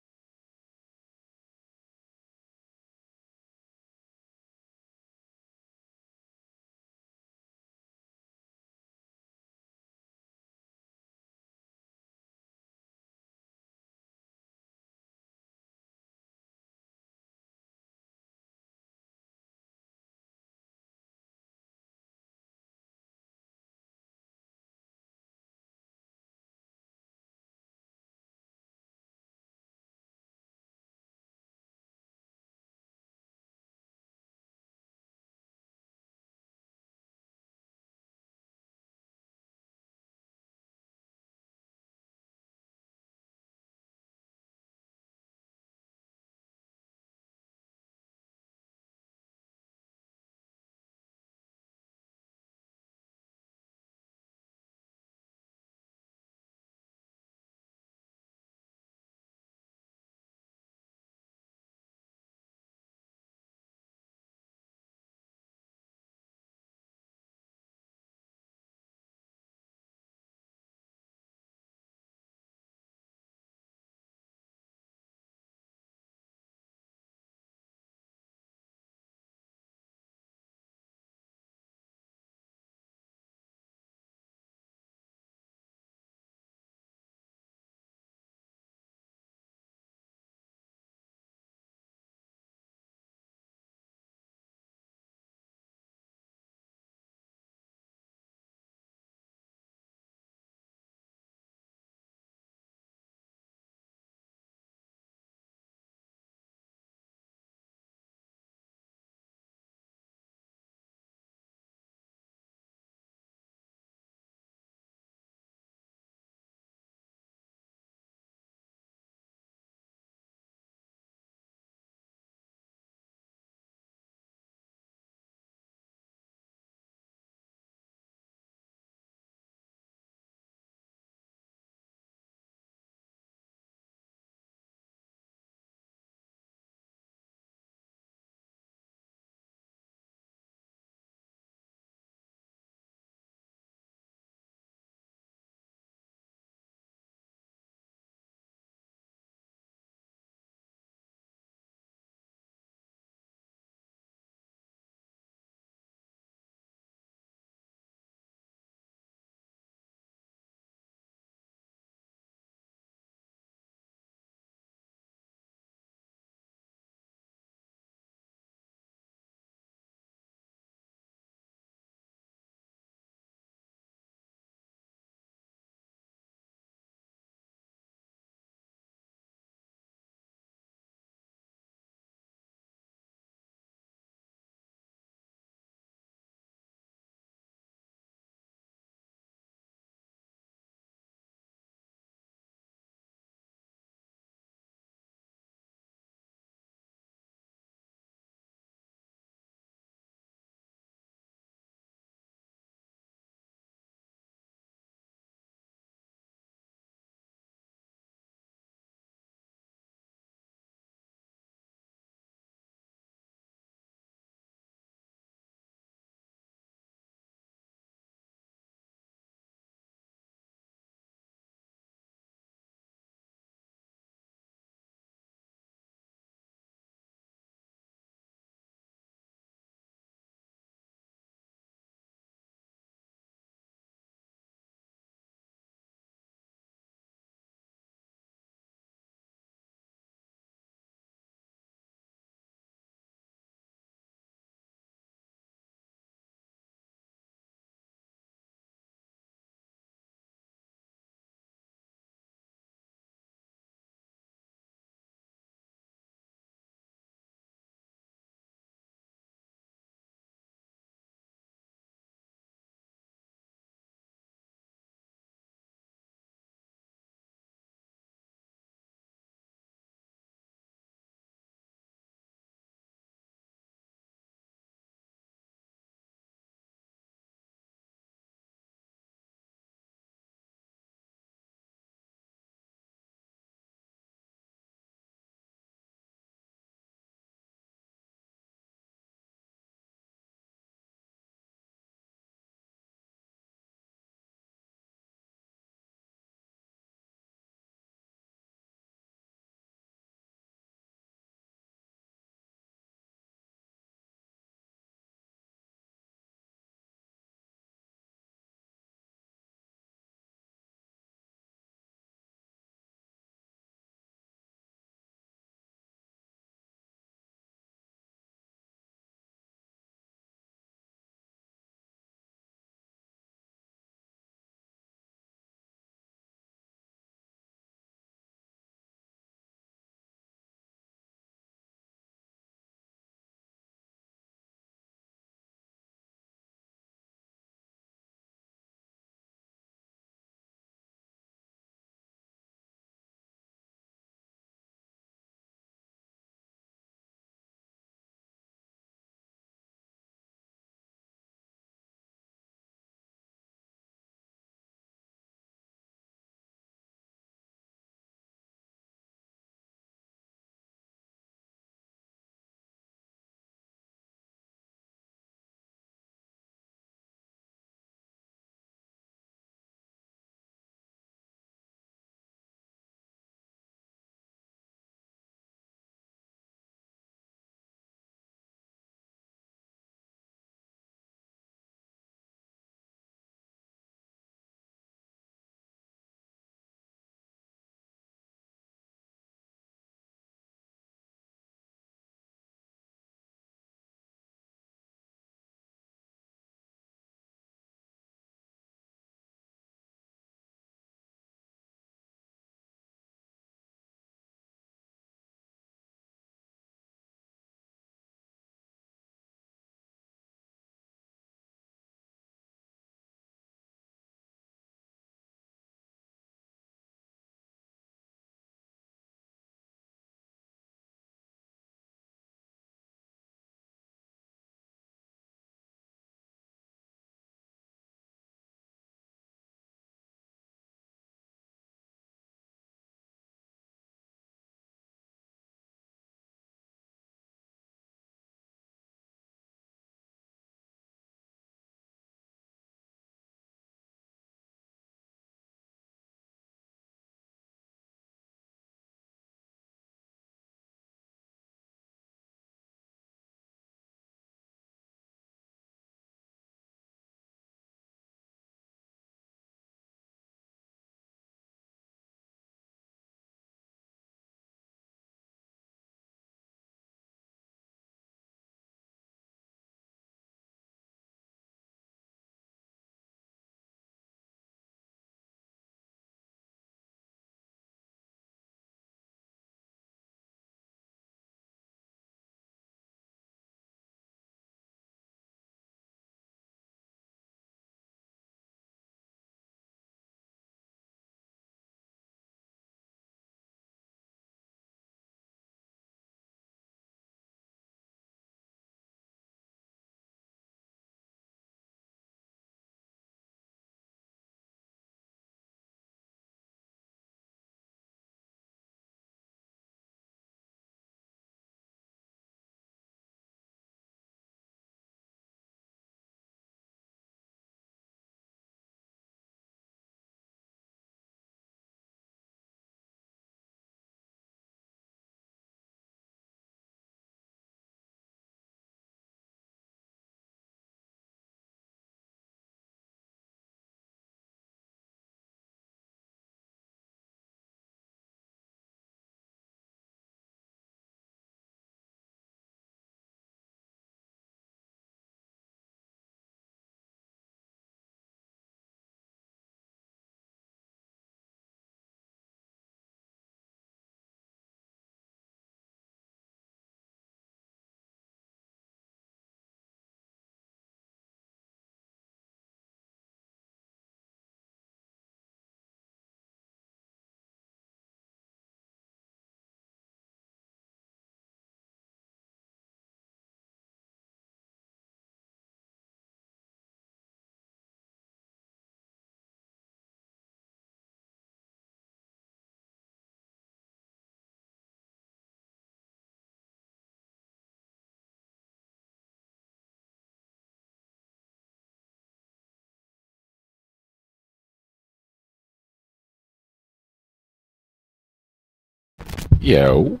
Yo,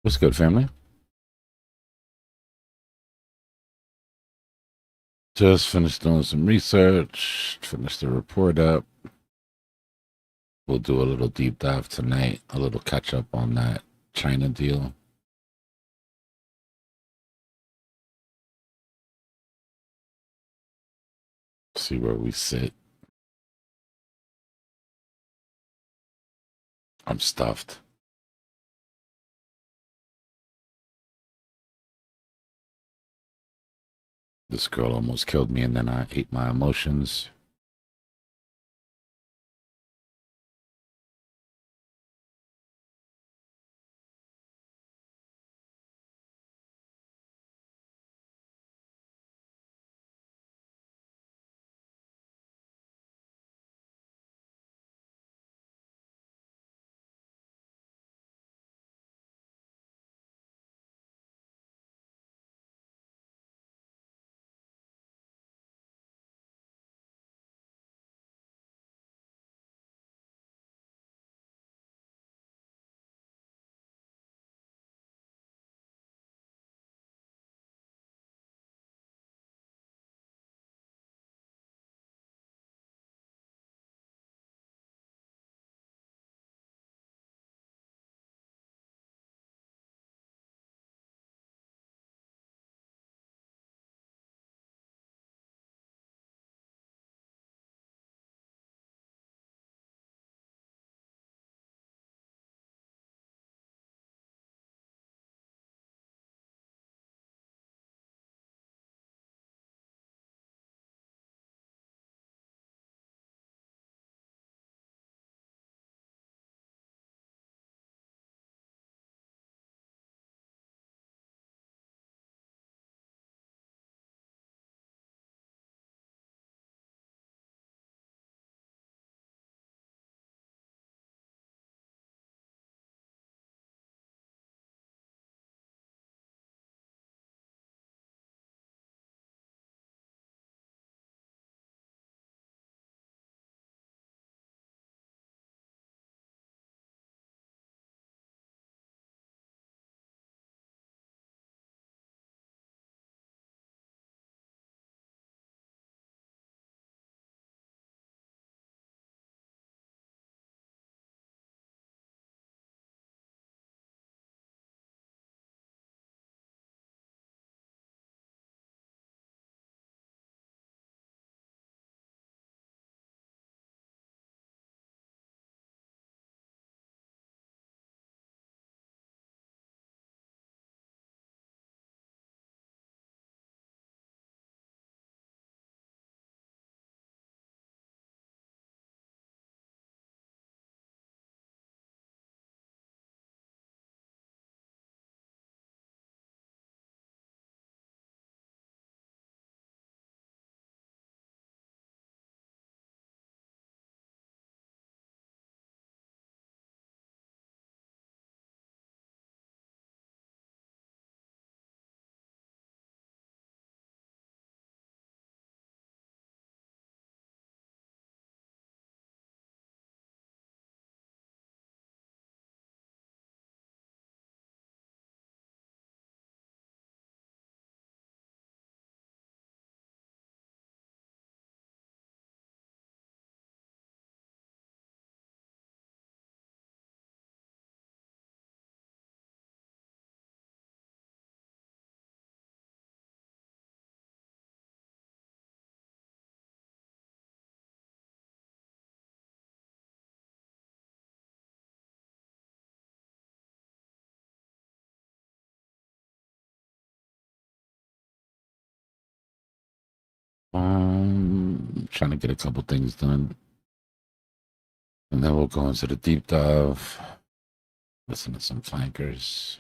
what's good, family? Just finished doing some research, finished the report up. We'll do a little deep dive tonight, a little catch up on that China deal. See where we sit. I'm stuffed. This girl almost killed me, and then I ate my emotions. Trying to get a couple things done. And then we'll go into the deep dive. Listen to some flankers.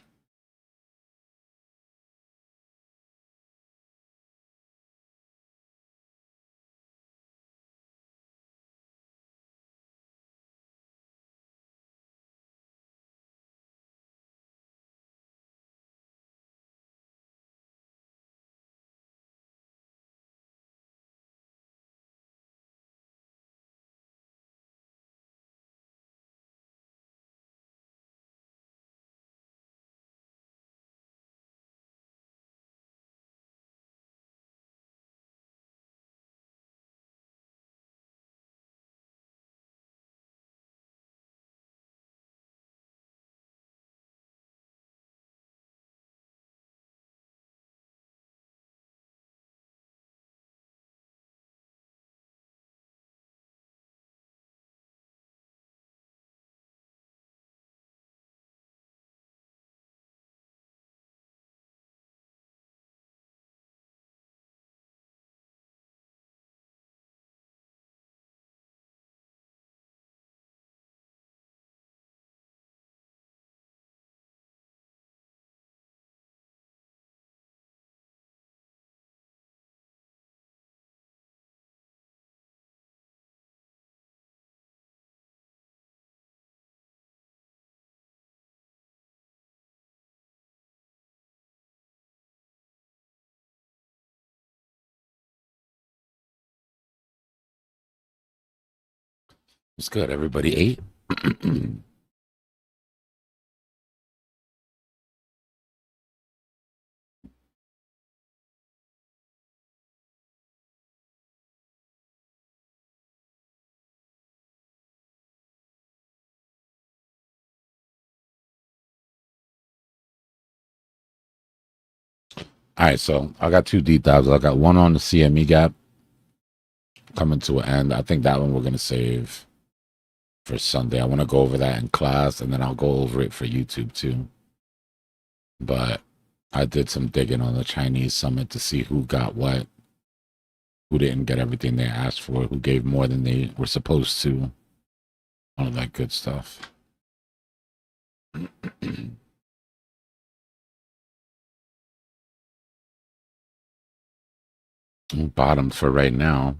It's good. Everybody ate. All right, so I got 2 deep dives. I got one on the CME gap coming to an end. I think that one we're gonna save for Sunday. I want to go over that in class, and then I'll go over it for YouTube too. But I did some digging on the Chinese summit to see who got what, who didn't get everything they asked for, who gave more than they were supposed to, all that good stuff. Bottom for right now.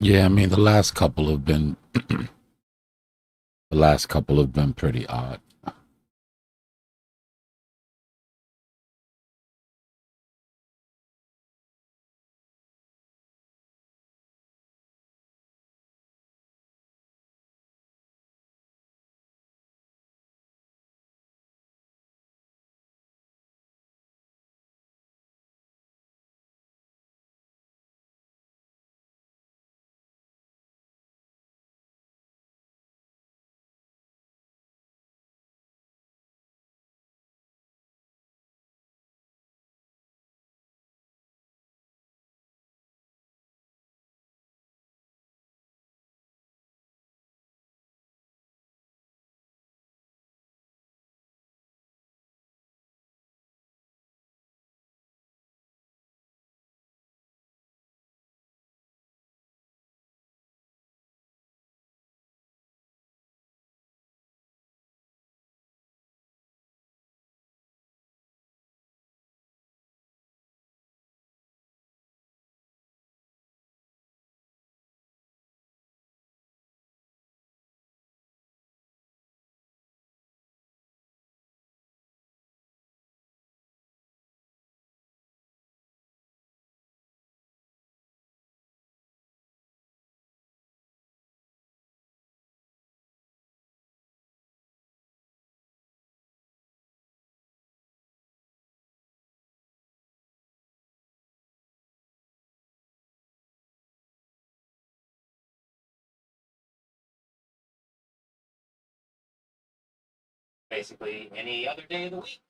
Yeah, I mean the last couple have been pretty odd. Basically, any other day of the week.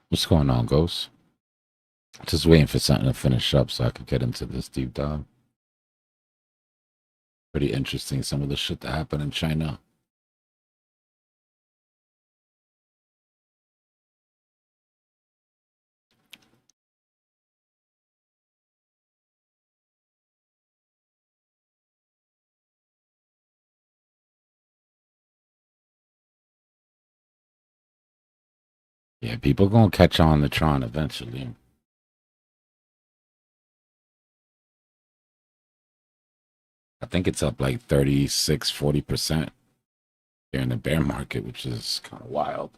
What's going on, Ghost? Just waiting for something to finish up so I could get into this deep dive. Pretty interesting, some of the shit that happened in China. Yeah, people gonna catch on to Tron eventually. I think it's up like 36, 40% here in the bear market, which is kind of wild.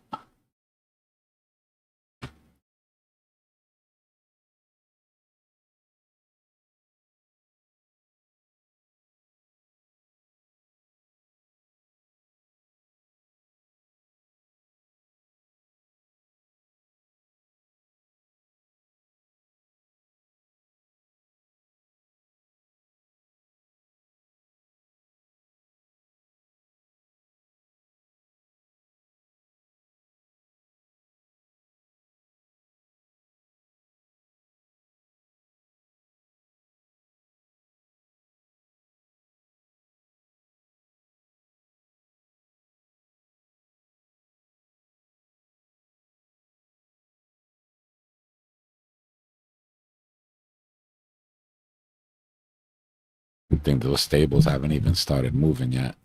I think those stables haven't even started moving yet.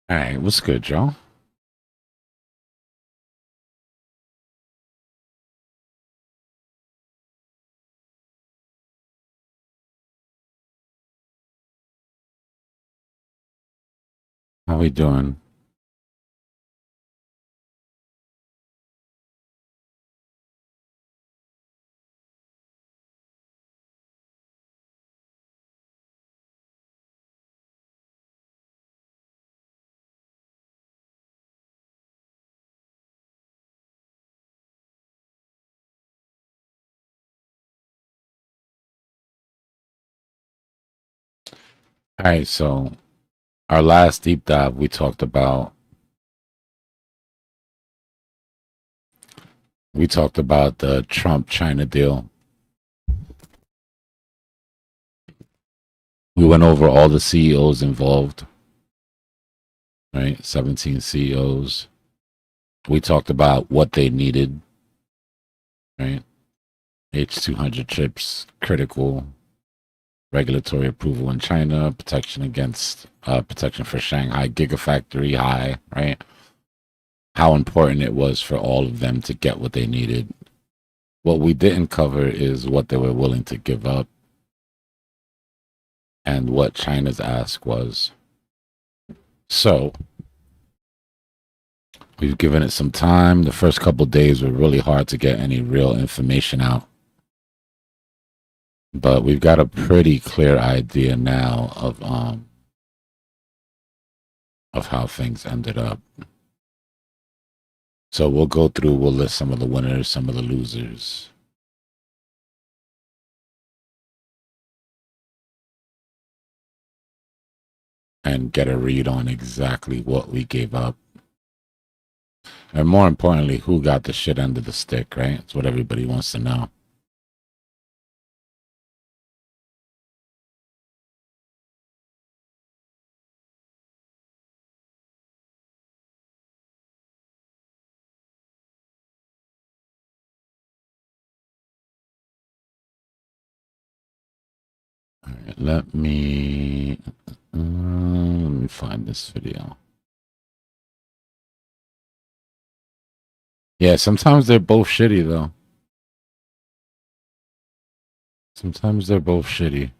All right, what's good, Joe? How we doing? All right, so our last deep dive, we talked about the Trump-China deal. We went over all the CEOs involved, right? 17 CEOs. We talked about what they needed, right? H200 chips, critical, regulatory approval in China, protection for Shanghai Gigafactory high, right? How important it was for all of them to get what they needed. What we didn't cover is what they were willing to give up and what China's ask was. So we've given it some time. The first couple of days were really hard to get any real information out. But we've got a pretty clear idea now of how things ended up. So we'll list some of the winners, some of the losers. And get a read on exactly what we gave up. And more importantly, who got the shit end of the stick, right? That's what everybody wants to know. All right, let me find this video. Yeah, sometimes they're both shitty, though. Sometimes they're both shitty.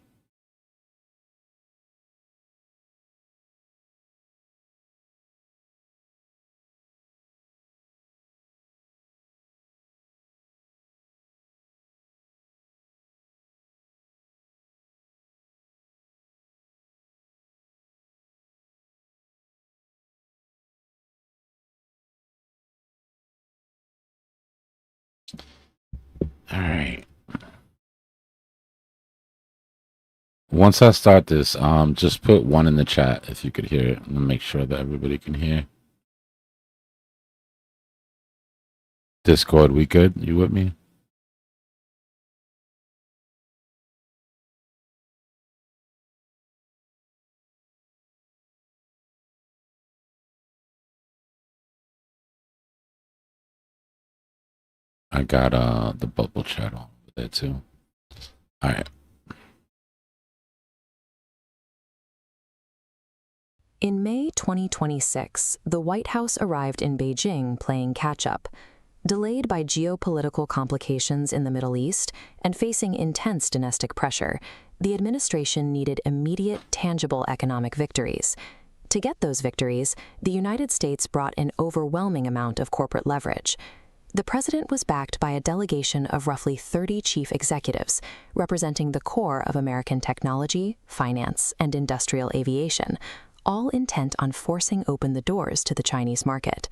All right. Once I start this, just put 1 in the chat if you could hear it, and make sure that everybody can hear. Discord, we good? You with me? I got the bubble chat on there too. All right. In May 2026, the White House arrived in Beijing playing catch-up. Delayed by geopolitical complications in the Middle East and facing intense domestic pressure, the administration needed immediate, tangible economic victories. To get those victories, the United States brought an overwhelming amount of corporate leverage. The president was backed by a delegation of roughly 30 chief executives, representing the core of American technology, finance, and industrial aviation, all intent on forcing open the doors to the Chinese market.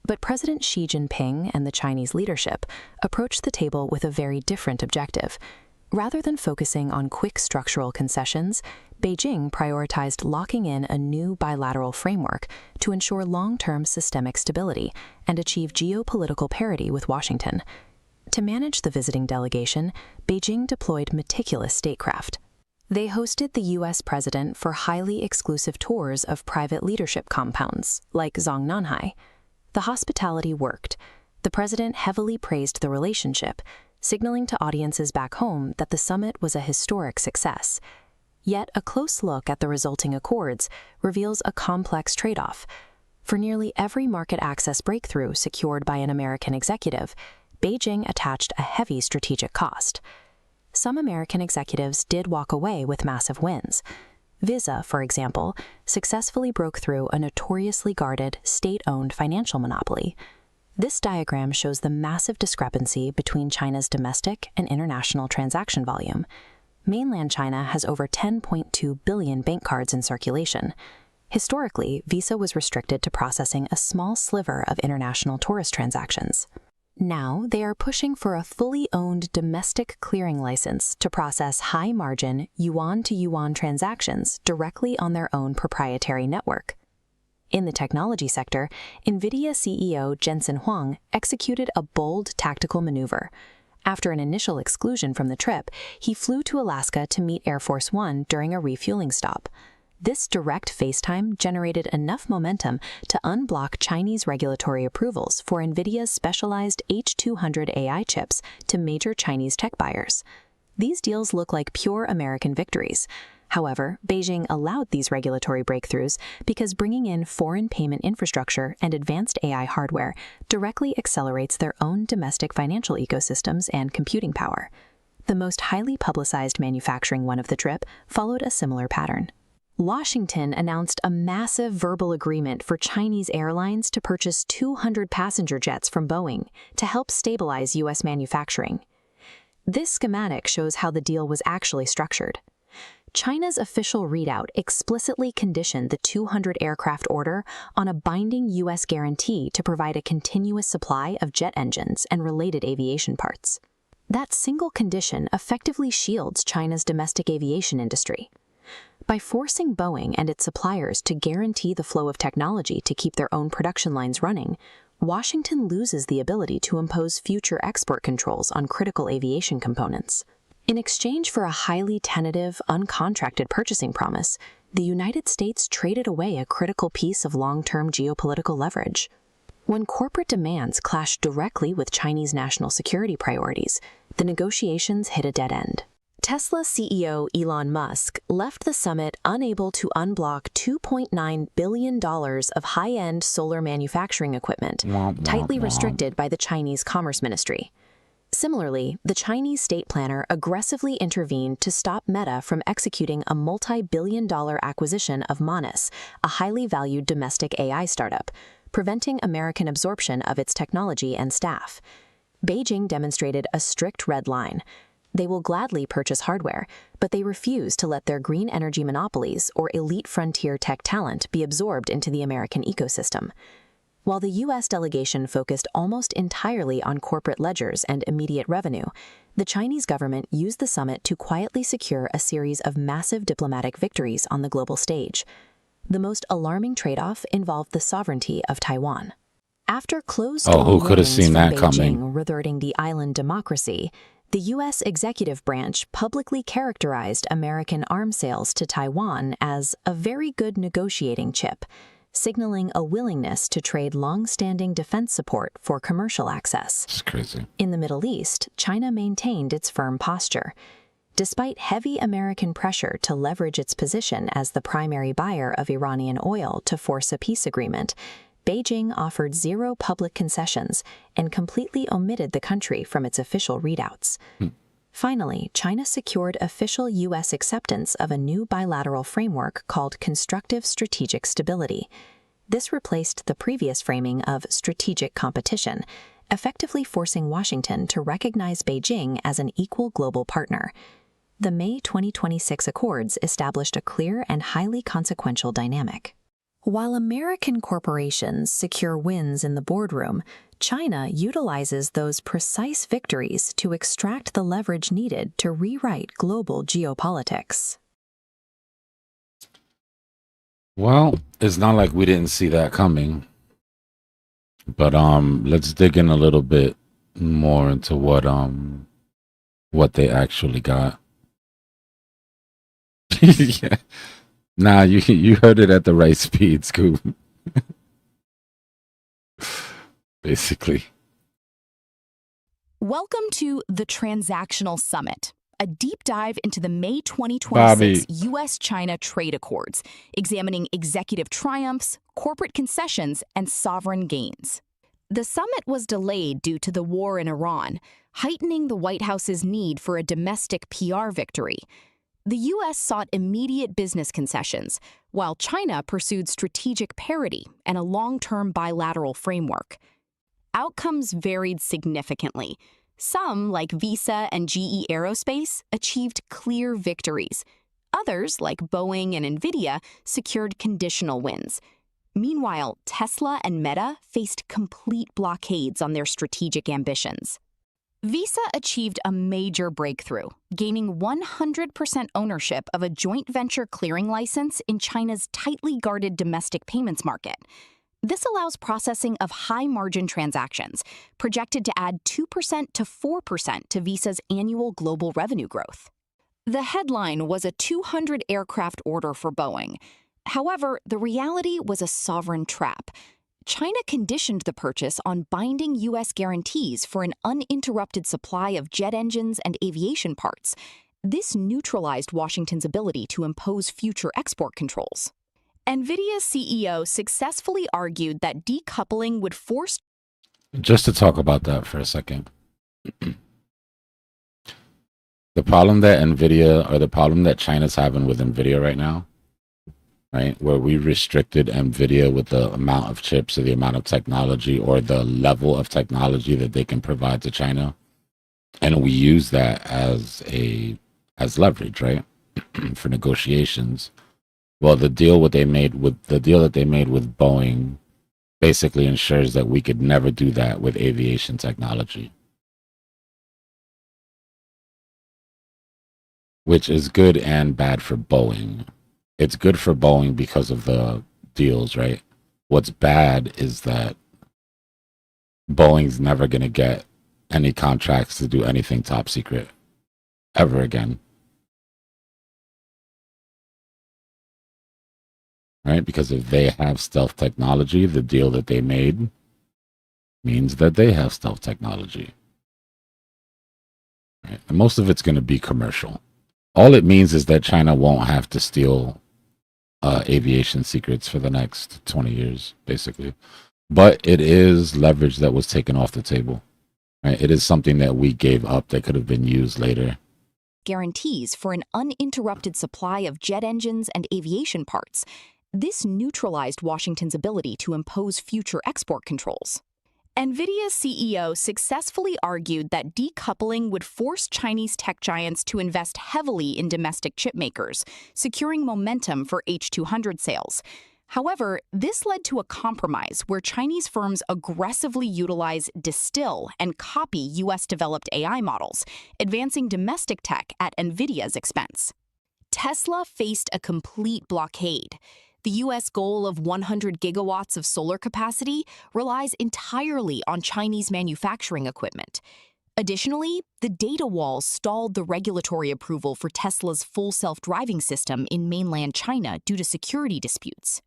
But President Xi Jinping and the Chinese leadership approached the table with a very different objective. Rather than focusing on quick structural concessions, Beijing prioritized locking in a new bilateral framework to ensure long-term systemic stability and achieve geopolitical parity with Washington. To manage the visiting delegation, Beijing deployed meticulous statecraft. They hosted the U.S. president for highly exclusive tours of private leadership compounds, like Zongnanhai. The hospitality worked. The president heavily praised the relationship, signaling to audiences back home that the summit was a historic success. Yet a close look at the resulting accords reveals a complex trade-off. For nearly every market access breakthrough secured by an American executive, Beijing attached a heavy strategic cost. Some American executives did walk away with massive wins. Visa, for example, successfully broke through a notoriously guarded, state-owned financial monopoly. This diagram shows the massive discrepancy between China's domestic and international transaction volume. Mainland China has over 10.2 billion bank cards in circulation. Historically, Visa was restricted to processing a small sliver of international tourist transactions. Now, they are pushing for a fully owned domestic clearing license to process high-margin yuan-to-yuan transactions directly on their own proprietary network. In the technology sector, NVIDIA CEO Jensen Huang executed a bold tactical maneuver. After an initial exclusion from the trip, he flew to Alaska to meet Air Force One during a refueling stop. This direct FaceTime generated enough momentum to unblock Chinese regulatory approvals for NVIDIA's specialized H200 AI chips to major Chinese tech buyers. These deals look like pure American victories. However, Beijing allowed these regulatory breakthroughs because bringing in foreign payment infrastructure and advanced AI hardware directly accelerates their own domestic financial ecosystems and computing power. The most highly publicized manufacturing one of the trip followed a similar pattern. Washington announced a massive verbal agreement for Chinese airlines to purchase 200 passenger jets from Boeing to help stabilize U.S. manufacturing. This schematic shows how the deal was actually structured. China's official readout explicitly conditioned the 200 aircraft order on a binding U.S. guarantee to provide a continuous supply of jet engines and related aviation parts. That single condition effectively shields China's domestic aviation industry. By forcing Boeing and its suppliers to guarantee the flow of technology to keep their own production lines running, Washington loses the ability to impose future export controls on critical aviation components. In exchange for a highly tentative, uncontracted purchasing promise, the United States traded away a critical piece of long-term geopolitical leverage. When corporate demands clashed directly with Chinese national security priorities, the negotiations hit a dead end. Tesla CEO Elon Musk left the summit unable to unblock $2.9 billion of high-end solar manufacturing equipment, tightly restricted by the Chinese Commerce Ministry. Similarly, the Chinese state planner aggressively intervened to stop Meta from executing a multi-billion-dollar acquisition of Monis, a highly valued domestic AI startup, preventing American absorption of its technology and staff. Beijing demonstrated a strict red line. They will gladly purchase hardware, but they refuse to let their green energy monopolies or elite frontier tech talent be absorbed into the American ecosystem. While the U.S. delegation focused almost entirely on corporate ledgers and immediate revenue, the Chinese government used the summit to quietly secure a series of massive diplomatic victories on the global stage. The most alarming trade-off involved the sovereignty of Taiwan. After closed-door who could have warnings seen from that Beijing coming? reverting the island democracy, the U.S. executive branch publicly characterized American arms sales to Taiwan as a very good negotiating chip, signaling a willingness to trade long-standing defense support for commercial access. It's crazy. In the Middle East, China maintained its firm posture. Despite heavy American pressure to leverage its position as the primary buyer of Iranian oil to force a peace agreement, Beijing offered zero public concessions and completely omitted the country from its official readouts. Finally, China secured official U.S. acceptance of a new bilateral framework called Constructive Strategic Stability. This replaced the previous framing of strategic competition, effectively forcing Washington to recognize Beijing as an equal global partner. The May 2026 accords established a clear and highly consequential dynamic. While American corporations secure wins in the boardroom, China utilizes those precise victories to extract the leverage needed to rewrite global geopolitics. Well, it's not like we didn't see that coming. But let's dig in a little bit more into what they actually got. Yeah. Nah, you heard it at the right speed, Scoop. Basically. Welcome to the Transactional Summit, a a deep dive into the May 2026 Bobby. U.S.-China trade accords, examining executive triumphs, corporate concessions, and sovereign gains. The summit was delayed due to the war in Iran, heightening the White House's need for a domestic PR victory. The U.S. sought immediate business concessions, while China pursued strategic parity and a long-term bilateral framework. Outcomes varied significantly. Some, like Visa and GE Aerospace, achieved clear victories. Others, like Boeing and Nvidia, secured conditional wins. Meanwhile, Tesla and Meta faced complete blockades on their strategic ambitions. Visa achieved a major breakthrough, gaining 100% ownership of a joint venture clearing license in China's tightly guarded domestic payments market. This allows processing of high-margin transactions, projected to add 2% to 4% to Visa's annual global revenue growth. The headline was a 200 aircraft order for Boeing. However, the reality was a sovereign trap. China conditioned the purchase on binding U.S. guarantees for an uninterrupted supply of jet engines and aviation parts. This neutralized Washington's ability to impose future export controls. NVIDIA's CEO successfully argued that decoupling would force... Just to talk about that for a second. The problem that NVIDIA, or the problem that China's having with NVIDIA right now, right, where we restricted NVIDIA with the amount of chips or the amount of technology or the level of technology that they can provide to China, and we use that as leverage, right, for negotiations. Well, the deal that they made with Boeing basically ensures that we could never do that with aviation technology, which is good and bad for Boeing. It's good for Boeing because of the deals, right? What's bad is that Boeing's never going to get any contracts to do anything top secret ever again. Right? Because if they have stealth technology, the deal that they made means that they have stealth technology. Right? And most of it's going to be commercial. All it means is that China won't have to steal aviation secrets for the next 20 years, basically. But it is leverage that was taken off the table. Right? It is something that we gave up that could have been used later. Guarantees for an uninterrupted supply of jet engines and aviation parts. This neutralized Washington's ability to impose future export controls. NVIDIA's CEO successfully argued that decoupling would force Chinese tech giants to invest heavily in domestic chip makers, securing momentum for H200 sales. However, this led to a compromise where Chinese firms aggressively utilize, distill, and copy US-developed AI models, advancing domestic tech at NVIDIA's expense. Tesla faced a complete blockade. The U.S. goal of 100 gigawatts of solar capacity relies entirely on Chinese manufacturing equipment. Additionally, the data walls stalled the regulatory approval for Tesla's full self-driving system in mainland China due to security disputes.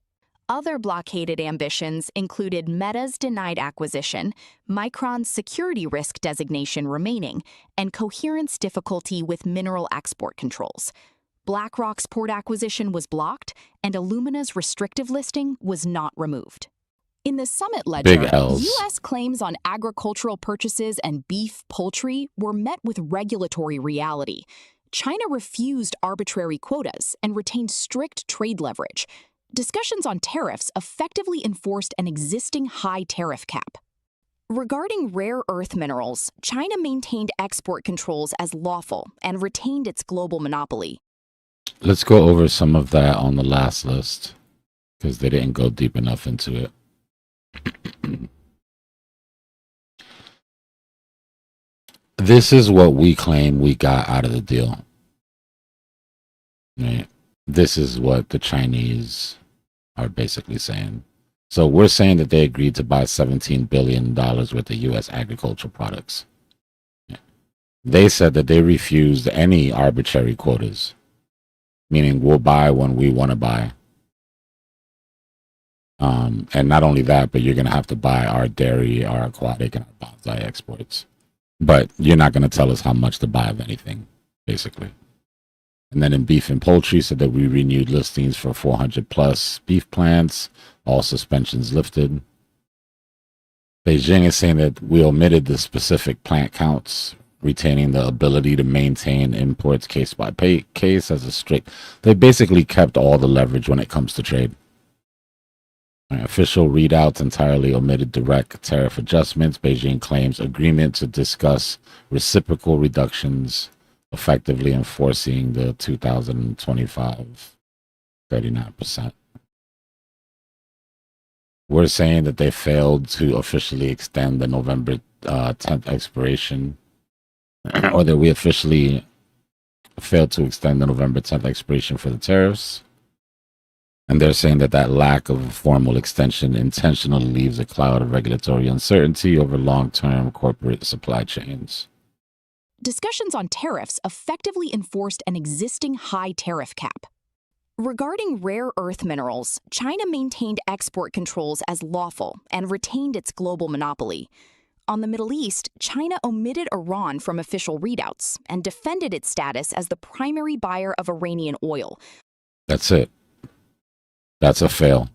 Other blockaded ambitions included Meta's denied acquisition, Micron's security risk designation remaining, and Coherent's difficulty with mineral export controls. BlackRock's port acquisition was blocked, and Illumina's restrictive listing was not removed. In the summit ledger, U.S. claims on agricultural purchases and beef, poultry were met with regulatory reality. China refused arbitrary quotas and retained strict trade leverage. Discussions on tariffs effectively enforced an existing high tariff cap. Regarding rare earth minerals, China maintained export controls as lawful and retained its global monopoly. Let's go over some of that on the last list, because they didn't go deep enough into it. This is what we claim we got out of the deal. Right? This is what the Chinese are basically saying. So we're saying that they agreed to buy $17 billion worth of U.S. agricultural products. They said that they refused any arbitrary quotas, meaning we'll buy when we want to buy. And not only that, but you're going to have to buy our dairy, our aquatic, and our bonsai exports. But you're not going to tell us how much to buy of anything. basically. And then in beef and poultry, said that we renewed listings for 400 plus beef plants, all suspensions lifted. Beijing is saying that we omitted the specific plant counts, retaining the ability to maintain imports case by case as a strict. They basically kept all the leverage when it comes to trade. Official readouts entirely omitted direct tariff adjustments. Beijing claims agreement to discuss reciprocal reductions, effectively enforcing the 2025 39%. We're saying that they failed to officially extend the November 10th expiration, or that we officially failed to extend the November 10th expiration for the tariffs. And they're saying that that lack of formal extension intentionally leaves a cloud of regulatory uncertainty over long-term corporate supply chains. Discussions on tariffs effectively enforced an existing high tariff cap. Regarding rare earth minerals, China maintained export controls as lawful and retained its global monopoly. On the Middle East, China omitted Iran from official readouts and defended its status as the primary buyer of Iranian oil. That's it. That's a fail.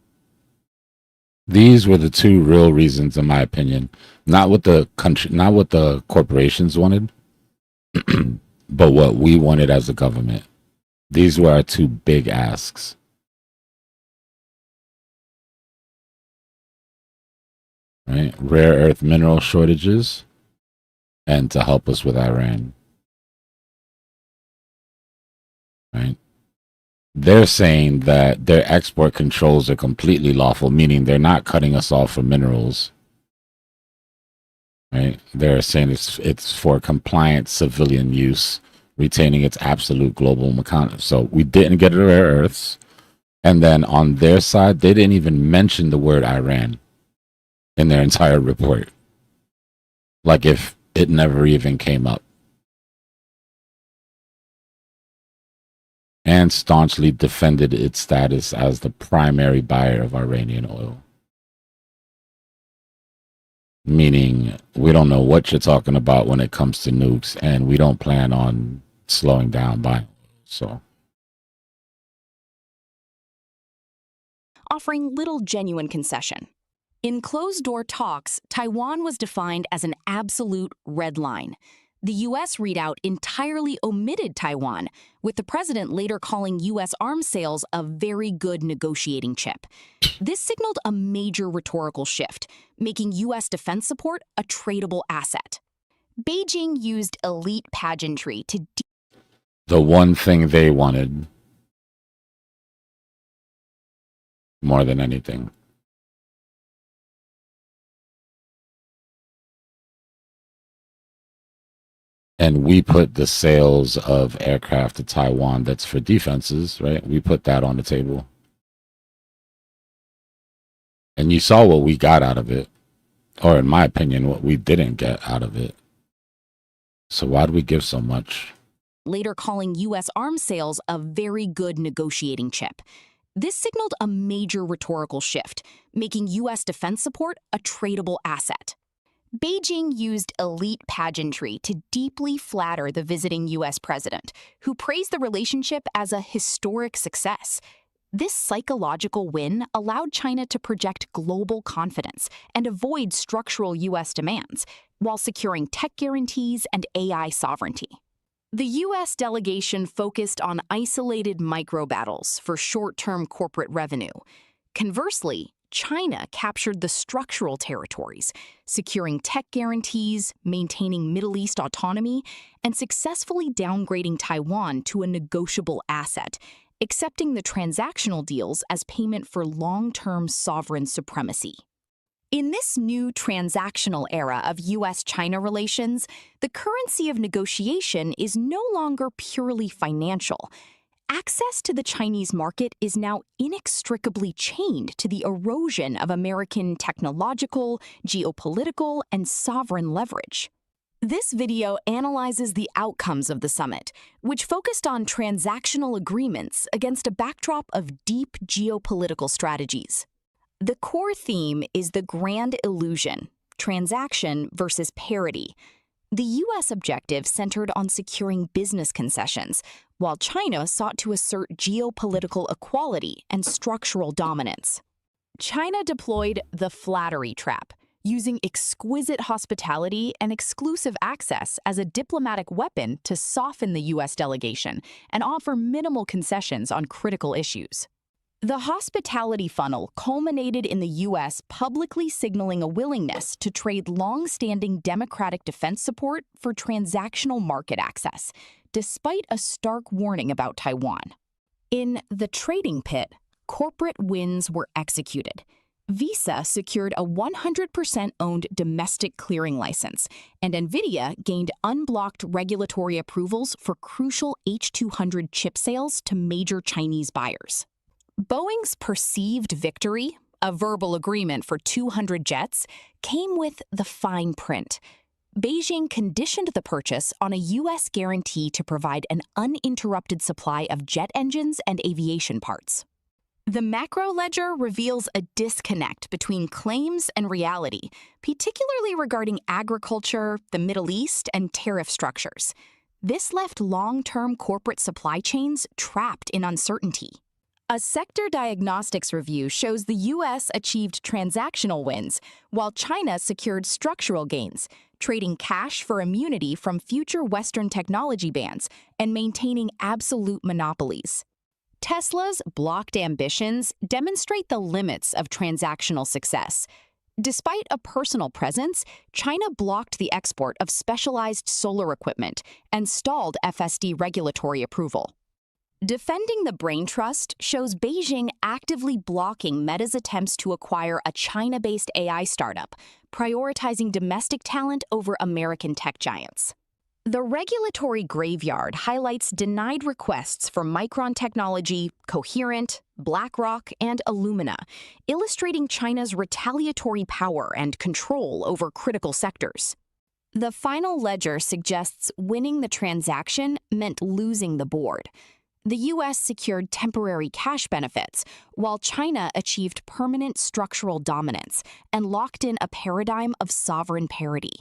These were the two real reasons, in my opinion, not what the country, not what the corporations wanted, but what we wanted as a government. These were our two big asks. Right? Rare earth mineral shortages and to help us with Iran. Right? They're saying that their export controls are completely lawful, meaning they're not cutting us off from minerals. Right? They're saying it's for compliant civilian use, retaining its absolute global economy. So we didn't get the rare earths. And then on their side, they didn't even mention the word Iran in their entire report. Like if it never even came up. And staunchly defended its status as the primary buyer of Iranian oil. Meaning, we don't know what you're talking about when it comes to nukes, and we don't plan on slowing down buying. So, offering little genuine concession. In closed-door talks, Taiwan was defined as an absolute red line. The U.S. readout entirely omitted Taiwan, with the president later calling U.S. arms sales a very good negotiating chip. This signaled a major rhetorical shift, making U.S. defense support a tradable asset. Beijing used elite pageantry to the one thing they wanted more than anything. And we put the sales of aircraft to Taiwan that's for defenses, right? We put that on the table. And you saw what we got out of it. Or in my opinion, what we didn't get out of it. So why do we give so much? Later calling U.S. arms sales a very good negotiating chip. This signaled a major rhetorical shift, making U.S. defense support a tradable asset. Beijing used elite pageantry to deeply flatter the visiting U.S. president, who praised the relationship as a historic success. This psychological win allowed China to project global confidence and avoid structural U.S. demands, while securing tech guarantees and AI sovereignty. The U.S. delegation focused on isolated micro-battles for short-term corporate revenue. Conversely, China captured the structural territories, securing tech guarantees, maintaining Middle East autonomy, and successfully downgrading Taiwan to a negotiable asset, accepting the transactional deals as payment for long-term sovereign supremacy. In this new transactional era of U.S.-China relations, the currency of negotiation is no longer purely financial. Access to the Chinese market is now inextricably chained to the erosion of American technological, geopolitical, and sovereign leverage. This video analyzes the outcomes of the summit, which focused on transactional agreements against a backdrop of deep geopolitical strategies. The core theme is the grand illusion, transaction versus parity. The U.S. objective centered on securing business concessions, while China sought to assert geopolitical equality and structural dominance. China deployed the flattery trap, using exquisite hospitality and exclusive access as a diplomatic weapon to soften the U.S. delegation and offer minimal concessions on critical issues. The hospitality funnel culminated in the U.S. publicly signaling a willingness to trade long-standing democratic defense support for transactional market access, despite a stark warning about Taiwan. In the trading pit, corporate wins were executed. Visa secured a 100% owned domestic clearing license, and NVIDIA gained unblocked regulatory approvals for crucial H200 chip sales to major Chinese buyers. Boeing's perceived victory, a verbal agreement for 200 jets, came with the fine print. Beijing conditioned the purchase on a U.S. guarantee to provide an uninterrupted supply of jet engines and aviation parts. The macro ledger reveals a disconnect between claims and reality, particularly regarding agriculture, the Middle East, and tariff structures. This left long-term corporate supply chains trapped in uncertainty. A sector diagnostics review shows the U.S. achieved transactional wins, while China secured structural gains, trading cash for immunity from future Western technology bans and maintaining absolute monopolies. Tesla's blocked ambitions demonstrate the limits of transactional success. Despite a personal presence, China blocked the export of specialized solar equipment and stalled FSD regulatory approval. Defending the Brain Trust shows Beijing actively blocking Meta's attempts to acquire a China-based AI startup, prioritizing domestic talent over American tech giants. The regulatory graveyard highlights denied requests for Micron Technology, Coherent, BlackRock, and Illumina, illustrating China's retaliatory power and control over critical sectors. The final ledger suggests winning the transaction meant losing the board. The U.S. secured temporary cash benefits, while China achieved permanent structural dominance and locked in a paradigm of sovereign parity.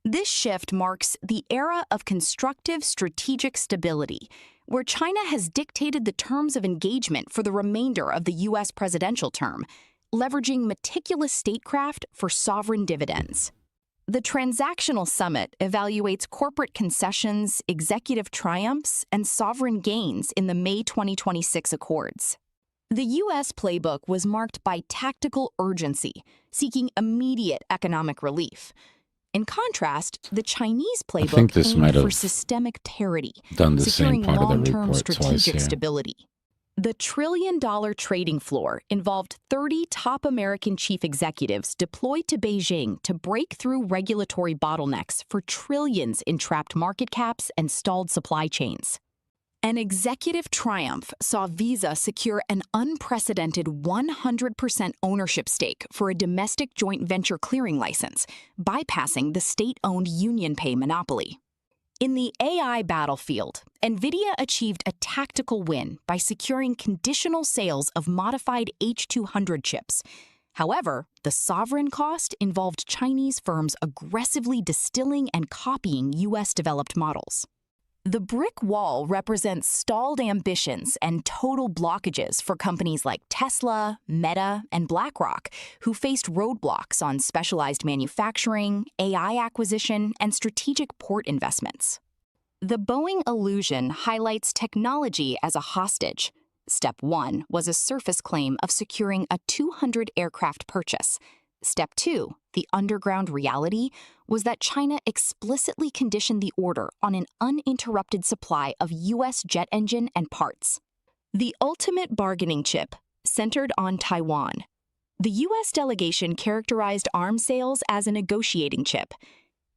This shift marks the era of constructive strategic stability, where China has dictated the terms of engagement for the remainder of the U.S. presidential term, leveraging meticulous statecraft for sovereign dividends. The Transactional Summit evaluates corporate concessions, executive triumphs, and sovereign gains in the May 2026 Accords. The U.S. playbook was marked by tactical urgency, seeking immediate economic relief. In contrast, the Chinese playbook aimed for systemic parity, securing long-term strategic stability. The trillion-dollar trading floor involved 30 top American chief executives deployed to Beijing to break through regulatory bottlenecks for trillions in trapped market caps and stalled supply chains. An executive triumph saw Visa secure an unprecedented 100% ownership stake for a domestic joint venture clearing license, bypassing the state-owned UnionPay monopoly. In the AI battlefield, NVIDIA achieved a tactical win by securing conditional sales of modified H200 chips. However, the sovereign cost involved Chinese firms aggressively distilling and copying U.S.-developed models. The brick wall represents stalled ambitions and total blockages for companies like Tesla, Meta, and BlackRock, who faced roadblocks on specialized manufacturing, AI acquisition, and strategic port investments. The Boeing illusion highlights technology as a hostage. Step 1 was a surface claim of securing a 200 aircraft purchase. Step 2, the underground reality, was that China explicitly conditioned the order on an uninterrupted supply of U.S. jet engine and parts. The ultimate bargaining chip centered on Taiwan. The U.S. delegation characterized arms sales as a negotiating chip.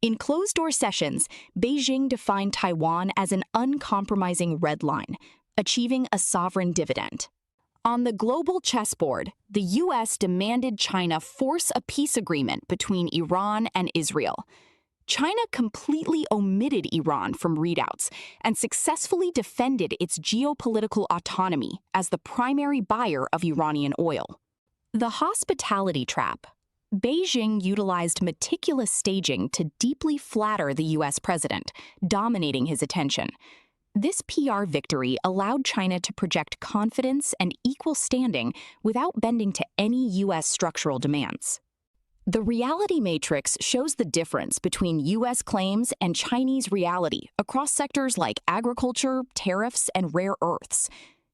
In closed-door sessions, Beijing defined Taiwan as an uncompromising red line, achieving a sovereign dividend. On the global chessboard, the U.S. demanded China force a peace agreement between Iran and Israel. China completely omitted Iran from readouts and successfully defended its geopolitical autonomy as the primary buyer of Iranian oil. The hospitality trap. Beijing utilized meticulous staging to deeply flatter the U.S. president, dominating his attention. This PR victory allowed China to project confidence and equal standing without bending to any U.S. structural demands. The reality matrix shows the difference between U.S. claims and Chinese reality across sectors like agriculture, tariffs, and rare earths.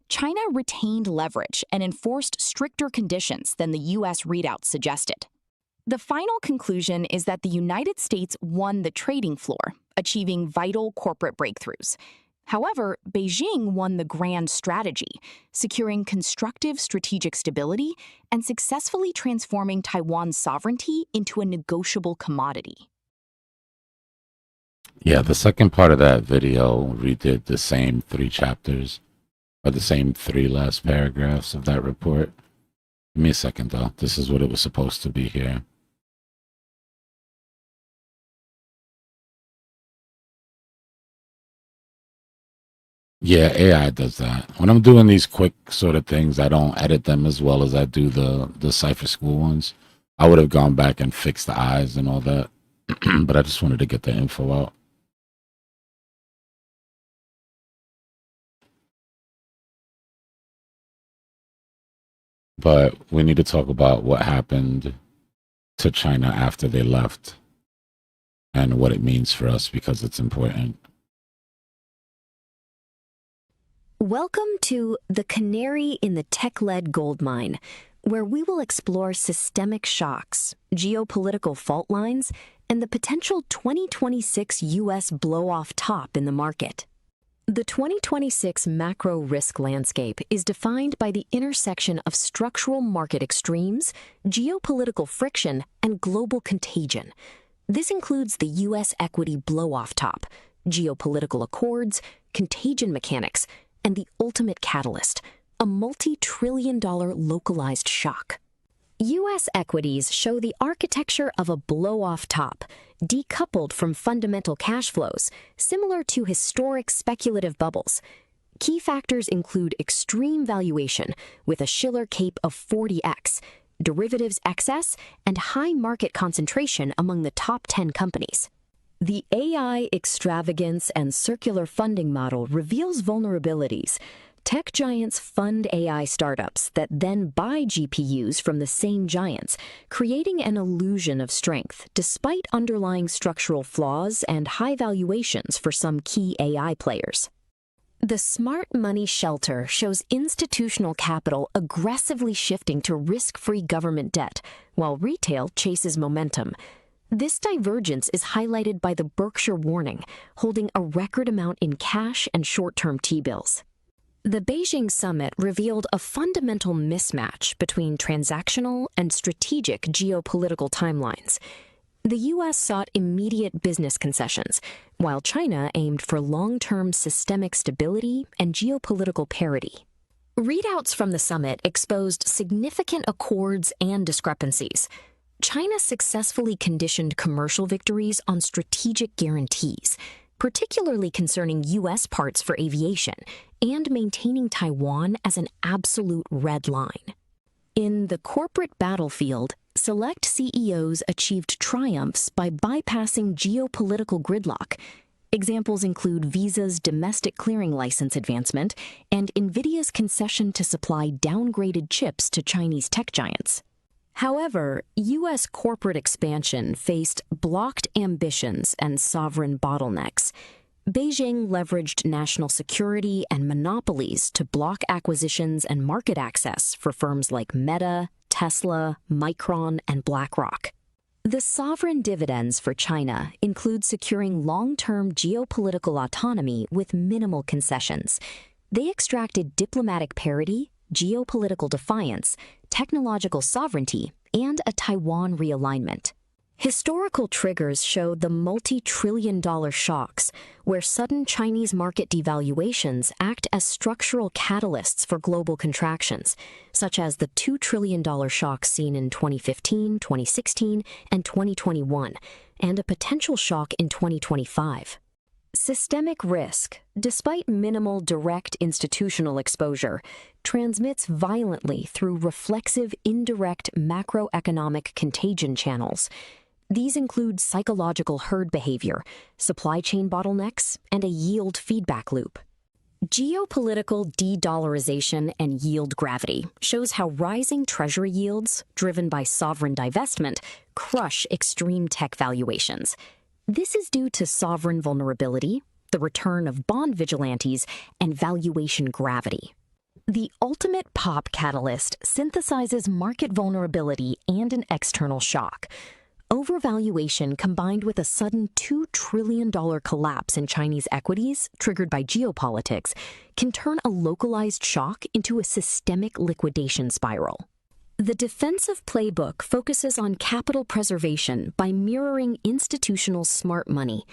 China retained leverage and enforced stricter conditions than the U.S. readouts suggested. The final conclusion is that the United States won the trading floor, achieving vital corporate breakthroughs. However, Beijing won the grand strategy, securing constructive strategic stability and successfully transforming Taiwan's sovereignty into a negotiable commodity. Yeah, the second part of that video redid the same 3 chapters, or the same 3 last paragraphs of that report. Give me a second, though. This is what it was supposed to be here. Yeah, AI does that. When I'm doing these quick sort of things, I don't edit them as well as I do the Cypher School ones. I would have gone back and fixed the eyes and all that, but I just wanted to get the info out. But we need to talk about what happened to China after they left and what it means for us, because it's important. Welcome to The Canary in the Tech-Led Gold Mine, where we will explore systemic shocks, geopolitical fault lines, and the potential 2026 U.S. blow-off top in the market. The 2026 macro risk landscape is defined by the intersection of structural market extremes, geopolitical friction, and global contagion. This includes the U.S. equity blow-off top, geopolitical accords, contagion mechanics, and the ultimate catalyst, a multi-trillion-dollar localized shock. U.S. equities show the architecture of a blow-off top, decoupled from fundamental cash flows, similar to historic speculative bubbles. Key factors include extreme valuation, with a Shiller Cape of 40x, derivatives excess, and high market concentration among the top 10 companies. The AI extravagance and circular funding model reveals vulnerabilities. Tech giants fund AI startups that then buy GPUs from the same giants, creating an illusion of strength despite underlying structural flaws and high valuations for some key AI players. The smart money shelter shows institutional capital aggressively shifting to risk-free government debt, while retail chases momentum. This divergence is highlighted by the Berkshire warning, holding a record amount in cash and short-term T-bills. The Beijing summit revealed a fundamental mismatch between transactional and strategic geopolitical timelines. The U.S. sought immediate business concessions, while China aimed for long-term systemic stability and geopolitical parity. Readouts from the summit exposed significant accords and discrepancies. China successfully conditioned commercial victories on strategic guarantees, particularly concerning U.S. parts for aviation, and maintaining Taiwan as an absolute red line. In the corporate battlefield, select CEOs achieved triumphs by bypassing geopolitical gridlock. Examples include Visa's domestic clearing license advancement and NVIDIA's concession to supply downgraded chips to Chinese tech giants. However, U.S. corporate expansion faced blocked ambitions and sovereign bottlenecks. Beijing leveraged national security and monopolies to block acquisitions and market access for firms like Meta, Tesla, Micron, and BlackRock. The sovereign dividends for China include securing long-term geopolitical autonomy with minimal concessions. They extracted diplomatic parity, geopolitical defiance, technological sovereignty, and a Taiwan realignment. Historical triggers showed the multi-trillion-dollar shocks, where sudden Chinese market devaluations act as structural catalysts for global contractions, such as the $2 trillion shock seen in 2015, 2016, and 2021, and a potential shock in 2025. Systemic risk, despite minimal direct institutional exposure, transmits violently through reflexive indirect macroeconomic contagion channels. These include psychological herd behavior, supply chain bottlenecks, and a yield feedback loop. Geopolitical de-dollarization and yield gravity shows how rising treasury yields, driven by sovereign divestment, crush extreme tech valuations. This is due to sovereign vulnerability, the return of bond vigilantes, and valuation gravity. The ultimate pop catalyst synthesizes market vulnerability and an external shock. Overvaluation combined with a sudden $2 trillion collapse in Chinese equities triggered by geopolitics can turn a localized shock into a systemic liquidation spiral. The defensive playbook focuses on capital preservation by mirroring institutional smart money.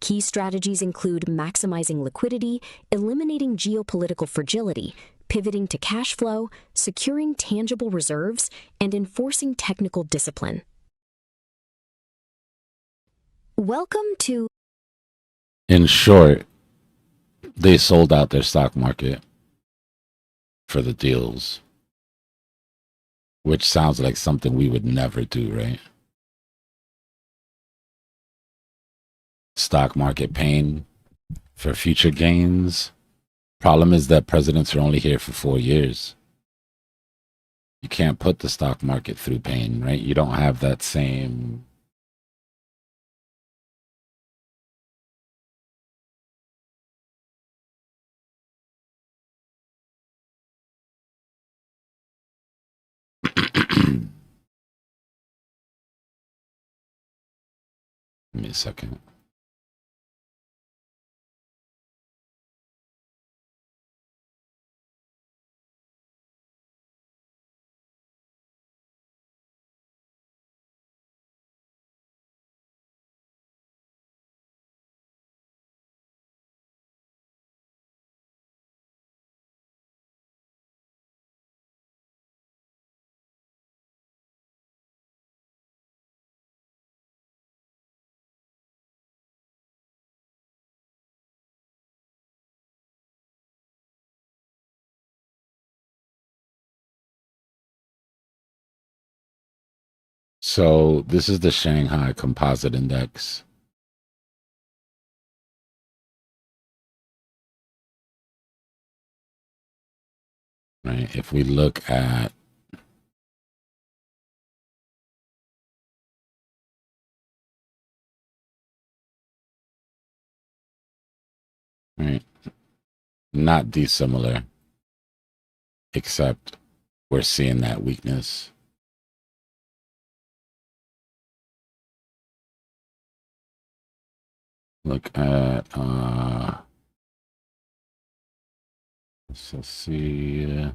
Key strategies include maximizing liquidity, eliminating geopolitical fragility, pivoting to cash flow, securing tangible reserves, and enforcing technical discipline. Welcome to... In short, they sold out their stock market for the deals, which sounds like something we would never do, right? Stock market pain for future gains. Problem is that presidents are only here for 4 years. You can't put the stock market through pain, right? You don't have that same... Give me a second. So this is the Shanghai Composite Index. Right. If we look at right, not dissimilar, except we're seeing that weakness. Look at let's see,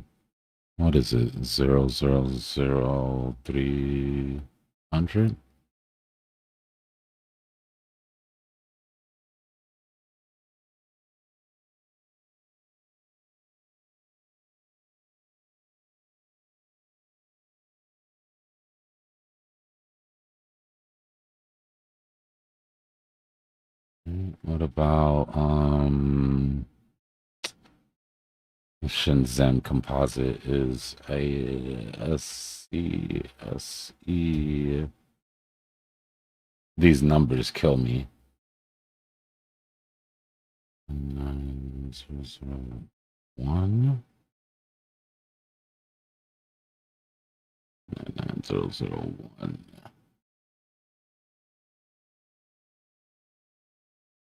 what is it? 0.00300. What about Shenzhen Composite is a SCSE. These numbers kill me. 9001. 9001.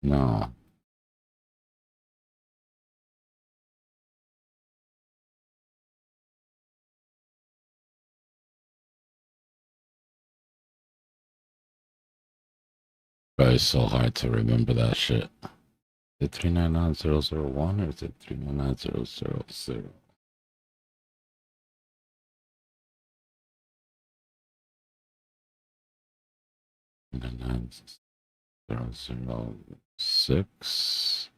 No. But it's so hard to remember that shit. Is it 399001 or is it 399000? And then 9006.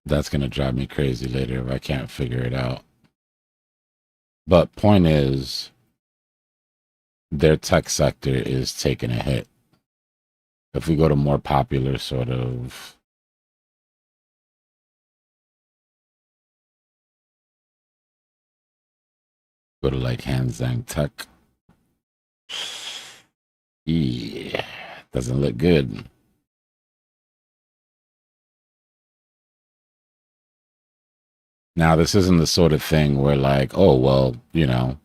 That's gonna drive me crazy later if I can't figure it out. But point is, their tech sector is taking a hit. If we go to more popular sort of go to like Hang Seng Tech. Yeah, doesn't look good. Now, this isn't the sort of thing where like, oh, well, you know,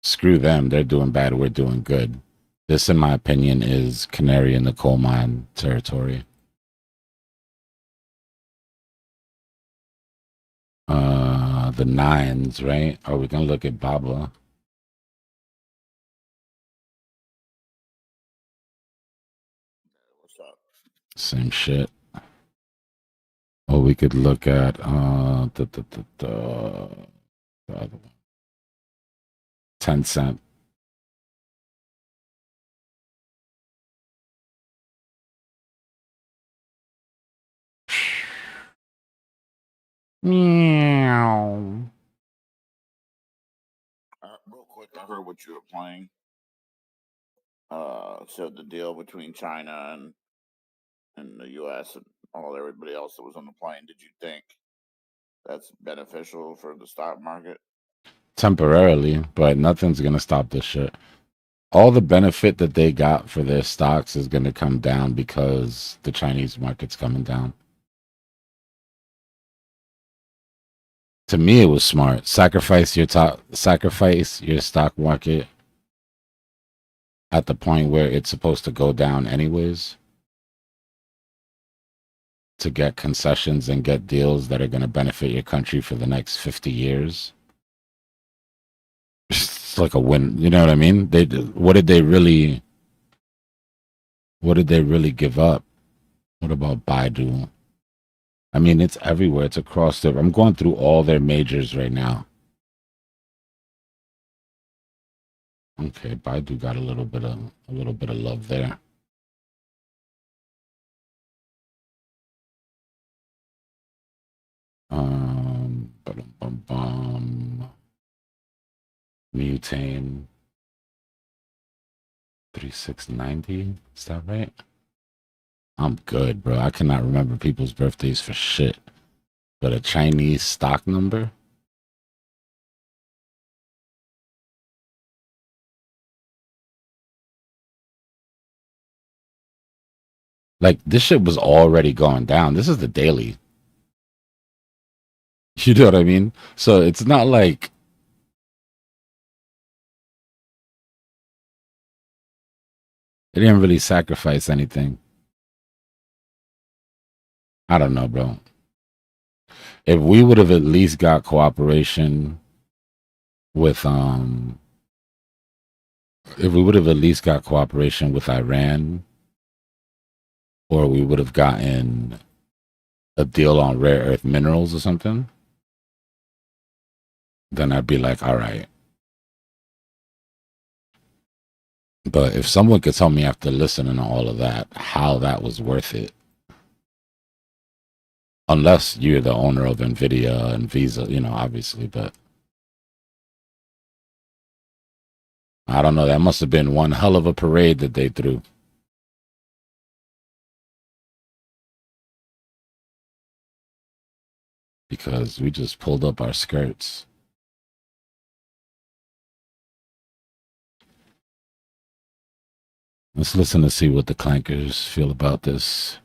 screw them. They're doing bad. We're doing good. This, in my opinion, is canary in the coal mine territory. The nines, right? Are we going to look at Baba? What's up? Same shit. Or we could look at the other one. 10 cent. Meow. Real quick, I heard what you were playing. So the deal between China and the U.S. and everybody else that was on the plane. Did you think that's beneficial for the stock market? Temporarily, but nothing's going to stop this shit. All the benefit that they got for their stocks is going to come down because the Chinese market's coming down. To me, it was smart. Sacrifice your stock market at the point where it's supposed to go down anyways to get concessions and get deals that are going to benefit your country for the next 50 years. It's like a win. You know what I mean? What did they really give up? What about Baidu? I mean, it's everywhere. It's across the. I'm going through all their majors right now. Okay, Baidu got a little bit of love there. Mutane 3690. Is that right? I'm good, bro. I cannot remember people's birthdays for shit. But a Chinese stock number? Like, this shit was already going down. This is the daily. You know what I mean? So it's not like they didn't really sacrifice anything. I don't know, bro. If we would have at least got cooperation with if we would have at least got cooperation with Iran, or we would have gotten a deal on rare earth minerals or something, then I'd be like, all right. But if someone could tell me after listening to all of that how that was worth it, unless you're the owner of Nvidia and Visa, you know, obviously, but I don't know. That must have been one hell of a parade that they threw. Because we just pulled up our skirts. Let's listen to see what the clankers feel about this.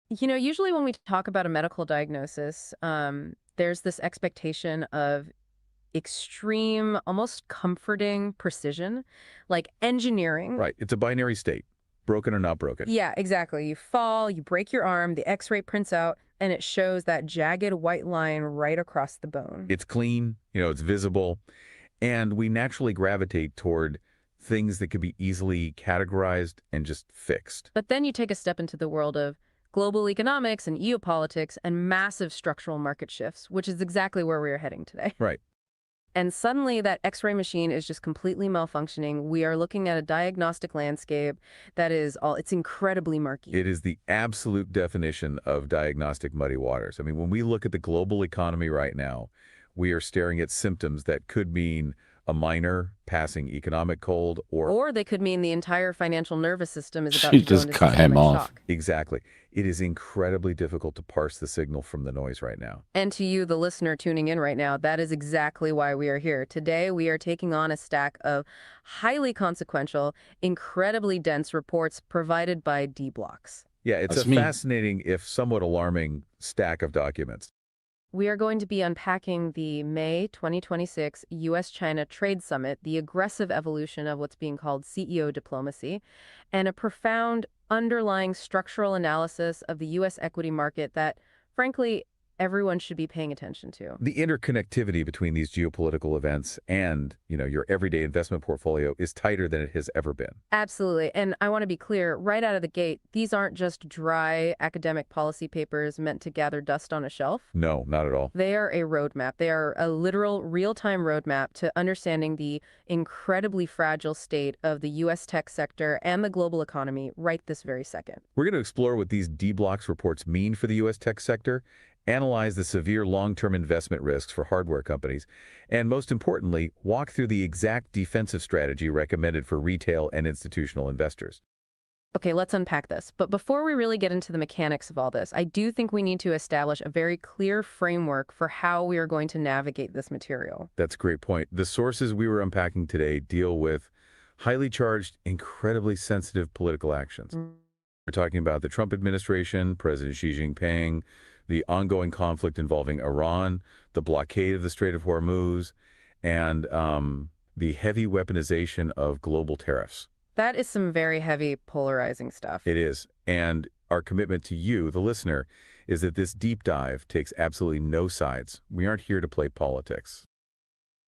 You know, usually when we talk about a medical diagnosis, there's this expectation of extreme, almost comforting precision, like engineering. Right. It's a binary state, broken or not broken. Yeah, exactly. You fall, you break your arm, the x-ray prints out, and it shows that jagged white line right across the bone. It's clean, you know, it's visible, and we naturally gravitate toward things that could be easily categorized and just fixed. But then you take a step into the world of global economics and geopolitics and massive structural market shifts, which is exactly where we are heading today. Right. And suddenly that X-ray machine is just completely malfunctioning. We are looking at a diagnostic landscape that is it's incredibly murky. It is the absolute definition of diagnostic muddy waters. I mean, when we look at the global economy right now, we are staring at symptoms that could mean a minor passing economic cold, or they could mean the entire financial nervous system is about She to go just into cut him systemic off. shock. Exactly. It is incredibly difficult to parse the signal from the noise right now. And to you, the listener tuning in right now, that is exactly why we are here. Today, we are taking on a stack of highly consequential, incredibly dense reports provided by Dbloc. Yeah, it's That's a me. fascinating, if somewhat alarming, stack of documents. We are going to be unpacking the May 2026 U.S.-China Trade Summit, the aggressive evolution of what's being called CEO diplomacy, and a profound underlying structural analysis of the U.S. equity market that, frankly, everyone should be paying attention to. The interconnectivity between these geopolitical events and, your everyday investment portfolio is tighter than it has ever been. Absolutely. And I want to be clear, right out of the gate, these aren't just dry academic policy papers meant to gather dust on a shelf. No, not at all. They are a roadmap. They are a literal real-time roadmap to understanding the incredibly fragile state of the U.S. tech sector and the global economy right this very second. We're going to explore what these Dbloc reports mean for the U.S. tech sector, analyze the severe long-term investment risks for hardware companies, and most importantly, walk through the exact defensive strategy recommended for retail and institutional investors. Okay, let's unpack this. But before we really get into the mechanics of all this, I do think we need to establish a very clear framework for how we are going to navigate this material. That's a great point. The sources we were unpacking today deal with highly charged, incredibly sensitive political actions. We're talking about the Trump administration, President Xi Jinping, the ongoing conflict involving Iran, the blockade of the Strait of Hormuz, and the heavy weaponization of global tariffs. That is some very heavy, polarizing stuff. It is. And our commitment to you, the listener, is that this deep dive takes absolutely no sides. We aren't here to play politics.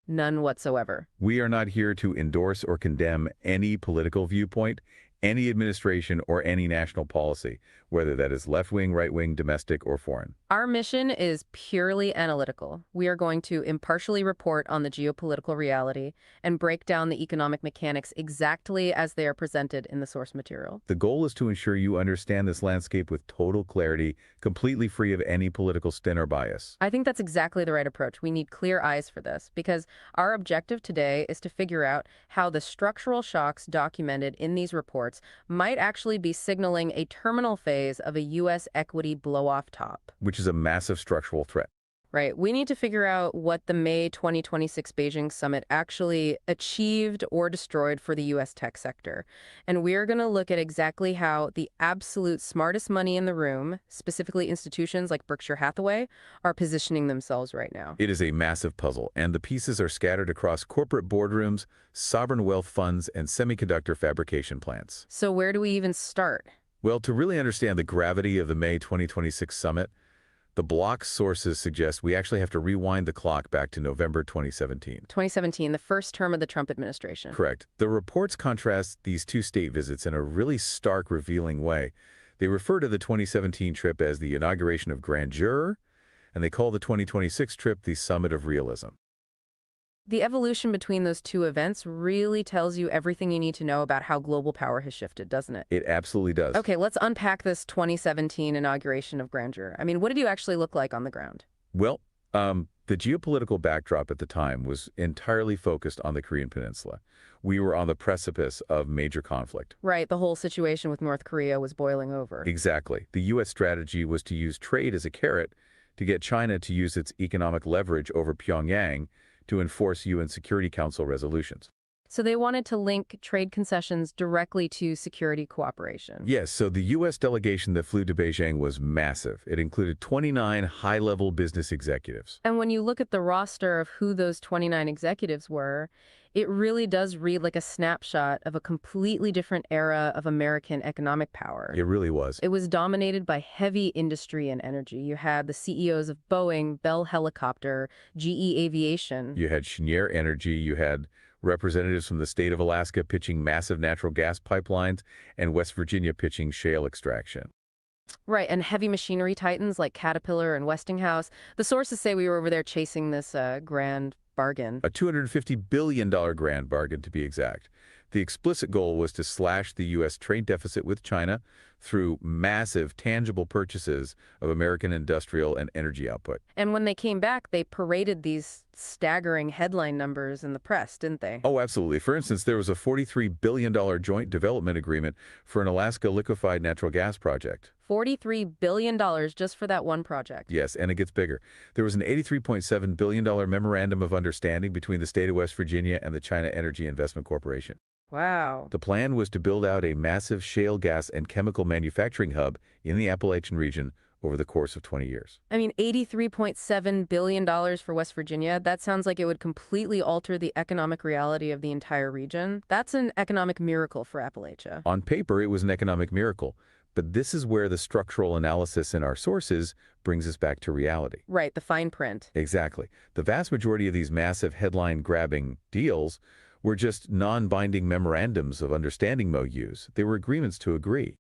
None whatsoever. We are not here to endorse or condemn any political viewpoint, any administration, or any national policy, whether that is left-wing, right-wing, domestic, or foreign. Our mission is purely analytical. We are going to impartially report on the geopolitical reality and break down the economic mechanics exactly as they are presented in the source material. The goal is to ensure you understand this landscape with total clarity, completely free of any political stint or bias. I think that's exactly the right approach. We need clear eyes for this because our objective today is to figure out how the structural shocks documented in these reports might actually be signaling a terminal phase of a U.S. equity blow-off top. Which is a massive structural threat. Right. We need to figure out what the May 2026 Beijing summit actually achieved or destroyed for the U.S. tech sector. And we're going to look at exactly how the absolute smartest money in the room, specifically institutions like Berkshire Hathaway, are positioning themselves right now. It is a massive puzzle, and the pieces are scattered across corporate boardrooms, sovereign wealth funds, and semiconductor fabrication plants. So where do we even start? Well, to really understand the gravity of the May 2026 summit, the Bloc sources suggest we actually have to rewind the clock back to November 2017. 2017, the first term of the Trump administration. Correct. The reports contrast these two state visits in a really stark, revealing way. They refer to the 2017 trip as the inauguration of grandeur, and they call the 2026 trip the summit of realism. The evolution between those two events really tells you everything you need to know about how global power has shifted, doesn't it? It absolutely does. Okay, let's unpack this 2017 inauguration of grandeur. I mean, what did you actually look like on the ground? Well, the geopolitical backdrop at the time was entirely focused on the Korean Peninsula. We were on the precipice of major conflict. Right, the whole situation with North Korea was boiling over. Exactly. The U.S. strategy was to use trade as a carrot to get China to use its economic leverage over Pyongyang to enforce UN Security Council resolutions. So they wanted to link trade concessions directly to security cooperation. Yes, so the U.S. delegation that flew to Beijing was massive. It included 29 high-level business executives. And when you look at the roster of who those 29 executives were, it really does read like a snapshot of a completely different era of American economic power. It really was. It was dominated by heavy industry and energy. You had the CEOs of Boeing, Bell Helicopter, GE Aviation. You had Cheniere Energy. You had representatives from the state of Alaska pitching massive natural gas pipelines and West Virginia pitching shale extraction. Right, and heavy machinery titans like Caterpillar and Westinghouse. The sources say we were over there chasing this grand bargain. A $250 billion grand bargain, to be exact. The explicit goal was to slash the U.S. trade deficit with China through massive, tangible purchases of American industrial and energy output. And when they came back, they paraded these staggering headline numbers in the press, didn't they? Oh, absolutely. For instance, there was a $43 billion joint development agreement for an Alaska liquefied natural gas project. $43 billion just for that one project. Yes, and it gets bigger. There was an $83.7 billion memorandum of understanding between the state of West Virginia and the China Energy Investment Corporation. Wow. The plan was to build out a massive shale gas and chemical manufacturing hub in the Appalachian region over the course of 20 years. I mean, $83.7 billion for West Virginia, that sounds like it would completely alter the economic reality of the entire region. That's an economic miracle for Appalachia. On paper, it was an economic miracle, but this is where the structural analysis in our sources brings us back to reality. Right, the fine print. Exactly. The vast majority of these massive headline-grabbing deals were just non-binding memorandums of understanding MOUs. They were agreements to agree.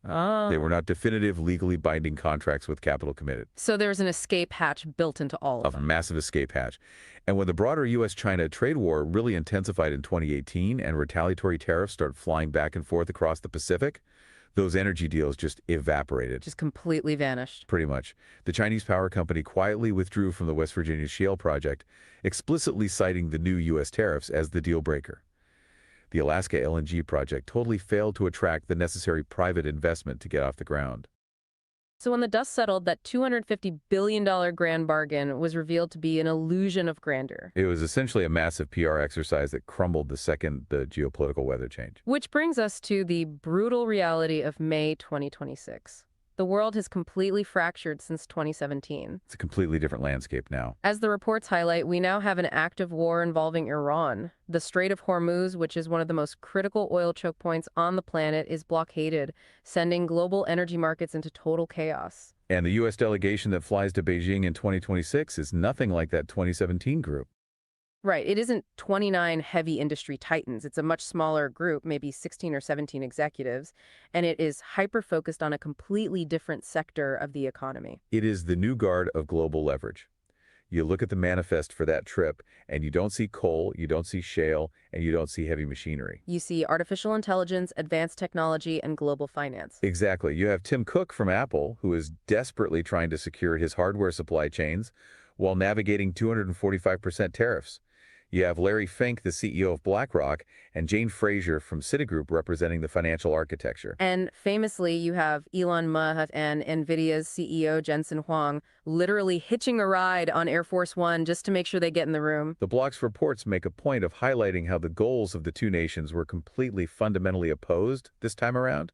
They were not definitive, legally binding contracts with capital committed. So there's an escape hatch built into all of them. A massive escape hatch. And when the broader U.S.-China trade war really intensified in 2018 and retaliatory tariffs started flying back and forth across the Pacific, those energy deals just evaporated. Just completely vanished. Pretty much. The Chinese power company quietly withdrew from the West Virginia shale project, explicitly citing the new U.S. tariffs as the deal breaker. The Alaska LNG project totally failed to attract the necessary private investment to get off the ground. So when the dust settled, that $250 billion grand bargain was revealed to be an illusion of grandeur. It was essentially a massive PR exercise that crumbled the second the geopolitical weather changed. Which brings us to the brutal reality of May 2026. The world has completely fractured since 2017. It's a completely different landscape now. As the reports highlight, we now have an active war involving Iran. The Strait of Hormuz, which is one of the most critical oil choke points on the planet, is blockaded, sending global energy markets into total chaos. And the U.S. delegation that flies to Beijing in 2026 is nothing like that 2017 group. Right. It isn't 29 heavy industry titans. It's a much smaller group, maybe 16 or 17 executives, and it is hyper-focused on a completely different sector of the economy. It is the new guard of global leverage. You look at the manifest for that trip, and you don't see coal, you don't see shale, and you don't see heavy machinery. You see artificial intelligence, advanced technology, and global finance. Exactly. You have Tim Cook from Apple, who is desperately trying to secure his hardware supply chains while navigating 245% tariffs. You have Larry Fink, the CEO of BlackRock, and Jane Fraser from Citigroup representing the financial architecture. And famously, you have Elon Musk and NVIDIA's CEO Jensen Huang literally hitching a ride on Air Force One just to make sure they get in the room. The bloc's reports make a point of highlighting how the goals of the two nations were completely fundamentally opposed this time around.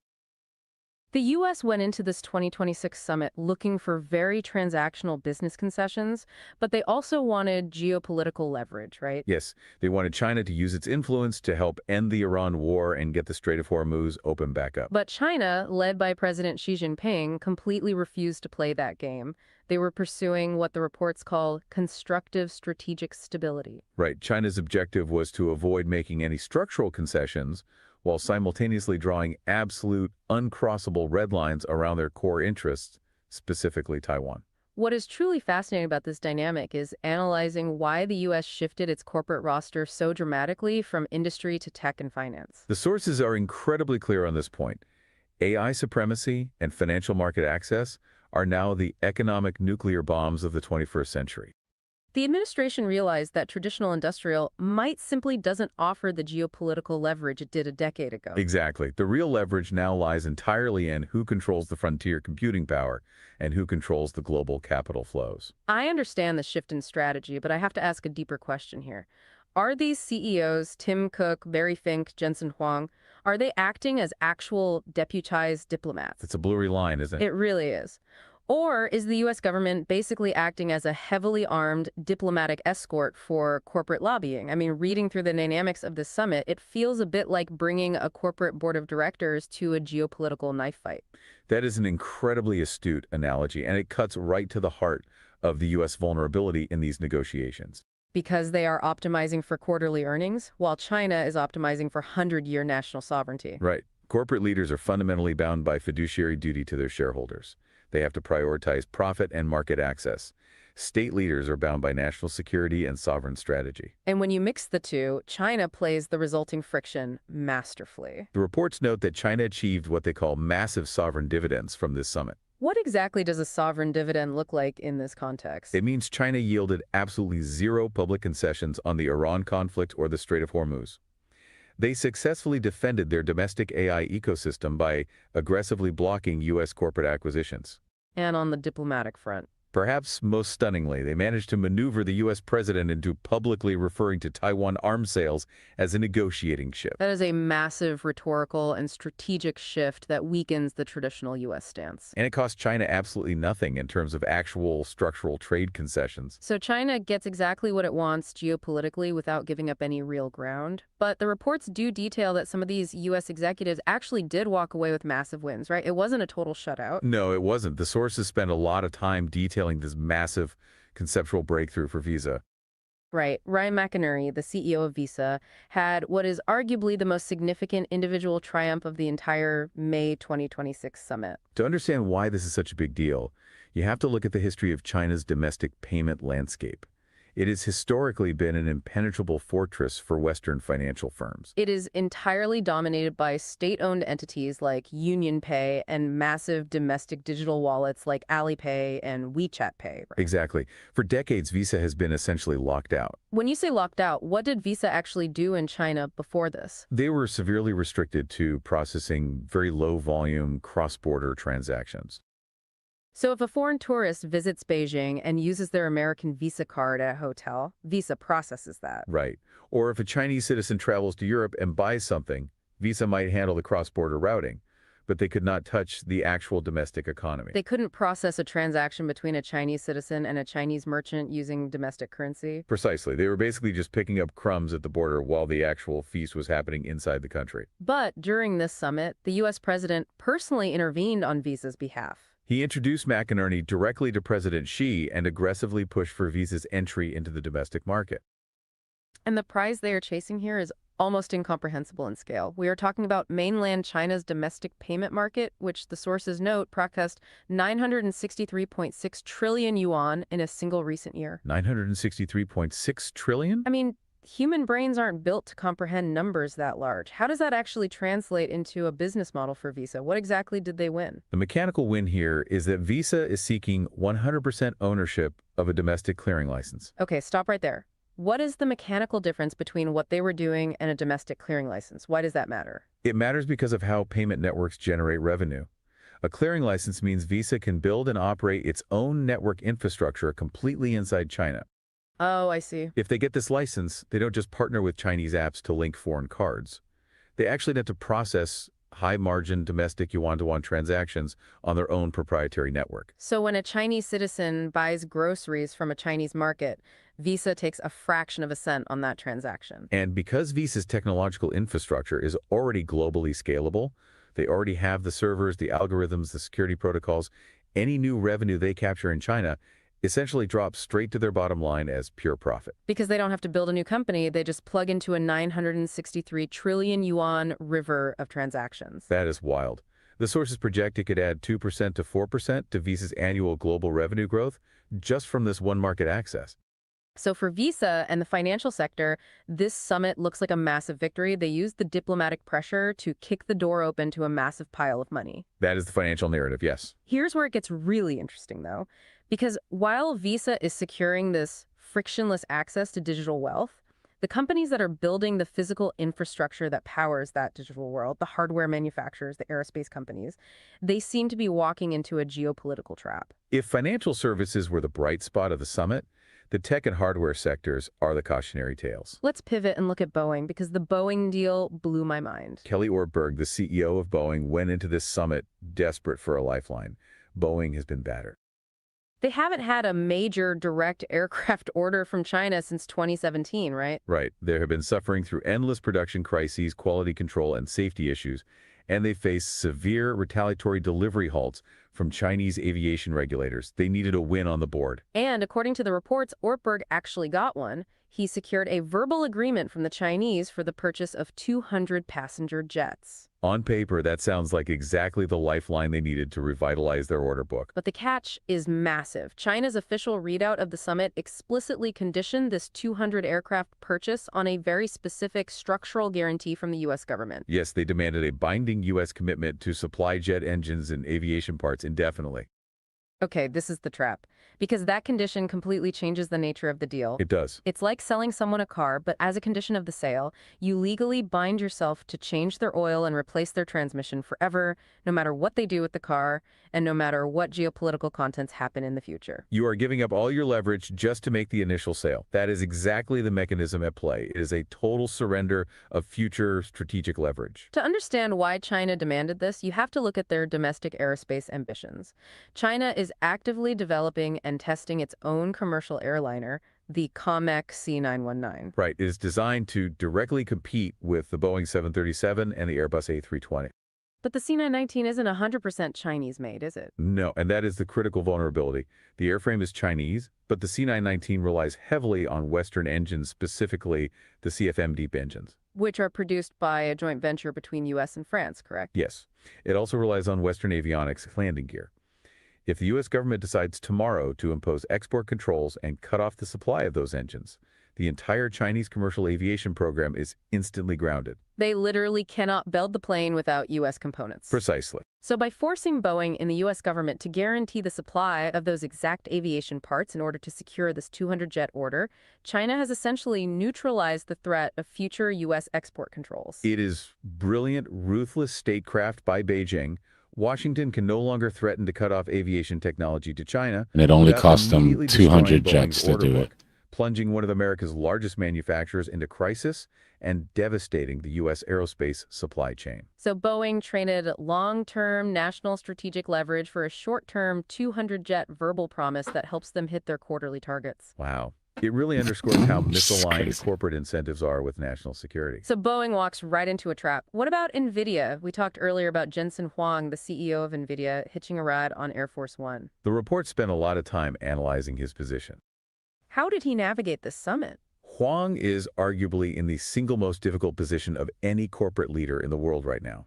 The U.S. went into this 2026 summit looking for very transactional business concessions, but they also wanted geopolitical leverage, right? Yes, they wanted China to use its influence to help end the Iran war and get the Strait of Hormuz open back up. But China, led by President Xi Jinping, completely refused to play that game. They were pursuing what the reports call constructive strategic stability. Right. China's objective was to avoid making any structural concessions while simultaneously drawing absolute, uncrossable red lines around their core interests, specifically Taiwan. What is truly fascinating about this dynamic is analyzing why the U.S. shifted its corporate roster so dramatically from industry to tech and finance. The sources are incredibly clear on this point. AI supremacy and financial market access are now the economic nuclear bombs of the 21st century. The administration realized that traditional industrial might simply doesn't offer the geopolitical leverage it did a decade ago. Exactly. The real leverage now lies entirely in who controls the frontier computing power and who controls the global capital flows. I understand the shift in strategy, but I have to ask a deeper question here. Are these CEOs, Tim Cook, Larry Fink, Jensen Huang, are they acting as actual deputized diplomats? It's a blurry line, isn't it? It really is. Or is the U.S. government basically acting as a heavily armed diplomatic escort for corporate lobbying? I mean, reading through the dynamics of this summit, it feels a bit like bringing a corporate board of directors to a geopolitical knife fight. That is an incredibly astute analogy, and it cuts right to the heart of the U.S. vulnerability in these negotiations. Because they are optimizing for quarterly earnings, while China is optimizing for 100-year national sovereignty. Right. Corporate leaders are fundamentally bound by fiduciary duty to their shareholders. They have to prioritize profit and market access. State leaders are bound by national security and sovereign strategy. And when you mix the two, China plays the resulting friction masterfully. The reports note that China achieved what they call massive sovereign dividends from this summit. What exactly does a sovereign dividend look like in this context? It means China yielded absolutely zero public concessions on the Iran conflict or the Strait of Hormuz. They successfully defended their domestic AI ecosystem by aggressively blocking U.S. corporate acquisitions. And on the diplomatic front? Perhaps most stunningly, they managed to maneuver the U.S. president into publicly referring to Taiwan arms sales as a negotiating chip. That is a massive rhetorical and strategic shift that weakens the traditional U.S. stance. And it cost China absolutely nothing in terms of actual structural trade concessions. So China gets exactly what it wants geopolitically without giving up any real ground. But the reports do detail that some of these U.S. executives actually did walk away with massive wins, right? It wasn't a total shutout. No, it wasn't. The sources spent a lot of time detailing this massive conceptual breakthrough for Visa. Right. Ryan McInerney, the CEO of Visa, had what is arguably the most significant individual triumph of the entire May 2026 summit. To understand why this is such a big deal, you have to look at the history of China's domestic payment landscape. It has historically been an impenetrable fortress for Western financial firms. It is entirely dominated by state-owned entities like UnionPay and massive domestic digital wallets like Alipay and WeChat Pay. Right? Exactly. For decades, Visa has been essentially locked out. When you say locked out, what did Visa actually do in China before this? They were severely restricted to processing very low-volume cross-border transactions. So if a foreign tourist visits Beijing and uses their American Visa card at a hotel, Visa processes that. Right. Or if a Chinese citizen travels to Europe and buys something, Visa might handle the cross-border routing, but they could not touch the actual domestic economy. They couldn't process a transaction between a Chinese citizen and a Chinese merchant using domestic currency? Precisely. They were basically just picking up crumbs at the border while the actual feast was happening inside the country. But during this summit, the U.S. president personally intervened on Visa's behalf. He introduced McInerney directly to President Xi and aggressively pushed for Visa's entry into the domestic market. And the prize they are chasing here is almost incomprehensible in scale. We are talking about mainland China's domestic payment market, which the sources note processed 963.6 trillion yuan in a single recent year. 963.6 trillion? I mean, human brains aren't built to comprehend numbers that large. How does that actually translate into a business model for Visa? What exactly did they win? The mechanical win here is that Visa is seeking 100% ownership of a domestic clearing license. Okay, stop right there. What is the mechanical difference between what they were doing and a domestic clearing license? Why does that matter? It matters because of how payment networks generate revenue. A clearing license means Visa can build and operate its own network infrastructure completely inside China. Oh, I see. If they get this license, they don't just partner with Chinese apps to link foreign cards. They actually have to process high-margin domestic yuan-to-yuan transactions on their own proprietary network. So when a Chinese citizen buys groceries from a Chinese market, Visa takes a fraction of a cent on that transaction. And because Visa's technological infrastructure is already globally scalable, they already have the servers, the algorithms, the security protocols, any new revenue they capture in China essentially drops straight to their bottom line as pure profit. Because they don't have to build a new company, they just plug into a 963 trillion yuan river of transactions. That is wild. The sources project it could add 2% to 4% to Visa's annual global revenue growth just from this one market access. So for Visa and the financial sector, this summit looks like a massive victory. They used the diplomatic pressure to kick the door open to a massive pile of money. That is the financial narrative, yes. Here's where it gets really interesting, though. Because while Visa is securing this frictionless access to digital wealth, the companies that are building the physical infrastructure that powers that digital world, the hardware manufacturers, the aerospace companies, they seem to be walking into a geopolitical trap. If financial services were the bright spot of the summit, the tech and hardware sectors are the cautionary tales. Let's pivot and look at Boeing, because the Boeing deal blew my mind. Kelly Ortberg, the CEO of Boeing, went into this summit desperate for a lifeline. Boeing has been battered. They haven't had a major direct aircraft order from China since 2017, right? Right. They have been suffering through endless production crises, quality control, and safety issues, and they face severe retaliatory delivery halts from Chinese aviation regulators. They needed a win on the board. And according to the reports, Ortberg actually got one. He secured a verbal agreement from the Chinese for the purchase of 200 passenger jets. On paper, that sounds like exactly the lifeline they needed to revitalize their order book. But the catch is massive. China's official readout of the summit explicitly conditioned this 200 aircraft purchase on a very specific structural guarantee from the U.S. government. Yes, they demanded a binding U.S. commitment to supply jet engines and aviation parts indefinitely. Okay, this is the trap. Because that condition completely changes the nature of the deal. It does. It's like selling someone a car, but as a condition of the sale, you legally bind yourself to change their oil and replace their transmission forever, no matter what they do with the car, and no matter what geopolitical contents happen in the future. You are giving up all your leverage just to make the initial sale. That is exactly the mechanism at play. It is a total surrender of future strategic leverage. To understand why China demanded this, you have to look at their domestic aerospace ambitions. China is actively developing and testing its own commercial airliner, the COMEX C919. Right. It is designed to directly compete with the Boeing 737 and the Airbus A320. But the C919 isn't 100% Chinese made, is it? No, and that is the critical vulnerability. The airframe is Chinese, but the C919 relies heavily on Western engines, specifically the CFM deep engines. Which are produced by a joint venture between U.S. and France, correct? Yes. It also relies on Western avionics landing gear. If the U.S. government decides tomorrow to impose export controls and cut off the supply of those engines, the entire Chinese commercial aviation program is instantly grounded. They literally cannot build the plane without U.S. components. Precisely. So by forcing Boeing and the U.S. government to guarantee the supply of those exact aviation parts in order to secure this 200-jet order, China has essentially neutralized the threat of future U.S. export controls. It is brilliant, ruthless statecraft by Beijing. Washington can no longer threaten to cut off aviation technology to China. And it only cost them 200 jets to do it. Plunging one of America's largest manufacturers into crisis and devastating the U.S. aerospace supply chain. So Boeing traded long-term national strategic leverage for a short-term 200-jet verbal promise that helps them hit their quarterly targets. Wow. It really underscores how misaligned corporate incentives are with national security. So Boeing walks right into a trap. What about NVIDIA? We talked earlier about Jensen Huang, the CEO of NVIDIA, hitching a ride on Air Force One. The report spent a lot of time analyzing his position. How did he navigate this summit? Huang is arguably in the single most difficult position of any corporate leader in the world right now.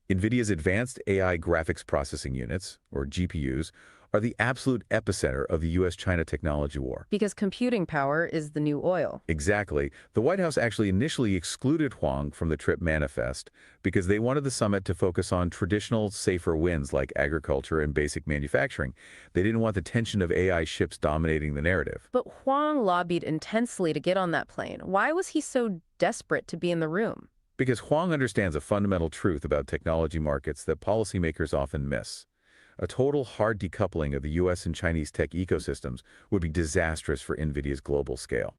NVIDIA's advanced AI graphics processing units, or GPUs, are the absolute epicenter of the U.S.-China technology war. Because computing power is the new oil. Exactly. The White House actually initially excluded Huang from the trip manifest because they wanted the summit to focus on traditional, safer wins like agriculture and basic manufacturing. They didn't want the tension of AI ships dominating the narrative. But Huang lobbied intensely to get on that plane. Why was he so desperate to be in the room? Because Huang understands a fundamental truth about technology markets that policymakers often miss. A total hard decoupling of the U.S. and Chinese tech ecosystems would be disastrous for NVIDIA's global scale.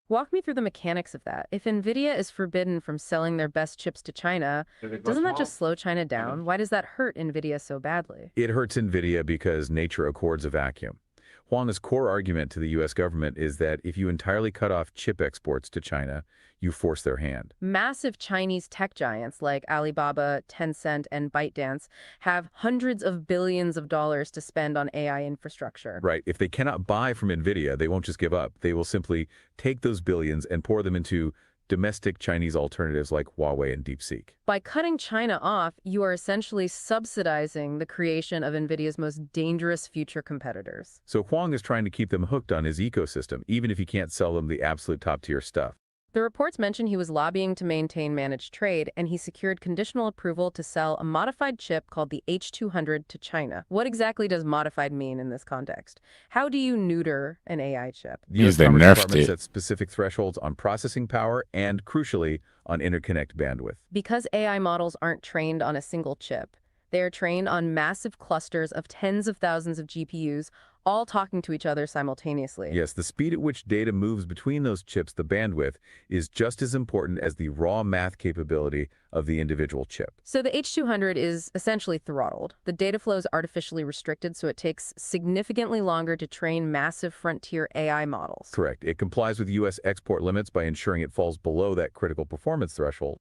Walk me through the mechanics of that. If NVIDIA is forbidden from selling their best chips to China, doesn't that just slow China down? Why does that hurt NVIDIA so badly? It hurts NVIDIA because nature accords a vacuum. Huang's core argument to the U.S. government is that if you entirely cut off chip exports to China, you force their hand. Massive Chinese tech giants like Alibaba, Tencent, and ByteDance have hundreds of billions of dollars to spend on AI infrastructure. Right. If they cannot buy from NVIDIA, they won't just give up. They will simply take those billions and pour them into domestic Chinese alternatives like Huawei and DeepSeek. By cutting China off, you are essentially subsidizing the creation of NVIDIA's most dangerous future competitors. So Huang is trying to keep them hooked on his ecosystem, even if he can't sell them the absolute top-tier stuff. The reports mention he was lobbying to maintain managed trade, and he secured conditional approval to sell a modified chip called the H200 to China. What exactly does modified mean in this context? How do you neuter an AI chip? The U.S. Commerce Department sets specific thresholds on processing power and, crucially, on interconnect bandwidth. Because AI models aren't trained on a single chip, they are trained on massive clusters of tens of thousands of GPUs, all talking to each other simultaneously. Yes, the speed at which data moves between those chips, the bandwidth, is just as important as the raw math capability of the individual chip. So the H200 is essentially throttled. The data flow is artificially restricted, so it takes significantly longer to train massive frontier AI models. Correct. It complies with U.S. export limits by ensuring it falls below that critical performance threshold.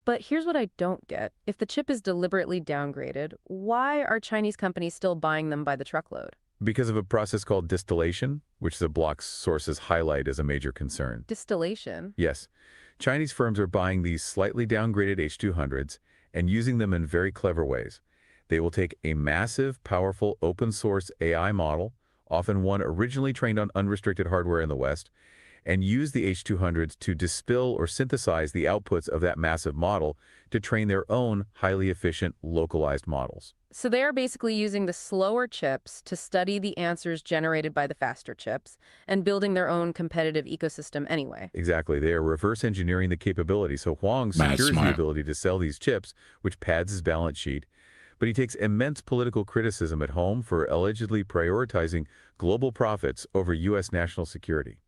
But here's what I don't get. If the chip is deliberately downgraded, why are Chinese companies still buying them by the truckload? Because of a process called distillation, which the Dbloc sources highlight as a major concern. Distillation? Yes. Chinese firms are buying these slightly downgraded H200s and using them in very clever ways. They will take a massive, powerful, open-source AI model, often one originally trained on unrestricted hardware in the West, and use the H200s to distill or synthesize the outputs of that massive model to train their own highly efficient, localized models. So they are basically using the slower chips to study the answers generated by the faster chips and building their own competitive ecosystem anyway. Exactly. They are reverse engineering the capability. So Huang Mad secures the smart. ability to sell these chips, which pads his balance sheet, but he takes immense political criticism at home for allegedly prioritizing global profits over U.S. national security.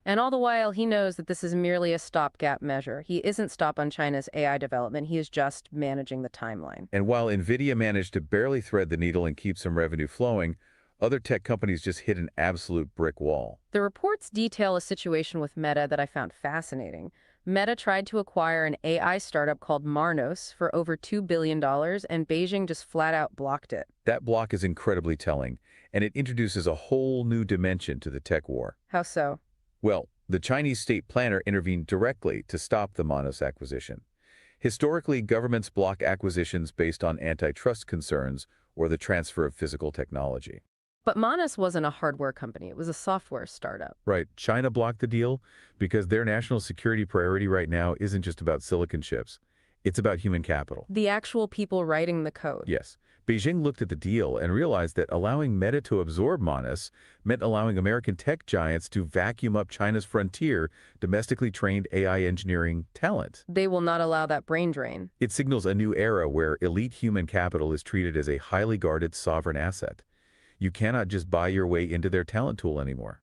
And all the while, he knows that this is merely a stopgap measure. He isn't stopping China's AI development. He is just managing the timeline. And while NVIDIA managed to barely thread the needle and keep some revenue flowing, other tech companies just hit an absolute brick wall. The reports detail a situation with Meta that I found fascinating. Meta tried to acquire an AI startup called Marnos for over $2 billion, and Beijing just flat out blocked it. That block is incredibly telling, and it introduces a whole new dimension to the tech war. How so? Well, the Chinese state planner intervened directly to stop the Marnos acquisition. Historically, governments block acquisitions based on antitrust concerns or the transfer of physical technology. But Marnos wasn't a hardware company. It was a software startup. Right. China blocked the deal because their national security priority right now isn't just about silicon chips. It's about human capital. The actual people writing the code. Yes. Beijing looked at the deal and realized that allowing Meta to absorb Marnos meant allowing American tech giants to vacuum up China's frontier, domestically trained AI engineering talent. They will not allow that brain drain. It signals a new era where elite human capital is treated as a highly guarded sovereign asset. You cannot just buy your way into their talent tool anymore.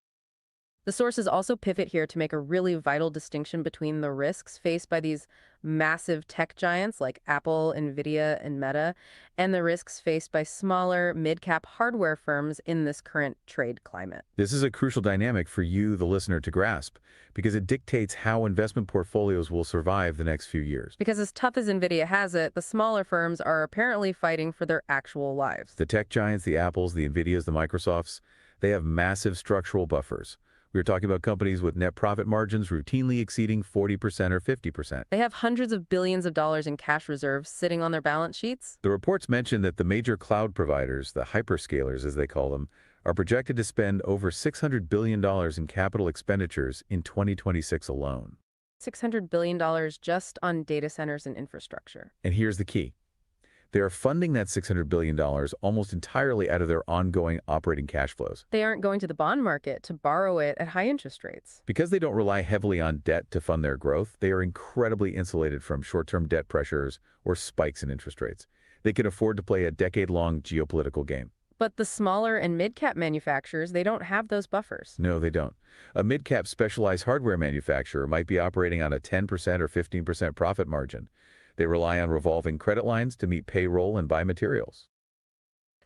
The sources also pivot here to make a really vital distinction between the risks faced by these massive tech giants like Apple, NVIDIA, and Meta, and the risks faced by smaller, mid-cap hardware firms in this current trade climate. This is a crucial dynamic for you, the listener, to grasp, because it dictates how investment portfolios will survive the next few years. Because as tough as NVIDIA has it, the smaller firms are apparently fighting for their actual lives. The tech giants, the Apples, the NVIDIAs, the Microsofts, they have massive structural buffers. We're talking about companies with net profit margins routinely exceeding 40% or 50%. They have hundreds of billions of dollars in cash reserves sitting on their balance sheets. The reports mention that the major cloud providers, the hyperscalers as they call them, are projected to spend over $600 billion in capital expenditures in 2026 alone. $600 billion just on data centers and infrastructure. And here's the key. They are funding that $600 billion almost entirely out of their ongoing operating cash flows. They aren't going to the bond market to borrow it at high interest rates. Because they don't rely heavily on debt to fund their growth, they are incredibly insulated from short-term debt pressures or spikes in interest rates. They can afford to play a decade-long geopolitical game. But the smaller and mid-cap manufacturers, they don't have those buffers. No, they don't. A mid-cap specialized hardware manufacturer might be operating on a 10% or 15% profit margin. They rely on revolving credit lines to meet payroll and buy materials.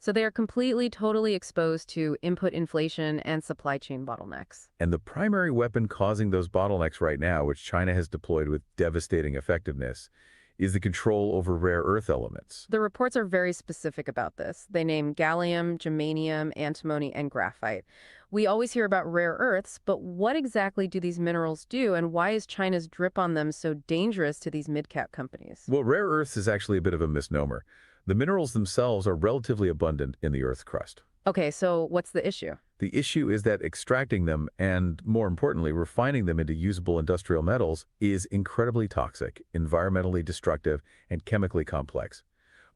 So they are completely, totally exposed to input inflation and supply chain bottlenecks. And the primary weapon causing those bottlenecks right now, which China has deployed with devastating effectiveness, is the control over rare earth elements. The reports are very specific about this. They name gallium, germanium, antimony, and graphite. We always hear about rare earths, but what exactly do these minerals do, and why is China's drip on them so dangerous to these mid-cap companies? Well, rare earths is actually a bit of a misnomer. The minerals themselves are relatively abundant in the Earth's crust. Okay, so what's the issue? The issue is that extracting them and, more importantly, refining them into usable industrial metals is incredibly toxic, environmentally destructive, and chemically complex.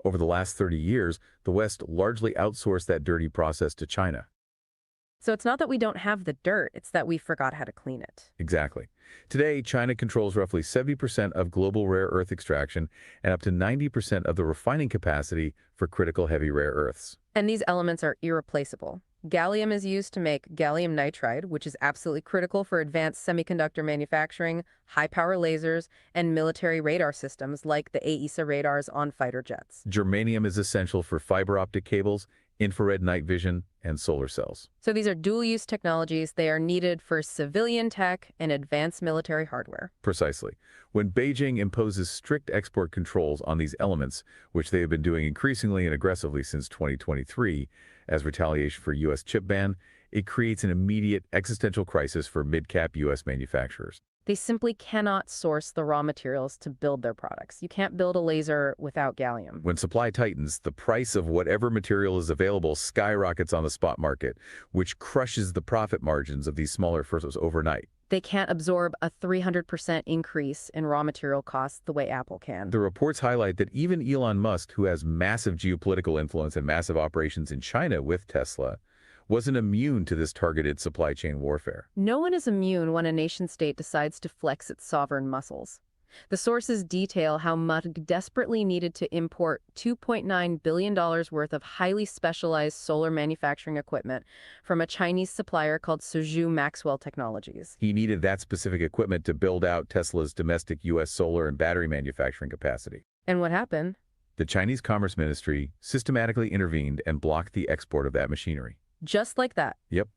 Over the last 30 years, the West largely outsourced that dirty process to China. So it's not that we don't have the dirt, it's that we forgot how to clean it. Exactly. Today, China controls roughly 70% of global rare earth extraction and up to 90% of the refining capacity for critical heavy rare earths. And these elements are irreplaceable. Gallium is used to make gallium nitride, which is absolutely critical for advanced semiconductor manufacturing, high-power lasers, and military radar systems like the AESA radars on fighter jets. Germanium is essential for fiber optic cables, infrared night vision, and solar cells. So these are dual-use technologies. They are needed for civilian tech and advanced military hardware. Precisely. When Beijing imposes strict export controls on these elements, which they have been doing increasingly and aggressively since 2023, as retaliation for U.S. chip ban, it creates an immediate existential crisis for mid-cap U.S. manufacturers. They simply cannot source the raw materials to build their products. You can't build a laser without gallium. When supply tightens, the price of whatever material is available skyrockets on the spot market, which crushes the profit margins of these smaller firms overnight. They can't absorb a 300% increase in raw material costs the way Apple can. The reports highlight that even Elon Musk, who has massive geopolitical influence and massive operations in China with Tesla, wasn't immune to this targeted supply chain warfare. No one is immune when a nation-state decides to flex its sovereign muscles. The sources detail how Musk desperately needed to import $2.9 billion worth of highly specialized solar manufacturing equipment from a Chinese supplier called Suzhou Maxwell Technologies. He needed that specific equipment to build out Tesla's domestic U.S. solar and battery manufacturing capacity. And what happened? The Chinese Commerce Ministry systematically intervened and blocked the export of that machinery. Just like that. Yep.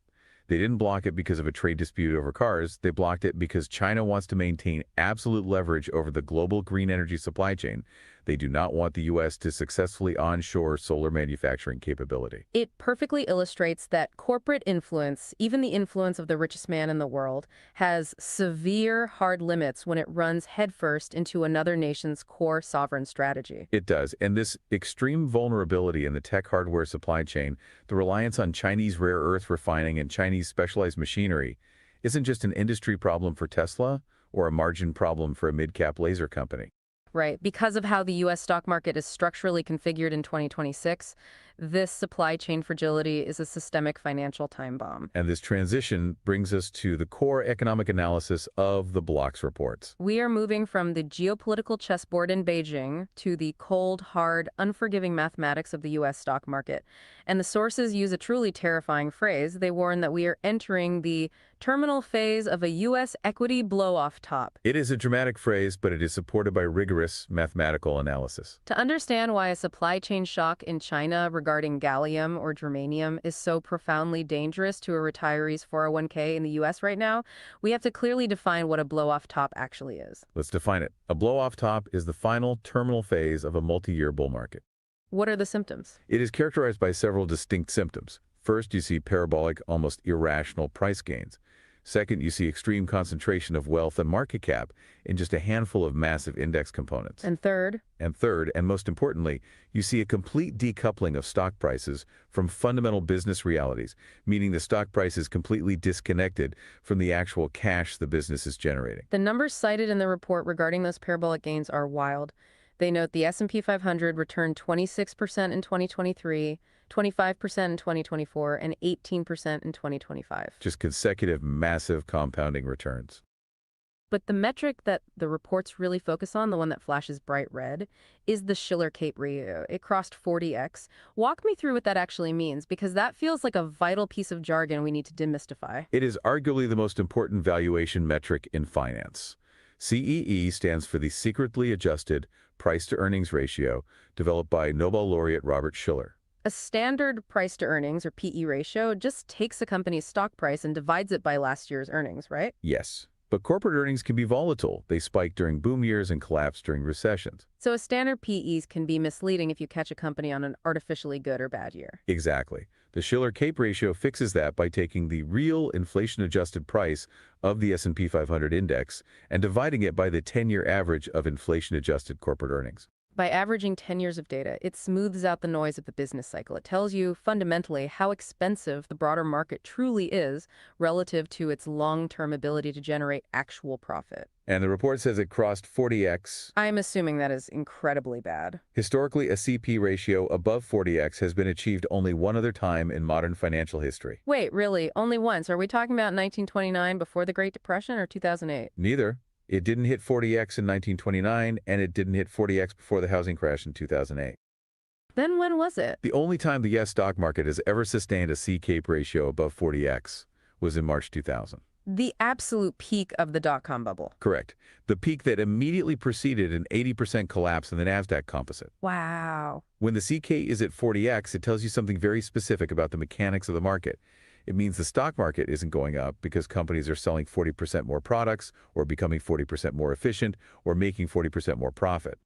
They didn't block it because of a trade dispute over cars. They blocked it because China wants to maintain absolute leverage over the global green energy supply chain. They do not want the U.S. to successfully onshore solar manufacturing capability. It perfectly illustrates that corporate influence, even the influence of the richest man in the world, has severe hard limits when it runs headfirst into another nation's core sovereign strategy. It does. And this extreme vulnerability in the tech hardware supply chain, the reliance on Chinese rare earth refining and Chinese specialized machinery, isn't just an industry problem for Tesla or a margin problem for a mid-cap laser company. Right. Because of how the U.S. stock market is structurally configured in 2026, this supply chain fragility is a systemic financial time bomb. And this transition brings us to the core economic analysis of the Bloc's reports. We are moving from the geopolitical chessboard in Beijing to the cold, hard, unforgiving mathematics of the U.S. stock market. And the sources use a truly terrifying phrase. They warn that we are entering the terminal phase of a U.S. equity blow-off top. It is a dramatic phrase, but it is supported by rigorous mathematical analysis. To understand why a supply chain shock in China regarding gallium or germanium is so profoundly dangerous to a retiree's 401k in the U.S. right now, we have to clearly define what a blow-off top actually is. Let's define it. A blow-off top is the final terminal phase of a multi-year bull market. What are the symptoms? It is characterized by several distinct symptoms. First, you see parabolic, almost irrational price gains. Second, you see extreme concentration of wealth and market cap in just a handful of massive index components. And third, and most importantly, you see a complete decoupling of stock prices from fundamental business realities, meaning the stock price is completely disconnected from the actual cash the business is generating. The numbers cited in the report regarding those parabolic gains are wild. They note the S&P 500 returned 26% in 2023, 25% in 2024, and 18% in 2025. Just consecutive massive compounding returns. But the metric that the reports really focus on, the one that flashes bright red, is the Shiller-Cape ratio. It crossed 40x. Walk me through what that actually means, because that feels like a vital piece of jargon we need to demystify. It is arguably the most important valuation metric in finance. CEE stands for the secretly adjusted price-to-earnings ratio developed by Nobel laureate Robert Shiller. A standard price-to-earnings, or PE ratio, just takes a company's stock price and divides it by last year's earnings, right? Yes. But corporate earnings can be volatile. They spike during boom years and collapse during recessions. So a standard PEs can be misleading if you catch a company on an artificially good or bad year. Exactly. The Shiller-Cape ratio fixes that by taking the real inflation-adjusted price of the S&P 500 index and dividing it by the 10-year average of inflation-adjusted corporate earnings. By averaging 10 years of data, it smooths out the noise of the business cycle. It tells you fundamentally how expensive the broader market truly is relative to its long-term ability to generate actual profit. And the report says it crossed 40x. I'm assuming that is incredibly bad. Historically, a CP ratio above 40x has been achieved only one other time in modern financial history. Wait, really? Only once? Are we talking about 1929 before the Great Depression or 2008? Neither. It didn't hit 40x in 1929, and it didn't hit 40x before the housing crash in 2008. Then when was it? The only time the U.S. stock market has ever sustained a C-Cape ratio above 40x was in March 2000. The absolute peak of the dot-com bubble. Correct. The peak that immediately preceded an 80% collapse in the NASDAQ composite. Wow. When the CK is at 40x, it tells you something very specific about the mechanics of the market. It means the stock market isn't going up because companies are selling 40% more products or becoming 40% more efficient or making 40% more profit.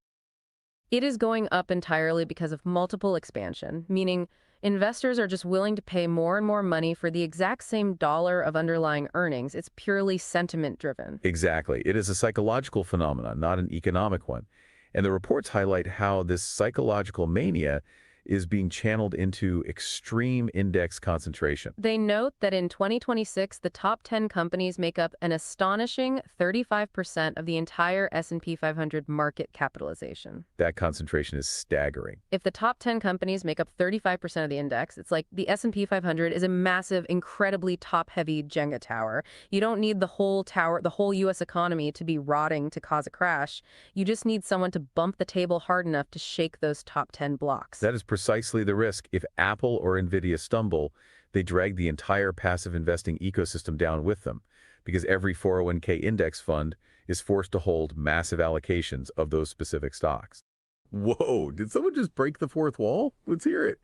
It is going up entirely because of multiple expansion, meaning Investors are just willing to pay more and more money for the exact same dollar of underlying earnings. It's purely sentiment driven. Exactly. It is a psychological phenomenon, not an economic one. And the reports highlight how this psychological mania is being channeled into extreme index concentration. They note that in 2026, the top 10 companies make up an astonishing 35% of the entire S&P 500 market capitalization. That concentration is staggering. If the top 10 companies make up 35% of the index, it's like the S&P 500 is a massive, incredibly top-heavy Jenga tower. You don't need the whole tower, the whole U.S. economy to be rotting to cause a crash. You just need someone to bump the table hard enough to shake those top 10 blocks. That is precisely the risk. If Apple or Nvidia stumble, they drag the entire passive investing ecosystem down with them, because every 401k index fund is forced to hold massive allocations of those specific stocks. Whoa, did someone just break the fourth wall? Let's hear it.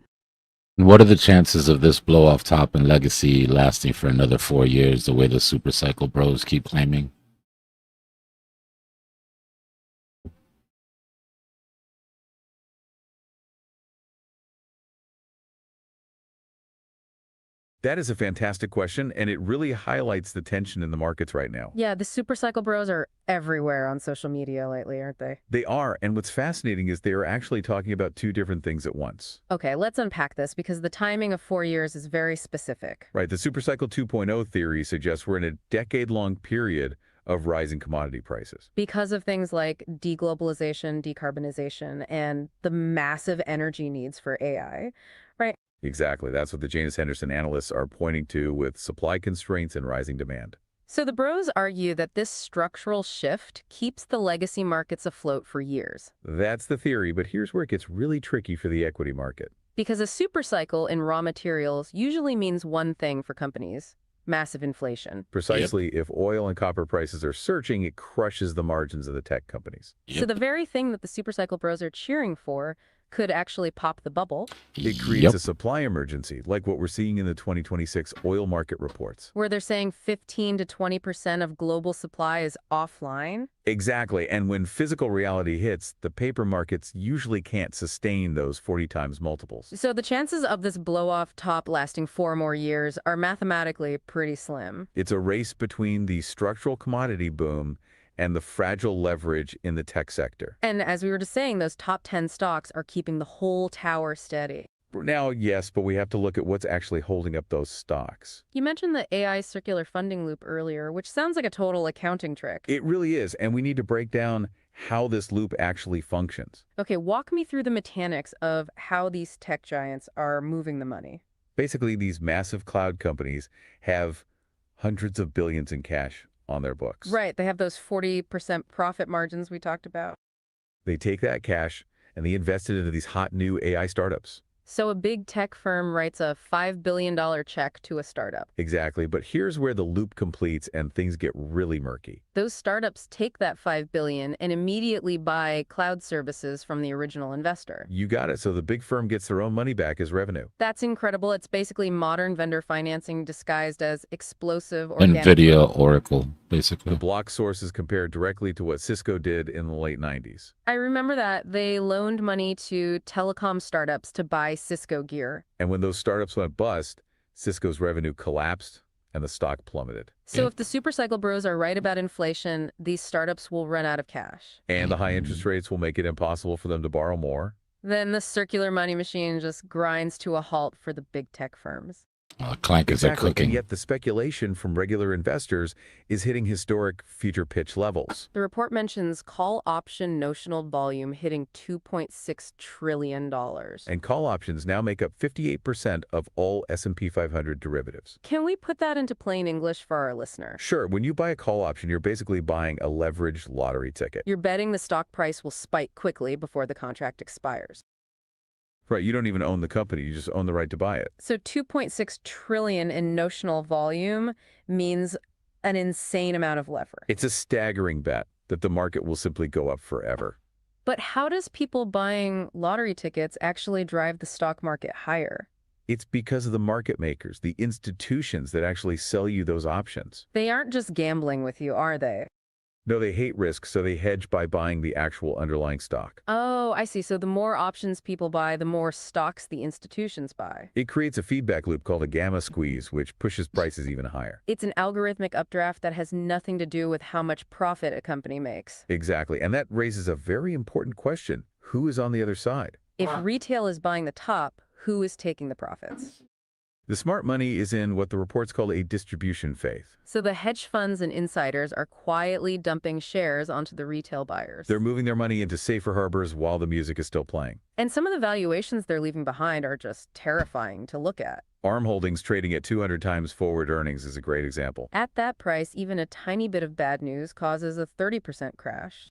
What are the chances of this blow off top and legacy lasting for another 4 years the way the super cycle bros keep claiming? That is a fantastic question, and it really highlights the tension in the markets right now. Yeah, the super cycle bros are everywhere on social media lately, aren't they? They are, and what's fascinating is they are actually talking about two different things at once. Okay, let's unpack this because the timing of 4 years is very specific. Right, the supercycle 2.0 theory suggests we're in a decade-long period of rising commodity prices. Because of things like deglobalization, decarbonization, and the massive energy needs for AI, right? Exactly. That's what the Janus Henderson analysts are pointing to with supply constraints and rising demand. So the bros argue that this structural shift keeps the legacy markets afloat for years. That's the theory, but here's where it gets really tricky for the equity market. Because a super cycle in raw materials usually means one thing for companies: massive inflation. Precisely, if oil and copper prices are surging, it crushes the margins of the tech companies. So the very thing that the super cycle bros are cheering for could actually pop the bubble. It creates a supply emergency, like what we're seeing in the 2026 oil market reports. Where they're saying 15 to 20% of global supply is offline. Exactly, and when physical reality hits, the paper markets usually can't sustain those 40 times multiples. So the chances of this blow-off top lasting 4 more years are mathematically pretty slim. It's a race between the structural commodity boom and the fragile leverage in the tech sector. And as we were just saying, those top 10 stocks are keeping the whole tower steady. Now, yes, but we have to look at what's actually holding up those stocks. You mentioned the AI circular funding loop earlier, which sounds like a total accounting trick. It really is, and we need to break down how this loop actually functions. Okay, walk me through the mechanics of how these tech giants are moving the money. Basically, these massive cloud companies have hundreds of billions in cash on their books. Right, they have those 40% profit margins we talked about. They take that cash and they invest it into these hot new AI startups. So a big tech firm writes a $5 billion check to a startup. Exactly, but here's where the loop completes and things get really murky. Those startups take that $5 billion and immediately buy cloud services from the original investor. You got it, so the big firm gets their own money back as revenue. That's incredible. It's basically modern vendor financing disguised as explosive organic NVIDIA, growth. Oracle, basically. The block sources compare directly to what Cisco did in the late 90s. I remember that. They loaned money to telecom startups to buy Cisco gear. And when those startups went bust, Cisco's revenue collapsed and the stock plummeted. So if the supercycle bros are right about inflation, these startups will run out of cash. And the high interest rates will make it impossible for them to borrow more. Then the circular money machine just grinds to a halt for the big tech firms. Clankers are cooking. And yet the speculation from regular investors is hitting historic future pitch levels. The report mentions call option notional volume hitting $2.6 trillion. And call options now make up 58% of all S&P 500 derivatives. Can we put that into plain English for our listener? Sure. When you buy a call option, you're basically buying a leveraged lottery ticket. You're betting the stock price will spike quickly before the contract expires. Right, you don't even own the company, you just own the right to buy it. So 2.6 trillion in notional volume means an insane amount of lever. It's a staggering bet that the market will simply go up forever. But how does people buying lottery tickets actually drive the stock market higher? It's because of the market makers, the institutions that actually sell you those options. They aren't just gambling with you, are they? No, they hate risk, so they hedge by buying the actual underlying stock. Oh, I see. So the more options people buy, the more stocks the institutions buy. It creates a feedback loop called a gamma squeeze, which pushes prices even higher. It's an algorithmic updraft that has nothing to do with how much profit a company makes. Exactly, and that raises a very important question. Who is on the other side? If retail is buying the top, who is taking the profits? The smart money is in what the reports call a distribution phase. So the hedge funds and insiders are quietly dumping shares onto the retail buyers. They're moving their money into safer harbors while the music is still playing. And some of the valuations they're leaving behind are just terrifying to look at. ARM Holdings trading at 200 times forward earnings is a great example. At that price, even a tiny bit of bad news causes a 30% crash.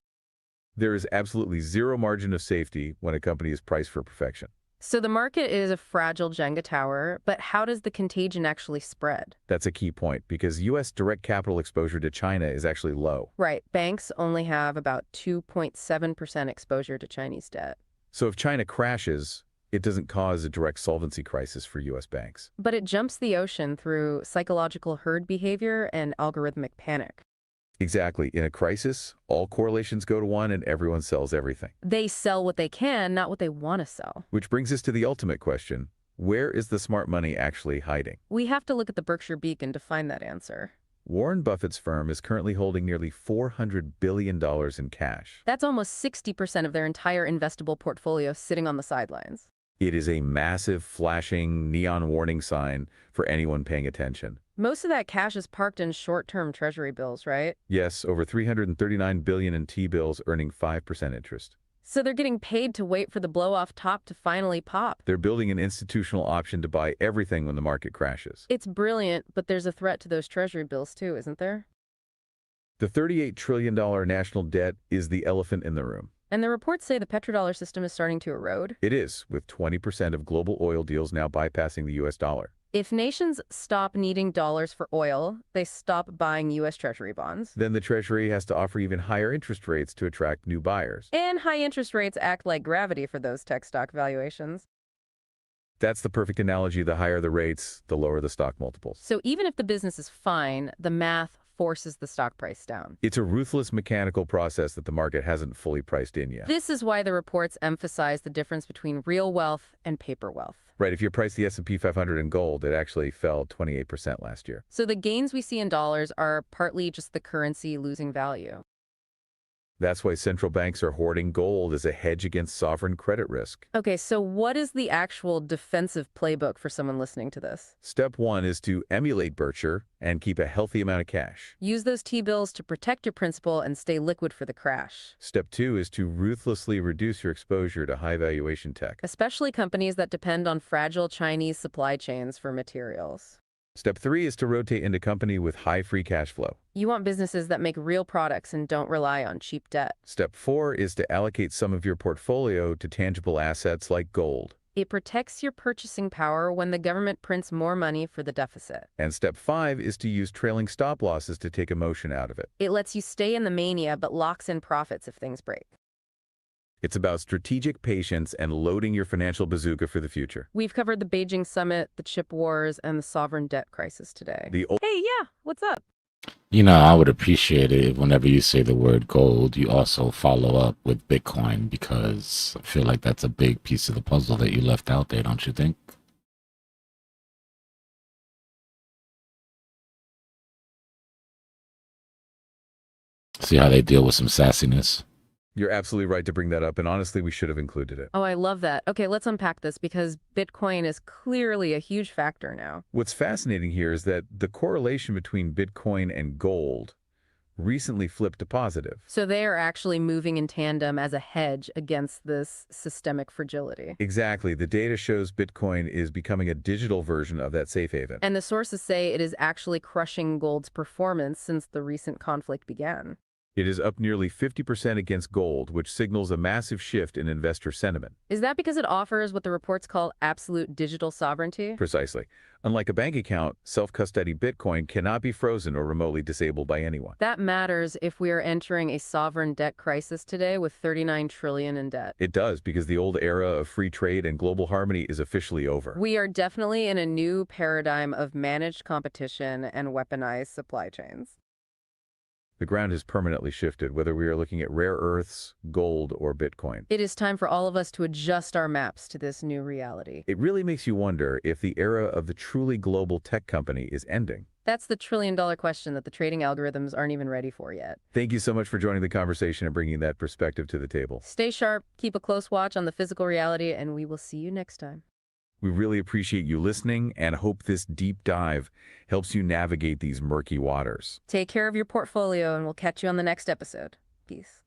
There is absolutely zero margin of safety when a company is priced for perfection. So the market is a fragile Jenga tower, but how does the contagion actually spread? That's a key point because U.S. direct capital exposure to China is actually low. Right. Banks only have about 2.7% exposure to Chinese debt. So if China crashes, it doesn't cause a direct solvency crisis for U.S. banks. But it jumps the ocean through psychological herd behavior and algorithmic panic. Exactly. In a crisis, all correlations go to one and everyone sells everything. They sell what they can, not what they want to sell. Which brings us to the ultimate question. Where is the smart money actually hiding? We have to look at the Berkshire Beacon to find that answer. Warren Buffett's firm is currently holding nearly $400 billion in cash. That's almost 60% of their entire investable portfolio sitting on the sidelines. It is a massive, flashing, neon warning sign for anyone paying attention. Most of that cash is parked in short-term treasury bills, right? Yes, over $339 billion in T-bills earning 5% interest. So they're getting paid to wait for the blow-off top to finally pop. They're building an institutional option to buy everything when the market crashes. It's brilliant, but there's a threat to those treasury bills too, isn't there? The $38 trillion national debt is the elephant in the room. And the reports say the petrodollar system is starting to erode. It is, with 20% of global oil deals now bypassing the U.S. dollar. If nations stop needing dollars for oil, they stop buying U.S. Treasury bonds. Then the Treasury has to offer even higher interest rates to attract new buyers. And high interest rates act like gravity for those tech stock valuations. That's the perfect analogy. The higher the rates, the lower the stock multiples. So even if the business is fine, the math forces the stock price down. It's a ruthless mechanical process that the market hasn't fully priced in yet. This is why the reports emphasize the difference between real wealth and paper wealth. Right, if you price the S&P 500 in gold, it actually fell 28% last year. So the gains we see in dollars are partly just the currency losing value. That's why central banks are hoarding gold as a hedge against sovereign credit risk. Okay, so what is the actual defensive playbook for someone listening to this? Step one is to emulate Berkshire and keep a healthy amount of cash. Use those T-bills to protect your principal and stay liquid for the crash. Step two is to ruthlessly reduce your exposure to high valuation tech, especially companies that depend on fragile Chinese supply chains for materials. Step three is to rotate into company with high free cash flow. You want businesses that make real products and don't rely on cheap debt. Step four is to allocate some of your portfolio to tangible assets like gold. It protects your purchasing power when the government prints more money for the deficit. And step five is to use trailing stop losses to take emotion out of it. It lets you stay in the mania but locks in profits if things break. It's about strategic patience and loading your financial bazooka for the future. We've covered the Beijing summit, the chip wars, and the sovereign debt crisis today. Hey, yeah, what's up? You know, I would appreciate it if whenever you say the word gold, you also follow up with Bitcoin, because I feel like that's a big piece of the puzzle that you left out there, don't you think? See how they deal with some sassiness? You're absolutely right to bring that up, and honestly, we should have included it. Oh, I love that. Okay, let's unpack this because Bitcoin is clearly a huge factor now. What's fascinating here is that the correlation between Bitcoin and gold recently flipped to positive. So they are actually moving in tandem as a hedge against this systemic fragility. Exactly. The data shows Bitcoin is becoming a digital version of that safe haven. And the sources say it is actually crushing gold's performance since the recent conflict began. It is up nearly 50% against gold, which signals a massive shift in investor sentiment. Is that because it offers what the reports call absolute digital sovereignty? Precisely. Unlike a bank account, self-custody Bitcoin cannot be frozen or remotely disabled by anyone. That matters if we are entering a sovereign debt crisis today with $39 trillion in debt. It does, because the old era of free trade and global harmony is officially over. We are definitely in a new paradigm of managed competition and weaponized supply chains. The ground has permanently shifted, whether we are looking at rare earths, gold, or Bitcoin. It is time for all of us to adjust our maps to this new reality. It really makes you wonder if the era of the truly global tech company is ending. That's the trillion-dollar question that the trading algorithms aren't even ready for yet. Thank you so much for joining the conversation and bringing that perspective to the table. Stay sharp, keep a close watch on the physical reality, and we will see you next time. We really appreciate you listening and hope this deep dive helps you navigate these murky waters. Take care of your portfolio, and we'll catch you on the next episode. Peace.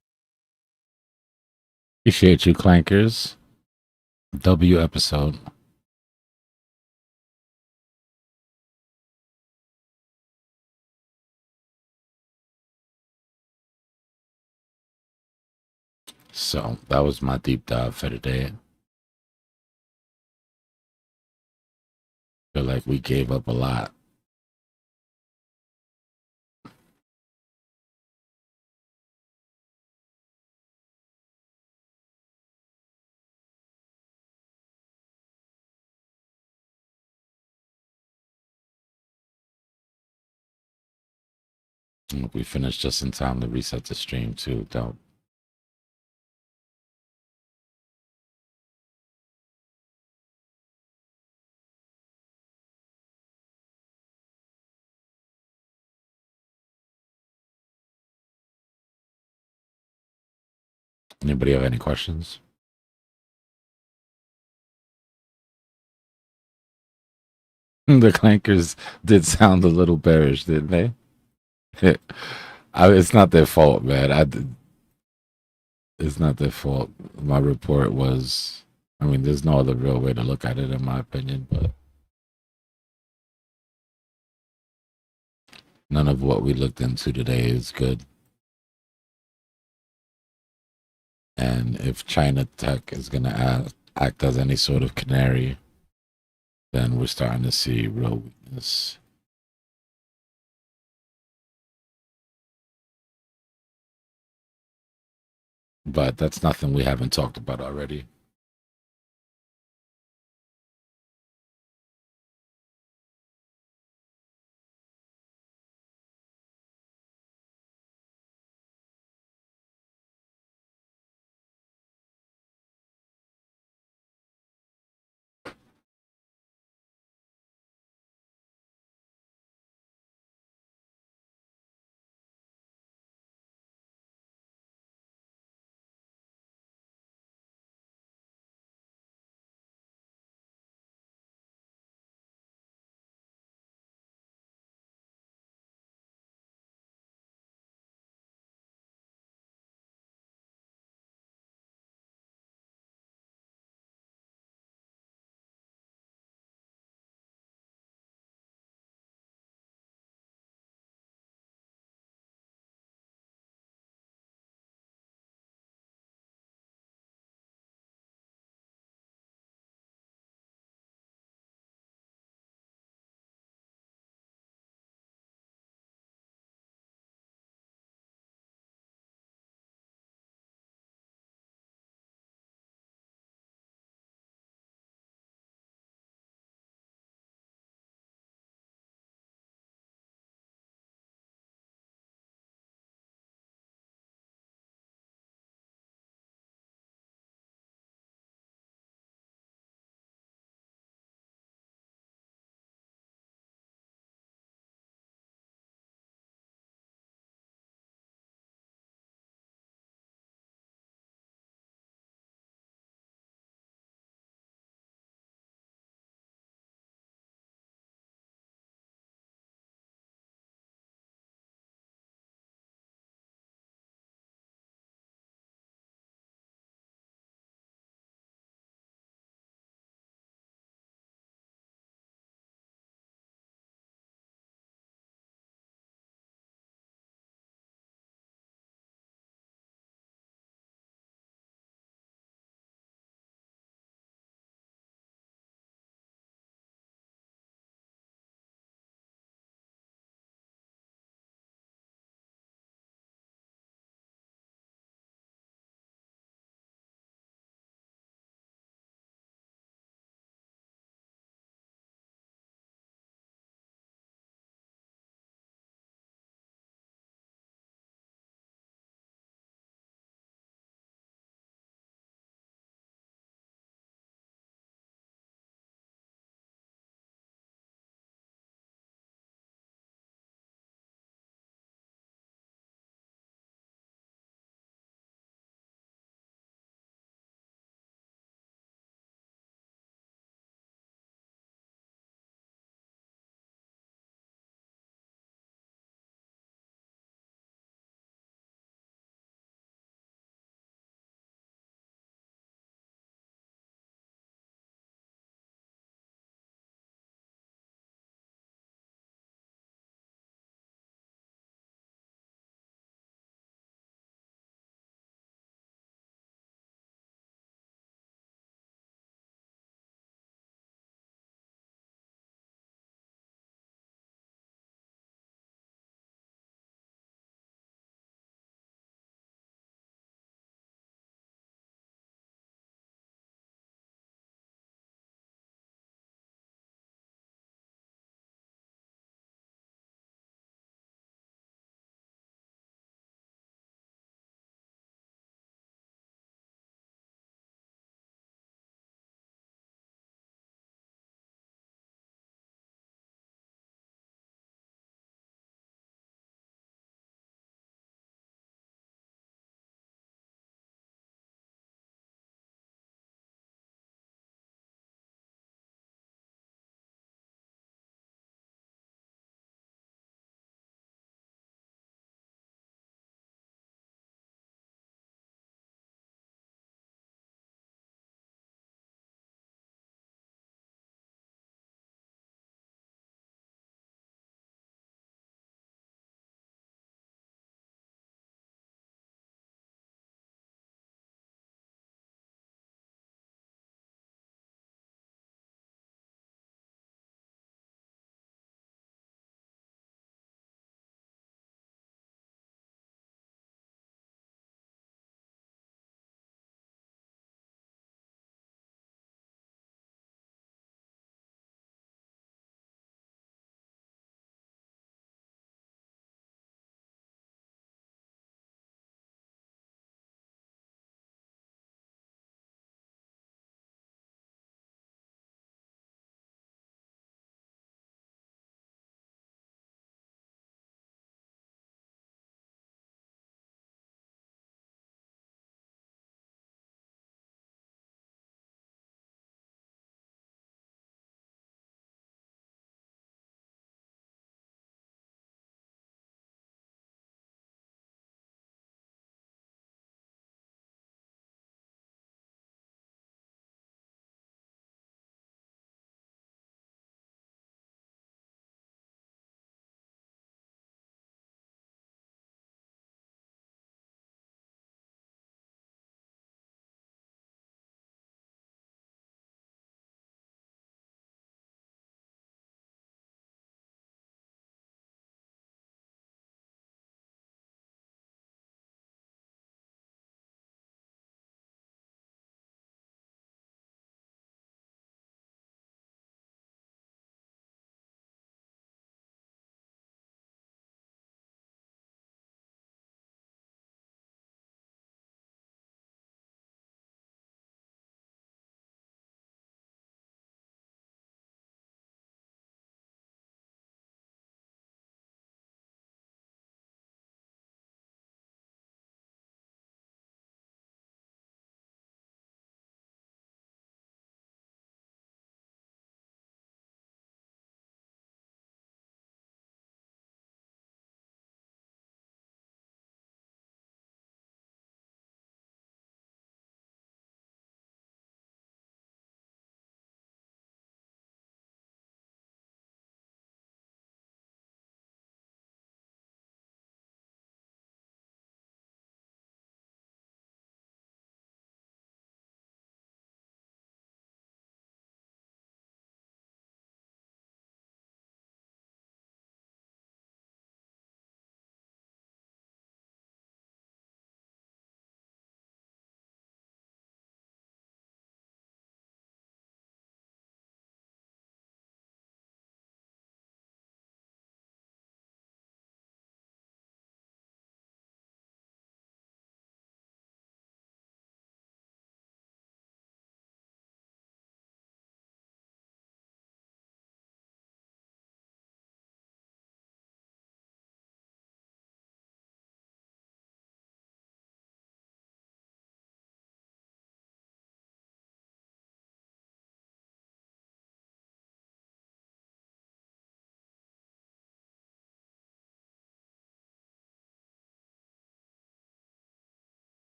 Appreciate you, Clankers. W episode. So that was my deep dive for today. Feel like we gave up a lot. We finished just in time to reset the stream too. Don't. Anybody have any questions? The Clankers did sound a little bearish, didn't they? It's not their fault, man. It's not their fault. My report was, I mean, there's no other real way to look at it, in my opinion, but none of what we looked into today is good. And if China tech is going to act as any sort of canary, then we're starting to see real weakness. But that's nothing we haven't talked about already.